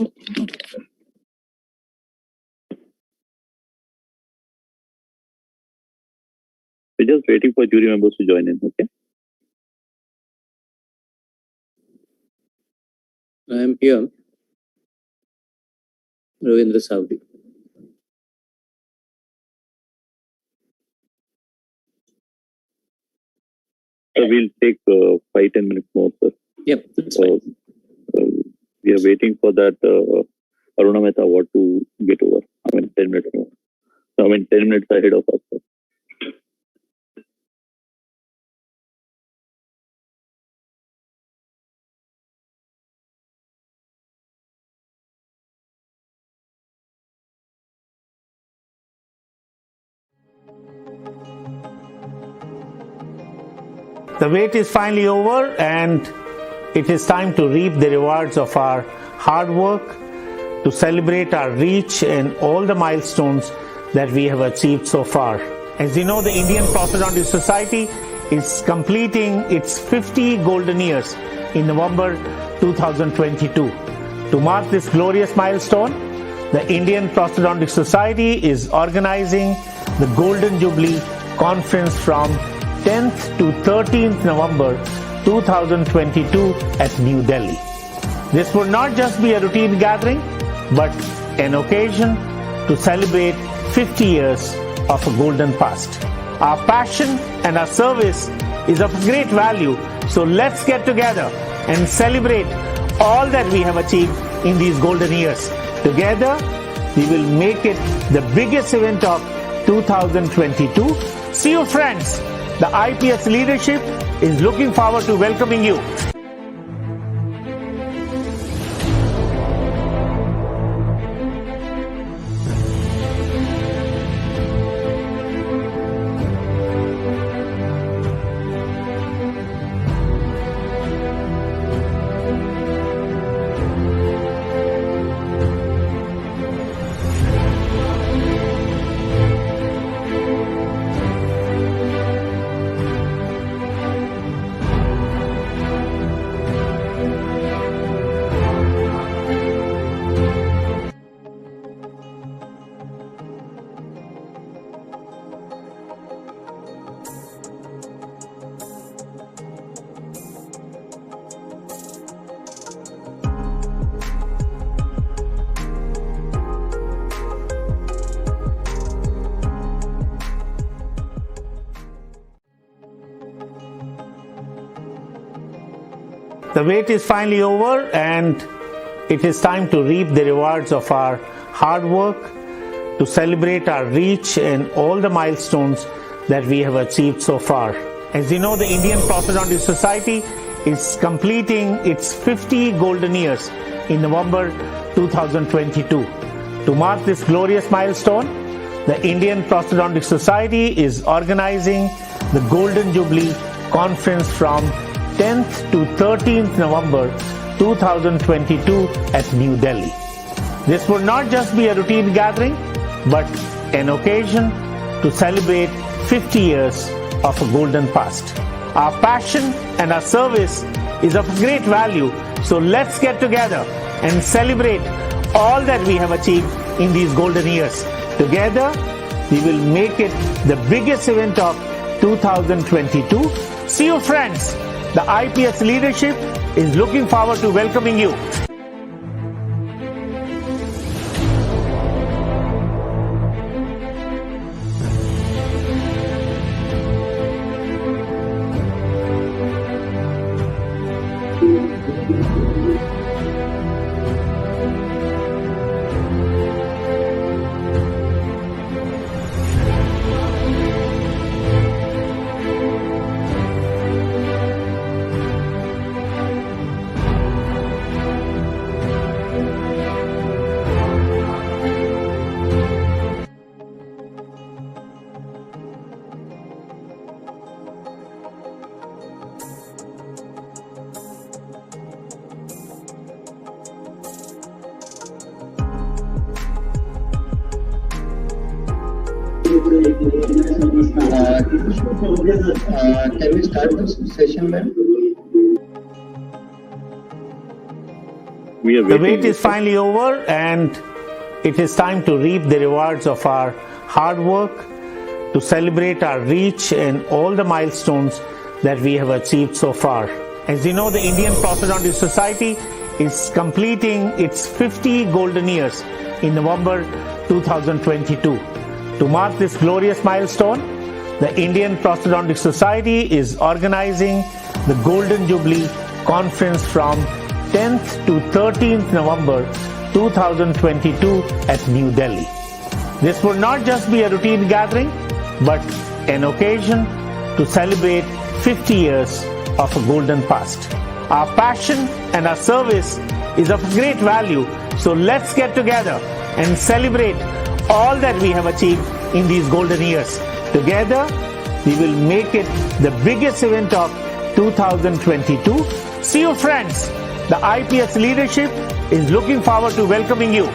Speaker 2: We're just waiting for jury members to join in. Okay.
Speaker 21: I am here. Ravindra Saudi.
Speaker 2: So we'll take 5-10 minutes more, sir.
Speaker 21: Yep, that's fine.
Speaker 2: We are waiting for that Aruna Mehta award to get over. 10 minutes more. 10 minutes ahead of us, sir.
Speaker 9: The wait is finally over and it is time to reap the rewards of our hard work, to celebrate our reach and all the milestones that we have achieved so far. As you know, the Indian Prosthodontic Society is completing its 50 golden years in November 2022. To mark this glorious milestone, the Indian Prosthodontic Society is organizing the Golden Jubilee Conference from 10th to 13th November 2022 at New Delhi. This would not just be a routine gathering, but an occasion to celebrate 50 years of a golden past. Our passion and our service is of great value, so let's get together and celebrate all that we have achieved in these golden years. Together, we will make it the biggest event of 2022. See you, friends. The IPS leadership is looking forward to welcoming you. The wait is finally over and it is time to reap the rewards of our hard work, to celebrate our reach and all the milestones that we have achieved so far. As you know, the Indian Prosthodontic Society is completing its 50 golden years in November 2022. To mark this glorious milestone, the Indian Prosthodontic Society is organizing the Golden Jubilee Conference from 10th to 13th November 2022 at New Delhi. This would not just be a routine gathering, but an occasion to celebrate 50 years of a golden past. Our passion and our service is of great value, so let's get together and celebrate all that we have achieved in these golden years. Together, we will make it the biggest event of 2022. See you, friends. The IPS leadership is looking forward to welcoming you.
Speaker 6: Can we start the session, ma'am?
Speaker 2: We are
Speaker 9: The
Speaker 2: waiting.
Speaker 9: wait is finally over, and it is time to reap the rewards of our hard work, to celebrate our reach and all the milestones that we have achieved so far. As you know, the Indian Prosthodontic Society is completing its 50 golden years in November 2022. To mark this glorious milestone, the Indian Prosthodontic Society is organizing the Golden Jubilee Conference from 10th to 13th November 2022 at New Delhi. This would not just be a routine gathering, but an occasion to celebrate 50 years of a golden past. Our passion and our service is of great value, so let's get together and celebrate all that we have achieved in these golden years. Together, we will make it the biggest event of 2022. See you, friends. The IPS leadership is looking forward to welcoming you.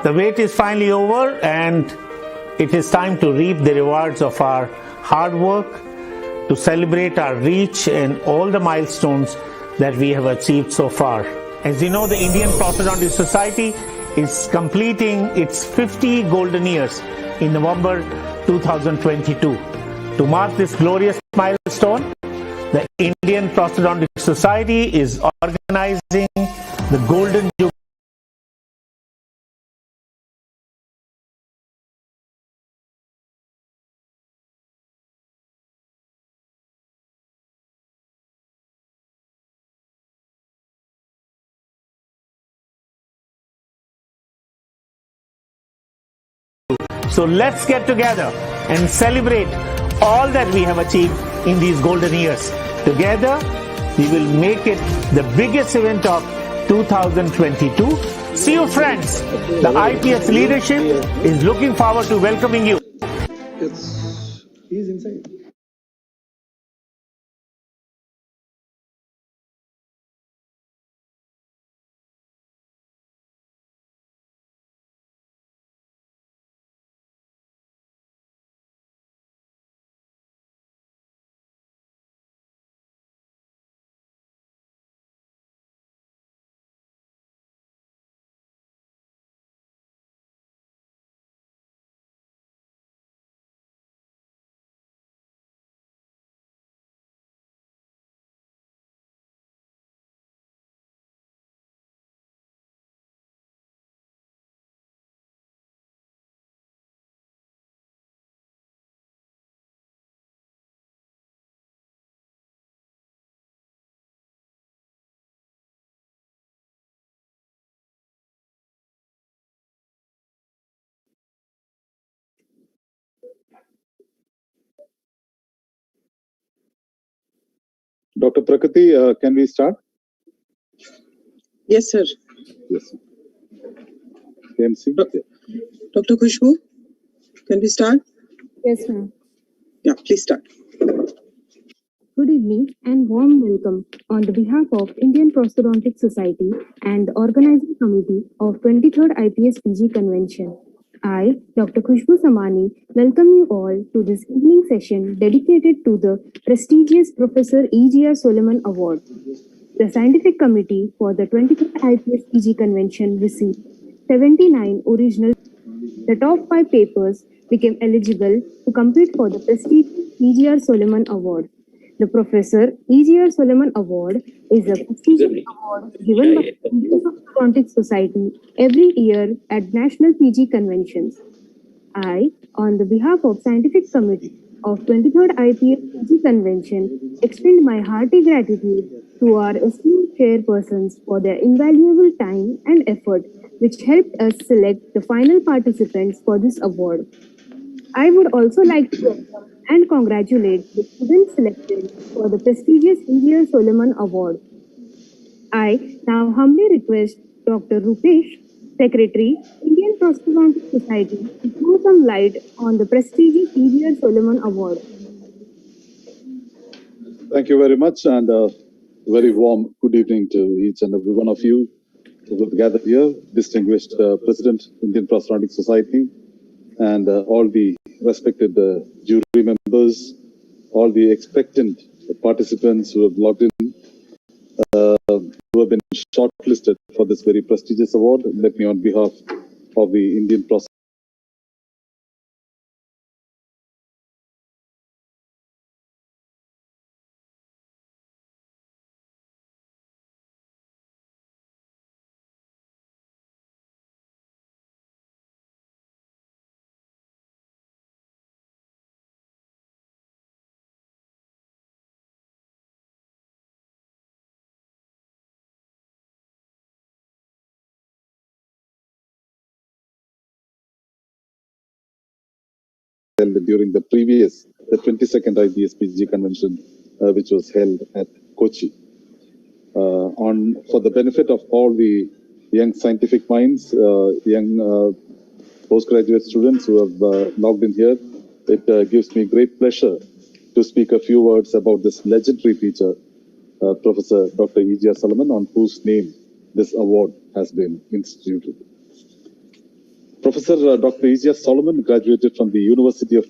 Speaker 9: The wait is finally over, and it is time to reap the rewards of our hard work, to celebrate our reach and all the milestones that we have achieved so far. As you know, the Indian Prosthodontic Society is completing its 50 golden years in November 2022. To mark this glorious milestone, the Indian Prosthodontic Society is organizing the Golden Jubilee. So let's get together and celebrate all that we have achieved in these golden years. Together, we will make it the biggest event of 2022. See you, friends. The IPS leadership is looking forward to welcoming you.
Speaker 1: He's inside.
Speaker 12: Dr. Prakriti, can we start?
Speaker 14: Yes, sir.
Speaker 12: Yes. MC?
Speaker 14: Dr. Khushbu, can we start?
Speaker 4: Yes, ma'am.
Speaker 14: Yeah, please start.
Speaker 4: Good evening and warm welcome on the behalf of Indian Prosthodontic Society and the organizing committee of 23rd IPS PG Convention. I, Dr. Khushbu Samani, welcome you all to this evening session dedicated to the prestigious Professor E.G.R. Solomon Award. The scientific committee for the 23rd IPS PG Convention received 79 original. The top 5 papers became eligible to compete for the prestigious E.G.R. Solomon Award. The Professor E.G.R. Solomon Award is a prestigious award given by the Indian Prosthodontic Society every year at national PG conventions. I, on the behalf of Scientific Committee of 23rd IPS PG Convention, extend my hearty gratitude to our esteemed chairpersons for their invaluable time and effort which helped us select the final participants for this award. I would also like to welcome and congratulate the students selected for the prestigious E.G.R. Solomon Award. I now humbly request Dr. Rupesh, Secretary, Indian Prosthodontic Society, to throw some light on the prestigious E.G.R. Solomon Award.
Speaker 12: Thank you very much, and a very warm good evening to each and every one of you who have gathered here, distinguished President, Indian Prosthodontic Society, and all the respected jury members, all the expectant participants who have logged in, who have been shortlisted for this very prestigious award. Let me, on behalf of the Indian Prosthodontic held during the previous, the 22nd IPS-PG convention, which was held at Kochi. For the benefit of all the young scientific minds, young postgraduate students who have logged in here, it gives me great pleasure to speak a few words about this legendary teacher, Professor Dr. E.G.R. Solomon, on whose name this award has been instituted. Professor Dr. E.G.R. Solomon graduated from the University of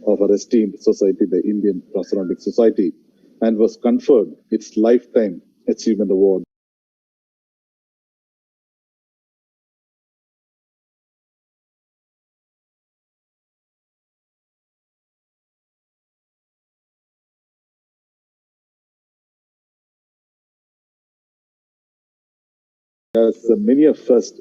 Speaker 12: of our esteemed society, the Indian Prosthodontic Society, and was conferred its Lifetime Achievement Award. As many of us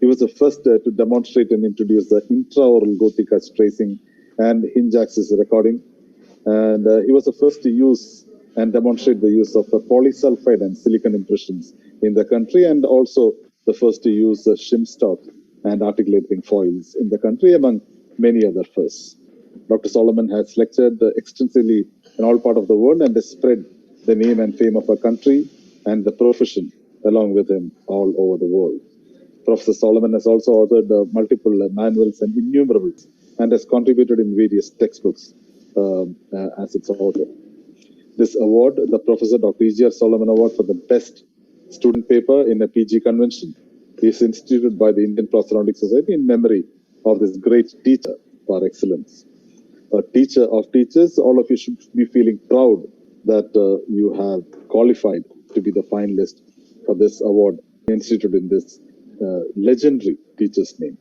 Speaker 12: he was the first to demonstrate and introduce the intraoral Gothicas tracing and hinge axis recording. And he was the first to use and demonstrate the use of the polysulfide and silicon impressions in the country, and also the first to use shim stock and articulating foils in the country, among many other firsts. Dr. Solomon has lectured extensively in all parts of the world and has spread the name and fame of our country and the profession along with him all over the world. Professor Solomon has also authored multiple manuals and innumerables, and has contributed in various textbooks as its author. This award, the Professor Dr. E.G.R. Solomon Award for the best student paper in a PG convention, is instituted by the Indian Prosthodontic Society in memory of this great teacher par excellence. A teacher of teachers, all of you should be feeling proud that you have qualified to be the finalist for this award instituted in this legendary teacher's name.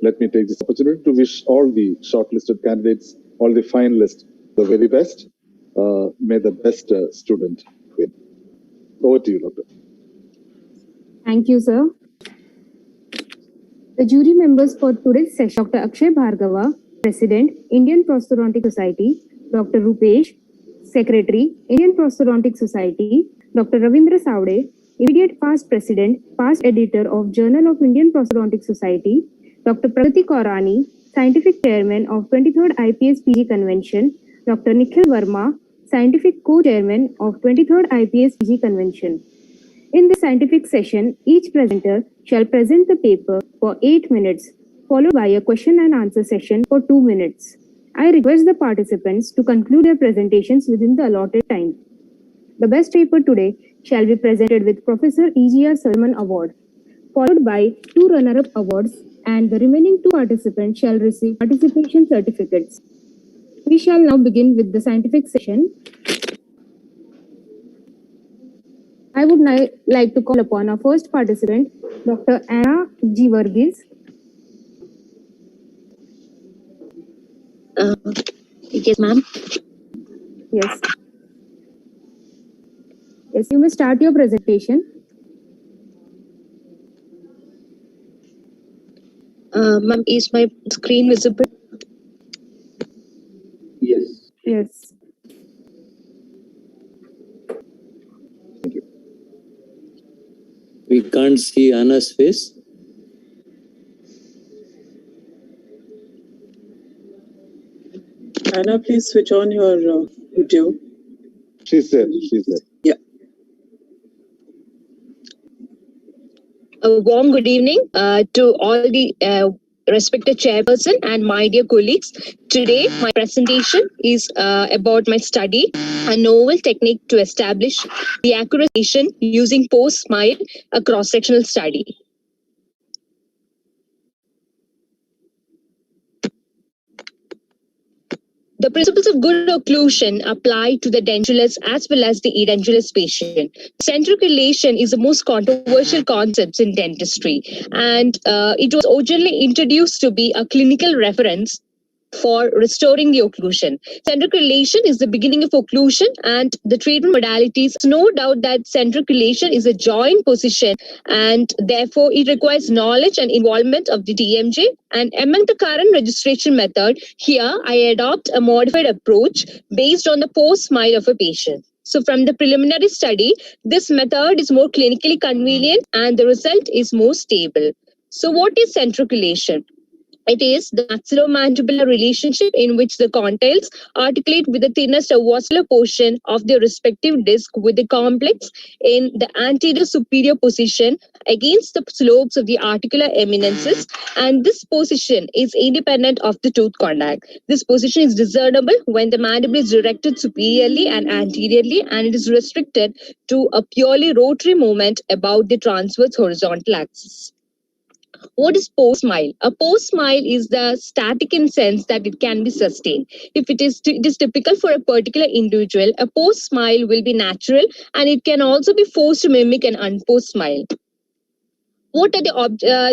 Speaker 12: Let me take this opportunity to wish all the shortlisted candidates, all the finalists, the very best. May the best student win. Over to you, Doctor.
Speaker 4: Thank you, sir. The jury members for today's session: Dr. Akshay Bhargava, President, Indian Prosthodontic Society; Dr. Rupesh, Secretary, Indian Prosthodontic Society; Dr. Ravindra Savde, immediate past President, past Editor of Journal of Indian Prosthodontic Society; Dr. Pragati Kaurani, Scientific Chairman of 23rd IPS PG Convention; Dr. Nikhil Verma, Scientific Co-Chairman of 23rd IPS PG Convention. In this scientific session, each presenter shall present the paper for 8 minutes, followed by a question and answer session for 2 minutes. I request the participants to conclude their presentations within the allotted time. The best paper today shall be presented with Professor E.G.R. Salman Award, followed by 2 runner-up awards, and the remaining 2 participants shall receive participation certificates. We shall now begin with the scientific session. I would now like to call upon our first participant, Dr. Anna G. Varghese.
Speaker 13: Yes, ma'am.
Speaker 4: Yes. Yes, you may start your presentation.
Speaker 13: Ma'am, is my screen visible?
Speaker 11: Yes.
Speaker 4: Yes.
Speaker 17: We can't see Anna's face.
Speaker 14: Anna, please switch on your video.
Speaker 12: She's there.
Speaker 13: Yeah. A warm good evening to all the respected chairperson and my dear colleagues. Today, my presentation is about my study, a novel technique to establish the accuracy using post-smile, a cross-sectional study. The principles of good occlusion apply to the dentulous as well as the edentulous patient. Centric relation is the most controversial concept in dentistry, and it was originally introduced to be a clinical reference for restoring the occlusion. Centric relation is the beginning of occlusion and the treatment modalities. No doubt that centric relation is a joint position and therefore it requires knowledge and involvement of the TMJ. And among the current registration method, here I adopt a modified approach based on the post-smile of a patient. So from the preliminary study, this method is more clinically convenient and the result is more stable. So what is centric relation? It is the maxillomandibular relationship in which the condyles articulate with the thinnest avascular portion of their respective disc with the complex in the anterior superior position against the slopes of the articular eminences, and this position is independent of the tooth contact. This position is discernible when the mandible is directed superiorly and anteriorly, and it is restricted to a purely rotary movement about the transverse horizontal axis. What is post-smile? A post-smile is the static in sense that it can be sustained. If it is typical for a particular individual, a post-smile will be natural and it can also be forced to mimic an unpost smile. What are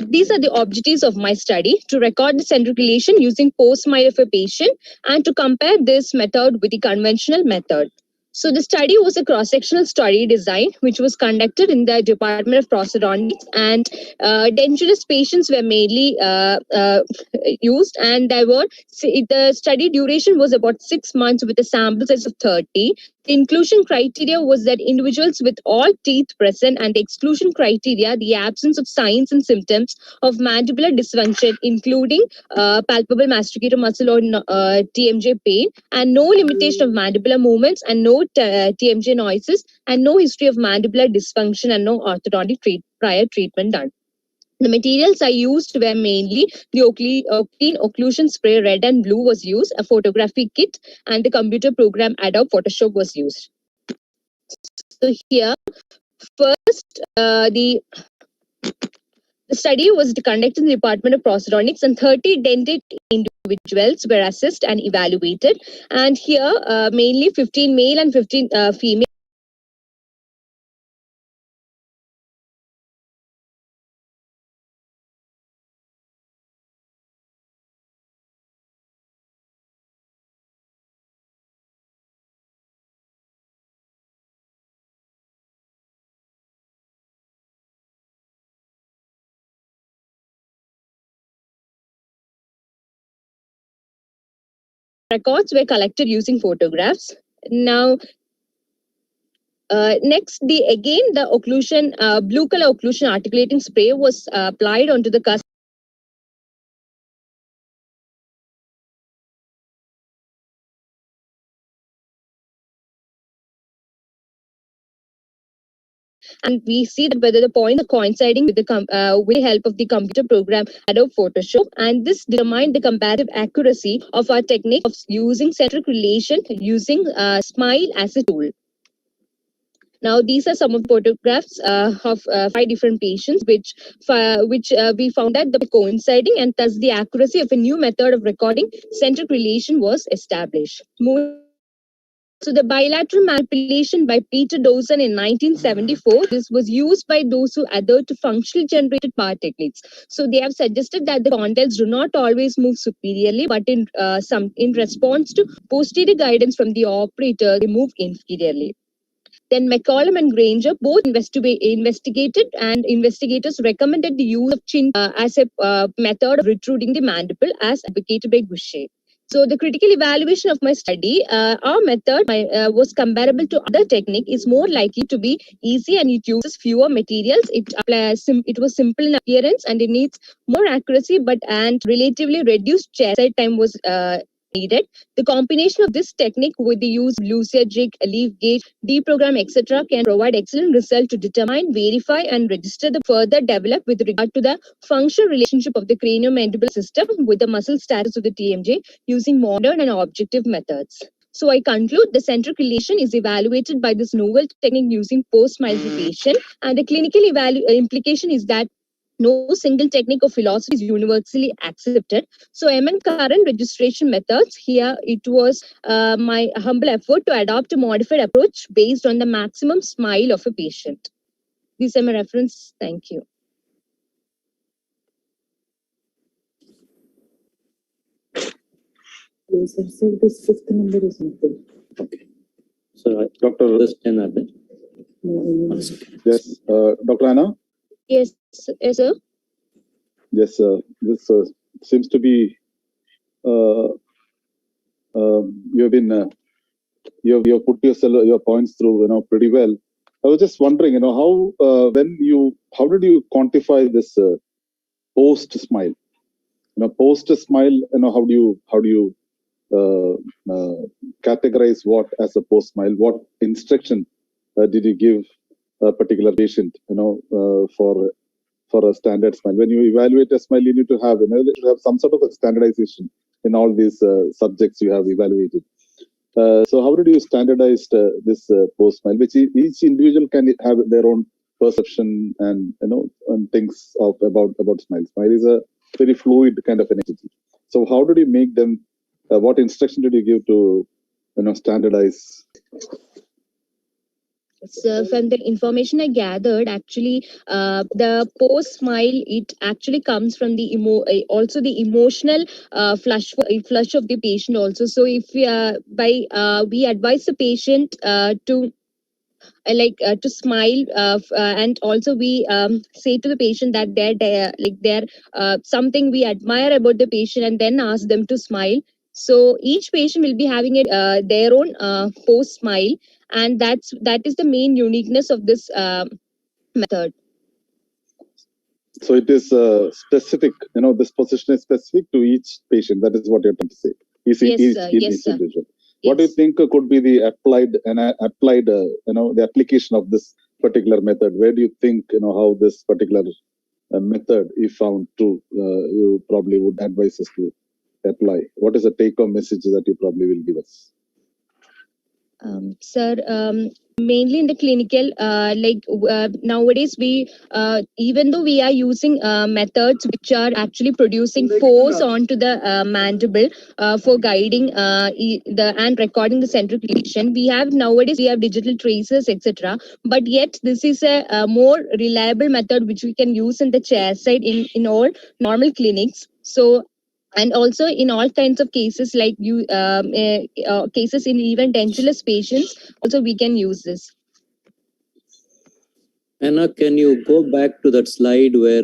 Speaker 13: these are the objectives of my study: to record the centric relation using post-smile of a patient and to compare this method with the conventional method. So the study was a cross-sectional study design which was conducted in the Department of Prosthodontics, and dentulous patients were mainly used, and the study duration was about 6 months with a sample size of 30. The inclusion criteria was that individuals with all teeth present, and the exclusion criteria, the absence of signs and symptoms of mandibular dysfunction, including palpable masticator muscle or TMJ pain, and no limitation of mandibular movements, and no TMJ noises, and no history of mandibular dysfunction, and no orthodontic prior treatment done. The materials I used were mainly the Oclean occlusion spray, red and blue was used, a photography kit, and the computer program Adobe Photoshop was used. So here, first, the study was conducted in the Department of Prosthodontics, and 30 dented individuals were assessed and evaluated. And here, mainly 15 male and 15 female. records were collected using photographs. Now, next, the occlusion, blue color occlusion articulating spray was applied onto the cusp. And we see that whether the points are coinciding with the help of the computer program Adobe Photoshop, and this determined the comparative accuracy of our technique of using centric relation using SMILE as a tool. Now, these are some of the photographs of 5 different patients, which we found that they coinciding, and thus the accuracy of a new method of recording centric relation was established. So the bilateral manipulation by Peter Dawson in 1974, this was used by those who adhere to functionally generated power techniques. So they have suggested that the contents do not always move superiorly, but in response to posterior guidance from the operator, they move inferiorly. Then McCollum and Granger both investigated, and investigators recommended the use of chin as a method of retruding the mandible as advocated by Goucher. So the critical evaluation of my study, our method was comparable to other technique, is more likely to be easy, and it uses fewer materials. It was simple in appearance, and it needs more accuracy, and relatively reduced chairside time was needed. The combination of this technique with the use of Lucia jig, leaf gauge, deprogram, etc., can provide excellent result to determine, verify, and register the further develop with regard to the functional relationship of the craniomandibular system with the muscle status of the TMJ using modern and objective methods. So I conclude the centric relation is evaluated by this novel technique using post-migration, and the clinical implication is that no single technique or philosophy is universally accepted. So among current registration methods, here it was my humble effort to adopt a modified approach based on the maximum SMILE of a patient. These are my reference. Thank you.
Speaker 7: So this fifth number is not there.
Speaker 17: Okay. So, Dr.
Speaker 12: Yes, Dr. Anna?
Speaker 13: Yes, yes, sir.
Speaker 12: Yes, this seems to be you've been you've put your points through pretty well. I was just wondering, how how did you quantify this post smile? Post smile, how do you categorize what as a post smile? What instruction did you give a particular patient, for a standard smile? When you evaluate a smile, you need to have, you should have some sort of a standardization in all these subjects you have evaluated. So how did you standardize this post smile, which each individual can have their own perception and and things about smile. Smile is a very fluid kind of an entity. So how did you make them? What instruction did you give to standardize?
Speaker 13: So from the information I gathered, actually, the post smile, it actually comes from the also the emotional flush of the patient also. So if we advise the patient to to smile, and also we say to the patient that they're something we admire about the patient, and then ask them to smile. So each patient will be having their own post smile, and that is the main uniqueness of this method.
Speaker 12: So it is specific, this position is specific to each patient. That is what you're trying to say.
Speaker 13: Yes, sir.
Speaker 12: What do you think could be the applied, the application of this particular method? Where do you think, how this particular method, if found to, you probably would advise us to apply? What is the take-home message that you probably will give us?
Speaker 13: Sir, mainly in the clinical, nowadays we, even though we are using methods which are actually producing force onto the mandible for guiding and recording the centric relation, nowadays we have digital tracers, etc. But yet this is a more reliable method which we can use in the chair side in all normal clinics. So, and also in all kinds of cases like cases in even dentulous patients, also we can use this.
Speaker 17: Anna, can you go back to that slide where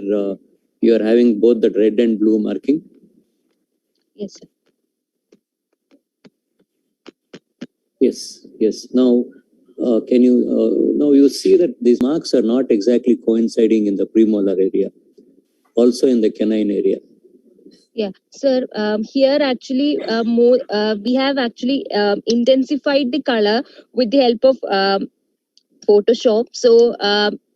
Speaker 17: you are having both the red and blue marking?
Speaker 13: Yes, sir.
Speaker 17: Yes, yes. Now, can you, now you see that these marks are not exactly coinciding in the premolar area, also in the canine area.
Speaker 13: Yeah, sir. Here actually, we have actually intensified the color with the help of Photoshop. So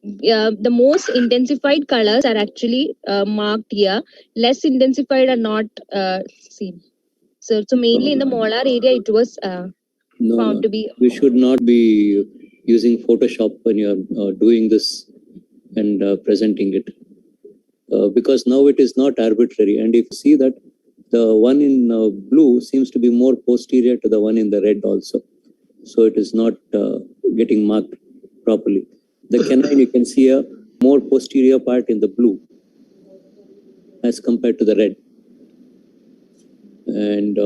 Speaker 13: the most intensified colors are actually marked here. Less intensified are not seen. So mainly in the molar area, it was found to be.
Speaker 17: We should not be using Photoshop when you're doing this and presenting it. Because now it is not arbitrary. And if you see that the one in blue seems to be more posterior to the one in the red also. So it is not getting marked properly. The canine, you can see a more posterior part in the blue as compared to the red. And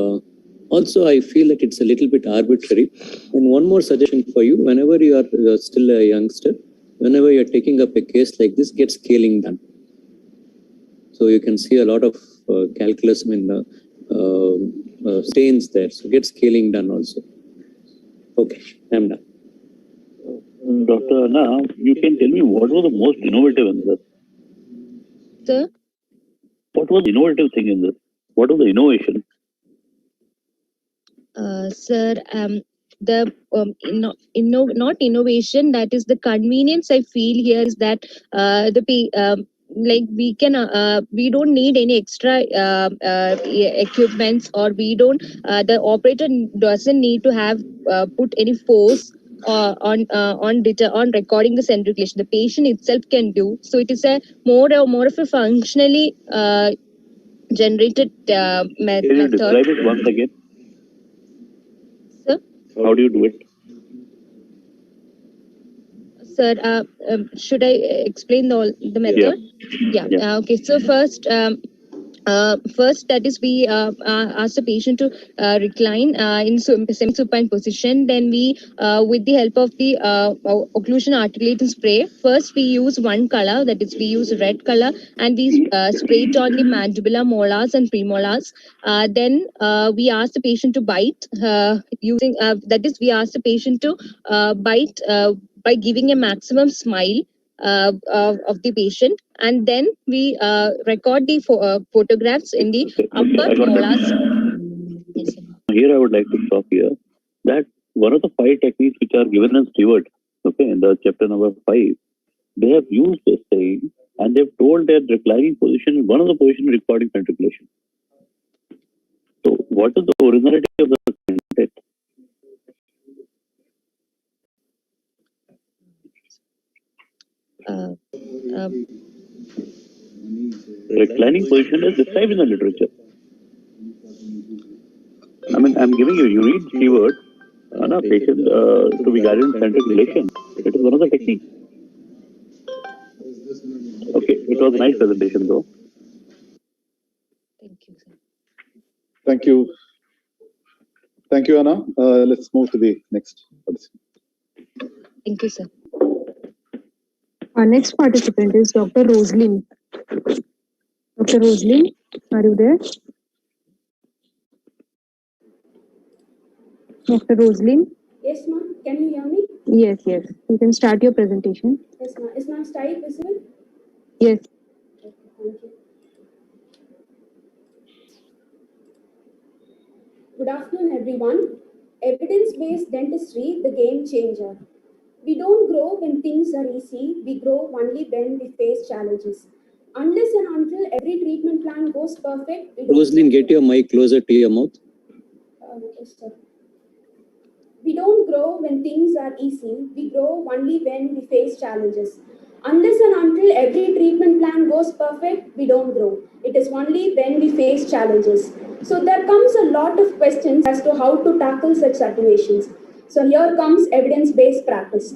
Speaker 17: also I feel that it's a little bit arbitrary. And one more suggestion for you, whenever you are still a youngster, whenever you're taking up a case like this, get scaling done. So you can see a lot of calculus in the stains there. So get scaling done also. Okay, I'm done.
Speaker 2: Dr. Anna, you can tell me what was the most innovative in this?
Speaker 13: Sir?
Speaker 2: What was the innovative thing in this? What was the innovation?
Speaker 13: Sir, the not innovation, that is the convenience I feel here is that like we can we don't need any extra equipments, or we don't the operator doesn't need to have put any force on recording the centrifugation. The patient itself can do. So it is a more of a functionally generated method.
Speaker 2: Can you describe it once again?
Speaker 13: Sir?
Speaker 2: How do you do it?
Speaker 13: Sir, should I explain the method? Yeah. Okay. So first, that is we ask the patient to recline in semi-supine position. Then we, with the help of the occlusion articulating spray, first we use one color, that is we use red color, and we spray it on the mandibular, molars and premolars. Then we ask the patient to bite using, that is we ask the patient to bite by giving a maximum smile of the patient, and then we record the photographs in the upper molars. Yes,
Speaker 2: here I would like to stop here. That one of the 5 techniques which are given as steward, okay, in the chapter number 5, they have used this thing and they've told that reclining position is one of the position recording centrifugation. So what is the originality of the content? Reclining position is described in the literature. I mean, I'm giving you need steward on a patient to be guided in centrifugation. It is one of the techniques. Okay, it was a nice presentation though.
Speaker 13: Thank you, sir.
Speaker 12: Thank you. Thank you, Anna. Let's move to the next participant.
Speaker 13: Thank you, sir.
Speaker 4: Our next participant is Dr. Roslyn. Dr. Roslyn, are you there? Dr. Roslyn?
Speaker 15: Yes, ma'am. Can you hear me?
Speaker 4: Yes. You can start your presentation.
Speaker 15: Yes, ma'am. Is my slide visible?
Speaker 4: Yes.
Speaker 15: Okay, thank you. Good afternoon, everyone. Evidence-based dentistry, the game changer. We don't grow when things are easy. We grow only when we face challenges. Unless and until every treatment plan goes perfect, we don't.
Speaker 17: Roslyn, get your mic closer to your mouth.
Speaker 15: Yes, sir. We don't grow when things are easy. We grow only when we face challenges. Unless and until every treatment plan goes perfect, we don't grow. It is only when we face challenges. So there comes a lot of questions as to how to tackle such situations. So here comes evidence-based practice.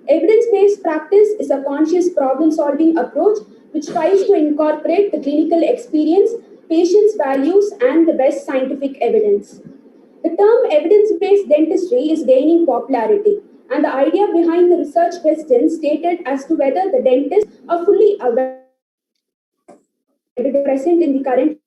Speaker 15: Evidence-based practice is a conscious problem-solving approach which tries to incorporate the clinical experience, patients' values, and the best scientific evidence. The term evidence-based dentistry is gaining popularity, and the idea behind the research question stated as to whether the dentists are fully aware present in the current.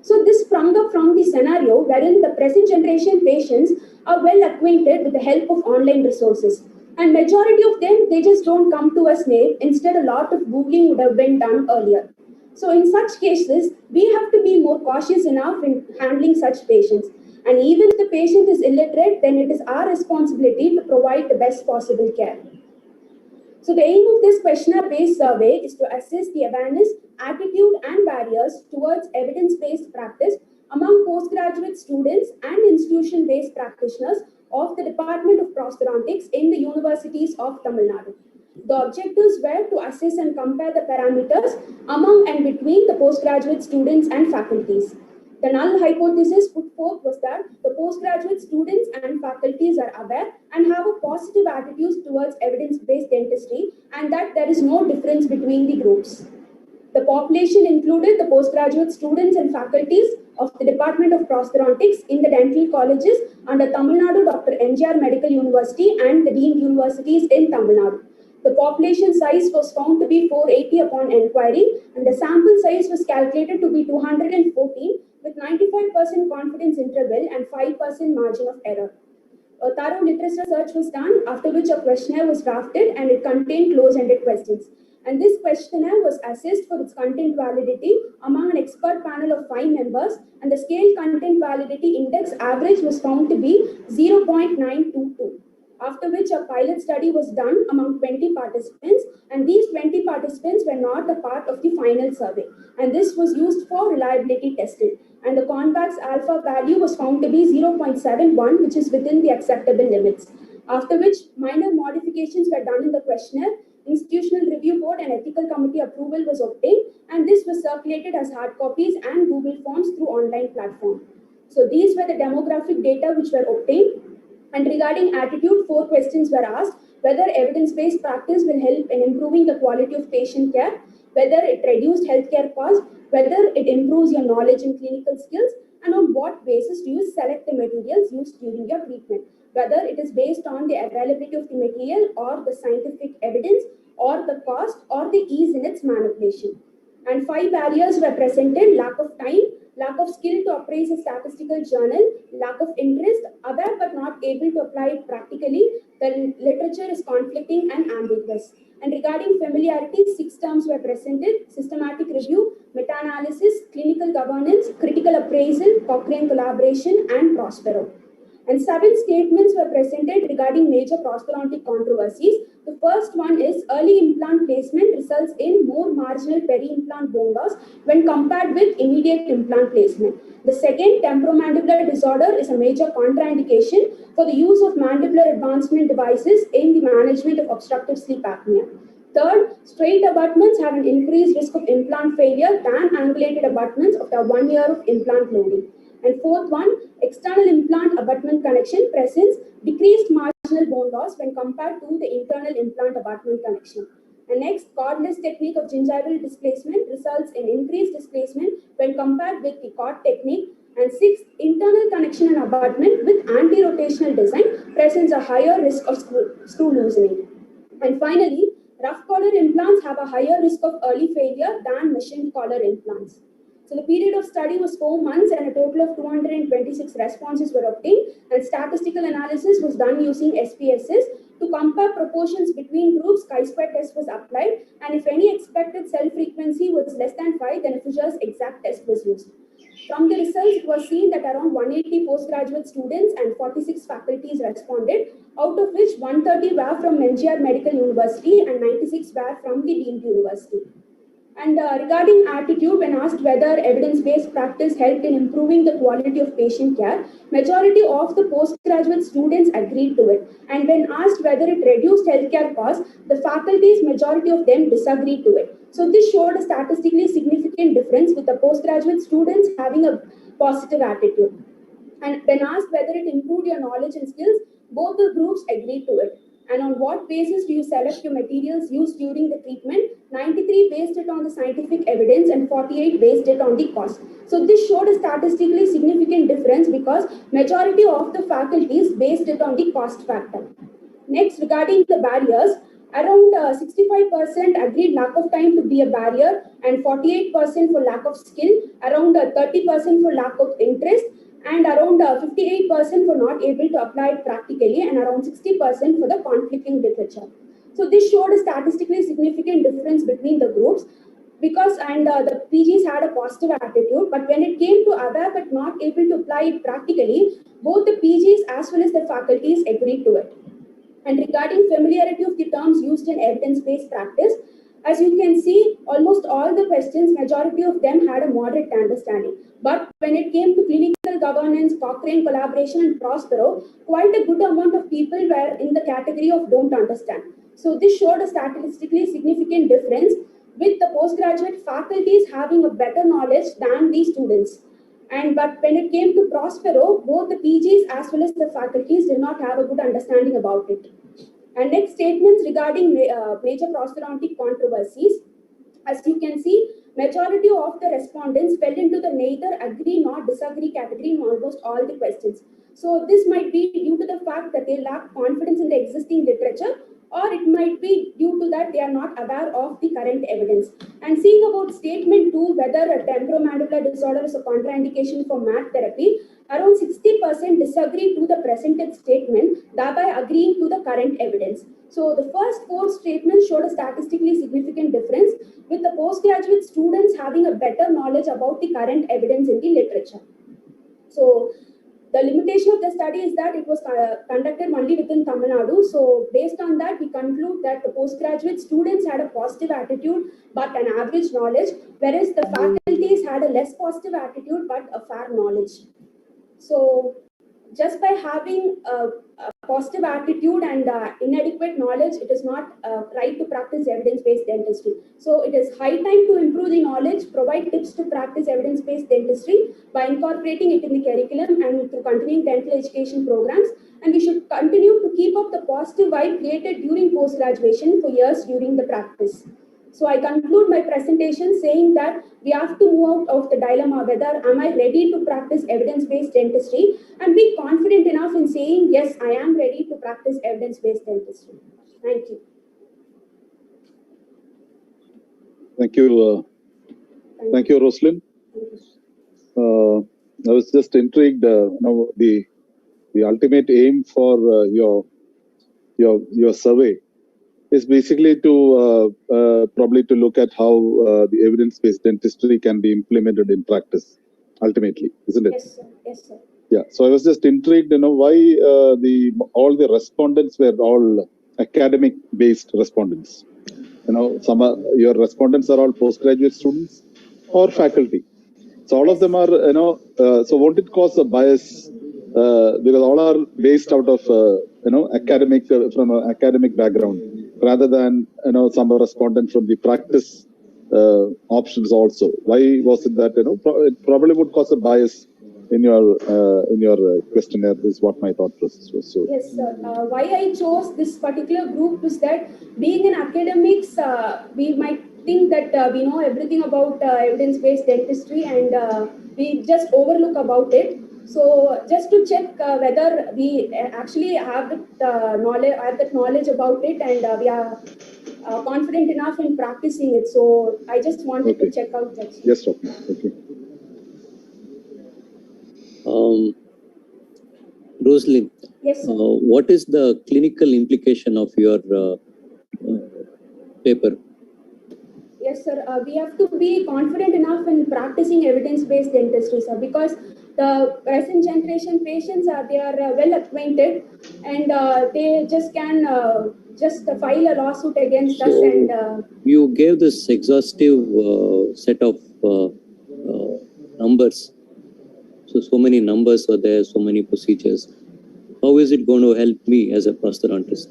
Speaker 15: So this sprung up from the scenario wherein the present generation patients are well acquainted with the help of online resources. And majority of them, they just don't come to us name. Instead, a lot of Googling would have been done earlier. So in such cases, we have to be more cautious enough in handling such patients. And even if the patient is illiterate, then it is our responsibility to provide the best possible care. So the aim of this questionnaire-based survey is to assess the awareness, attitude, and barriers towards evidence-based practice among postgraduate students and institution-based practitioners of the Department of Prosthodontics in the universities of Tamil Nadu. The objectives were to assess and compare the parameters among and between the postgraduate students and faculties. The null hypothesis put forth was that the postgraduate students and faculties are aware and have a positive attitude towards evidence-based dentistry, and that there is no difference between the groups. The population included the postgraduate students and faculties of the Department of Prosthodontics in the dental colleges under Tamil Nadu Dr. NGR Medical University and the deemed universities in Tamil Nadu. The population size was found to be 480 upon enquiry, and the sample size was calculated to be 214 with 95% confidence interval and 5% margin of error. A thorough literature search was done, after which a questionnaire was drafted and it contained close-ended questions. And this questionnaire was assessed for its content validity among an expert panel of 5 members, and the scale content validity index average was found to be 0.922. After which a pilot study was done among 20 participants, and these 20 participants were not a part of the final survey. And this was used for reliability testing. And the convex alpha value was found to be 0.71, which is within the acceptable limits. After which minor modifications were done in the questionnaire, institutional review board and ethical committee approval was obtained, and this was circulated as hard copies and Google Forms through online platform. So these were the demographic data which were obtained. And regarding attitude, 4 questions were asked: whether evidence-based practice will help in improving the quality of patient care, whether it reduced healthcare costs, whether it improves your knowledge and clinical skills, and on what basis do you select the materials used during your treatment, whether it is based on the availability of the material or the scientific evidence or the cost or the ease in its manipulation. And 5 barriers were presented: lack of time, lack of skill to appraise a statistical journal, lack of interest, aware but not able to apply it practically, the literature is conflicting and ambiguous. And regarding familiarity, 6 terms were presented: systematic review, meta-analysis, clinical governance, critical appraisal, Cochrane collaboration, and Prospero. And 7 statements were presented regarding major prosthodontic controversies. The first one is early implant placement results in more marginal peri-implant bone loss when compared with immediate implant placement. The second, temporomandibular disorder is a major contraindication for the use of mandibular advancement devices in the management of obstructive sleep apnea. Third, straight abutments have an increased risk of implant failure than angulated abutments after 1 year of implant loading. And fourth one, external implant abutment connection presents decreased marginal bone loss when compared to the internal implant abutment connection. And next, cordless technique of gingival displacement results in increased displacement when compared with the cord technique. And sixth, internal connection and abutment with anti-rotational design presents a higher risk of screw loosening. And finally, rough collar implants have a higher risk of early failure than machined collar implants. So the period of study was 4 months, and a total of 226 responses were obtained, and statistical analysis was done using SPSS. To compare proportions between groups, chi-square test was applied, and if any expected cell frequency was less than 5, then a Fisher's exact test was used. From the results, it was seen that around 180 postgraduate students and 46 faculties responded, out of which 130 were from NGR Medical University and 96 were from the deemed university. And regarding attitude, when asked whether evidence-based practice helped in improving the quality of patient care, majority of the postgraduate students agreed to it. And when asked whether it reduced healthcare costs, the faculty's majority of them disagreed to it. So this showed a statistically significant difference, with the postgraduate students having a positive attitude. And when asked whether it improved your knowledge and skills, both the groups agreed to it. And on what basis do you select your materials used during the treatment? 93 based it on the scientific evidence and 48 based it on the cost. So this showed a statistically significant difference because majority of the faculties based it on the cost factor. Next, regarding the barriers, Around 65% agreed lack of time to be a barrier, and 48% for lack of skill, around 30% for lack of interest, and around 58% for not able to apply it practically, and around 60% for the conflicting literature. So this showed a statistically significant difference between the groups, because the PGs had a positive attitude, but when it came to aware but not able to apply it practically, both the PGs as well as the faculties agreed to it. And regarding familiarity of the terms used in evidence-based practice, as you can see, almost all the questions, majority of them had a moderate understanding. But when it came to clinical governance, Cochrane collaboration, and Prospero, quite a good amount of people were in the category of don't understand. So this showed a statistically significant difference, with the postgraduate faculties having a better knowledge than the students. But when it came to Prospero, both the PGs as well as the faculties did not have a good understanding about it. And next, statements regarding major prosthodontic controversies. As you can see, majority of the respondents fell into the neither agree nor disagree category in almost all the questions. So this might be due to the fact that they lack confidence in the existing literature, or it might be due to that they are not aware of the current evidence. And seeing about statement 2, whether a temporomandibular disorder is a contraindication for MAT therapy, around 60% disagree to the presented statement, thereby agreeing to the current evidence. So the first 4 statements showed a statistically significant difference, with the postgraduate students having a better knowledge about the current evidence in the literature. So the limitation of the study is that it was conducted only within Tamil Nadu. So based on that, we conclude that the postgraduate students had a positive attitude but an average knowledge, whereas the faculties had a less positive attitude but a fair knowledge. So just by having a positive attitude and inadequate knowledge, it is not right to practice evidence-based dentistry. So it is high time to improve the knowledge, provide tips to practice evidence-based dentistry by incorporating it in the curriculum and through continuing dental education programs. And we should continue to keep up the positive vibe created during post-graduation for years during the practice. So I conclude my presentation saying that we have to move out of the dilemma whether am I ready to practice evidence-based dentistry, and be confident enough in saying, yes, I am ready to practice evidence-based dentistry. Thank you.
Speaker 12: Thank you. Thank you, Roslyn. I was just intrigued. Now the ultimate aim for your survey is basically to probably to look at how the evidence-based dentistry can be implemented in practice, ultimately, isn't it?
Speaker 15: Yes, sir. Yes, sir.
Speaker 12: Yeah. So I was just intrigued, why all the respondents were all academic-based respondents. Your respondents are all postgraduate students or faculty. So all of them are, so won't it cause a bias? Because all are based out of, academic, from an academic background, rather than, some respondent from the practice options also. Why was it that, it probably would cause a bias in your questionnaire, is what my thought process was. So
Speaker 15: yes, sir. Why I chose this particular group is that being in academics, we might think that we know everything about evidence-based dentistry, and we just overlook about it. So just to check whether we actually have that knowledge about it, and we are confident enough in practicing it. So I just wanted to check out that.
Speaker 12: Yes, doctor. Okay.
Speaker 17: Rosalie,
Speaker 15: yes,
Speaker 17: what is the clinical implication of your paper?
Speaker 15: Yes, sir. We have to be confident enough in practicing evidence-based dentistry, sir, because the present generation patients they are well acquainted, and they just can just file a lawsuit against us. And
Speaker 17: you gave this exhaustive set of numbers. So many numbers are there, so many procedures. How is it going to help me as a prosthodontist?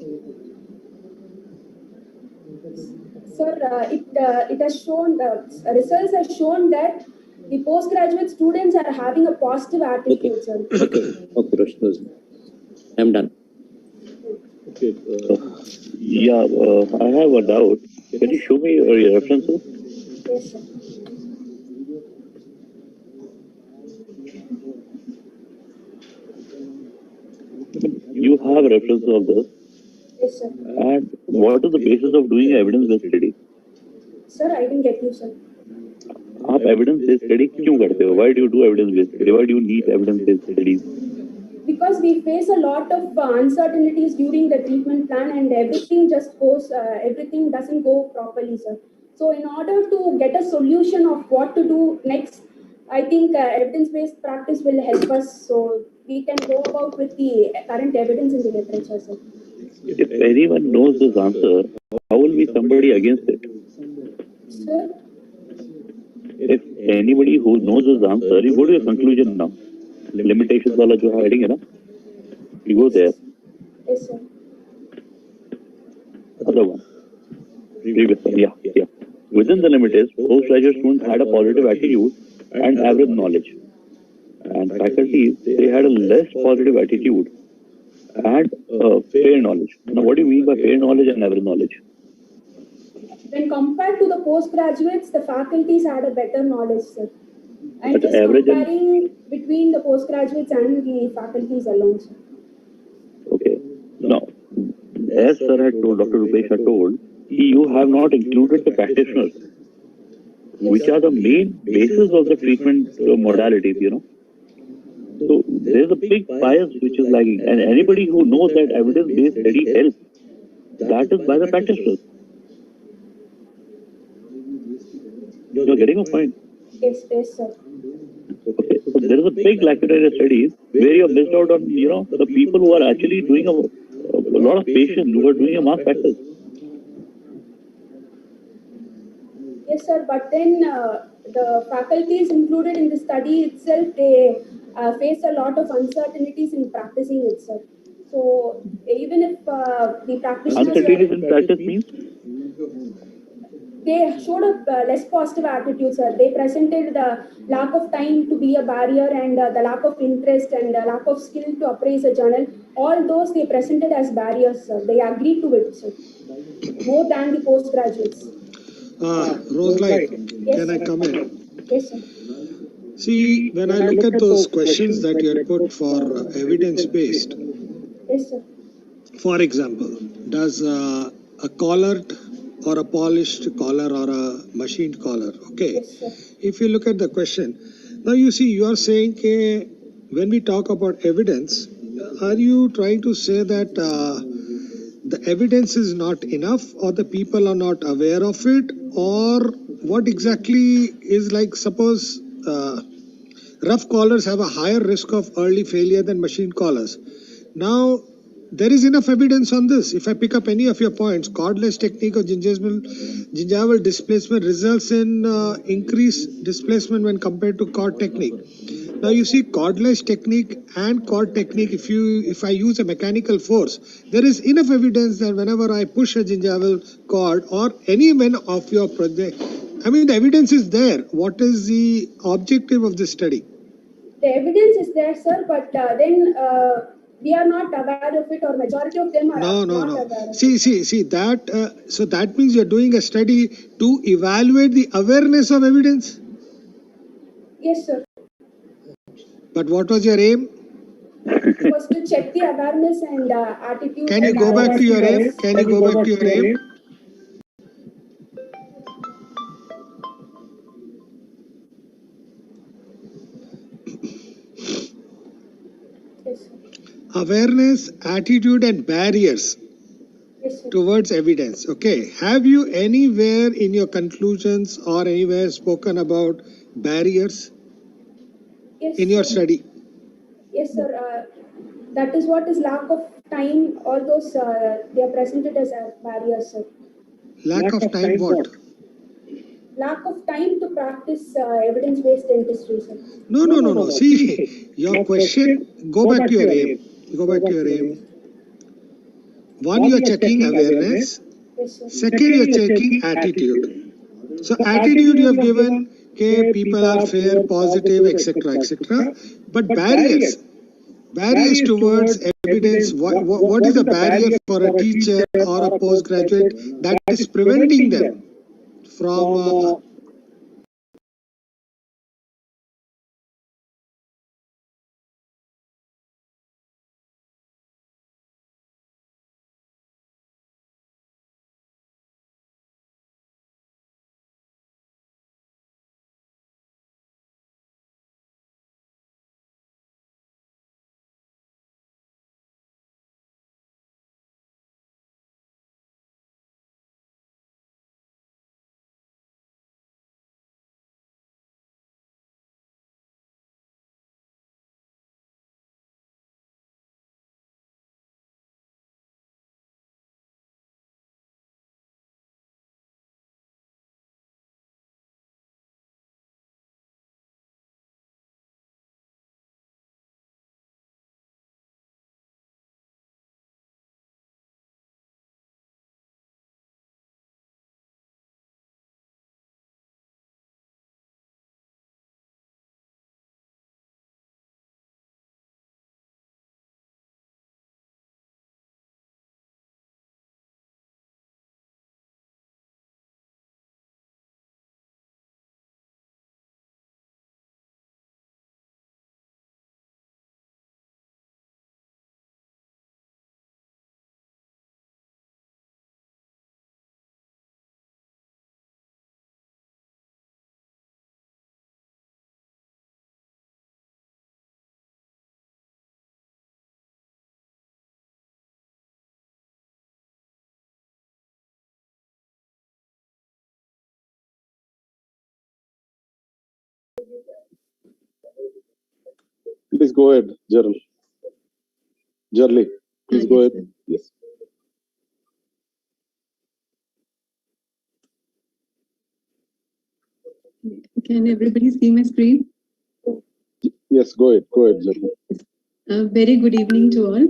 Speaker 15: Sir, it has shown, results have shown that the postgraduate students are having a positive attitude, sir.
Speaker 17: Okay, Roshni. I'm done.
Speaker 2: Okay. I have a doubt. Can you show me your references?
Speaker 15: Yes, sir.
Speaker 2: You have references of this?
Speaker 15: Yes, Yes, sir.
Speaker 2: And what is the basis of doing an evidence-based study?
Speaker 15: Sir, I didn't get you, sir.
Speaker 2: आप evidence-based study क्यों करते हो? Why do you do evidence-based study? Why do you need evidence-based studies?
Speaker 15: Because we face a lot of uncertainties during the treatment plan, and everything just goes, everything doesn't go properly, sir. So in order to get a solution of what to do next, I think evidence-based practice will help us, so we can go about with the current evidence in the literature, sir.
Speaker 2: If anyone knows this answer, how will be somebody against it?
Speaker 15: Sir,
Speaker 2: If anybody who knows this answer, you go to your conclusion now. Limitations वाला जो heading है ना, you go there.
Speaker 15: yes, sir.
Speaker 2: Other one. Previous one, yeah. Within the limits, postgraduate students had a positive attitude and average knowledge. And faculty, they had a less positive attitude and fair knowledge. Now, what do you mean by fair knowledge and average knowledge?
Speaker 15: When compared to the postgraduates, the faculties had a better knowledge, sir. I'm just
Speaker 2: average
Speaker 15: comparing between the postgraduates and the faculties alone, sir.
Speaker 2: Okay. Now, as sir had told, Dr. Rupesh had told, you have not included the practitioners, which are the main basis of the treatment modalities, you know. So there's a big bias which is lagging, and anybody who knows that evidence-based study helps, that is by the practitioners. You're getting a point.
Speaker 15: Yes, sir.
Speaker 2: Okay, so there is a big lacuna in studies where you have missed out on, you know, the people who are actually doing a lot of patients who are doing a mass practice.
Speaker 15: Yes, sir. But then the faculties included in the study itself, they face a lot of uncertainties in practicing it, sir. So even if the practitioners
Speaker 2: Uncertainties in practice means?
Speaker 15: They showed a less positive attitude, sir. They presented the lack of time to be a barrier, and the lack of interest and the lack of skill to appraise a journal. All those they presented as barriers, sir. They agreed to it, sir. More than the postgraduates.
Speaker 18: Roselight,
Speaker 15: Yes,
Speaker 18: can I
Speaker 15: sir.
Speaker 18: come in?
Speaker 15: Yes, sir.
Speaker 18: See, when I look at those questions that you had put for evidence-based,
Speaker 15: Yes, sir.
Speaker 18: for example, does a collared or a polished collar or a machined collar, okay?
Speaker 15: Yes, sir.
Speaker 18: If you look at the question, now you see, you are saying when we talk about evidence, are you trying to say that the evidence is not enough, or the people are not aware of it, or what exactly is, like, suppose rough collars have a higher risk of early failure than machine collars. Now, there is enough evidence on this. If I pick up any of your points, cordless technique or gingival displacement results in increased displacement when compared to cord technique. Now you see, cordless technique and cord technique, if I use a mechanical force, there is enough evidence that whenever I push a gingival cord or any one of your project, I mean, the evidence is there. What is the objective of this study?
Speaker 15: The evidence is there, sir, but then we are not aware of it, or majority of them are not aware of it.
Speaker 18: See that. So that means you're doing a study to evaluate the awareness of evidence.
Speaker 15: Yes, sir.
Speaker 18: But what was your aim?
Speaker 15: It was to check the awareness and attitude.
Speaker 18: Can you go back to your aim? Can you go back to your aim?
Speaker 15: Yes, sir.
Speaker 18: Awareness, attitude, and barriers towards evidence. Okay. Have you anywhere in your conclusions or anywhere spoken about barriers in your study?
Speaker 15: Yes, sir. That is what is lack of time. All those they are presented as barriers, sir.
Speaker 18: Lack of time, what?
Speaker 15: Lack of time to practice evidence-based dentistry, sir.
Speaker 18: No. See, your question, go back to your aim. Go back to your aim. One, you are checking awareness.
Speaker 15: Yes, sir.
Speaker 18: Second, you are checking attitude. So attitude you have given, okay, people are fair, positive, etc., etc. But barriers towards evidence, what is the barrier for a teacher or a postgraduate that is preventing them from
Speaker 12: Please go ahead, Gerald. Jerly, please go ahead. Yes.
Speaker 19: Can everybody see my screen?
Speaker 12: Yes, go ahead, Jerly.
Speaker 19: A very good evening to all.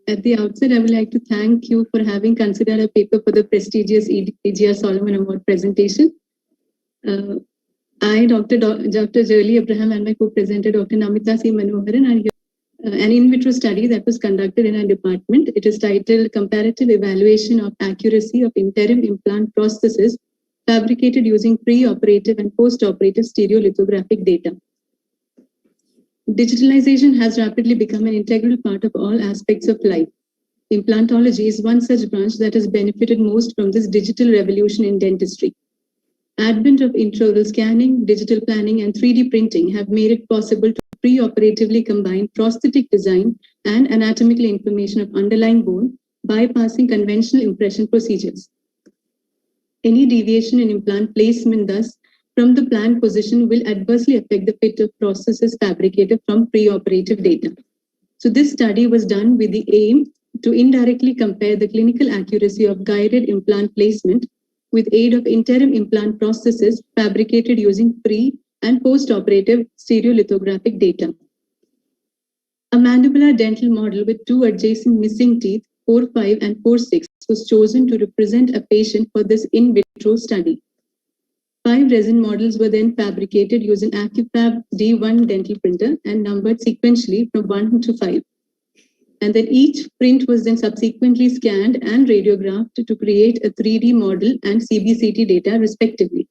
Speaker 19: At the outset, I would like to thank you for having considered a paper for the prestigious EGR Solomon Award presentation. I, Dr. Jerly Abraham, and my co-presenter, Dr. Namita C. Manoharan, are here. An in vitro study that was conducted in our department. It is titled Comparative Evaluation of Accuracy of Interim Implant Prostheses Fabricated Using Pre-Operative and Post-Operative Stereolithographic Data. Digitalization has rapidly become an integral part of all aspects of life. Implantology is one such branch that has benefited most from this digital revolution in dentistry. Advent of intraoral scanning, digital planning, and 3D printing have made it possible to pre-operatively combine prosthetic design and anatomical information of underlying bone, bypassing conventional impression procedures. Any deviation in implant placement, thus, from the planned position will adversely affect the fit of prostheses fabricated from pre-operative data. So this study was done with the aim to indirectly compare the clinical accuracy of guided implant placement with aid of interim implant prostheses fabricated using pre- and post-operative stereolithographic data. A mandibular dental model with two adjacent missing teeth, 4-5 and 4-6, was chosen to represent a patient for this in vitro study. 5 resin models were then fabricated using AccuFab D1 dental printer and numbered sequentially from 1 to 5. And then each print was then subsequently scanned and radiographed to create a 3D model and CBCT data respectively.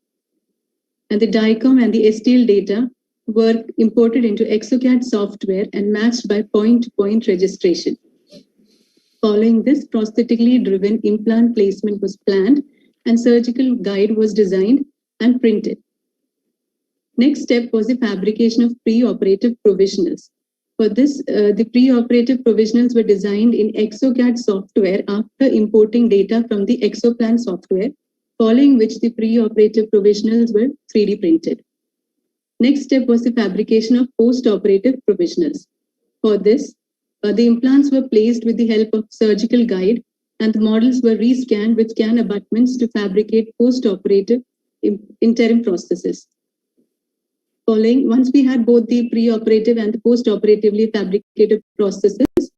Speaker 19: And the DICOM and the STL data were imported into exocad software and matched by point-to-point registration. Following this, prosthetically driven implant placement was planned and surgical guide was designed and printed. Next step was the fabrication of pre-operative provisionals. For this, the pre-operative provisionals were designed in exocad software after importing data from the exoplan software, following which the pre-operative provisionals were 3D printed. Next step was the fabrication of post-operative provisionals. For this, the implants were placed with the help of surgical guide and the models were rescanned with scan abutments to fabricate post-operative interim prostheses. Once we had both the pre-operative and the post-operatively fabricated prostheses,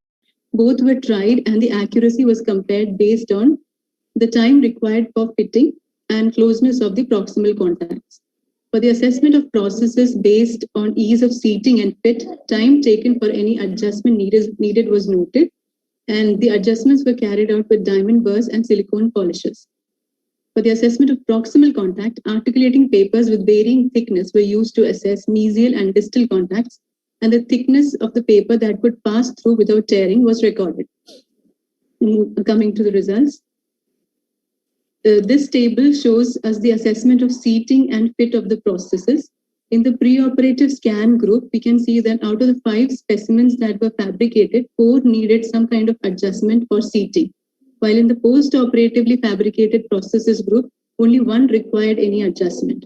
Speaker 19: both were tried and the accuracy was compared based on the time required for fitting and closeness of the proximal contacts. For the assessment of prostheses based on ease of seating and fit, time taken for any adjustment needed was noted, and the adjustments were carried out with diamond burrs and silicone polishes. For the assessment of proximal contact, articulating papers with varying thickness were used to assess mesial and distal contacts, and the thickness of the paper that could pass through without tearing was recorded. Coming to the results. This table shows us the assessment of seating and fit of the prostheses. In the preoperative scan group, we can see that out of the 5 specimens that were fabricated, 4 needed some kind of adjustment for seating. While in the post-operatively fabricated prostheses group, only 1 required any adjustment.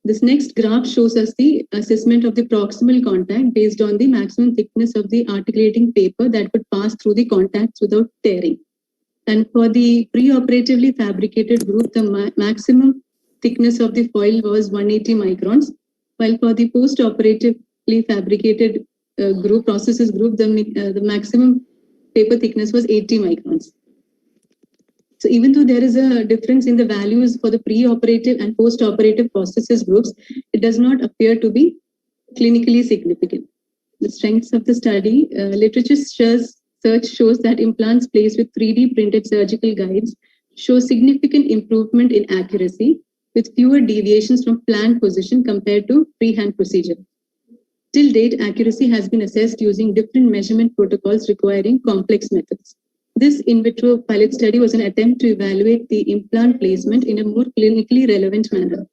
Speaker 19: This next graph shows us the assessment of the proximal contact based on the maximum thickness of the articulating paper that would pass through the contacts without tearing. And for the preoperatively fabricated group, the maximum thickness of the foil was 180 microns, while for the post-operatively fabricated group, prostheses group, the maximum paper thickness was 80 microns. So even though there is a difference in the values for the pre-operative and post-operative prostheses groups, it does not appear to be clinically significant. The strengths of the study, literature search shows that implants placed with 3D printed surgical guides show significant improvement in accuracy with fewer deviations from planned position compared to freehand procedure. Till date, accuracy has been assessed using different measurement protocols requiring complex methods. This in vitro pilot study was an attempt to evaluate the implant placement in a more clinically relevant manner.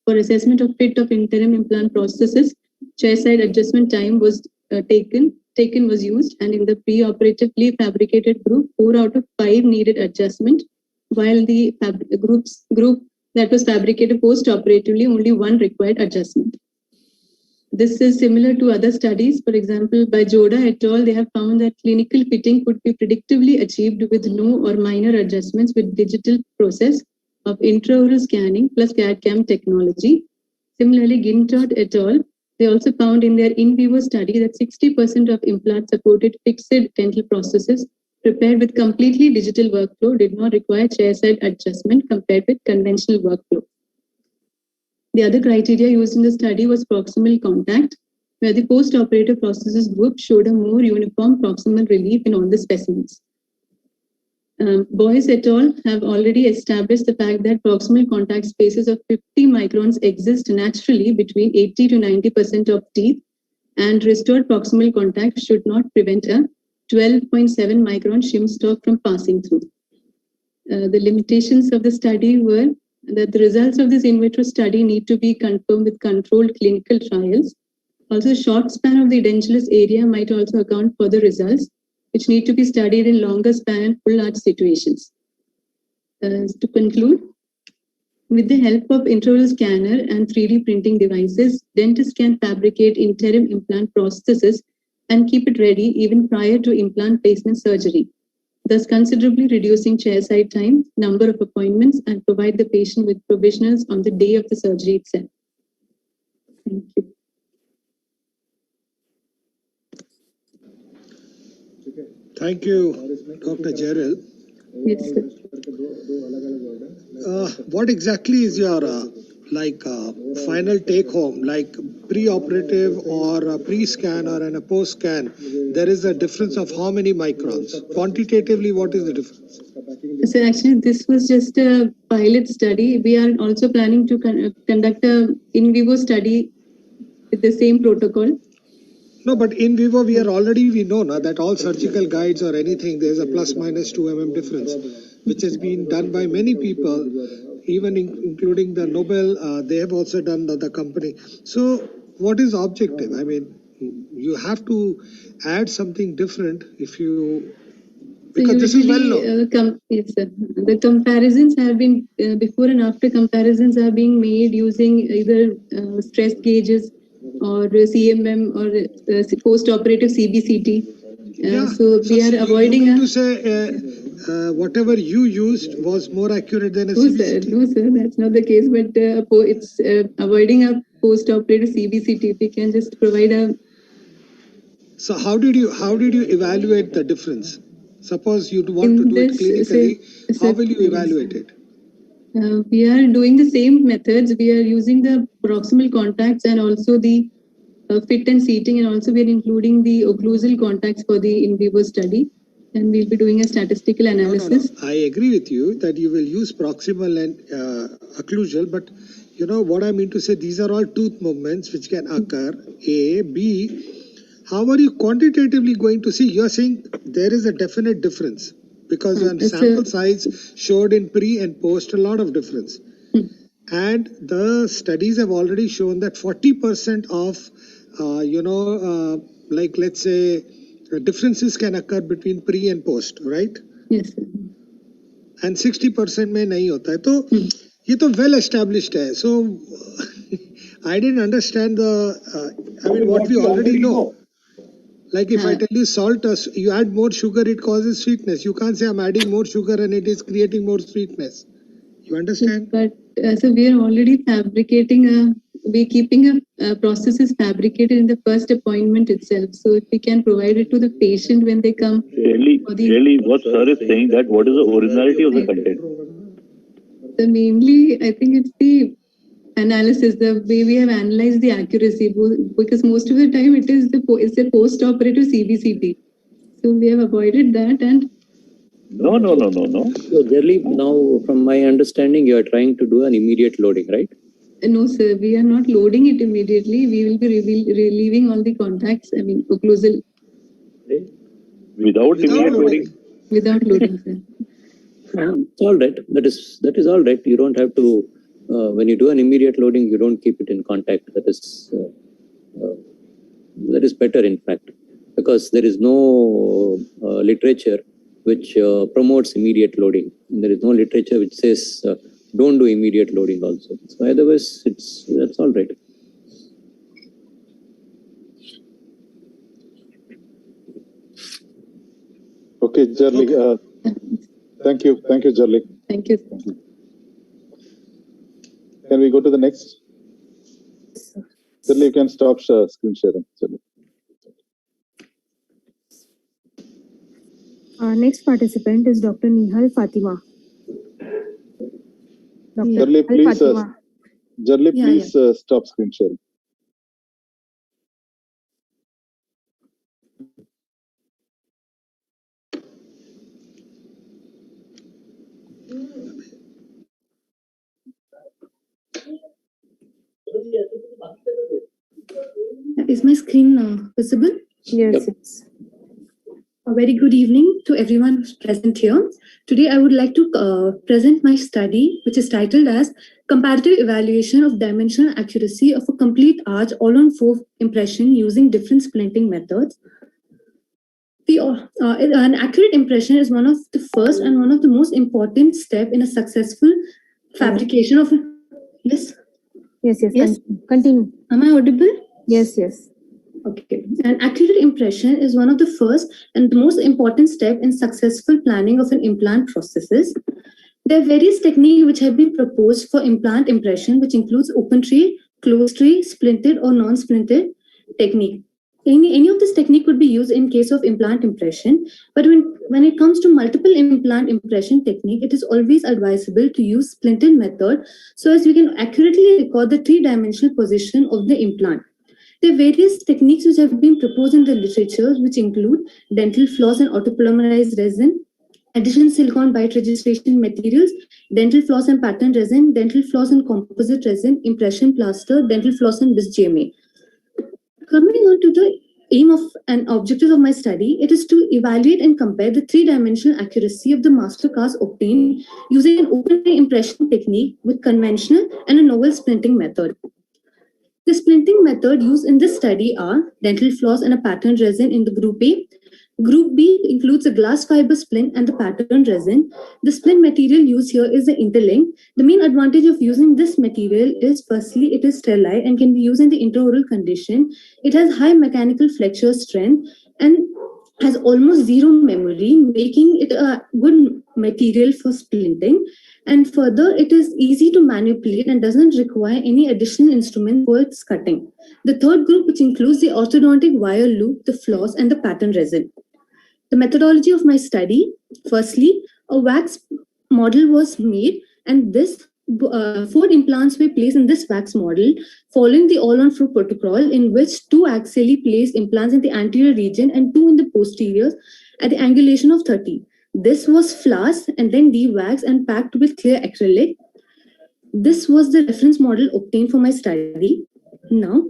Speaker 19: For assessment of fit of interim implant prostheses, chairside adjustment time was taken was used, and in the pre-operatively fabricated group, 4 out of 5 needed adjustment, while the group that was fabricated post-operatively, only one required adjustment. This is similar to other studies. For example, by Joda et al., they have found that clinical fitting could be predictably achieved with no or minor adjustments with digital process of intraoral scanning plus CAD-CAM technology. Similarly, Gintot et al., they also found in their in vivo study that 60% of implant-supported fixed dental processes prepared with completely digital workflow did not require chairside adjustment compared with conventional workflow. The other criteria used in the study was proximal contact, where the post-operative processes group showed a more uniform proximal relief in all the specimens. Boyce et al. Have already established the fact that proximal contact spaces of 50 microns exist naturally between 80 to 90% of teeth, and restored proximal contact should not prevent a 12.7 micron shim stalk from passing through. The limitations of the study were that the results of this in vitro study need to be confirmed with controlled clinical trials. Also, short span of the edentulous area might also account for the results, which need to be studied in longer span and full arch situations. To conclude, with the help of intraoral scanner and 3D printing devices, dentists can fabricate interim implant prostheses and keep it ready even prior to implant placement surgery, thus considerably reducing chairside time, number of appointments, and provide the patient with provisionals on the day of the surgery itself. Thank you.
Speaker 18: Thank you, Dr. Gerald.
Speaker 19: Yes, sir.
Speaker 18: What exactly is your final take home, like pre-operative or a pre-scan or a post-scan? There is a difference of how many microns? Quantitatively, what is the difference?
Speaker 19: So actually, this was just a pilot study. We are also planning to conduct a in vivo study with the same protocol.
Speaker 18: No, but in vivo, we know now that all surgical guides or anything, there's a plus minus 2 mm difference, which has been done by many people, even including the Nobel. They have also done the company. So what is objective? I mean, you have to add something different if you, because
Speaker 19: so
Speaker 18: this is well known.
Speaker 19: Yes, sir. The comparisons have been, before and after comparisons are being made using either stress gauges or CMM or post-operative CBCT. So we are avoiding
Speaker 18: you mean to say whatever you used was more accurate than a CBCT?
Speaker 19: No, sir, that's not the case. But it's avoiding a post-operative CBCT. If we can just provide a.
Speaker 18: So how did you evaluate the difference? Suppose you want to do it clinically, how will you evaluate it?
Speaker 19: We are doing the same methods. We are using the proximal contacts and also the fit and seating, and also we are including the occlusal contacts for the in vivo study, and we'll be doing a statistical analysis.
Speaker 18: No. I agree with you that you will use proximal and occlusal, but you know what I mean to say, these are all tooth movements which can occur. A, B, how are you quantitatively going to see? You're saying there is a definite difference because your sample size showed in pre and post a lot of difference. And the studies have already shown that 40% of, like let's say, differences can occur between pre and post, right?
Speaker 19: Yes, sir.
Speaker 18: And 60% में नहीं होता है, तो ये तो well established है. So I didn't understand what we already know. Like if I tell you salt, you add more sugar, it causes sweetness. You can't say I'm adding more sugar and it is creating more sweetness. You understand?
Speaker 19: But so we are already fabricating we're keeping a processes fabricated in the first appointment itself. So if we can provide it to the patient when they come.
Speaker 2: Really, what sir is saying that what is the originality of the content?
Speaker 19: So mainly, I think it's the analysis, the way we have analyzed the accuracy, because most of the time it's a post-operative CBCT. So we have avoided that and.
Speaker 2: No.
Speaker 17: So generally now, from my understanding, you are trying to do an immediate loading, right?
Speaker 19: No, sir. We are not loading it immediately. We will be relieving all the contacts. I mean, occlusal.
Speaker 2: Without immediate loading.
Speaker 19: Without loading, sir.
Speaker 17: It's all right. That is all right. You don't have to. When you do an immediate loading, you don't keep it in contact. That is better, in fact, because there is no literature which promotes immediate loading. There is no literature which says don't do immediate loading also. So otherwise, that's all right.
Speaker 12: Okay, Jarli. Thank you, Jarli.
Speaker 19: Thank you.
Speaker 12: Can we go to the next? Jarli, you can stop screen sharing. Jarli.
Speaker 4: Our next participant is Dr. Nihal Fatima.
Speaker 12: Jarli, please, stop screen sharing.
Speaker 10: Is my screen visible?
Speaker 4: Yes.
Speaker 10: A very good evening to everyone who's present here. Today, I would like to present my study, which is titled as Comparative Evaluation of Dimensional Accuracy of a Complete Arch All-on-4 Impression Using Different Splinting Methods. An accurate impression is one of the first and one of the most important steps in a successful fabrication of... Yes?
Speaker 4: Yes. Continue.
Speaker 10: Am I audible?
Speaker 4: Yes.
Speaker 10: Okay. An accurate impression is one of the first and the most important step in successful planning of an implant processes. There are various techniques which have been proposed for implant impression, which includes open tray, closed tray, splinted or non-splinted technique. Any of this technique could be used in case of implant impression, but when it comes to multiple implant impression technique, it is always advisable to use splinted method so as we can accurately record the three-dimensional position of the implant. There are various techniques which have been proposed in the literature, which include dental floss and autopolymerized resin, addition silicone bite registration materials, dental floss and pattern resin, dental floss and composite resin, impression plaster, dental floss and BIS-GMA. Coming on to the aim of and objective of my study, it is to evaluate and compare the three-dimensional accuracy of the master cast obtained using an open impression technique with conventional and a novel splinting method. The splinting method used in this study are dental floss and a pattern resin in the group A. Group B includes a glass fiber splint and the pattern resin. The splint material used here is the interlink. The main advantage of using this material is firstly, it is sterile and can be used in the intraoral condition. It has high mechanical flexure strength and has almost zero memory, making it a good material for splinting. And further, it is easy to manipulate and doesn't require any additional instrument for its cutting. The third group, which includes the orthodontic wire loop, the floss, and the pattern resin. The methodology of my study, firstly, a wax model was made, and this 4 implants were placed in this wax model following the all-on-4 protocol, in which 2 axially placed implants in the anterior region and 2 in the posterior at the angulation of 30. This was flossed and then de-waxed and packed with clear acrylic. This was the reference model obtained for my study. Now,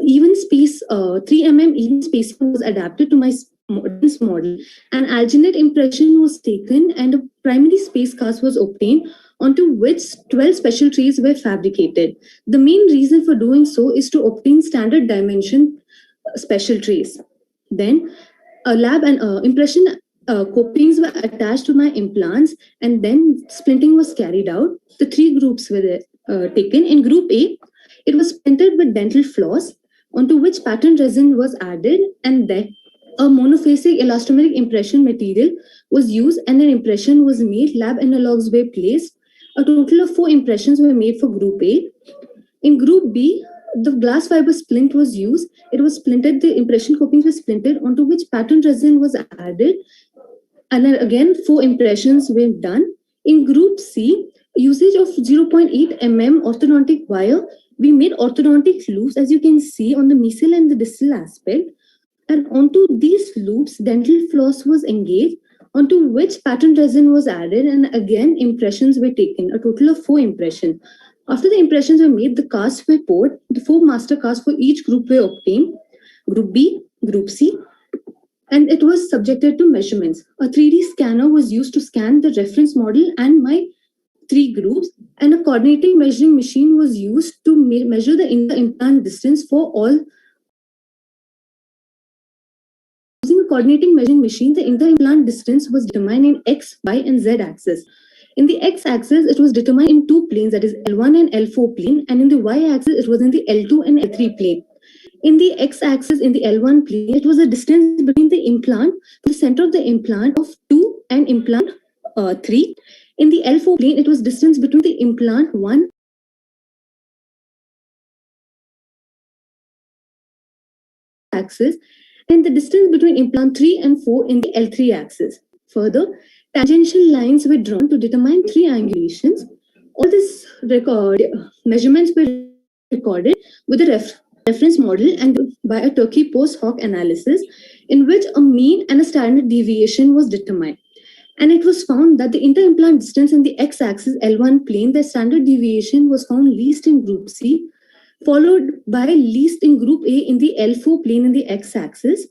Speaker 10: even space, 3 mm even spacing was adapted to my model. An alginate impression was taken and a primary space cast was obtained, onto which 12 special trays were fabricated. The main reason for doing so is to obtain standard dimension special trays. Then, a lab and impression copings were attached to my implants, and then splinting was carried out. The 3 groups were taken. In group A, it was splinted with dental floss, onto which pattern resin was added, and then a monophasic elastomeric impression material was used and an impression was made. Lab analogs were placed. A total of 4 impressions were made for group A. In group B, the glass fiber splint was used. It was splinted, the impression copings were splinted, onto which pattern resin was added. And then again, 4 impressions were done. In group C, usage of 0.8 mm orthodontic wire, we made orthodontic loops, as you can see on the mesial and the distal aspect. And onto these loops, dental floss was engaged, onto which pattern resin was added, and again impressions were taken, a total of 4 impressions. After the impressions were made, the casts were poured. The 4 master casts for each group were obtained, group B, group C, and it was subjected to measurements. A 3D scanner was used to scan the reference model and my 3 groups, and a coordinating measuring machine was used to measure the inter-implant distance for all. Using a coordinating measuring machine, the inter-implant distance was determined in X, Y, and Z axis. In the x-axis, it was determined in two planes, that is L1 and L4 plane, and in the y-axis, it was in the L2 and L3 plane. In the x-axis, in the L1 plane, it was the distance between the implant, the center of the implant of 2 and implant 3. In the L4 plane, it was distance between the implant 1 axis, and the distance between implant 3 and 4 in the L3 axis. Further, tangential lines were drawn to determine three angulations. All these measurements were recorded with a reference model and by a Turkey post hoc analysis, in which a mean and a standard deviation was determined. And it was found that the inter-implant distance in the x-axis L1 plane, the standard deviation was found least in group C, followed by least in group A in the L4 plane in the x-axis,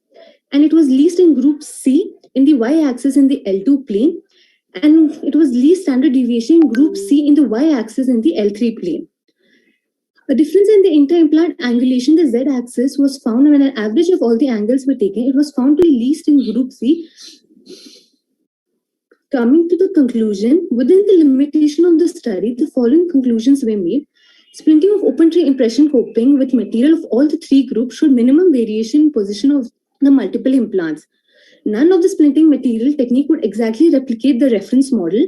Speaker 10: and it was least in group C in the y-axis in the L2 plane, and it was least standard deviation in group C in the y-axis in the L3 plane. A difference in the inter-implant angulation, the z-axis, was found when an average of all the angles were taken. It was found to be least in group C. Coming to the conclusion, within the limitation of the study, the following conclusions were made. Splinting of open tray impression coping with material of all the three groups showed minimum variation in position of the multiple implants. None of the splinting material technique would exactly replicate the reference model.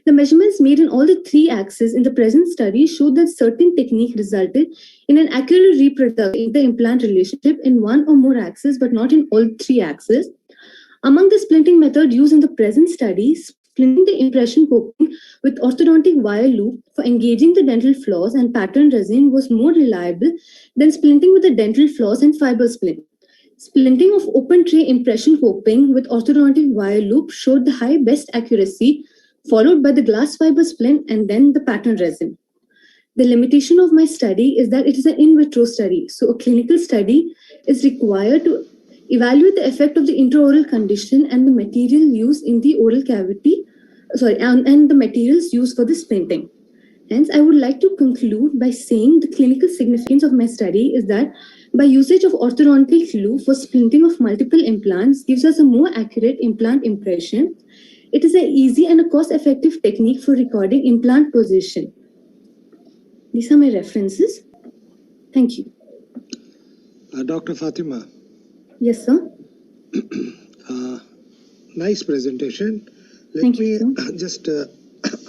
Speaker 10: The measurements made in all the three axes in the present study showed that certain technique resulted in an accurate reproduction of the implant relationship in one or more axes, but not in all three axes. Among the splinting method used in the present study, splinting the impression coping with orthodontic wire loop for engaging the dental floss and pattern resin was more reliable than splinting with the dental floss and fiber splint. Splinting of open tray impression coping with orthodontic wire loop showed the high best accuracy, followed by the glass fiber splint and then the pattern resin. The limitation of my study is that it is an in vitro study, so a clinical study is required to evaluate the effect of the intraoral condition and the material used in the oral cavity, and the materials used for the splinting. Hence, I would like to conclude by saying the clinical significance of my study is that by usage of orthodontic loop for splinting of multiple implants gives us a more accurate implant impression. It is an easy and a cost-effective technique for recording implant position. These are my references. Thank you.
Speaker 18: Dr. Fatima.
Speaker 10: Yes, sir.
Speaker 18: Nice presentation. Let me just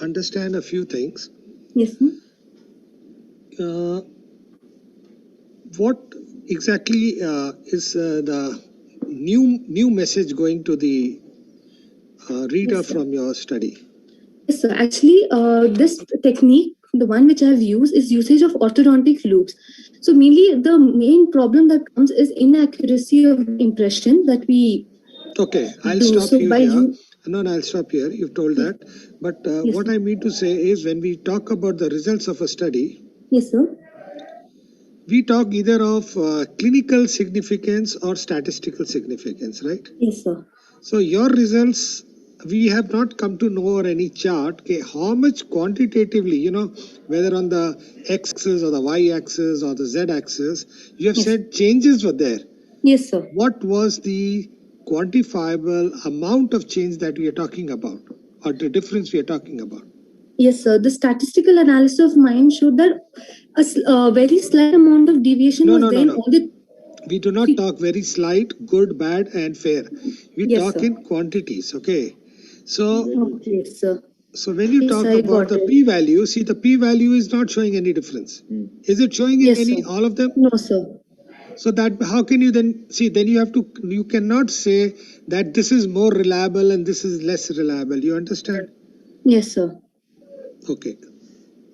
Speaker 18: understand a few things.
Speaker 10: Yes, sir.
Speaker 18: What exactly is the new message going to the reader from your study?
Speaker 10: Yes, sir. Actually, this technique, the one which I have used, is usage of orthodontic loops. So mainly the main problem that comes is inaccuracy of impression that we
Speaker 18: Okay, I'll stop you here. No, I'll stop here. You've told that. But what I mean to say is when we talk about the results of a study,
Speaker 10: yes, sir,
Speaker 18: we talk either of clinical significance or statistical significance, right?
Speaker 10: Yes, sir.
Speaker 18: So your results, we have not come to know any chart, okay, how much quantitatively, whether on the x-axis or the y-axis or the z-axis, you have said changes were there.
Speaker 10: Yes, sir.
Speaker 18: What was the quantifiable amount of change that we are talking about, or the difference we are talking about?
Speaker 10: Yes, sir. The statistical analysis of mine showed that a very slight amount of deviation was there in all the...
Speaker 18: We do not talk very slight, good, bad, and fair. We talk in quantities, okay? So,
Speaker 10: yes, sir.
Speaker 18: So when you talk about the p-value, see the p-value is not showing any difference. Is it showing in all of them?
Speaker 10: No, sir.
Speaker 18: So that how can you then see? Then you cannot say that this is more reliable and this is less reliable. You understand?
Speaker 10: Yes, sir.
Speaker 18: Okay.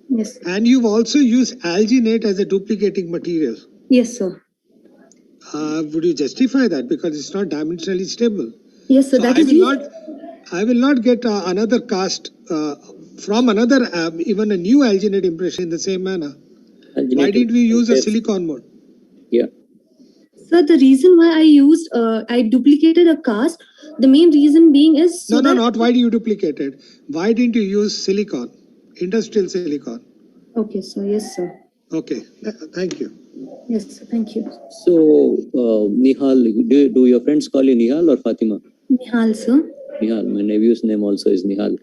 Speaker 10: Yes.
Speaker 18: And you've also used alginate as a duplicating material.
Speaker 10: Yes, sir.
Speaker 18: Would you justify that because it's not dimensionally stable?
Speaker 10: Yes, sir.
Speaker 18: So I will not get another cast from another even a new alginate impression in the same manner. Why did we use a silicon mode?
Speaker 17: Yeah.
Speaker 10: Sir, the reason why I duplicated a cast, the main reason being is
Speaker 18: not why do you duplicate it? Why didn't you use silicon, industrial silicon?
Speaker 10: Okay, so yes, sir.
Speaker 18: Okay, thank you.
Speaker 10: Yes, sir. Thank you.
Speaker 17: So, Nihal, do your friends call you Nihal or Fatima?
Speaker 10: Nihal, sir.
Speaker 17: Nihal, my nephew's name also is Nihal.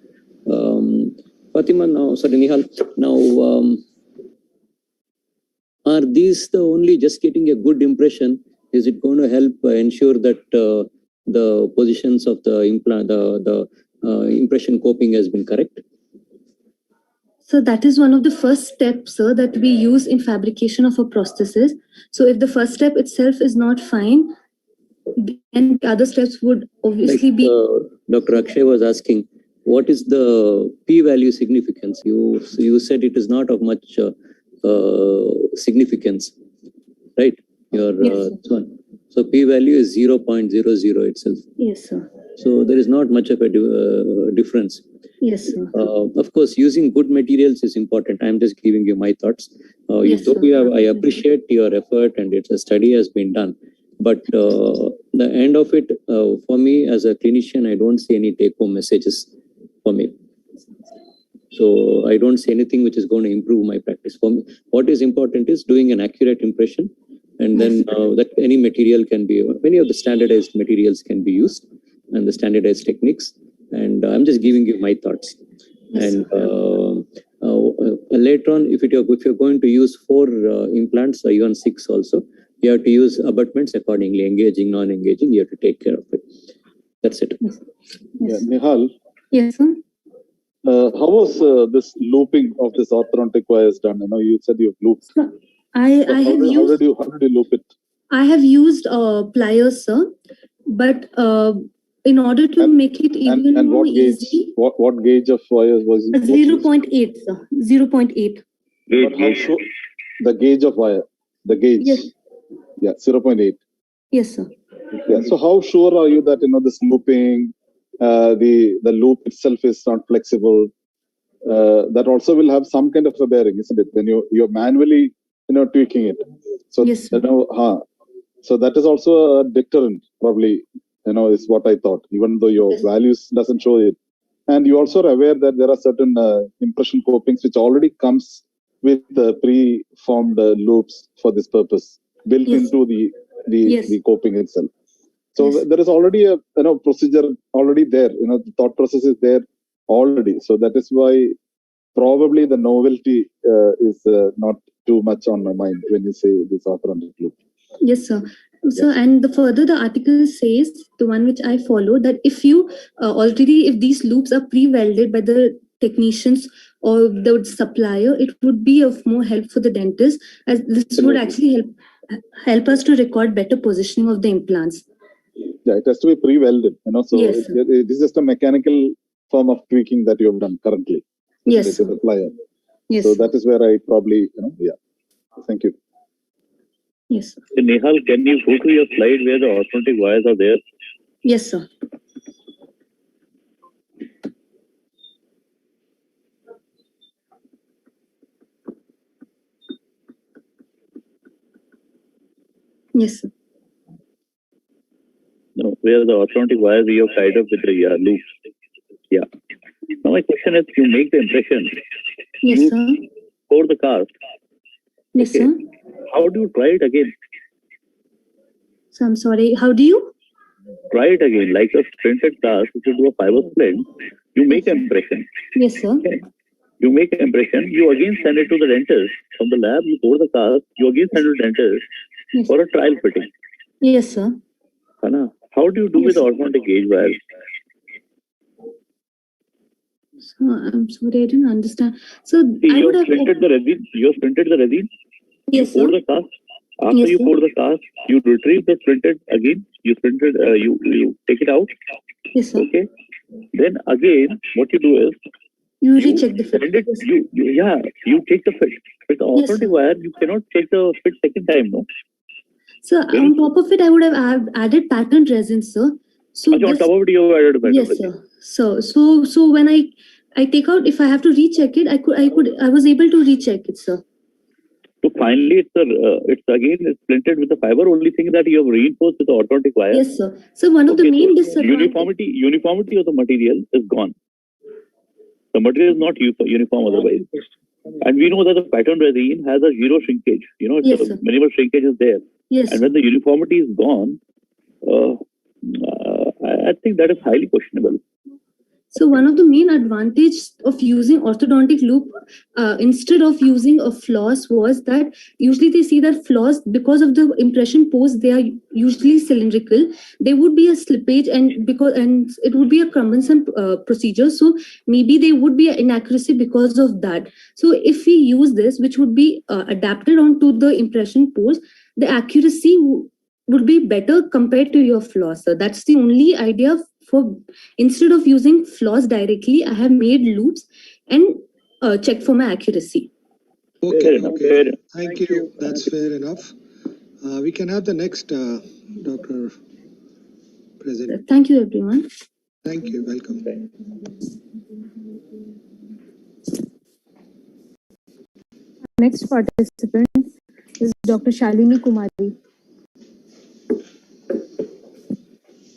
Speaker 17: Fatima, now, sorry, Nihal, now, are these the only just getting a good impression? Is it going to help ensure that the positions of the implant, the impression coping has been correct?
Speaker 10: So that is one of the first steps, sir, that we use in fabrication of a prosthesis. So if the first step itself is not fine, then the other steps would obviously be.
Speaker 17: Dr. Akshay was asking, what is the p-value significance? You said it is not of much significance, right? Your one. So p-value is 0.00 itself.
Speaker 10: Yes, sir.
Speaker 17: So there is not much of a difference.
Speaker 10: Yes, sir.
Speaker 17: Of course, using good materials is important. I'm just giving you my thoughts.
Speaker 10: Yes,
Speaker 17: I appreciate your effort, and it's a study has been done. But the end of it, for me as a clinician, I don't see any take-home messages for me. So I don't see anything which is going to improve my practice. For me, what is important is doing an accurate impression, and then that any material can be, many of the standardized materials can be used, and the standardized techniques. And I'm just giving you my thoughts. Yes, and later on, if you're going to use 4 implants or even 6 also, you have to use abutments accordingly, engaging, non-engaging. You have to take care of it. That's it.
Speaker 10: Yes.
Speaker 12: Yeah, Nihal.
Speaker 10: Yes, sir.
Speaker 12: How was this looping of this orthodontic wires done? I know you said you've looped.
Speaker 10: How did
Speaker 12: you loop it?
Speaker 10: I have used pliers, sir, but in order to make it even more easy.
Speaker 12: What gauge of wires was it?
Speaker 10: 0.8, sir. 0.8.
Speaker 12: The gauge of wire. The gauge.
Speaker 10: Yes.
Speaker 12: Yeah, 0.8.
Speaker 10: Yes, sir.
Speaker 12: Yeah. So how sure are you that this looping, the loop itself is not flexible? That also will have some kind of a bearing, isn't it? When you're manually tweaking it. So
Speaker 10: yes,
Speaker 12: so that is also a deterrent, probably. Is what I thought. Even though your values doesn't show it, and you also are aware that there are certain impression copings which already comes with pre-formed loops for this purpose built into the coping itself. So there is already a procedure already there. The thought process is there already. So that is why probably the novelty is not too much on my mind when you say this orthodontic loop.
Speaker 10: Yes, sir. So, and further the article says, the one which I follow, that if you if these loops are pre-welded by the technicians or the supplier, it would be of more help for the dentist, as this would actually help us to record better positioning of the implants.
Speaker 12: Yeah, it has to be pre-welded, so
Speaker 10: yes,
Speaker 12: it is just a mechanical form of tweaking that you have done currently.
Speaker 10: Yes,
Speaker 12: with the plier.
Speaker 10: Yes.
Speaker 12: So that is where I probably, yeah. Thank you.
Speaker 10: Yes.
Speaker 2: Nihal, can you go to your slide where the orthodontic wires are there?
Speaker 10: Yes, sir. Yes, sir.
Speaker 2: No, where the orthodontic wires you have tied up with the loops. Yeah. Now my question is, you make the impression.
Speaker 10: Yes, sir.
Speaker 2: For the cast.
Speaker 10: Yes, sir.
Speaker 2: How do you try it again?
Speaker 10: So I'm sorry. How do you?
Speaker 2: Try it again. Like a printed cast, if you do a fiber splint, you make an impression.
Speaker 10: Yes, sir.
Speaker 2: Okay. You make an impression. You again send it to the dentist. From the lab, you pour the cast. You again send it to the dentist for a trial fitting.
Speaker 10: Yes, sir.
Speaker 2: How do you do with orthodontic gauge wires?
Speaker 10: So I'm sorry, I didn't understand. So
Speaker 2: you have printed the resin. You have printed the resin.
Speaker 10: Yes,
Speaker 2: you pour the cast. After you pour the cast, you retrieve the printed again. You printed. You take it out.
Speaker 10: Yes, sir.
Speaker 2: Okay. Then again, what you do is
Speaker 10: you recheck the fit.
Speaker 2: You take the fit. With the orthodontic wire, you cannot check the fit second time, no.
Speaker 10: So on top of it, I would have added patterned resin, sir. So
Speaker 2: on top of it, you have added patterned
Speaker 10: resin. Yes, sir. So when I take out, if I have to recheck it, I was able to recheck it, sir.
Speaker 2: So finally, it's printed with the fiber. Only thing that you have reinforced with the orthodontic wire.
Speaker 10: Yes, sir. So one of the main disadvantages.
Speaker 2: Uniformity of the material is gone. The material is not uniform otherwise. And we know that the pattern resin has a zero shrinkage. Minimal shrinkage is there.
Speaker 10: Yes.
Speaker 2: And when the uniformity is gone, I think that is highly questionable.
Speaker 10: So one of the main advantages of using orthodontic loop instead of using a floss was that usually they see that floss, because of the impression pose, they are usually cylindrical. There would be a slippage and it would be a cumbersome procedure. So maybe there would be an inaccuracy because of that. So if we use this, which would be adapted onto the impression pose, the accuracy would be better compared to your floss. So that's the only idea. For instead of using floss directly, I have made loops and checked for my accuracy.
Speaker 18: Okay, okay. Thank you. That's fair enough. We can have the next Dr. President.
Speaker 10: Thank you, everyone.
Speaker 18: Thank you. Welcome.
Speaker 4: Next participant is Dr. Shalini Kumari.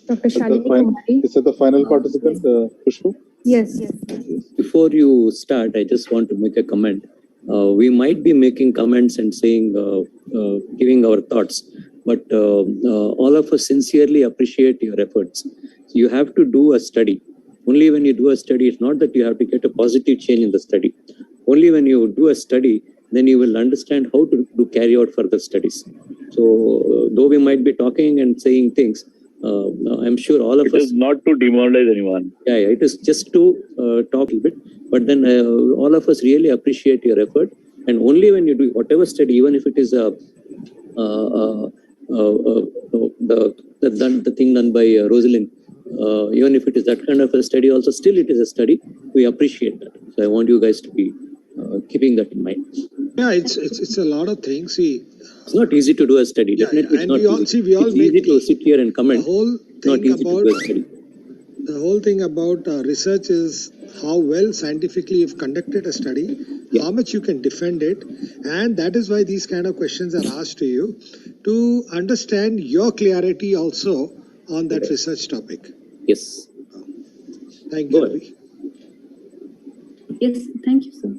Speaker 4: Dr. Shalini Kumari.
Speaker 12: Is that the final participant, Khushbu?
Speaker 4: Yes, yes.
Speaker 17: Before you start, I just want to make a comment. We might be making comments and saying, giving our thoughts, but all of us sincerely appreciate your efforts. You have to do a study. Only when you do a study, it's not that you have to get a positive change in the study. Only when you do a study, then you will understand how to carry out further studies. So though we might be talking and saying things, I'm sure all of us... It is
Speaker 2: not to demoralize anyone.
Speaker 17: Yeah, it is just to talk a bit. But then all of us really appreciate your effort. And only when you do whatever study, even if it is the thing done by Rosalind, even if it is that kind of a study also, still it is a study. We appreciate that. So I want you guys to be keeping that in mind.
Speaker 18: Yeah, it's a lot of things. See,
Speaker 17: it's not easy to do a study. Definitely,
Speaker 18: and
Speaker 17: it's not easy. It's easy to sit here and comment.
Speaker 18: The whole
Speaker 17: not
Speaker 18: thing
Speaker 17: easy to do a study.
Speaker 18: The whole thing about research is how well scientifically you've conducted a study, how much you can defend it, and that is why these kind of questions are asked to you to understand your clarity also on that research topic.
Speaker 17: Yes.
Speaker 18: Thank you.
Speaker 10: Yes, thank you, sir.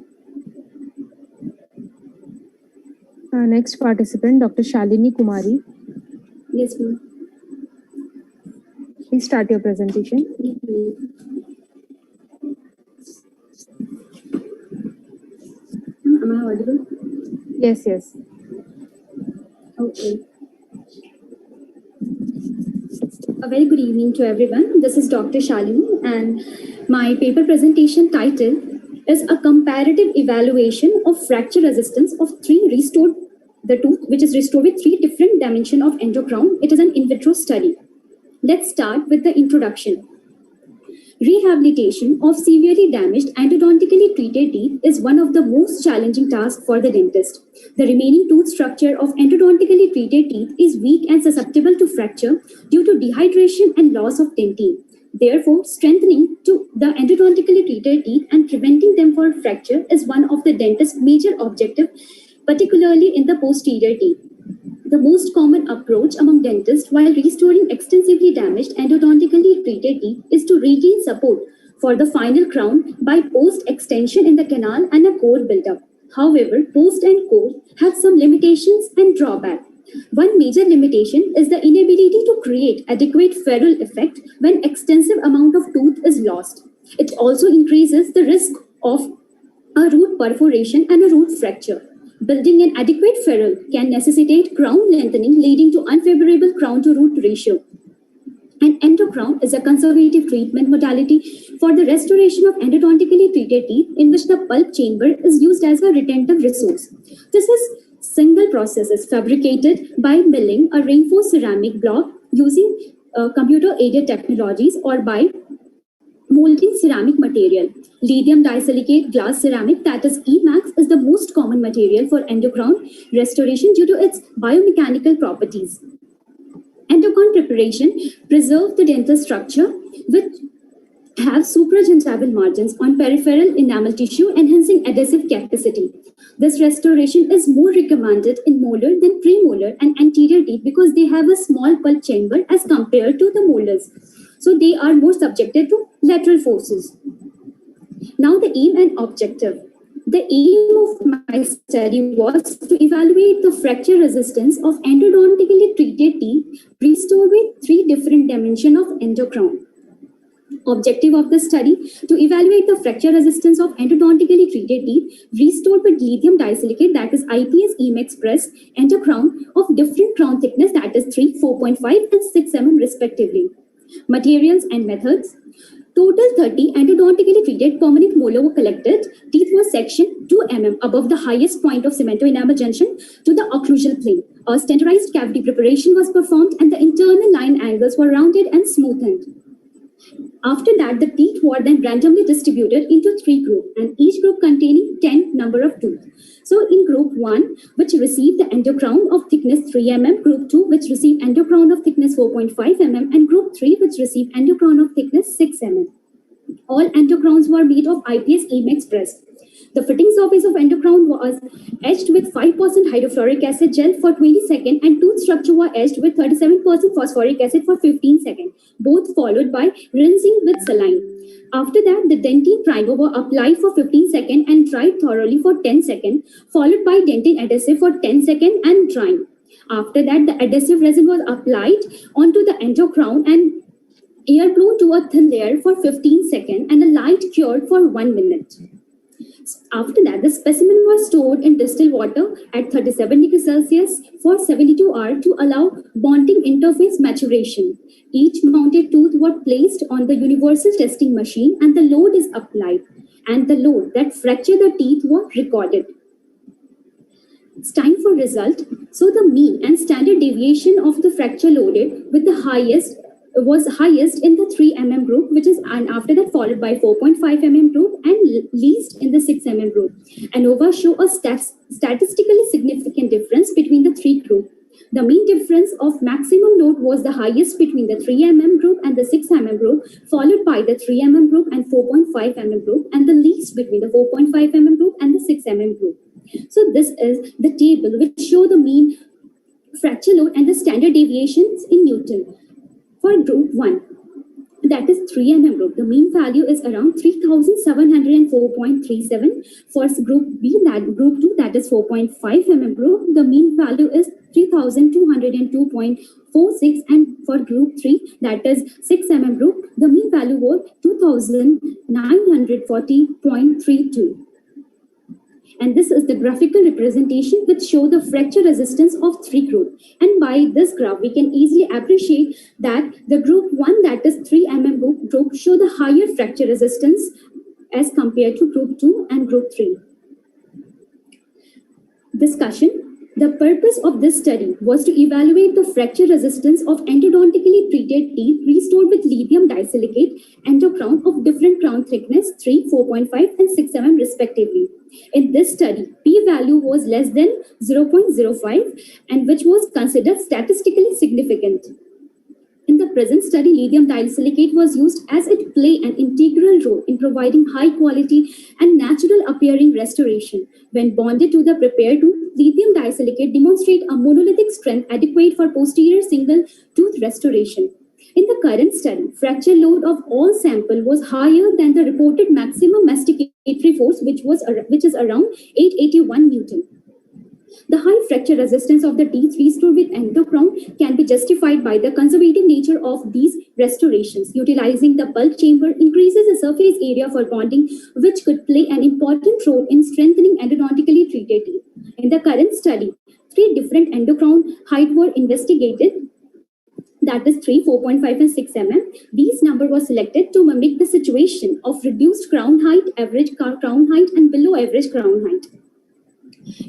Speaker 4: Next participant, Dr. Shalini Kumari.
Speaker 10: Yes, ma'am.
Speaker 4: Please start your presentation.
Speaker 10: Am I audible?
Speaker 4: Yes, yes.
Speaker 10: Okay. A very good evening to everyone. This is Dr. Shalini, and my paper presentation title is a comparative evaluation of fracture resistance of the tooth, which is restored with 3 different dimensions of endocrown. It is an in vitro study. Let's start with the introduction. Rehabilitation of severely damaged endodontically treated teeth is one of the most challenging tasks for the dentist. The remaining tooth structure of endodontically treated teeth is weak and susceptible to fracture due to dehydration and loss of dentine. Therefore, strengthening to the endodontically treated teeth and preventing them from fracture is one of the dentist's major objectives, particularly in the posterior teeth. The most common approach among dentists while restoring extensively damaged endodontically treated teeth is to regain support for the final crown by post-extension in the canal and a core buildup. However, post and core have some limitations and drawbacks. One major limitation is the inability to create adequate ferrule effect when extensive amount of tooth is lost. It also increases the risk of a root perforation and a root fracture. Building an adequate ferrule can necessitate crown lengthening, leading to unfavorable crown-to-root ratio. An endocrown is a conservative treatment modality for the restoration of endodontically treated teeth in which the pulp chamber is used as a retentive resource. This is single processes fabricated by milling a reinforced ceramic block using computer-aided technologies or by molding ceramic material. Lithium disilicate glass ceramic, that is EMAX, is the most common material for endocrown restoration due to its biomechanical properties. Endocrown preparation preserves the dental structure which have supragingival margins on peripheral enamel tissue, enhancing adhesive capacity. This restoration is more recommended in molar than premolar and anterior teeth because they have a small pulp chamber as compared to the molars. So they are more subjected to lateral forces. Now the aim and objective. The aim of my study was to evaluate the fracture resistance of endodontically treated teeth restored with 3 different dimensions of endocrown.
Speaker 20: Objective of the study to evaluate the fracture resistance of endodontically treated teeth restored with lithium disilicate, that is IPS EMX press, endocrown of different crown thickness, that is 3, 4.5 and 6 mm respectively. Materials and methods. Total 30 endodontically treated permanent molar were collected. Teeth were sectioned 2 mm above the highest point of cemento-enamel junction to the occlusal plane. A standardized cavity preparation was performed and the internal line angles were rounded and smoothened. After that, the teeth were then randomly distributed into 3 groups, and each group containing 10 number of teeth. So in group 1, which received the endocrown of thickness 3 mm, group 2, which received endocrown of thickness 4.5 mm, and group 3, which received endocrown of thickness 6 mm. All endocrowns were made of IPS EMX press. The fitting surface of endocrown was etched with 5% hydrofluoric acid gel for 20 seconds and tooth structure were etched with 37% phosphoric acid for 15 seconds, both followed by rinsing with saline. After that, the dentine primer were applied for 15 seconds and dried thoroughly for 10 seconds, followed by dentine adhesive for 10 seconds and drying. After that, the adhesive resin was applied onto the endocrown and air blown to a thin layer for 15 seconds and the light cured for 1 minute. After that, the specimen was stored in distilled water at 37 degrees Celsius for 72 hours to allow bonding interface maturation. Each mounted tooth was placed on the universal testing machine and the load is applied, and the load that fractured the teeth was recorded. It's time for result. So the mean and standard deviation of the fracture loaded with the highest was highest in the 3 mm group, which is, and after that followed by 4.5 mm group and least in the 6 mm group. ANOVA show a statistically significant difference between the 3 groups. The mean difference of maximum load was the highest between the 3 mm group and the 6 mm group, followed by the 3 mm group and 4.5 mm group, and the least between the 4.5 mm group and the 6 mm group. So this is the table which show the mean fracture load and the standard deviations in Newton. For group 1, that is 3 mm group, the mean value is around 3704.37. For group B, that group 2, that is 4.5 mm group, the mean value is 3202.46, and for group 3, that is 6 mm group, the mean value was 2940.32. And this is the graphical representation which show the fracture resistance of 3 groups. And by this graph, we can easily appreciate that the group 1, that is 3 mm group, show the higher fracture resistance as compared to group 2 and group 3. Discussion. The purpose of this study was to evaluate the fracture resistance of endodontically treated teeth restored with lithium disilicate endocrown of different crown thickness 3, 4.5 and 6 mm respectively. In this study, p-value was less than 0.05 and which was considered statistically significant. In the present study, lithium disilicate was used as it played an integral role in providing high quality and natural appearing restoration. When bonded to the prepared tooth, lithium disilicate demonstrate a monolithic strength adequate for posterior single tooth restoration. In the current study, fracture load of all sample was higher than the reported maximum masticatory force, which is around 881 Newton. The high fracture resistance of the teeth restored with endocrown can be justified by the conservative nature of these restorations. Utilizing the bulk chamber increases the surface area for bonding, which could play an important role in strengthening endodontically treated teeth. In the current study, 3 different endocrown height were investigated, that is 3, 4.5 and 6 mm. These number was selected to mimic the situation of reduced crown height, average crown height and below average crown height.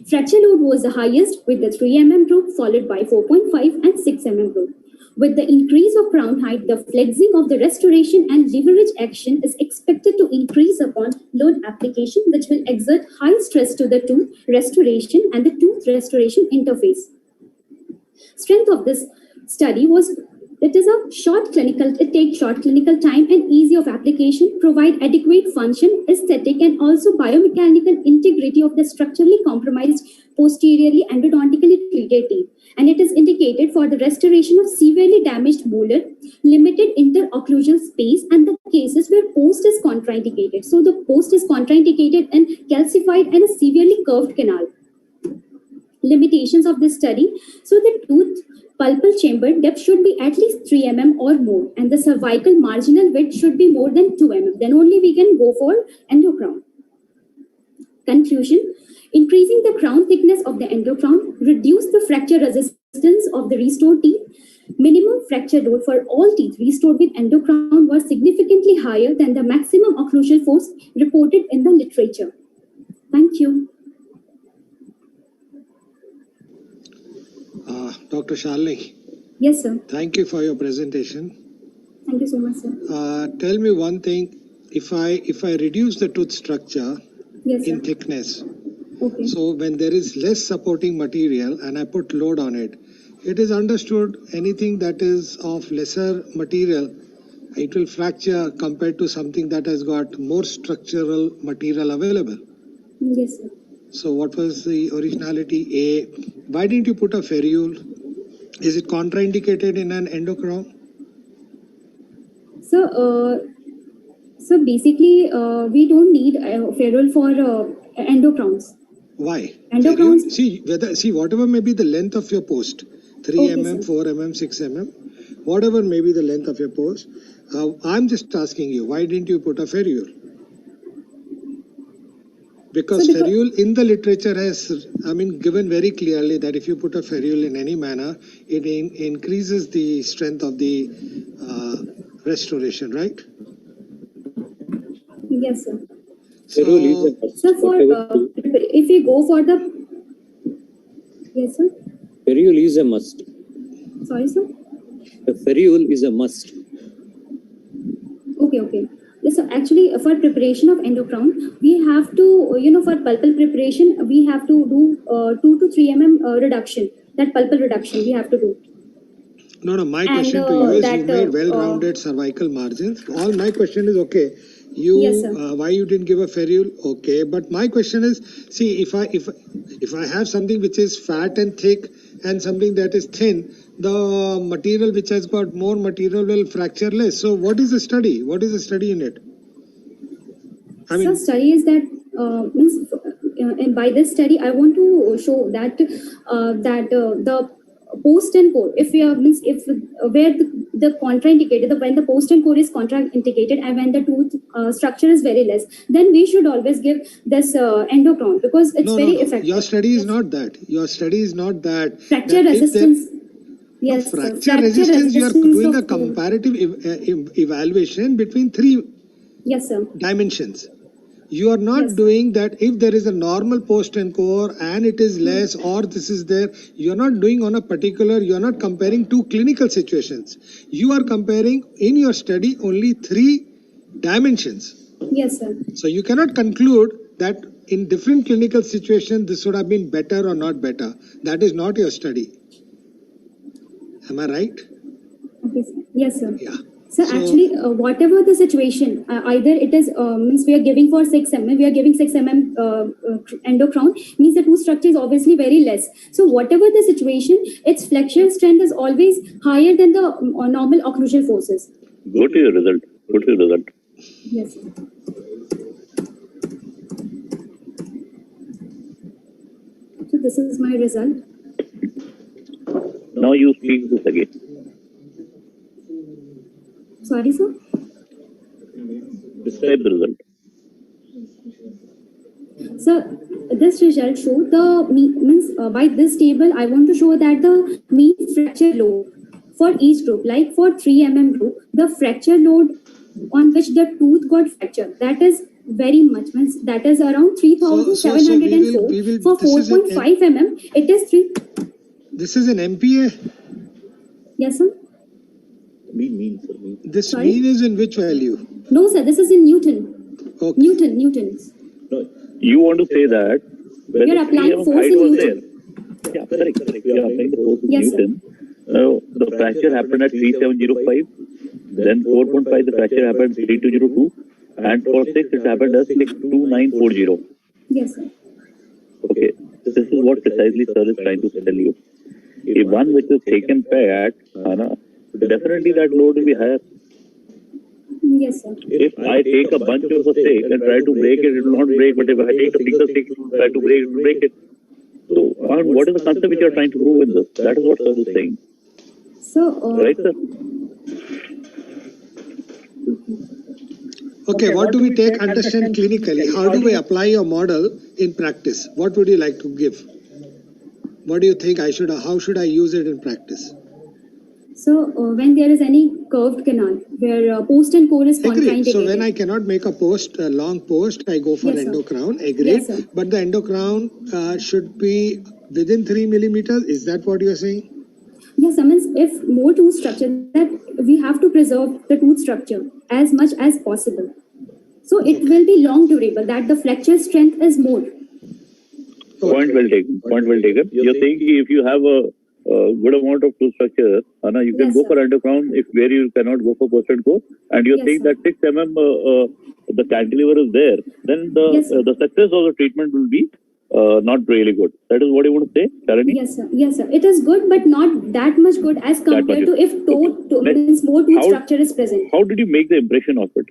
Speaker 20: Fracture load was the highest with the 3 mm group, followed by 4.5 and 6 mm group. With the increase of crown height, the flexing of the restoration and leverage action is expected to increase upon load application, which will exert high stress to the tooth restoration and the tooth restoration interface. Strength of this study was it takes short clinical time and easy of application, provide adequate function, aesthetic and also biomechanical integrity of the structurally compromised posteriorly endodontically treated teeth. And it is indicated for the restoration of severely damaged molar, limited interocclusal space and the cases where post is contraindicated. So the post is contraindicated and calcified and a severely curved canal. Limitations of this study. So the tooth pulpal chamber depth should be at least 3 mm or more, and the cervical marginal width should be more than 2 mm. Then only we can go for endocrown. Conclusion: increasing the crown thickness of the endocrown reduce the fracture resistance of the restored teeth. Minimum fracture load for all teeth restored with endocrown was significantly higher than the maximum occlusal force reported in the literature. Thank you.
Speaker 18: Dr. Shalini.
Speaker 20: Yes, sir.
Speaker 18: Thank you for your presentation.
Speaker 20: Thank you so much, sir.
Speaker 18: Tell me one thing. If I reduce the tooth structure in thickness,
Speaker 20: okay.
Speaker 18: So when there is less supporting material and I put load on it, it is understood anything that is of lesser material, it will fracture compared to something that has got more structural material available.
Speaker 20: Yes, sir.
Speaker 18: So what was the originality? Why didn't you put a ferrule? Is it contraindicated in an endocrown?
Speaker 20: So basically, we don't need a ferrule for endocrowns.
Speaker 18: Why?
Speaker 20: Endocrowns.
Speaker 18: See whatever may be the length of your post, 3 mm, 4 mm, 6 mm, whatever may be the length of your post. I'm just asking you, why didn't you put a ferrule? Because ferrule in the literature has, given very clearly that if you put a ferrule in any manner, it increases the strength of the restoration, right?
Speaker 20: Yes, sir.
Speaker 17: So
Speaker 20: for if we go for the yes, sir.
Speaker 17: ferrule is a must.
Speaker 20: Sorry, sir.
Speaker 17: A ferrule is a must.
Speaker 20: Okay. So actually, for preparation of endocrown, we have to, for pulpal preparation, we have to do 2 to 3 mm reduction. That pulpal reduction we have to do.
Speaker 18: No. My question to you is, you made well-rounded cervical margins. All my question is, okay,
Speaker 20: yes,
Speaker 18: why you didn't give a ferrule? Okay, but my question is, see, if I have something which is fat and thick and something that is thin, the material which has got more material will fracture less. So what is the study? What is the study in it?
Speaker 20: So study is that and by this study, I want to show that the post and core, if we are where the contraindicated, when the post and core is contraindicated and when the tooth structure is very less, then we should always give this endocrown because it's very effective.
Speaker 18: Your study is not that. Your study is not that.
Speaker 20: Fracture resistance. Yes,
Speaker 18: fracture resistance. You are doing a comparative evaluation between 3 dimensions. You are not doing that if there is a normal post and core and it is less or this is there. You are not doing on a particular, you are not comparing 2 clinical situations. You are comparing in your study only 3 dimensions.
Speaker 20: Yes, sir.
Speaker 18: So you cannot conclude that in different clinical situations this would have been better or not better. That is not your study. Am I right?
Speaker 20: Okay, sir. Yes, sir.
Speaker 18: Yeah.
Speaker 20: So actually, whatever the situation, either it is means we are giving for 6 mm, we are giving 6 mm endocrown, means the tooth structure is obviously very less. So whatever the situation, its flexural strength is always higher than the normal occlusal forces.
Speaker 2: Go to your result.
Speaker 20: Yes, sir. So this is my result.
Speaker 2: Now you speak this again.
Speaker 20: Sorry, sir.
Speaker 2: Describe the result.
Speaker 20: So this result show by this table I want to show that the mean fracture load for each group, like for 3 mm group, the fracture load on which the tooth got fractured, that is very much, means that is around 3,704. For 4.5 mm, it is 3.
Speaker 18: This is an MPA?
Speaker 20: Yes, sir.
Speaker 2: Mean.
Speaker 18: This mean is in which value?
Speaker 20: No, sir, this is in Newton.
Speaker 18: Okay.
Speaker 20: Newton.
Speaker 2: No, you want to say that when
Speaker 20: you're applying force in Newton.
Speaker 2: Yeah, correct. You are applying the force in
Speaker 20: Yes,
Speaker 2: Newton. The fracture happened at 3705, then 4.5 the fracture happened 3202, and for 6 it happened as 62940.
Speaker 20: Yes, sir.
Speaker 2: Okay, this is what precisely sir is trying to tell you. If one which is taken fat, definitely that load will be higher.
Speaker 20: Yes, sir.
Speaker 2: If I take a bunch of a stick and try to break it, it will not break. But if I take a single stick and try to break it, it will break it. So, what is the concept which you are trying to prove in this? That is what sir is saying. Right, sir?
Speaker 18: Okay, what do we take understand clinically? How do we apply your model in practice? What would you like to give? What do you think how should I use it in practice?
Speaker 20: So when there is any curved canal where post and core is
Speaker 18: Agreed.
Speaker 20: contraindicated.
Speaker 18: So when I cannot make a long post, I go for
Speaker 20: Yes, sir.
Speaker 18: endocrown. Agreed.
Speaker 20: Yes, sir.
Speaker 18: But the endocrown should be within 3 millimeters. Is that what you're saying?
Speaker 20: Yes, I mean, if more tooth structure, that we have to preserve the tooth structure as much as possible. So it will be long durable, that the flexure strength is more.
Speaker 2: Point well taken. Point well taken. You're saying if you have a good amount of tooth structure, Anna, you can
Speaker 20: Yes,
Speaker 2: go
Speaker 20: sir.
Speaker 2: for underground if where you cannot go for post and core. And you're
Speaker 20: Yes,
Speaker 2: saying
Speaker 20: sir.
Speaker 2: that 6 mm the cantilever is there, then
Speaker 20: Yes, sir.
Speaker 2: the success of the treatment will be not really good. That is what you want to say, Shalini?
Speaker 20: Yes, sir. Yes, sir. It is good, but not that much good as compared to if means more tooth structure is present.
Speaker 2: How did you make the impression of it?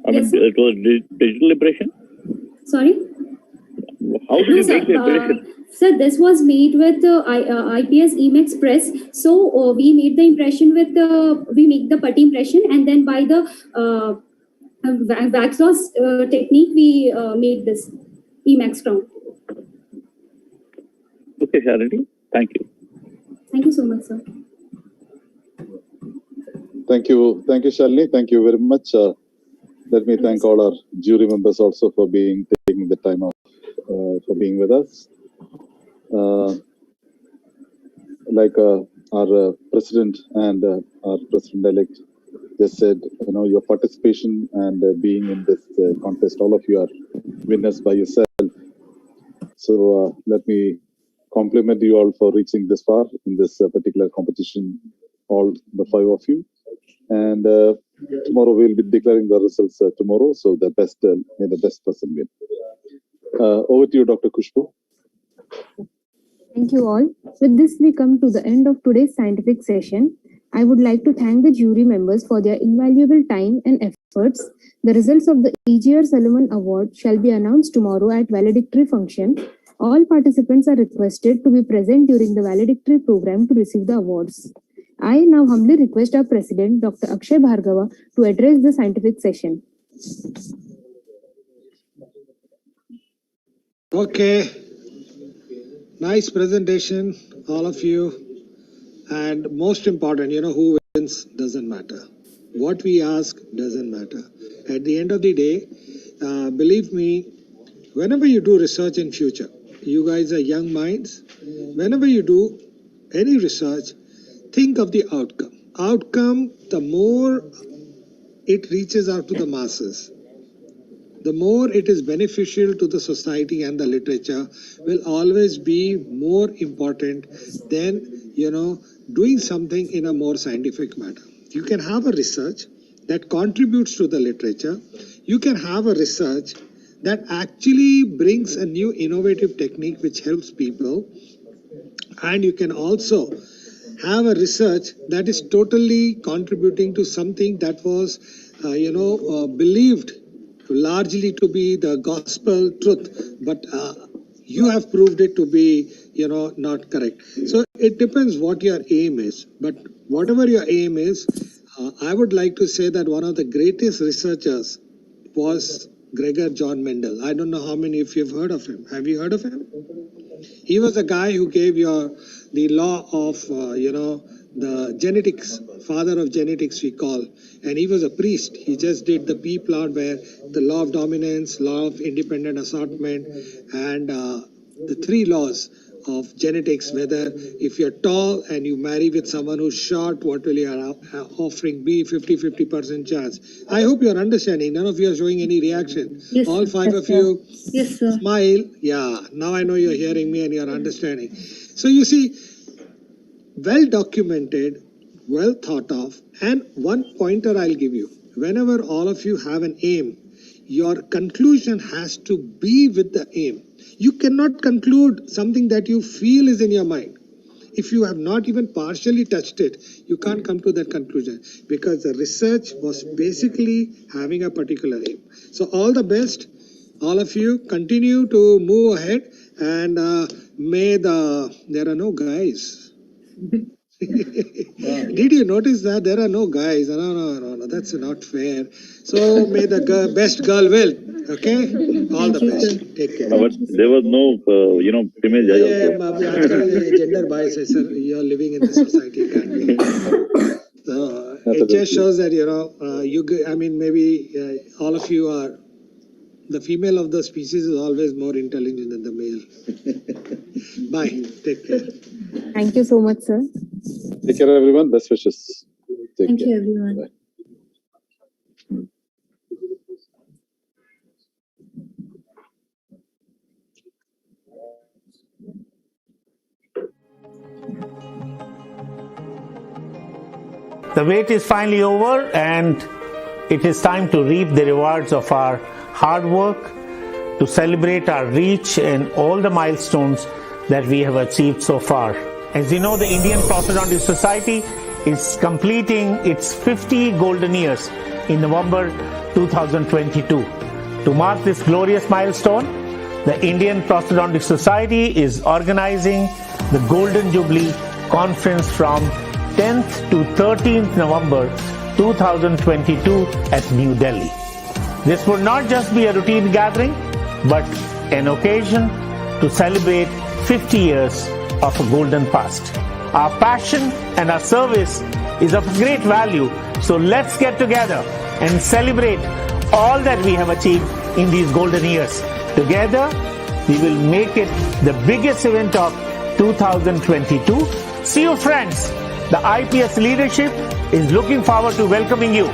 Speaker 2: I
Speaker 20: Yes,
Speaker 2: mean, it was digital impression.
Speaker 20: Sorry?
Speaker 2: How did
Speaker 20: No,
Speaker 2: you
Speaker 20: sir.
Speaker 2: make the impression?
Speaker 20: Sir, this was made with IPS EMX press. So we made the impression with we make the putty impression, and then by the wax loss technique, we made this EMX crown.
Speaker 2: Okay, Shalini. Thank you.
Speaker 20: Thank you so much, sir.
Speaker 12: Thank you, Shalini. Thank you very much. Let me thank all our jury members also for taking the time off for being with us. Like our president and our president-elect just said, your participation and being in this contest, all of you are winners by yourself. So let me compliment you all for reaching this far in this particular competition, all the 5 of you. And tomorrow we'll be declaring the results tomorrow. So may the best person win. Over to you, Dr. Khushbu.
Speaker 4: Thank you all. With this, we come to the end of today's scientific session. I would like to thank the jury members for their invaluable time and efforts. The results of the EGR Solomon Award shall be announced tomorrow at valedictory function. All participants are requested to be present during the valedictory program to receive the awards. I now humbly request our President, Dr. Akshay Bhargava, to address the scientific session.
Speaker 18: Okay. Nice presentation, all of you. And most important, who wins doesn't matter. What we ask doesn't matter. At the end of the day, believe me, whenever you do research in future, you guys are young minds. Whenever you do any research, think of the outcome. Outcome, the more it reaches out to the masses, the more it is beneficial to the society and the literature will always be more important than, doing something in a more scientific manner. You can have a research that contributes to the literature. You can have a research that actually brings a new innovative technique which helps people. And you can also have a research that is totally contributing to something that was, believed largely to be the gospel truth, but you have proved it to be, not correct. So it depends what your aim is. But whatever your aim is, I would like to say that one of the greatest researchers was Gregor John Mendel. I don't know how many of you have heard of him. Have you heard of him? He was a guy who gave the law of, the genetics, father of genetics we call, and he was a priest. He just did the P plot where the law of dominance, law of independent assortment, and the 3 laws of genetics, whether if you're tall and you marry with someone who's short, what will your offering be? 50% chance. I hope you're understanding. None of you are showing any reaction.
Speaker 10: Yes,
Speaker 18: All 5 of you
Speaker 10: Yes, sir.
Speaker 18: smile. Yeah, now I know you're hearing me and you're understanding. So you see, well documented, well thought of, and one pointer I'll give you. Whenever all of you have an aim, your conclusion has to be with the aim. You cannot conclude something that you feel is in your mind. If you have not even partially touched it, you can't come to that conclusion because the research was basically having a particular aim. So all the best, all of you continue to move ahead, and there are no guys. Did you notice that there are no guys? No, that's not fair. So may the best girl win. Okay, all the best. Take care.
Speaker 2: But there was no, female judge also.
Speaker 18: Gender bias, sir. You are living in the society. So it just shows that maybe all of you are. The female of the species is always more intelligent than the male. Bye. Take care.
Speaker 4: Thank you so much, sir.
Speaker 12: Take care, everyone. Best wishes.
Speaker 10: Thank you, everyone.
Speaker 12: Bye.
Speaker 9: The wait is finally over, and it is time to reap the rewards of our hard work, to celebrate our reach and all the milestones that we have achieved so far. As you know, the Indian Prosthodontic Society is completing its 50 golden years in November 2022. To mark this glorious milestone, the Indian Prosthodontic Society is organizing the Golden Jubilee Conference from 10th to 13th November 2022 at New Delhi. This would not just be a routine gathering, but an occasion to celebrate 50 years of a golden past. Our passion and our service is of great value, so let's get together and celebrate all that we have achieved in these golden years. Together, we will make it the biggest event of 2022. See you, friends. The IPS leadership is looking forward to welcoming you.